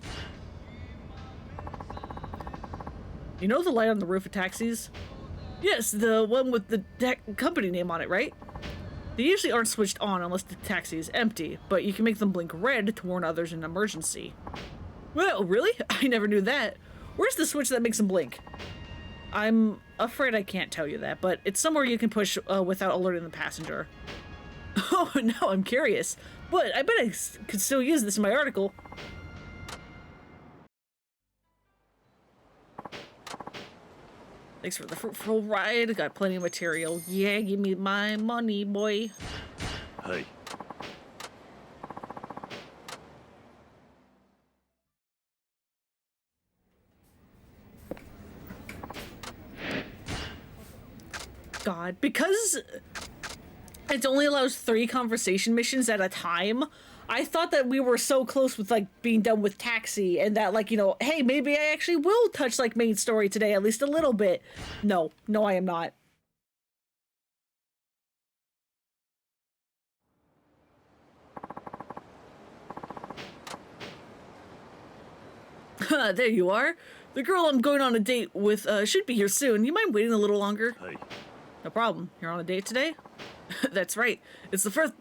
You know the light on the roof of taxis? Yes, the one with the company name on it, right? They usually aren't switched on unless the taxi is empty, but you can make them blink red to warn others in an emergency. Well, really? I never knew that. Where's the switch that makes them blink? I'm afraid I can't tell you that, but it's somewhere you can push without alerting the passenger. Oh, no, I'm curious. But I bet I could still use this in my article. Thanks for the fruitful ride. Got plenty of material. Yeah, give me my money, boy. Hey. God, because it only allows 3 conversation missions at a time, I thought that we were so close with, like, being done with Taxi, and that, like, you know, hey, maybe I actually will touch, like, main story today, at least a little bit. No, I am not. There you are. The girl I'm going on a date with, should be here soon. You mind waiting a little longer? Hey. No problem. You're on a date today? That's right. It's the first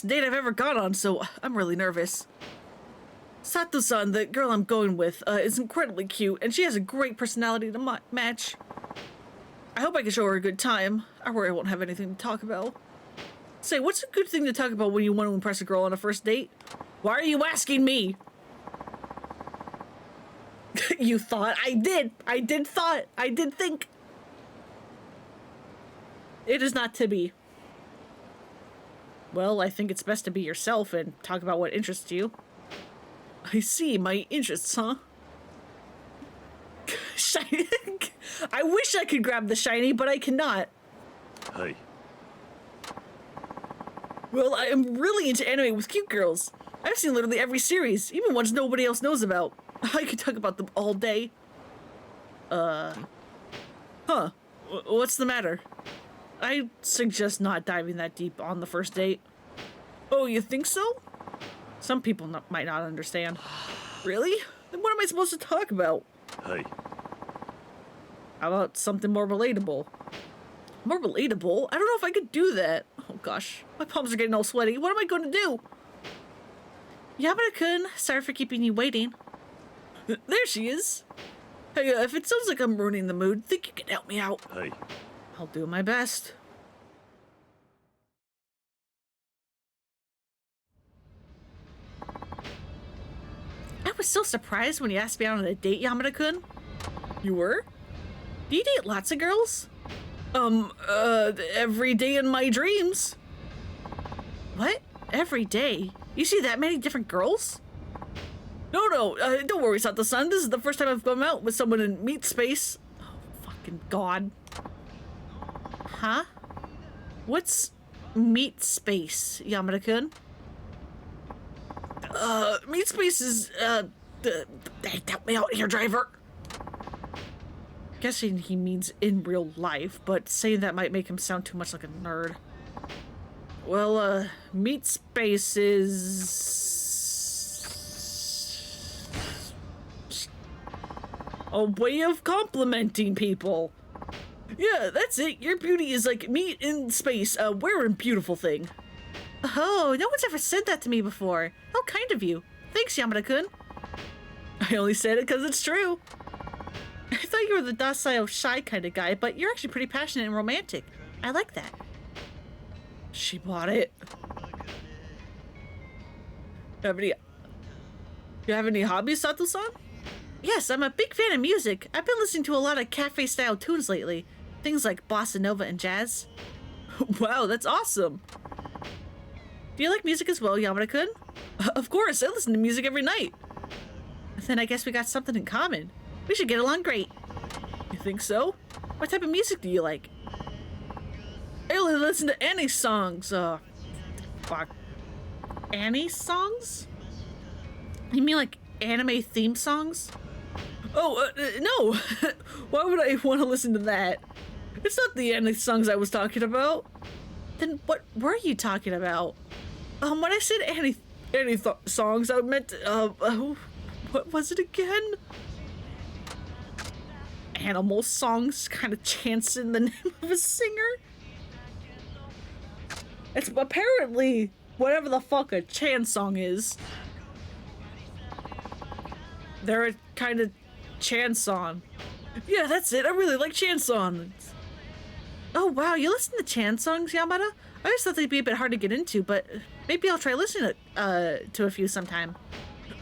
date I've ever gone on, so I'm really nervous. Sato-san, the girl I'm going with, is incredibly cute, and she has a great personality to match. I hope I can show her a good time. I worry I won't have anything to talk about. Say, what's a good thing to talk about when you want to impress a girl on a first date? Why are you asking me? You thought? I did think. It is not to be. Well, I think it's best to be yourself and talk about what interests you. I see, my interests, huh? Shiny. I wish I could grab the shiny, but I cannot. Hey. Well, I am really into anime with cute girls. I've seen literally every series, even ones nobody else knows about. I could talk about them all day. What's the matter? I suggest not diving that deep on the first date. Oh, you think so? Some people might not understand. Really? Then what am I supposed to talk about? Hey. How about something more relatable? More relatable? I don't know if I could do that. Oh gosh, my palms are getting all sweaty. What am I going to do? Yamada-kun, sorry for keeping you waiting. There she is. Hey, if it sounds like I'm ruining the mood, think you can help me out? Hey. I'll do my best. I was so surprised when you asked me out on a date, Yamada-kun. You were? Do you date lots of girls? Every day in my dreams. What? Every day? You see that many different girls? No, don't worry, Sato-san. This is the first time I've gone out with someone in meat space. Oh, fucking God. Huh? What's meat space, Yamada-kun? Meat space is, hey, help me out here, driver. Guessing he means in real life, but saying that might make him sound too much like a nerd. Well, meat space is a way of complimenting people. Yeah, that's it. Your beauty is like meat in space, a wearing beautiful thing. Oh, no one's ever said that to me before. How kind of you. Thanks, Yamada-kun. I only said it because it's true. I thought you were the docile, shy kind of guy, but you're actually pretty passionate and romantic. I like that. She bought it. You have any hobbies, Sato-san? Yes, I'm a big fan of music. I've been listening to a lot of cafe-style tunes lately. Things like bossa nova and jazz. Wow, that's awesome. Do you like music as well, Yamada-kun? Of course, I listen to music every night. Then I guess we got something in common. We should get along great. You think so? What type of music do you like? I only listen to Annie songs. Fuck. Annie songs? You mean like anime theme songs? Oh, no. Why would I want to listen to that? It's not the Annie songs I was talking about. Then what were you talking about? When I said Annie any songs I meant what was it again? Animal songs, kind of chancing the name of a singer. It's apparently whatever the fuck a chan song is. They're a kind of chan song. Yeah, that's it. I really like chan songs. Oh wow, you listen to chan songs, Yamada? I always thought they'd be a bit hard to get into, but maybe I'll try listening to a few sometime.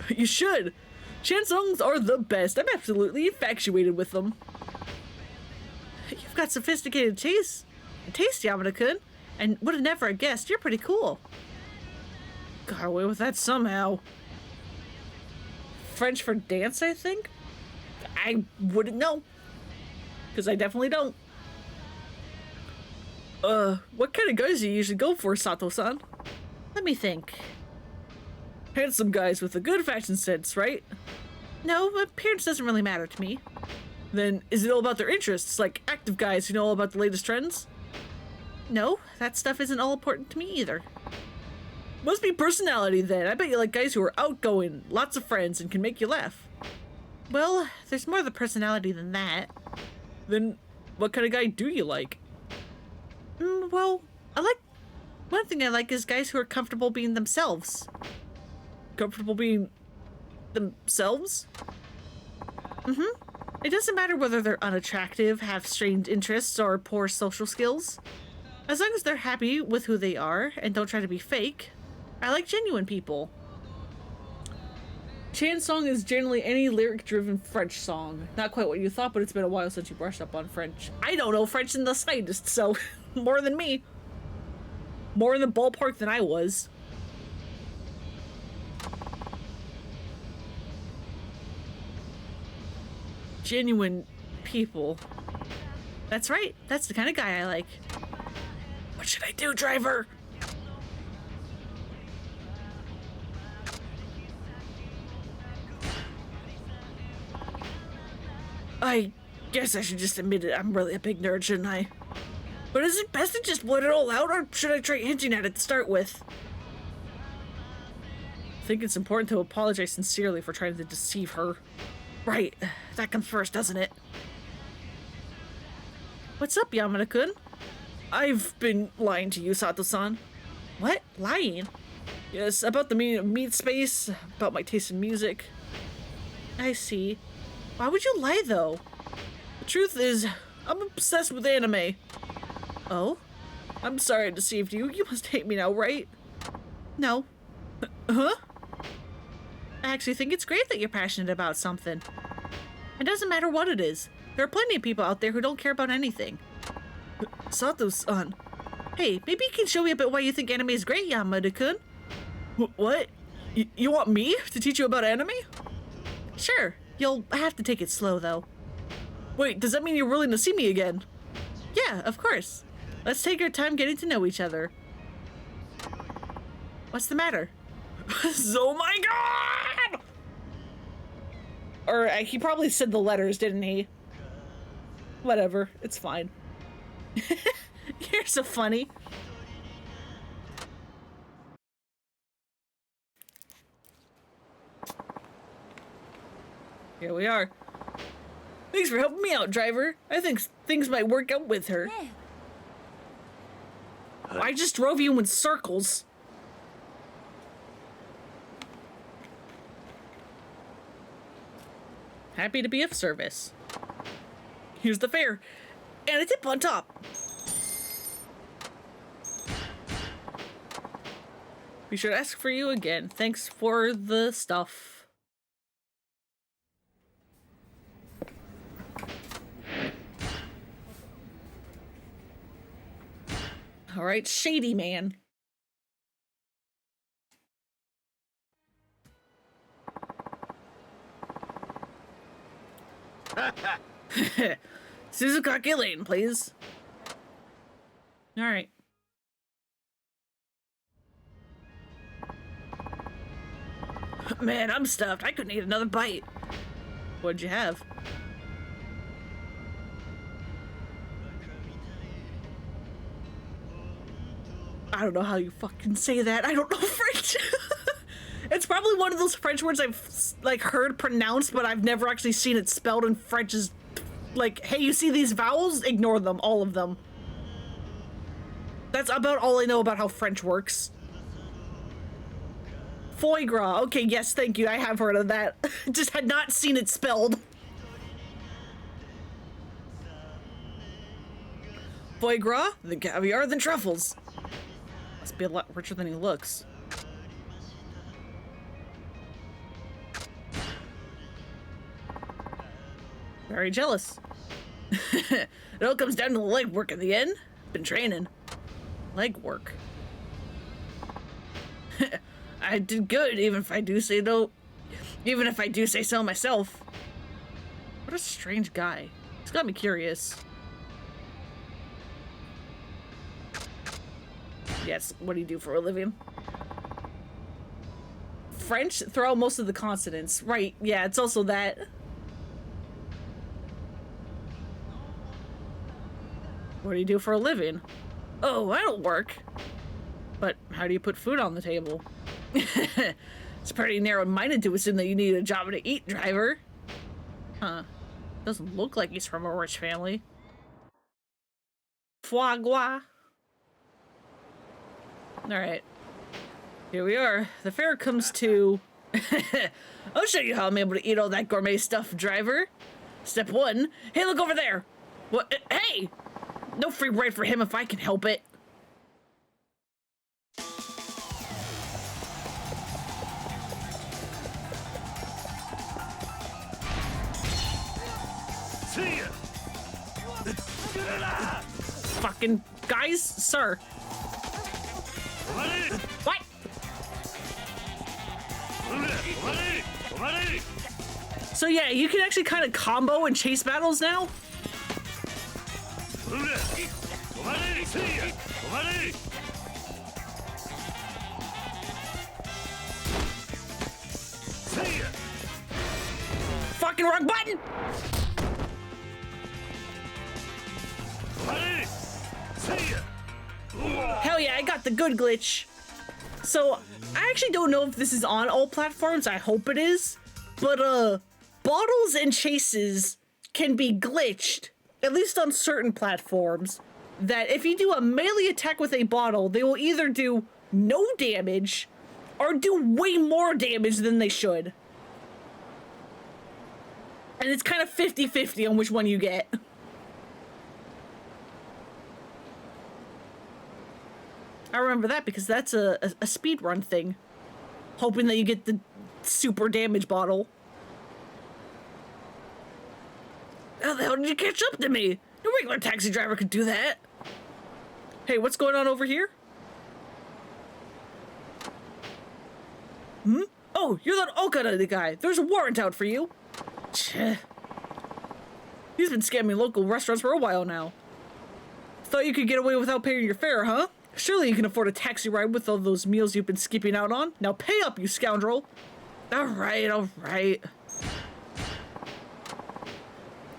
You should. Chan songs are the best. I'm absolutely infatuated with them. You've got sophisticated taste, Yamada-kun, and would have never guessed. You're pretty cool. Got away with that somehow. French for dance, I think? I wouldn't know. Because I definitely don't. What kind of guys do you usually go for, Sato-san? Let me think. Handsome guys with a good fashion sense, right? No, appearance doesn't really matter to me. Then, is it all about their interests, like active guys who know all about the latest trends? No, that stuff isn't all important to me either. Must be personality then. I bet you like guys who are outgoing, lots of friends, and can make you laugh. Well, there's more of the personality than that. Then, what kind of guy do you like? Well, one thing I like is guys who are comfortable being themselves. Comfortable being themselves? It doesn't matter whether they're unattractive, have strange interests, or poor social skills. As long as they're happy with who they are and don't try to be fake. I like genuine people. Chan song is generally any lyric-driven French song. Not quite what you thought, but it's been a while since you brushed up on French. I don't know French in the slightest, so more than me. More in the ballpark than I was. Genuine people. That's right. That's the kind of guy I like. What should I do, driver? I guess I should just admit it. I'm really a big nerd, shouldn't I? But is it best to just blurt it all out, or should I try hinting at it to start with? I think it's important to apologize sincerely for trying to deceive her. Right, that comes first, doesn't it? What's up, Yamada-kun? I've been lying to you, Sato-san. What? Lying? Yes, about the meaning of meat space, about my taste in music. I see. Why would you lie, though? The truth is, I'm obsessed with anime. Oh? I'm sorry I deceived you. You must hate me now, right? No. Huh? I actually think it's great that you're passionate about something. It doesn't matter what it is. There are plenty of people out there who don't care about anything. Sato-san. Hey, maybe you can show me a bit why you think anime is great, Yamada-kun. What? You want me to teach you about anime? Sure. You'll have to take it slow, though. Wait, does that mean you're willing to see me again? Yeah, of course. Let's take our time getting to know each other. What's the matter? Oh my god! Or he probably said the letters, didn't he? Whatever, it's fine. You're so funny. Here we are. Thanks for helping me out, driver. I think things might work out with her. I just drove you in circles. Happy to be of service. Here's the fare. And a tip on top. Be sure to ask for you again. Thanks for the stuff. All right, shady man. Suzukake Lane, please. All right. Man, I'm stuffed. I couldn't eat another bite. What'd you have? I don't know how you fucking say that. I don't know French. It's probably one of those French words I've like heard pronounced, but I've never actually seen it spelled in French as like, hey, you see these vowels? Ignore them, all of them. That's about all I know about how French works. Foie gras. Okay, yes, thank you. I have heard of that. Just had not seen it spelled. Foie gras? The caviar than truffles. Must be a lot richer than he looks. Very jealous. It all comes down to the leg work in the end. Been training. Leg work. I did good, even if I do say no. Even if I do say so myself. What a strange guy. He's got me curious. Yes, what do you do for a living? French? Throw out most of the consonants. Right, yeah, it's also that. What do you do for a living? Oh, I don't work. But how do you put food on the table? It's pretty narrow-minded to assume that you need a job to eat, driver. Huh. Doesn't look like he's from a rich family. Foie gras. Alright. Here we are. The fair comes to... I'll show you how I'm able to eat all that gourmet stuff, driver. Step 1. Hey, look over there! What? Hey! No free ride for him if I can help it. See ya. Fucking guys, sir. What? So yeah, you can actually kind of combo and chase battles now. Fucking wrong button! Hell yeah, I got the good glitch. So, I actually don't know if this is on all platforms, I hope it is. But, bottles and chases can be glitched, at least on certain platforms, that if you do a melee attack with a bottle, they will either do no damage or do way more damage than they should. And it's kind of 50-50 on which one you get. I remember that because that's a speedrun thing. Hoping that you get the super damage bottle. How the hell did you catch up to me? No regular taxi driver could do that. Hey, what's going on over here? Hmm? Oh, you're that Okada guy. There's a warrant out for you. Cheh. He's been scamming local restaurants for a while now. Thought you could get away without paying your fare, huh? Surely you can afford a taxi ride with all those meals you've been skipping out on. Now pay up, you scoundrel. All right, all right.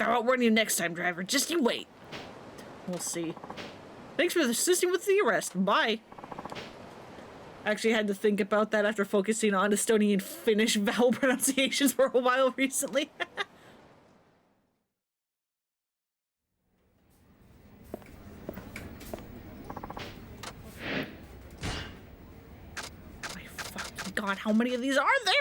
I'll outrun you next time, driver. Just you wait. We'll see. Thanks for assisting with the arrest. Bye. I actually had to think about that after focusing on Estonian Finnish vowel pronunciations for a while recently. My fucking god, how many of these are there?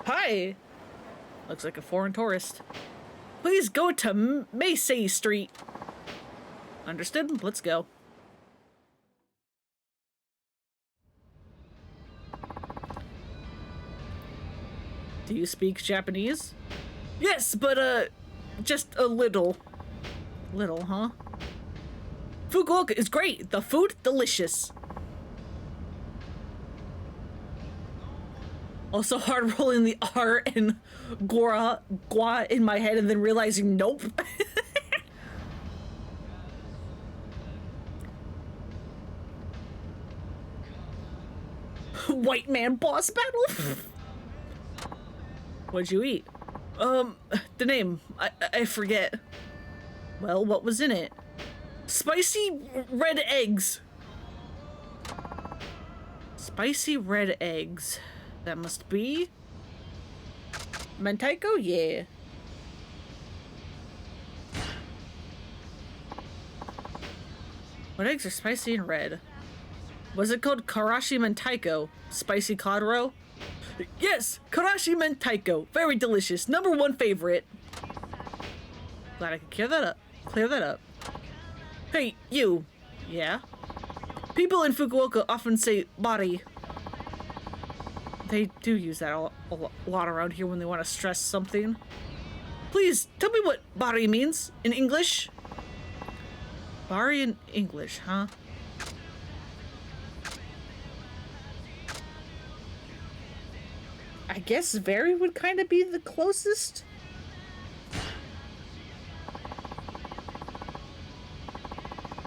Hi. Looks like a foreign tourist. Please go to Macy Street. Understood? Let's go. Do you speak Japanese? Yes, but, just a little. Little, huh? Fukuoka is great. The food, delicious. Also hard rolling the R and gua in my head and then realizing nope. White man boss battle. What'd you eat? The name. I forget. Well, what was in it? Spicy red eggs. Spicy red eggs. That must be... Mentaiko? Yeah. What eggs are spicy and red? Was it called Karashi Mentaiko? Spicy cod roe? Yes! Karashi Mentaiko. Very delicious. #1 favorite. Glad I could clear that up. Hey, you. Yeah? People in Fukuoka often say bari. They do use that a lot around here when they want to stress something. Please, tell me what bari means in English. Bari in English, huh? I guess very would kind of be the closest.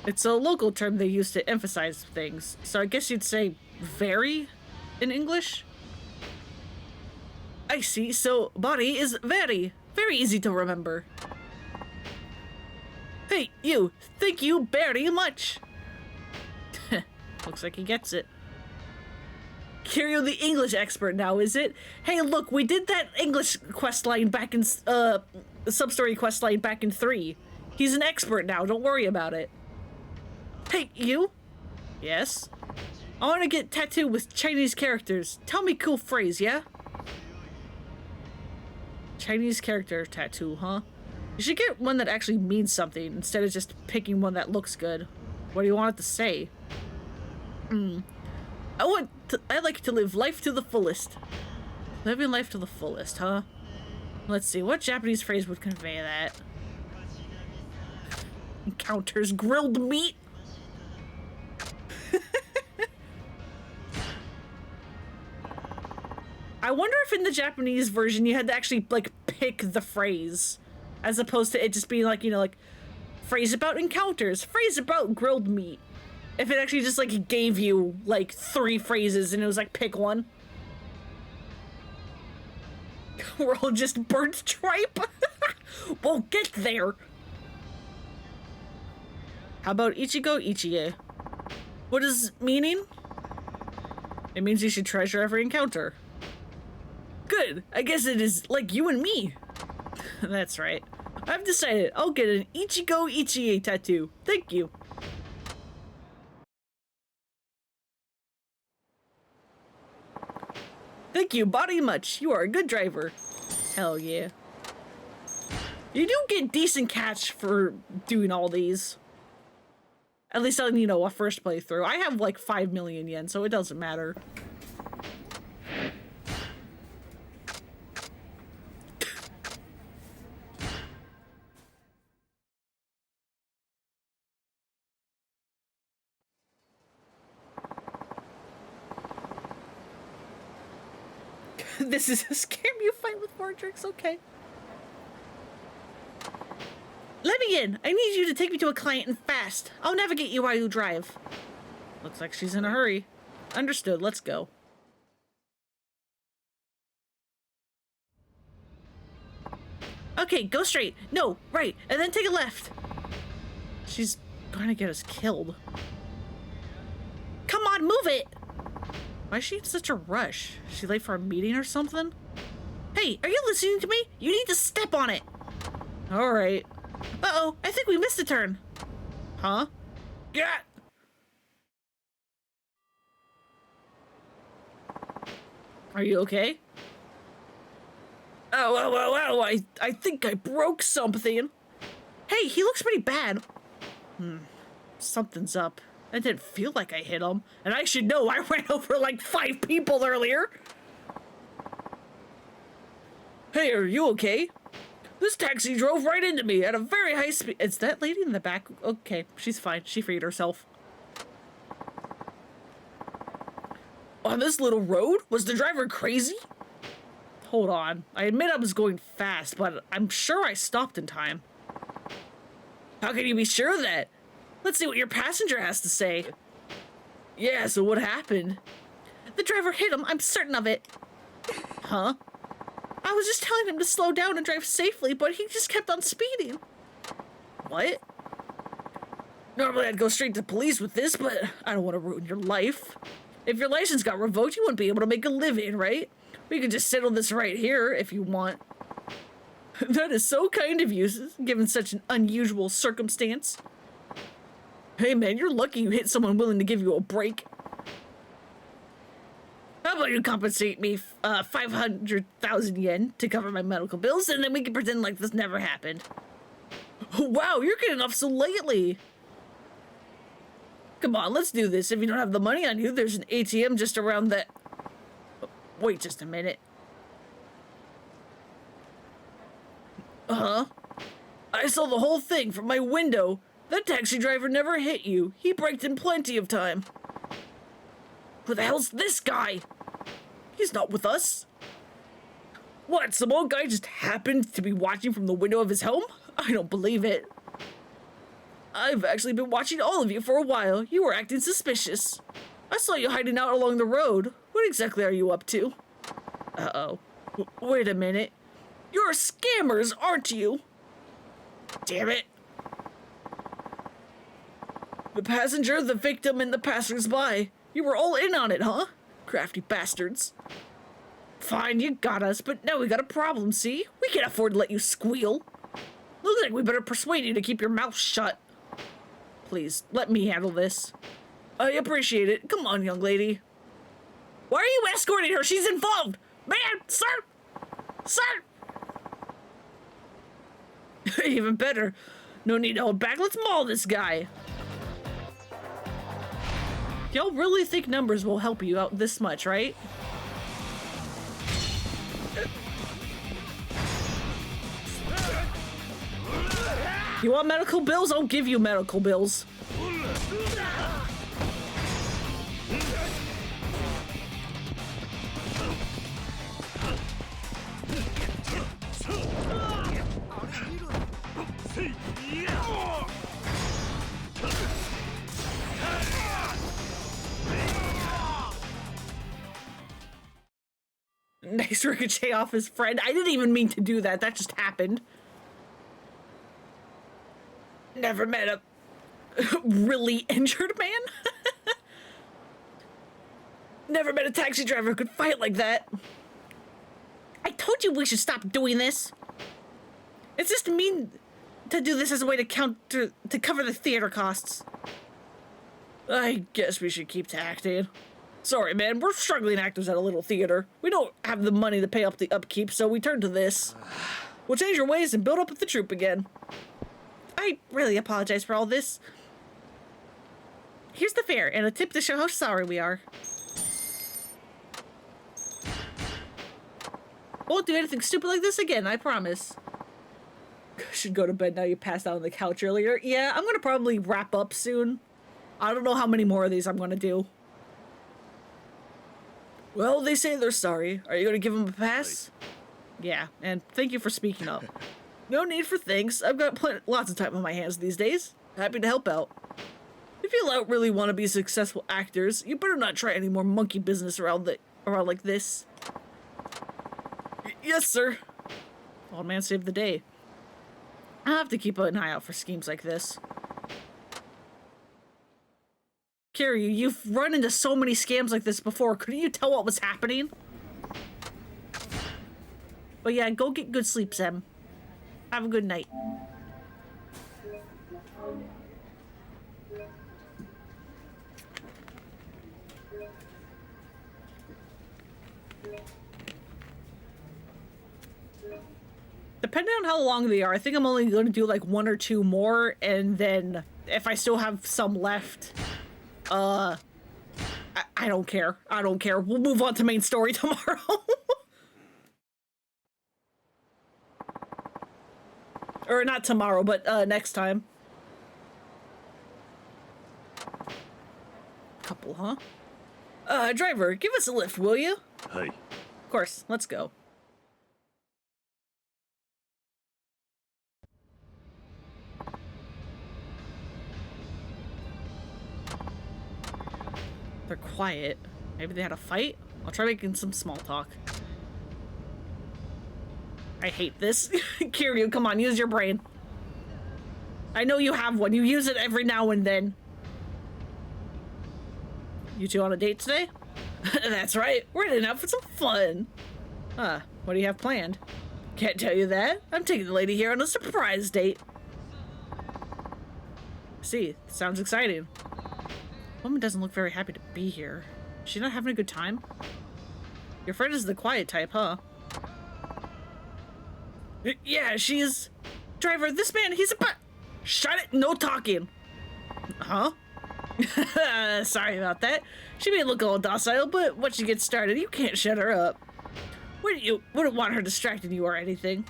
It's a local term they use to emphasize things, so I guess you'd say very in English? I see, so bari is very easy to remember. Hey, you, thank you very much. Looks like he gets it. Kiryu the English expert now, is it? Hey, look, we did that English questline back in, sub-story questline back in 3. He's an expert now, don't worry about it. Hey, you? Yes? I want to get tattooed with Chinese characters. Tell me cool phrase, yeah? Chinese character tattoo, huh? You should get one that actually means something instead of just picking one that looks good. What do you want it to say? I like to live life to the fullest. Living life to the fullest, huh? Let's see, what Japanese phrase would convey that? Encounters grilled meat? I wonder if in the Japanese version you had to actually, like, pick the phrase. As opposed to it just being like, you know, like, phrase about encounters, phrase about grilled meat. If it actually just, like, gave you, like, 3 phrases and it was like, pick one. We're all just burnt tripe? We'll get there. How about Ichigo Ichie? What is meaning? It means you should treasure every encounter. Good. I guess it is like you and me. That's right. I've decided I'll get an Ichigo Ichie tattoo. Thank you. Thank you, body much. You are a good driver. Hell yeah. You do get decent catch for doing all these. At least on, you know, a first playthrough. I have like 5 million yen, so it doesn't matter. This is a scam you fight with 4 drinks, okay. Let me in! I need you to take me to a client and fast. I'll navigate you while you drive. Looks like she's in a hurry. Understood, let's go. Okay, go straight. No, right, and then take a left. She's gonna get us killed. Come on, move it! Why is she in such a rush? Is she late for a meeting or something? Hey, are you listening to me? You need to step on it. All right. Uh-oh, I think we missed a turn. Huh? Yeah. Are you okay? Oh, I think I broke something. Hey, he looks pretty bad. Something's up. I didn't feel like I hit him. And I should know, I ran over like 5 people earlier. Hey, are you okay? This taxi drove right into me at a very high speed. Is that lady in the back? Okay, she's fine. She freed herself. On this little road? Was the driver crazy? Hold on. I admit I was going fast, but I'm sure I stopped in time. How can you be sure of that? Let's see what your passenger has to say. Yeah, so what happened? The driver hit him, I'm certain of it. Huh? I was just telling him to slow down and drive safely, but he just kept on speeding. What? Normally I'd go straight to police with this, but I don't want to ruin your life. If your license got revoked, you wouldn't be able to make a living, right? We could just settle this right here if you want. That is so kind of you, given such an unusual circumstance. Hey man, you're lucky you hit someone willing to give you a break. How about you compensate me 500,000 yen to cover my medical bills, and then we can pretend like this never happened. Wow, you're getting off so lately. Come on, let's do this. If you don't have the money on you, there's an ATM just around that... Wait just a minute. Uh-huh. I saw the whole thing from my window. That taxi driver never hit you. He braked in plenty of time. Who the hell's this guy? He's not with us. What, some old guy just happened to be watching from the window of his home? I don't believe it. I've actually been watching all of you for a while. You were acting suspicious. I saw you hiding out along the road. What exactly are you up to? Uh-oh. Wait a minute. You're scammers, aren't you? Damn it. The passenger, the victim, and the passersby. You were all in on it, huh? Crafty bastards. Fine, you got us, but now we got a problem, see? We can't afford to let you squeal. Looks like we better persuade you to keep your mouth shut. Please, let me handle this. I appreciate it. Come on, young lady. Why are you escorting her? She's involved! Man, sir! Sir! Even better. No need to hold back. Let's maul this guy. Y'all really think numbers will help you out this much, right? You want medical bills? I'll give you medical bills. Nice ricochet off his friend. I didn't even mean to do that. That just happened. Never met a really injured man. Never met a taxi driver who could fight like that. I told you we should stop doing this. It's just mean to do this as a way to cover the theater costs. I guess we should keep acting. Sorry, man, we're struggling actors at a little theater. We don't have the money to pay up the upkeep, so we turn to this. We'll change our ways and build up the troupe again. I really apologize for all this. Here's the fare and a tip to show how sorry we are. Won't do anything stupid like this again, I promise. Should go to bed now. You passed out on the couch earlier. Yeah, I'm gonna probably wrap up soon. I don't know how many more of these I'm gonna do. Well, they say they're sorry. Are you gonna give them a pass? Yeah, and thank you for speaking up. No need for thanks. I've got lots of time on my hands these days. Happy to help out. If you really want to be successful actors, you better not try any more monkey business around like this. Yes, sir. Old man saved the day. I'll have to keep an eye out for schemes like this. Carrie, you've run into so many scams like this before. Couldn't you tell what was happening? But yeah, go get good sleep, Sam. Have a good night. Depending on how long they are, I think I'm only going to do like 1 or 2 more, and then if I still have some left, I don't care. I don't care. We'll move on to main story tomorrow. Or not tomorrow, but next time. Couple, huh? Driver, give us a lift, will you? Hey. Of course, let's go. They're quiet. Maybe they had a fight? I'll try making some small talk. I hate this. Kiryu, come on, use your brain. I know you have one. You use it every now and then. You two on a date today? That's right. We're heading out for some fun. Huh. What do you have planned? Can't tell you that. I'm taking the lady here on a surprise date. See, sounds exciting. Woman doesn't look very happy to be here. Is she not having a good time? Your friend is the quiet type, huh? Yeah, she's... Driver, this man, he's a Shut it! No talking! Huh? Sorry about that. She may look a little docile, but once she gets started, you can't shut her up. Wouldn't want her distracting you or anything.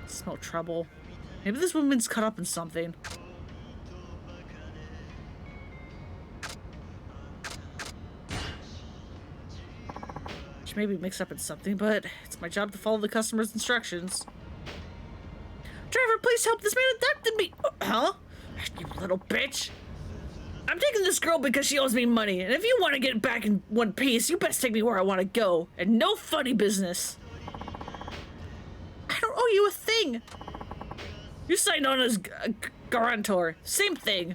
Smell trouble. Maybe this woman's caught up in something. She may be mixed up in something, but it's my job to follow the customer's instructions. Driver, please help! This man abducted me! Huh? You little bitch! I'm taking this girl because she owes me money, and if you want to get back in one piece, you best take me where I want to go, and no funny business. I don't owe you a thing. You signed on as guarantor. Same thing.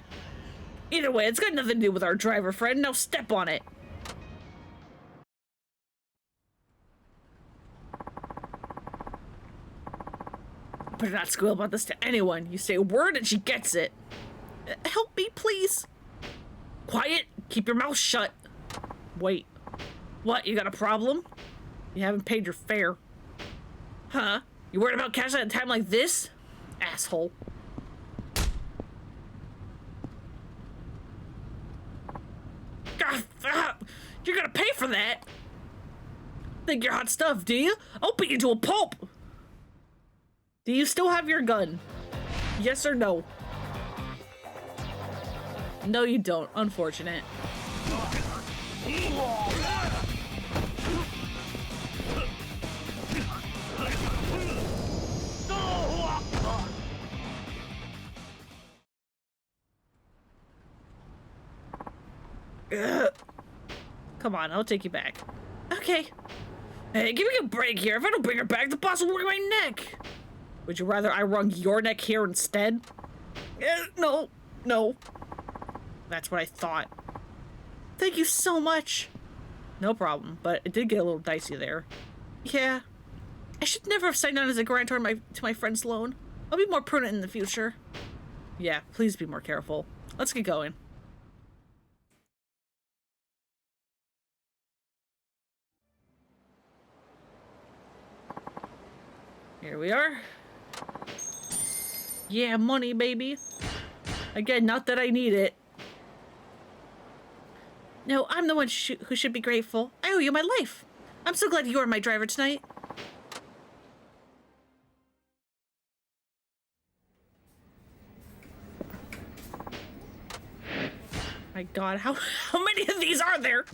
Either way, it's got nothing to do with our driver friend. Now step on it. Better not squeal about this to anyone. You say a word and she gets it. Help me, please. Quiet. Keep your mouth shut. Wait. What? You got a problem? You haven't paid your fare. Huh? You worried about cash at a time like this? Asshole. You're gonna pay for that? Think you're hot stuff, do you? I'll beat you to a pulp. Do you still have your gun? Yes or no? No, you don't. Unfortunate. Ugh. Come on, I'll take you back. Okay. Hey, give me a break here. If I don't bring her back, the boss will wring my neck. Would you rather I wrung your neck here instead? No. No. That's what I thought. Thank you so much. No problem, but it did get a little dicey there. Yeah. I should never have signed on as a guarantor to my friend's loan. I'll be more prudent in the future. Yeah, please be more careful. Let's get going. Here we are. Yeah, money, baby. Again, not that I need it. No, I'm the one who should be grateful. I owe you my life. I'm so glad you are my driver tonight. My God, how many of these are there?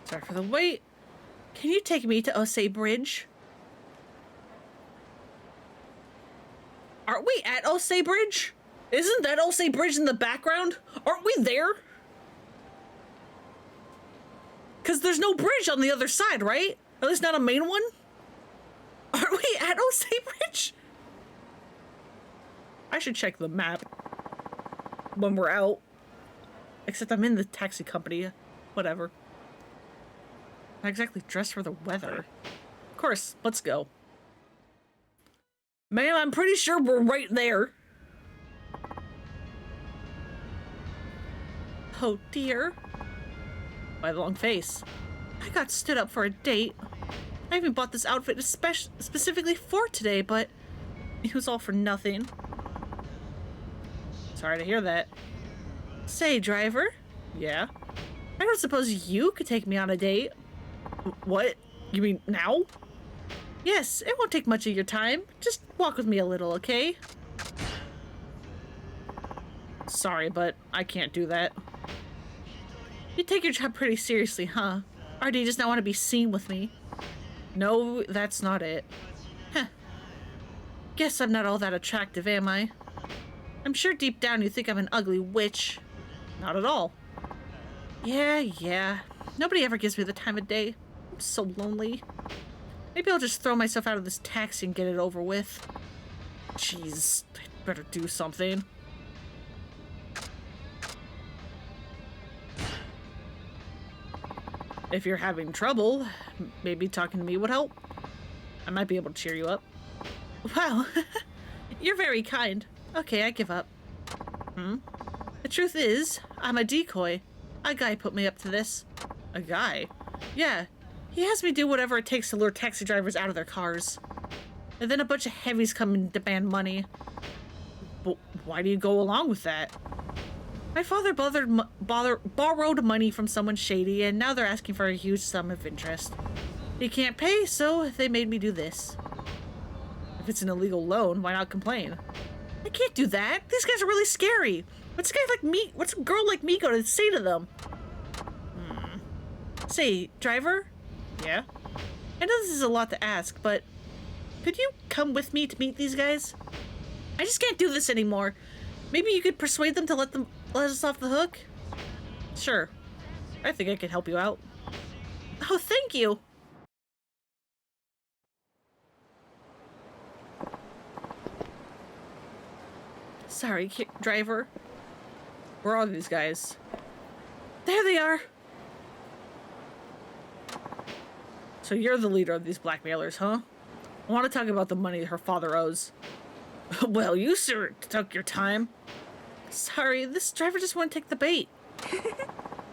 Sorry for the wait. Can you take me to Osei Bridge? Aren't we at Osei Bridge? Isn't that Osei Bridge in the background? Aren't we there? Because there's no bridge on the other side, right? At least not a main one? Aren't we at Osei Bridge? I should check the map when we're out. Except I'm in the taxi company. Whatever. Not exactly dressed for the weather. Of course, let's go. Ma'am, I'm pretty sure we're right there. Oh dear. My long face. I got stood up for a date. I even bought this outfit specifically for today, but it was all for nothing. Sorry to hear that. Say, driver? Yeah? I don't suppose you could take me on a date. What? You mean now? Yes, it won't take much of your time. Just walk with me a little, okay? Sorry, but I can't do that. You take your job pretty seriously, huh? Or do you just not want to be seen with me? No, that's not it. Huh. guess I'm not all that attractive, am I? I'm sure deep down you think I'm an ugly witch. Not at all. Yeah. Nobody ever gives me the time of day. I'm so lonely. Maybe I'll just throw myself out of this taxi and get it over with. Jeez, I'd better do something. If you're having trouble, maybe talking to me would help. I might be able to cheer you up. Wow, you're very kind. Okay, I give up. The truth is, I'm a decoy. A guy put me up to this. A guy? Yeah, he has me do whatever it takes to lure taxi drivers out of their cars. And then a bunch of heavies come and demand money. But why do you go along with that? My father borrowed money from someone shady, and now they're asking for a huge sum of interest. He can't pay, so they made me do this. If it's an illegal loan, why not complain? I can't do that. These guys are really scary. What's a girl like me gonna say to them? Say, driver? Yeah? I know this is a lot to ask, but could you come with me to meet these guys? I just can't do this anymore. Maybe you could persuade them to let us off the hook? Sure. I think I could help you out. Oh, thank you. Sorry, driver. Where are these guys? There they are. So you're the leader of these blackmailers, huh? I want to talk about the money her father owes. Well, you sure took your time. Sorry, this driver just wouldn't take the bait.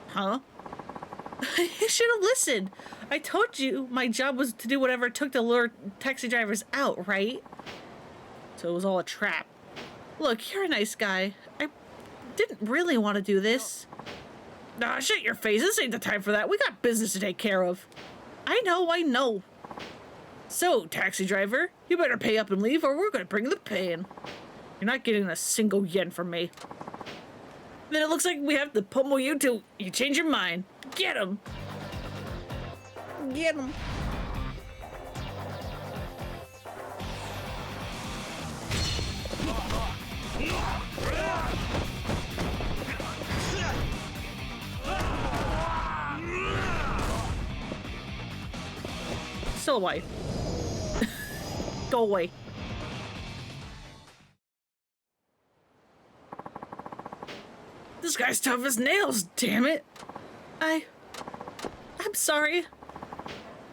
Huh? You should have listened. I told you my job was to do whatever it took to lure taxi drivers out, right? So it was all a trap. Look, you're a nice guy. I didn't really want to do this. Nah, shut your face. This ain't the time for that. We got business to take care of. I know. So, taxi driver, you better pay up and leave or we're gonna bring the pain. You're not getting a single yen from me. Then it looks like we have to pummel you till you change your mind. Get him! Get him! Still away. Go away. This guy's tough as nails, damn it. I'm sorry.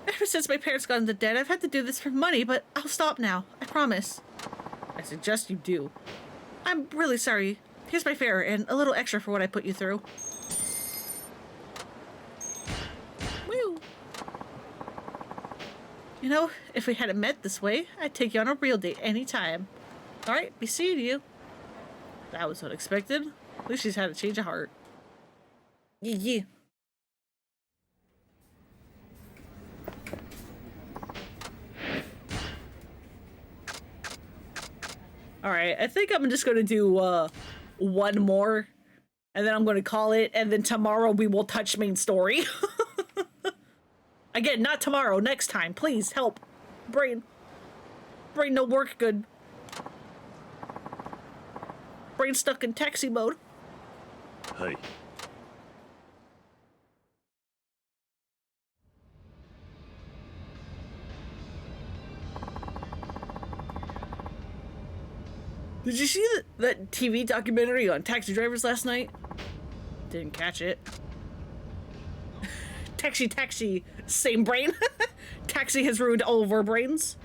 Ever since my parents got into debt, I've had to do this for money, but I'll stop now. I promise. I suggest you do. I'm really sorry. Here's my fare and a little extra for what I put you through. Woo. You know, if we hadn't met this way, I'd take you on a real date anytime. Alright, be seeing you. That was unexpected. At least she's had a change of heart. Yeah. Alright, I think I'm just gonna do one more, and then I'm gonna call it, and then tomorrow we will touch main story. Again, not tomorrow, next time. Please, help. Brain no work good. Brain stuck in taxi mode. Hey. Did you see that TV documentary on taxi drivers last night? Didn't catch it. Taxi, same brain. Taxi has ruined all of our brains.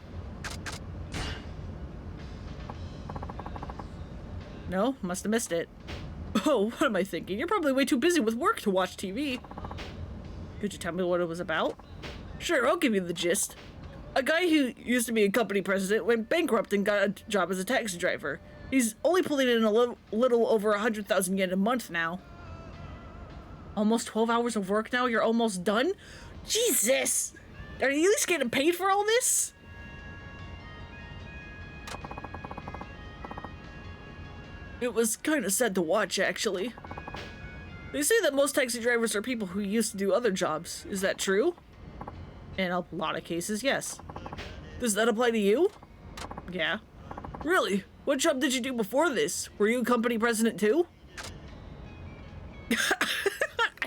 No, must have missed it. Oh, what am I thinking? You're probably way too busy with work to watch TV. Could you tell me what it was about? Sure, I'll give you the gist. A guy who used to be a company president went bankrupt and got a job as a taxi driver. He's only pulling in a little over 100,000 yen a month now. Almost 12 hours of work now? You're almost done? Jesus! Are you at least getting paid for all this? It was kind of sad to watch, actually. They say that most taxi drivers are people who used to do other jobs. Is that true? In a lot of cases, yes. Does that apply to you? Yeah. Really? What job did you do before this? Were you company president too?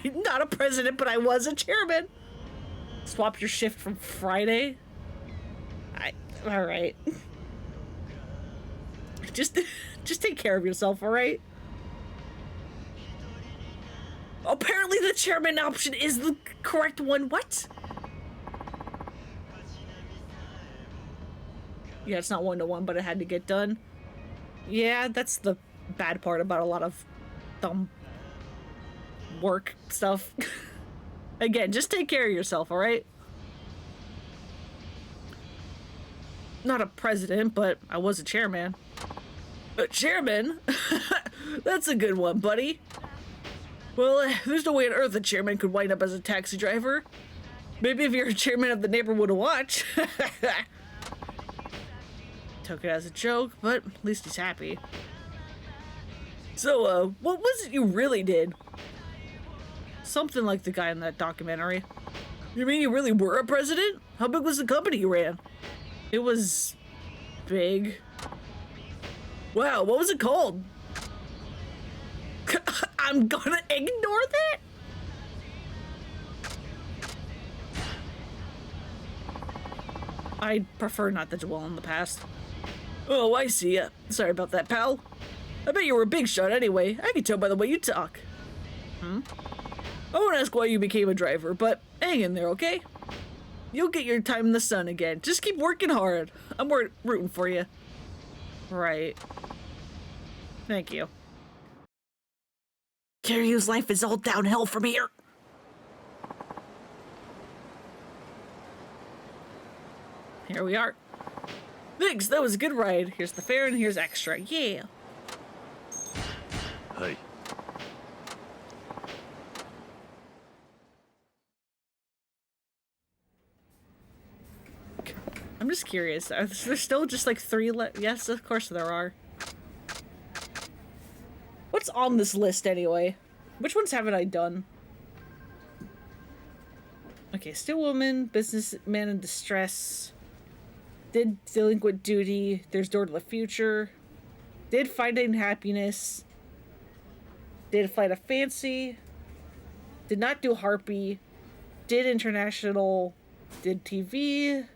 I'm not a president, but I was a chairman. Swap your shift from Friday? Alright. Just take care of yourself, alright? Apparently the chairman option is the correct one. What? Yeah, it's not 1-to-1, but it had to get done. Yeah, that's the bad part about a lot of dumb work stuff. Again, just take care of yourself, alright? Not a president, but I was a chairman. A chairman? That's a good one, buddy. Well, there's no way on earth a chairman could wind up as a taxi driver. Maybe if you're a chairman of the neighborhood watch. Took it as a joke, but at least he's happy. So, what was it you really did? Something like the guy in that documentary. You mean you really were a president? How big was the company you ran? It was big. Wow, what was it called? I'm gonna ignore that? I'd prefer not to dwell on the past. Oh, I see. Sorry about that, pal. I bet you were a big shot anyway. I can tell by the way you talk. I won't ask why you became a driver, but hang in there, okay? You'll get your time in the sun again. Just keep working hard. I'm rooting for you. Right. Thank you. Kiryu's life is all downhill from here. Here we are. Thanks, that was a good ride. Here's the fare and here's extra. Yeah. Hey. I'm just curious. Are there still just like 3 left? Yes, of course there are. What's on this list anyway? Which ones haven't I done? Okay, Still Woman, Businessman in Distress. Did Delinquent Duty. There's Door to the Future. Did Finding Happiness. Did Flight of Fancy. Did not do Harpy. Did International. Did TV.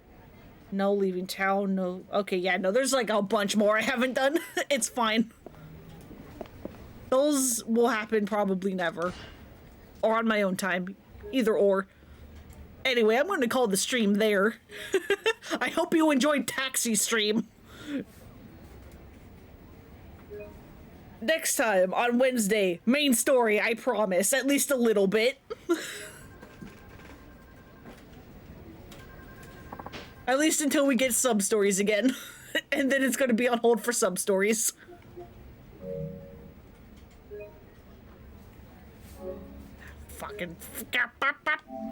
No Leaving Town. No. Okay, yeah, no, there's like a bunch more I haven't done. It's fine. Those will happen probably never. Or on my own time. Either or. Anyway, I'm going to call the stream there. I hope you enjoyed Taxi Stream. Next time, on Wednesday, main story, I promise. At least a little bit. At least until we get sub-stories again. And then it's going to be on hold for sub-stories. Fucking...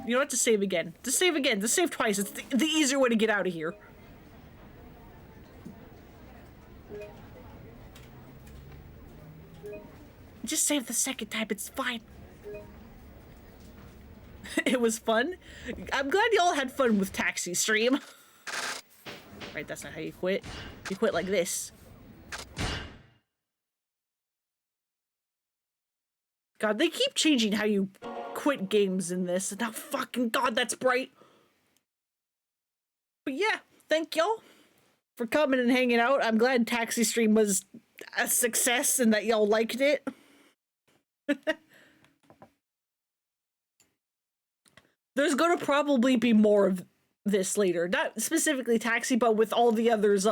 You don't have to save again. Just save again. Just save twice. It's the easier way to get out of here. Just save the second time. It's fine. It was fun. I'm glad y'all had fun with Taxi Stream. Right, that's not how you quit. You quit like this. God, they keep changing how you quit games in this. Now, fucking God, that's bright. But yeah, thank y'all for coming and hanging out. I'm glad Taxi Stream was a success and that y'all liked it. There's gonna probably be more of this later. Not specifically Taxi, but with all the others,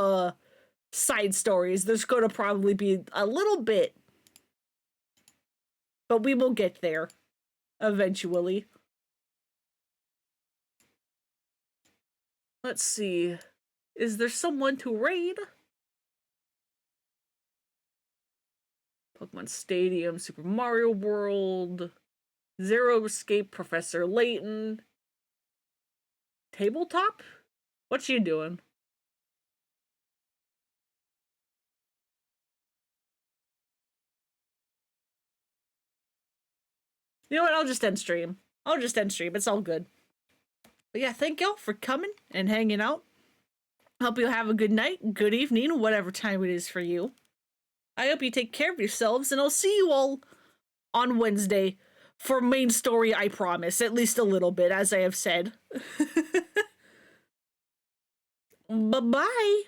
side stories. There's gonna probably be a little bit. But we will get there. Eventually. Let's see. Is there someone to raid? Pokemon Stadium, Super Mario World, Zero Escape, Professor Layton. Tabletop? What's you doing? You know what? I'll just end stream. It's all good. But yeah, thank y'all for coming and hanging out. Hope you have a good night, good evening, whatever time it is for you. I hope you take care of yourselves, and I'll see you all on Wednesday for main story, I promise. At least a little bit, as I have said. Bye-bye.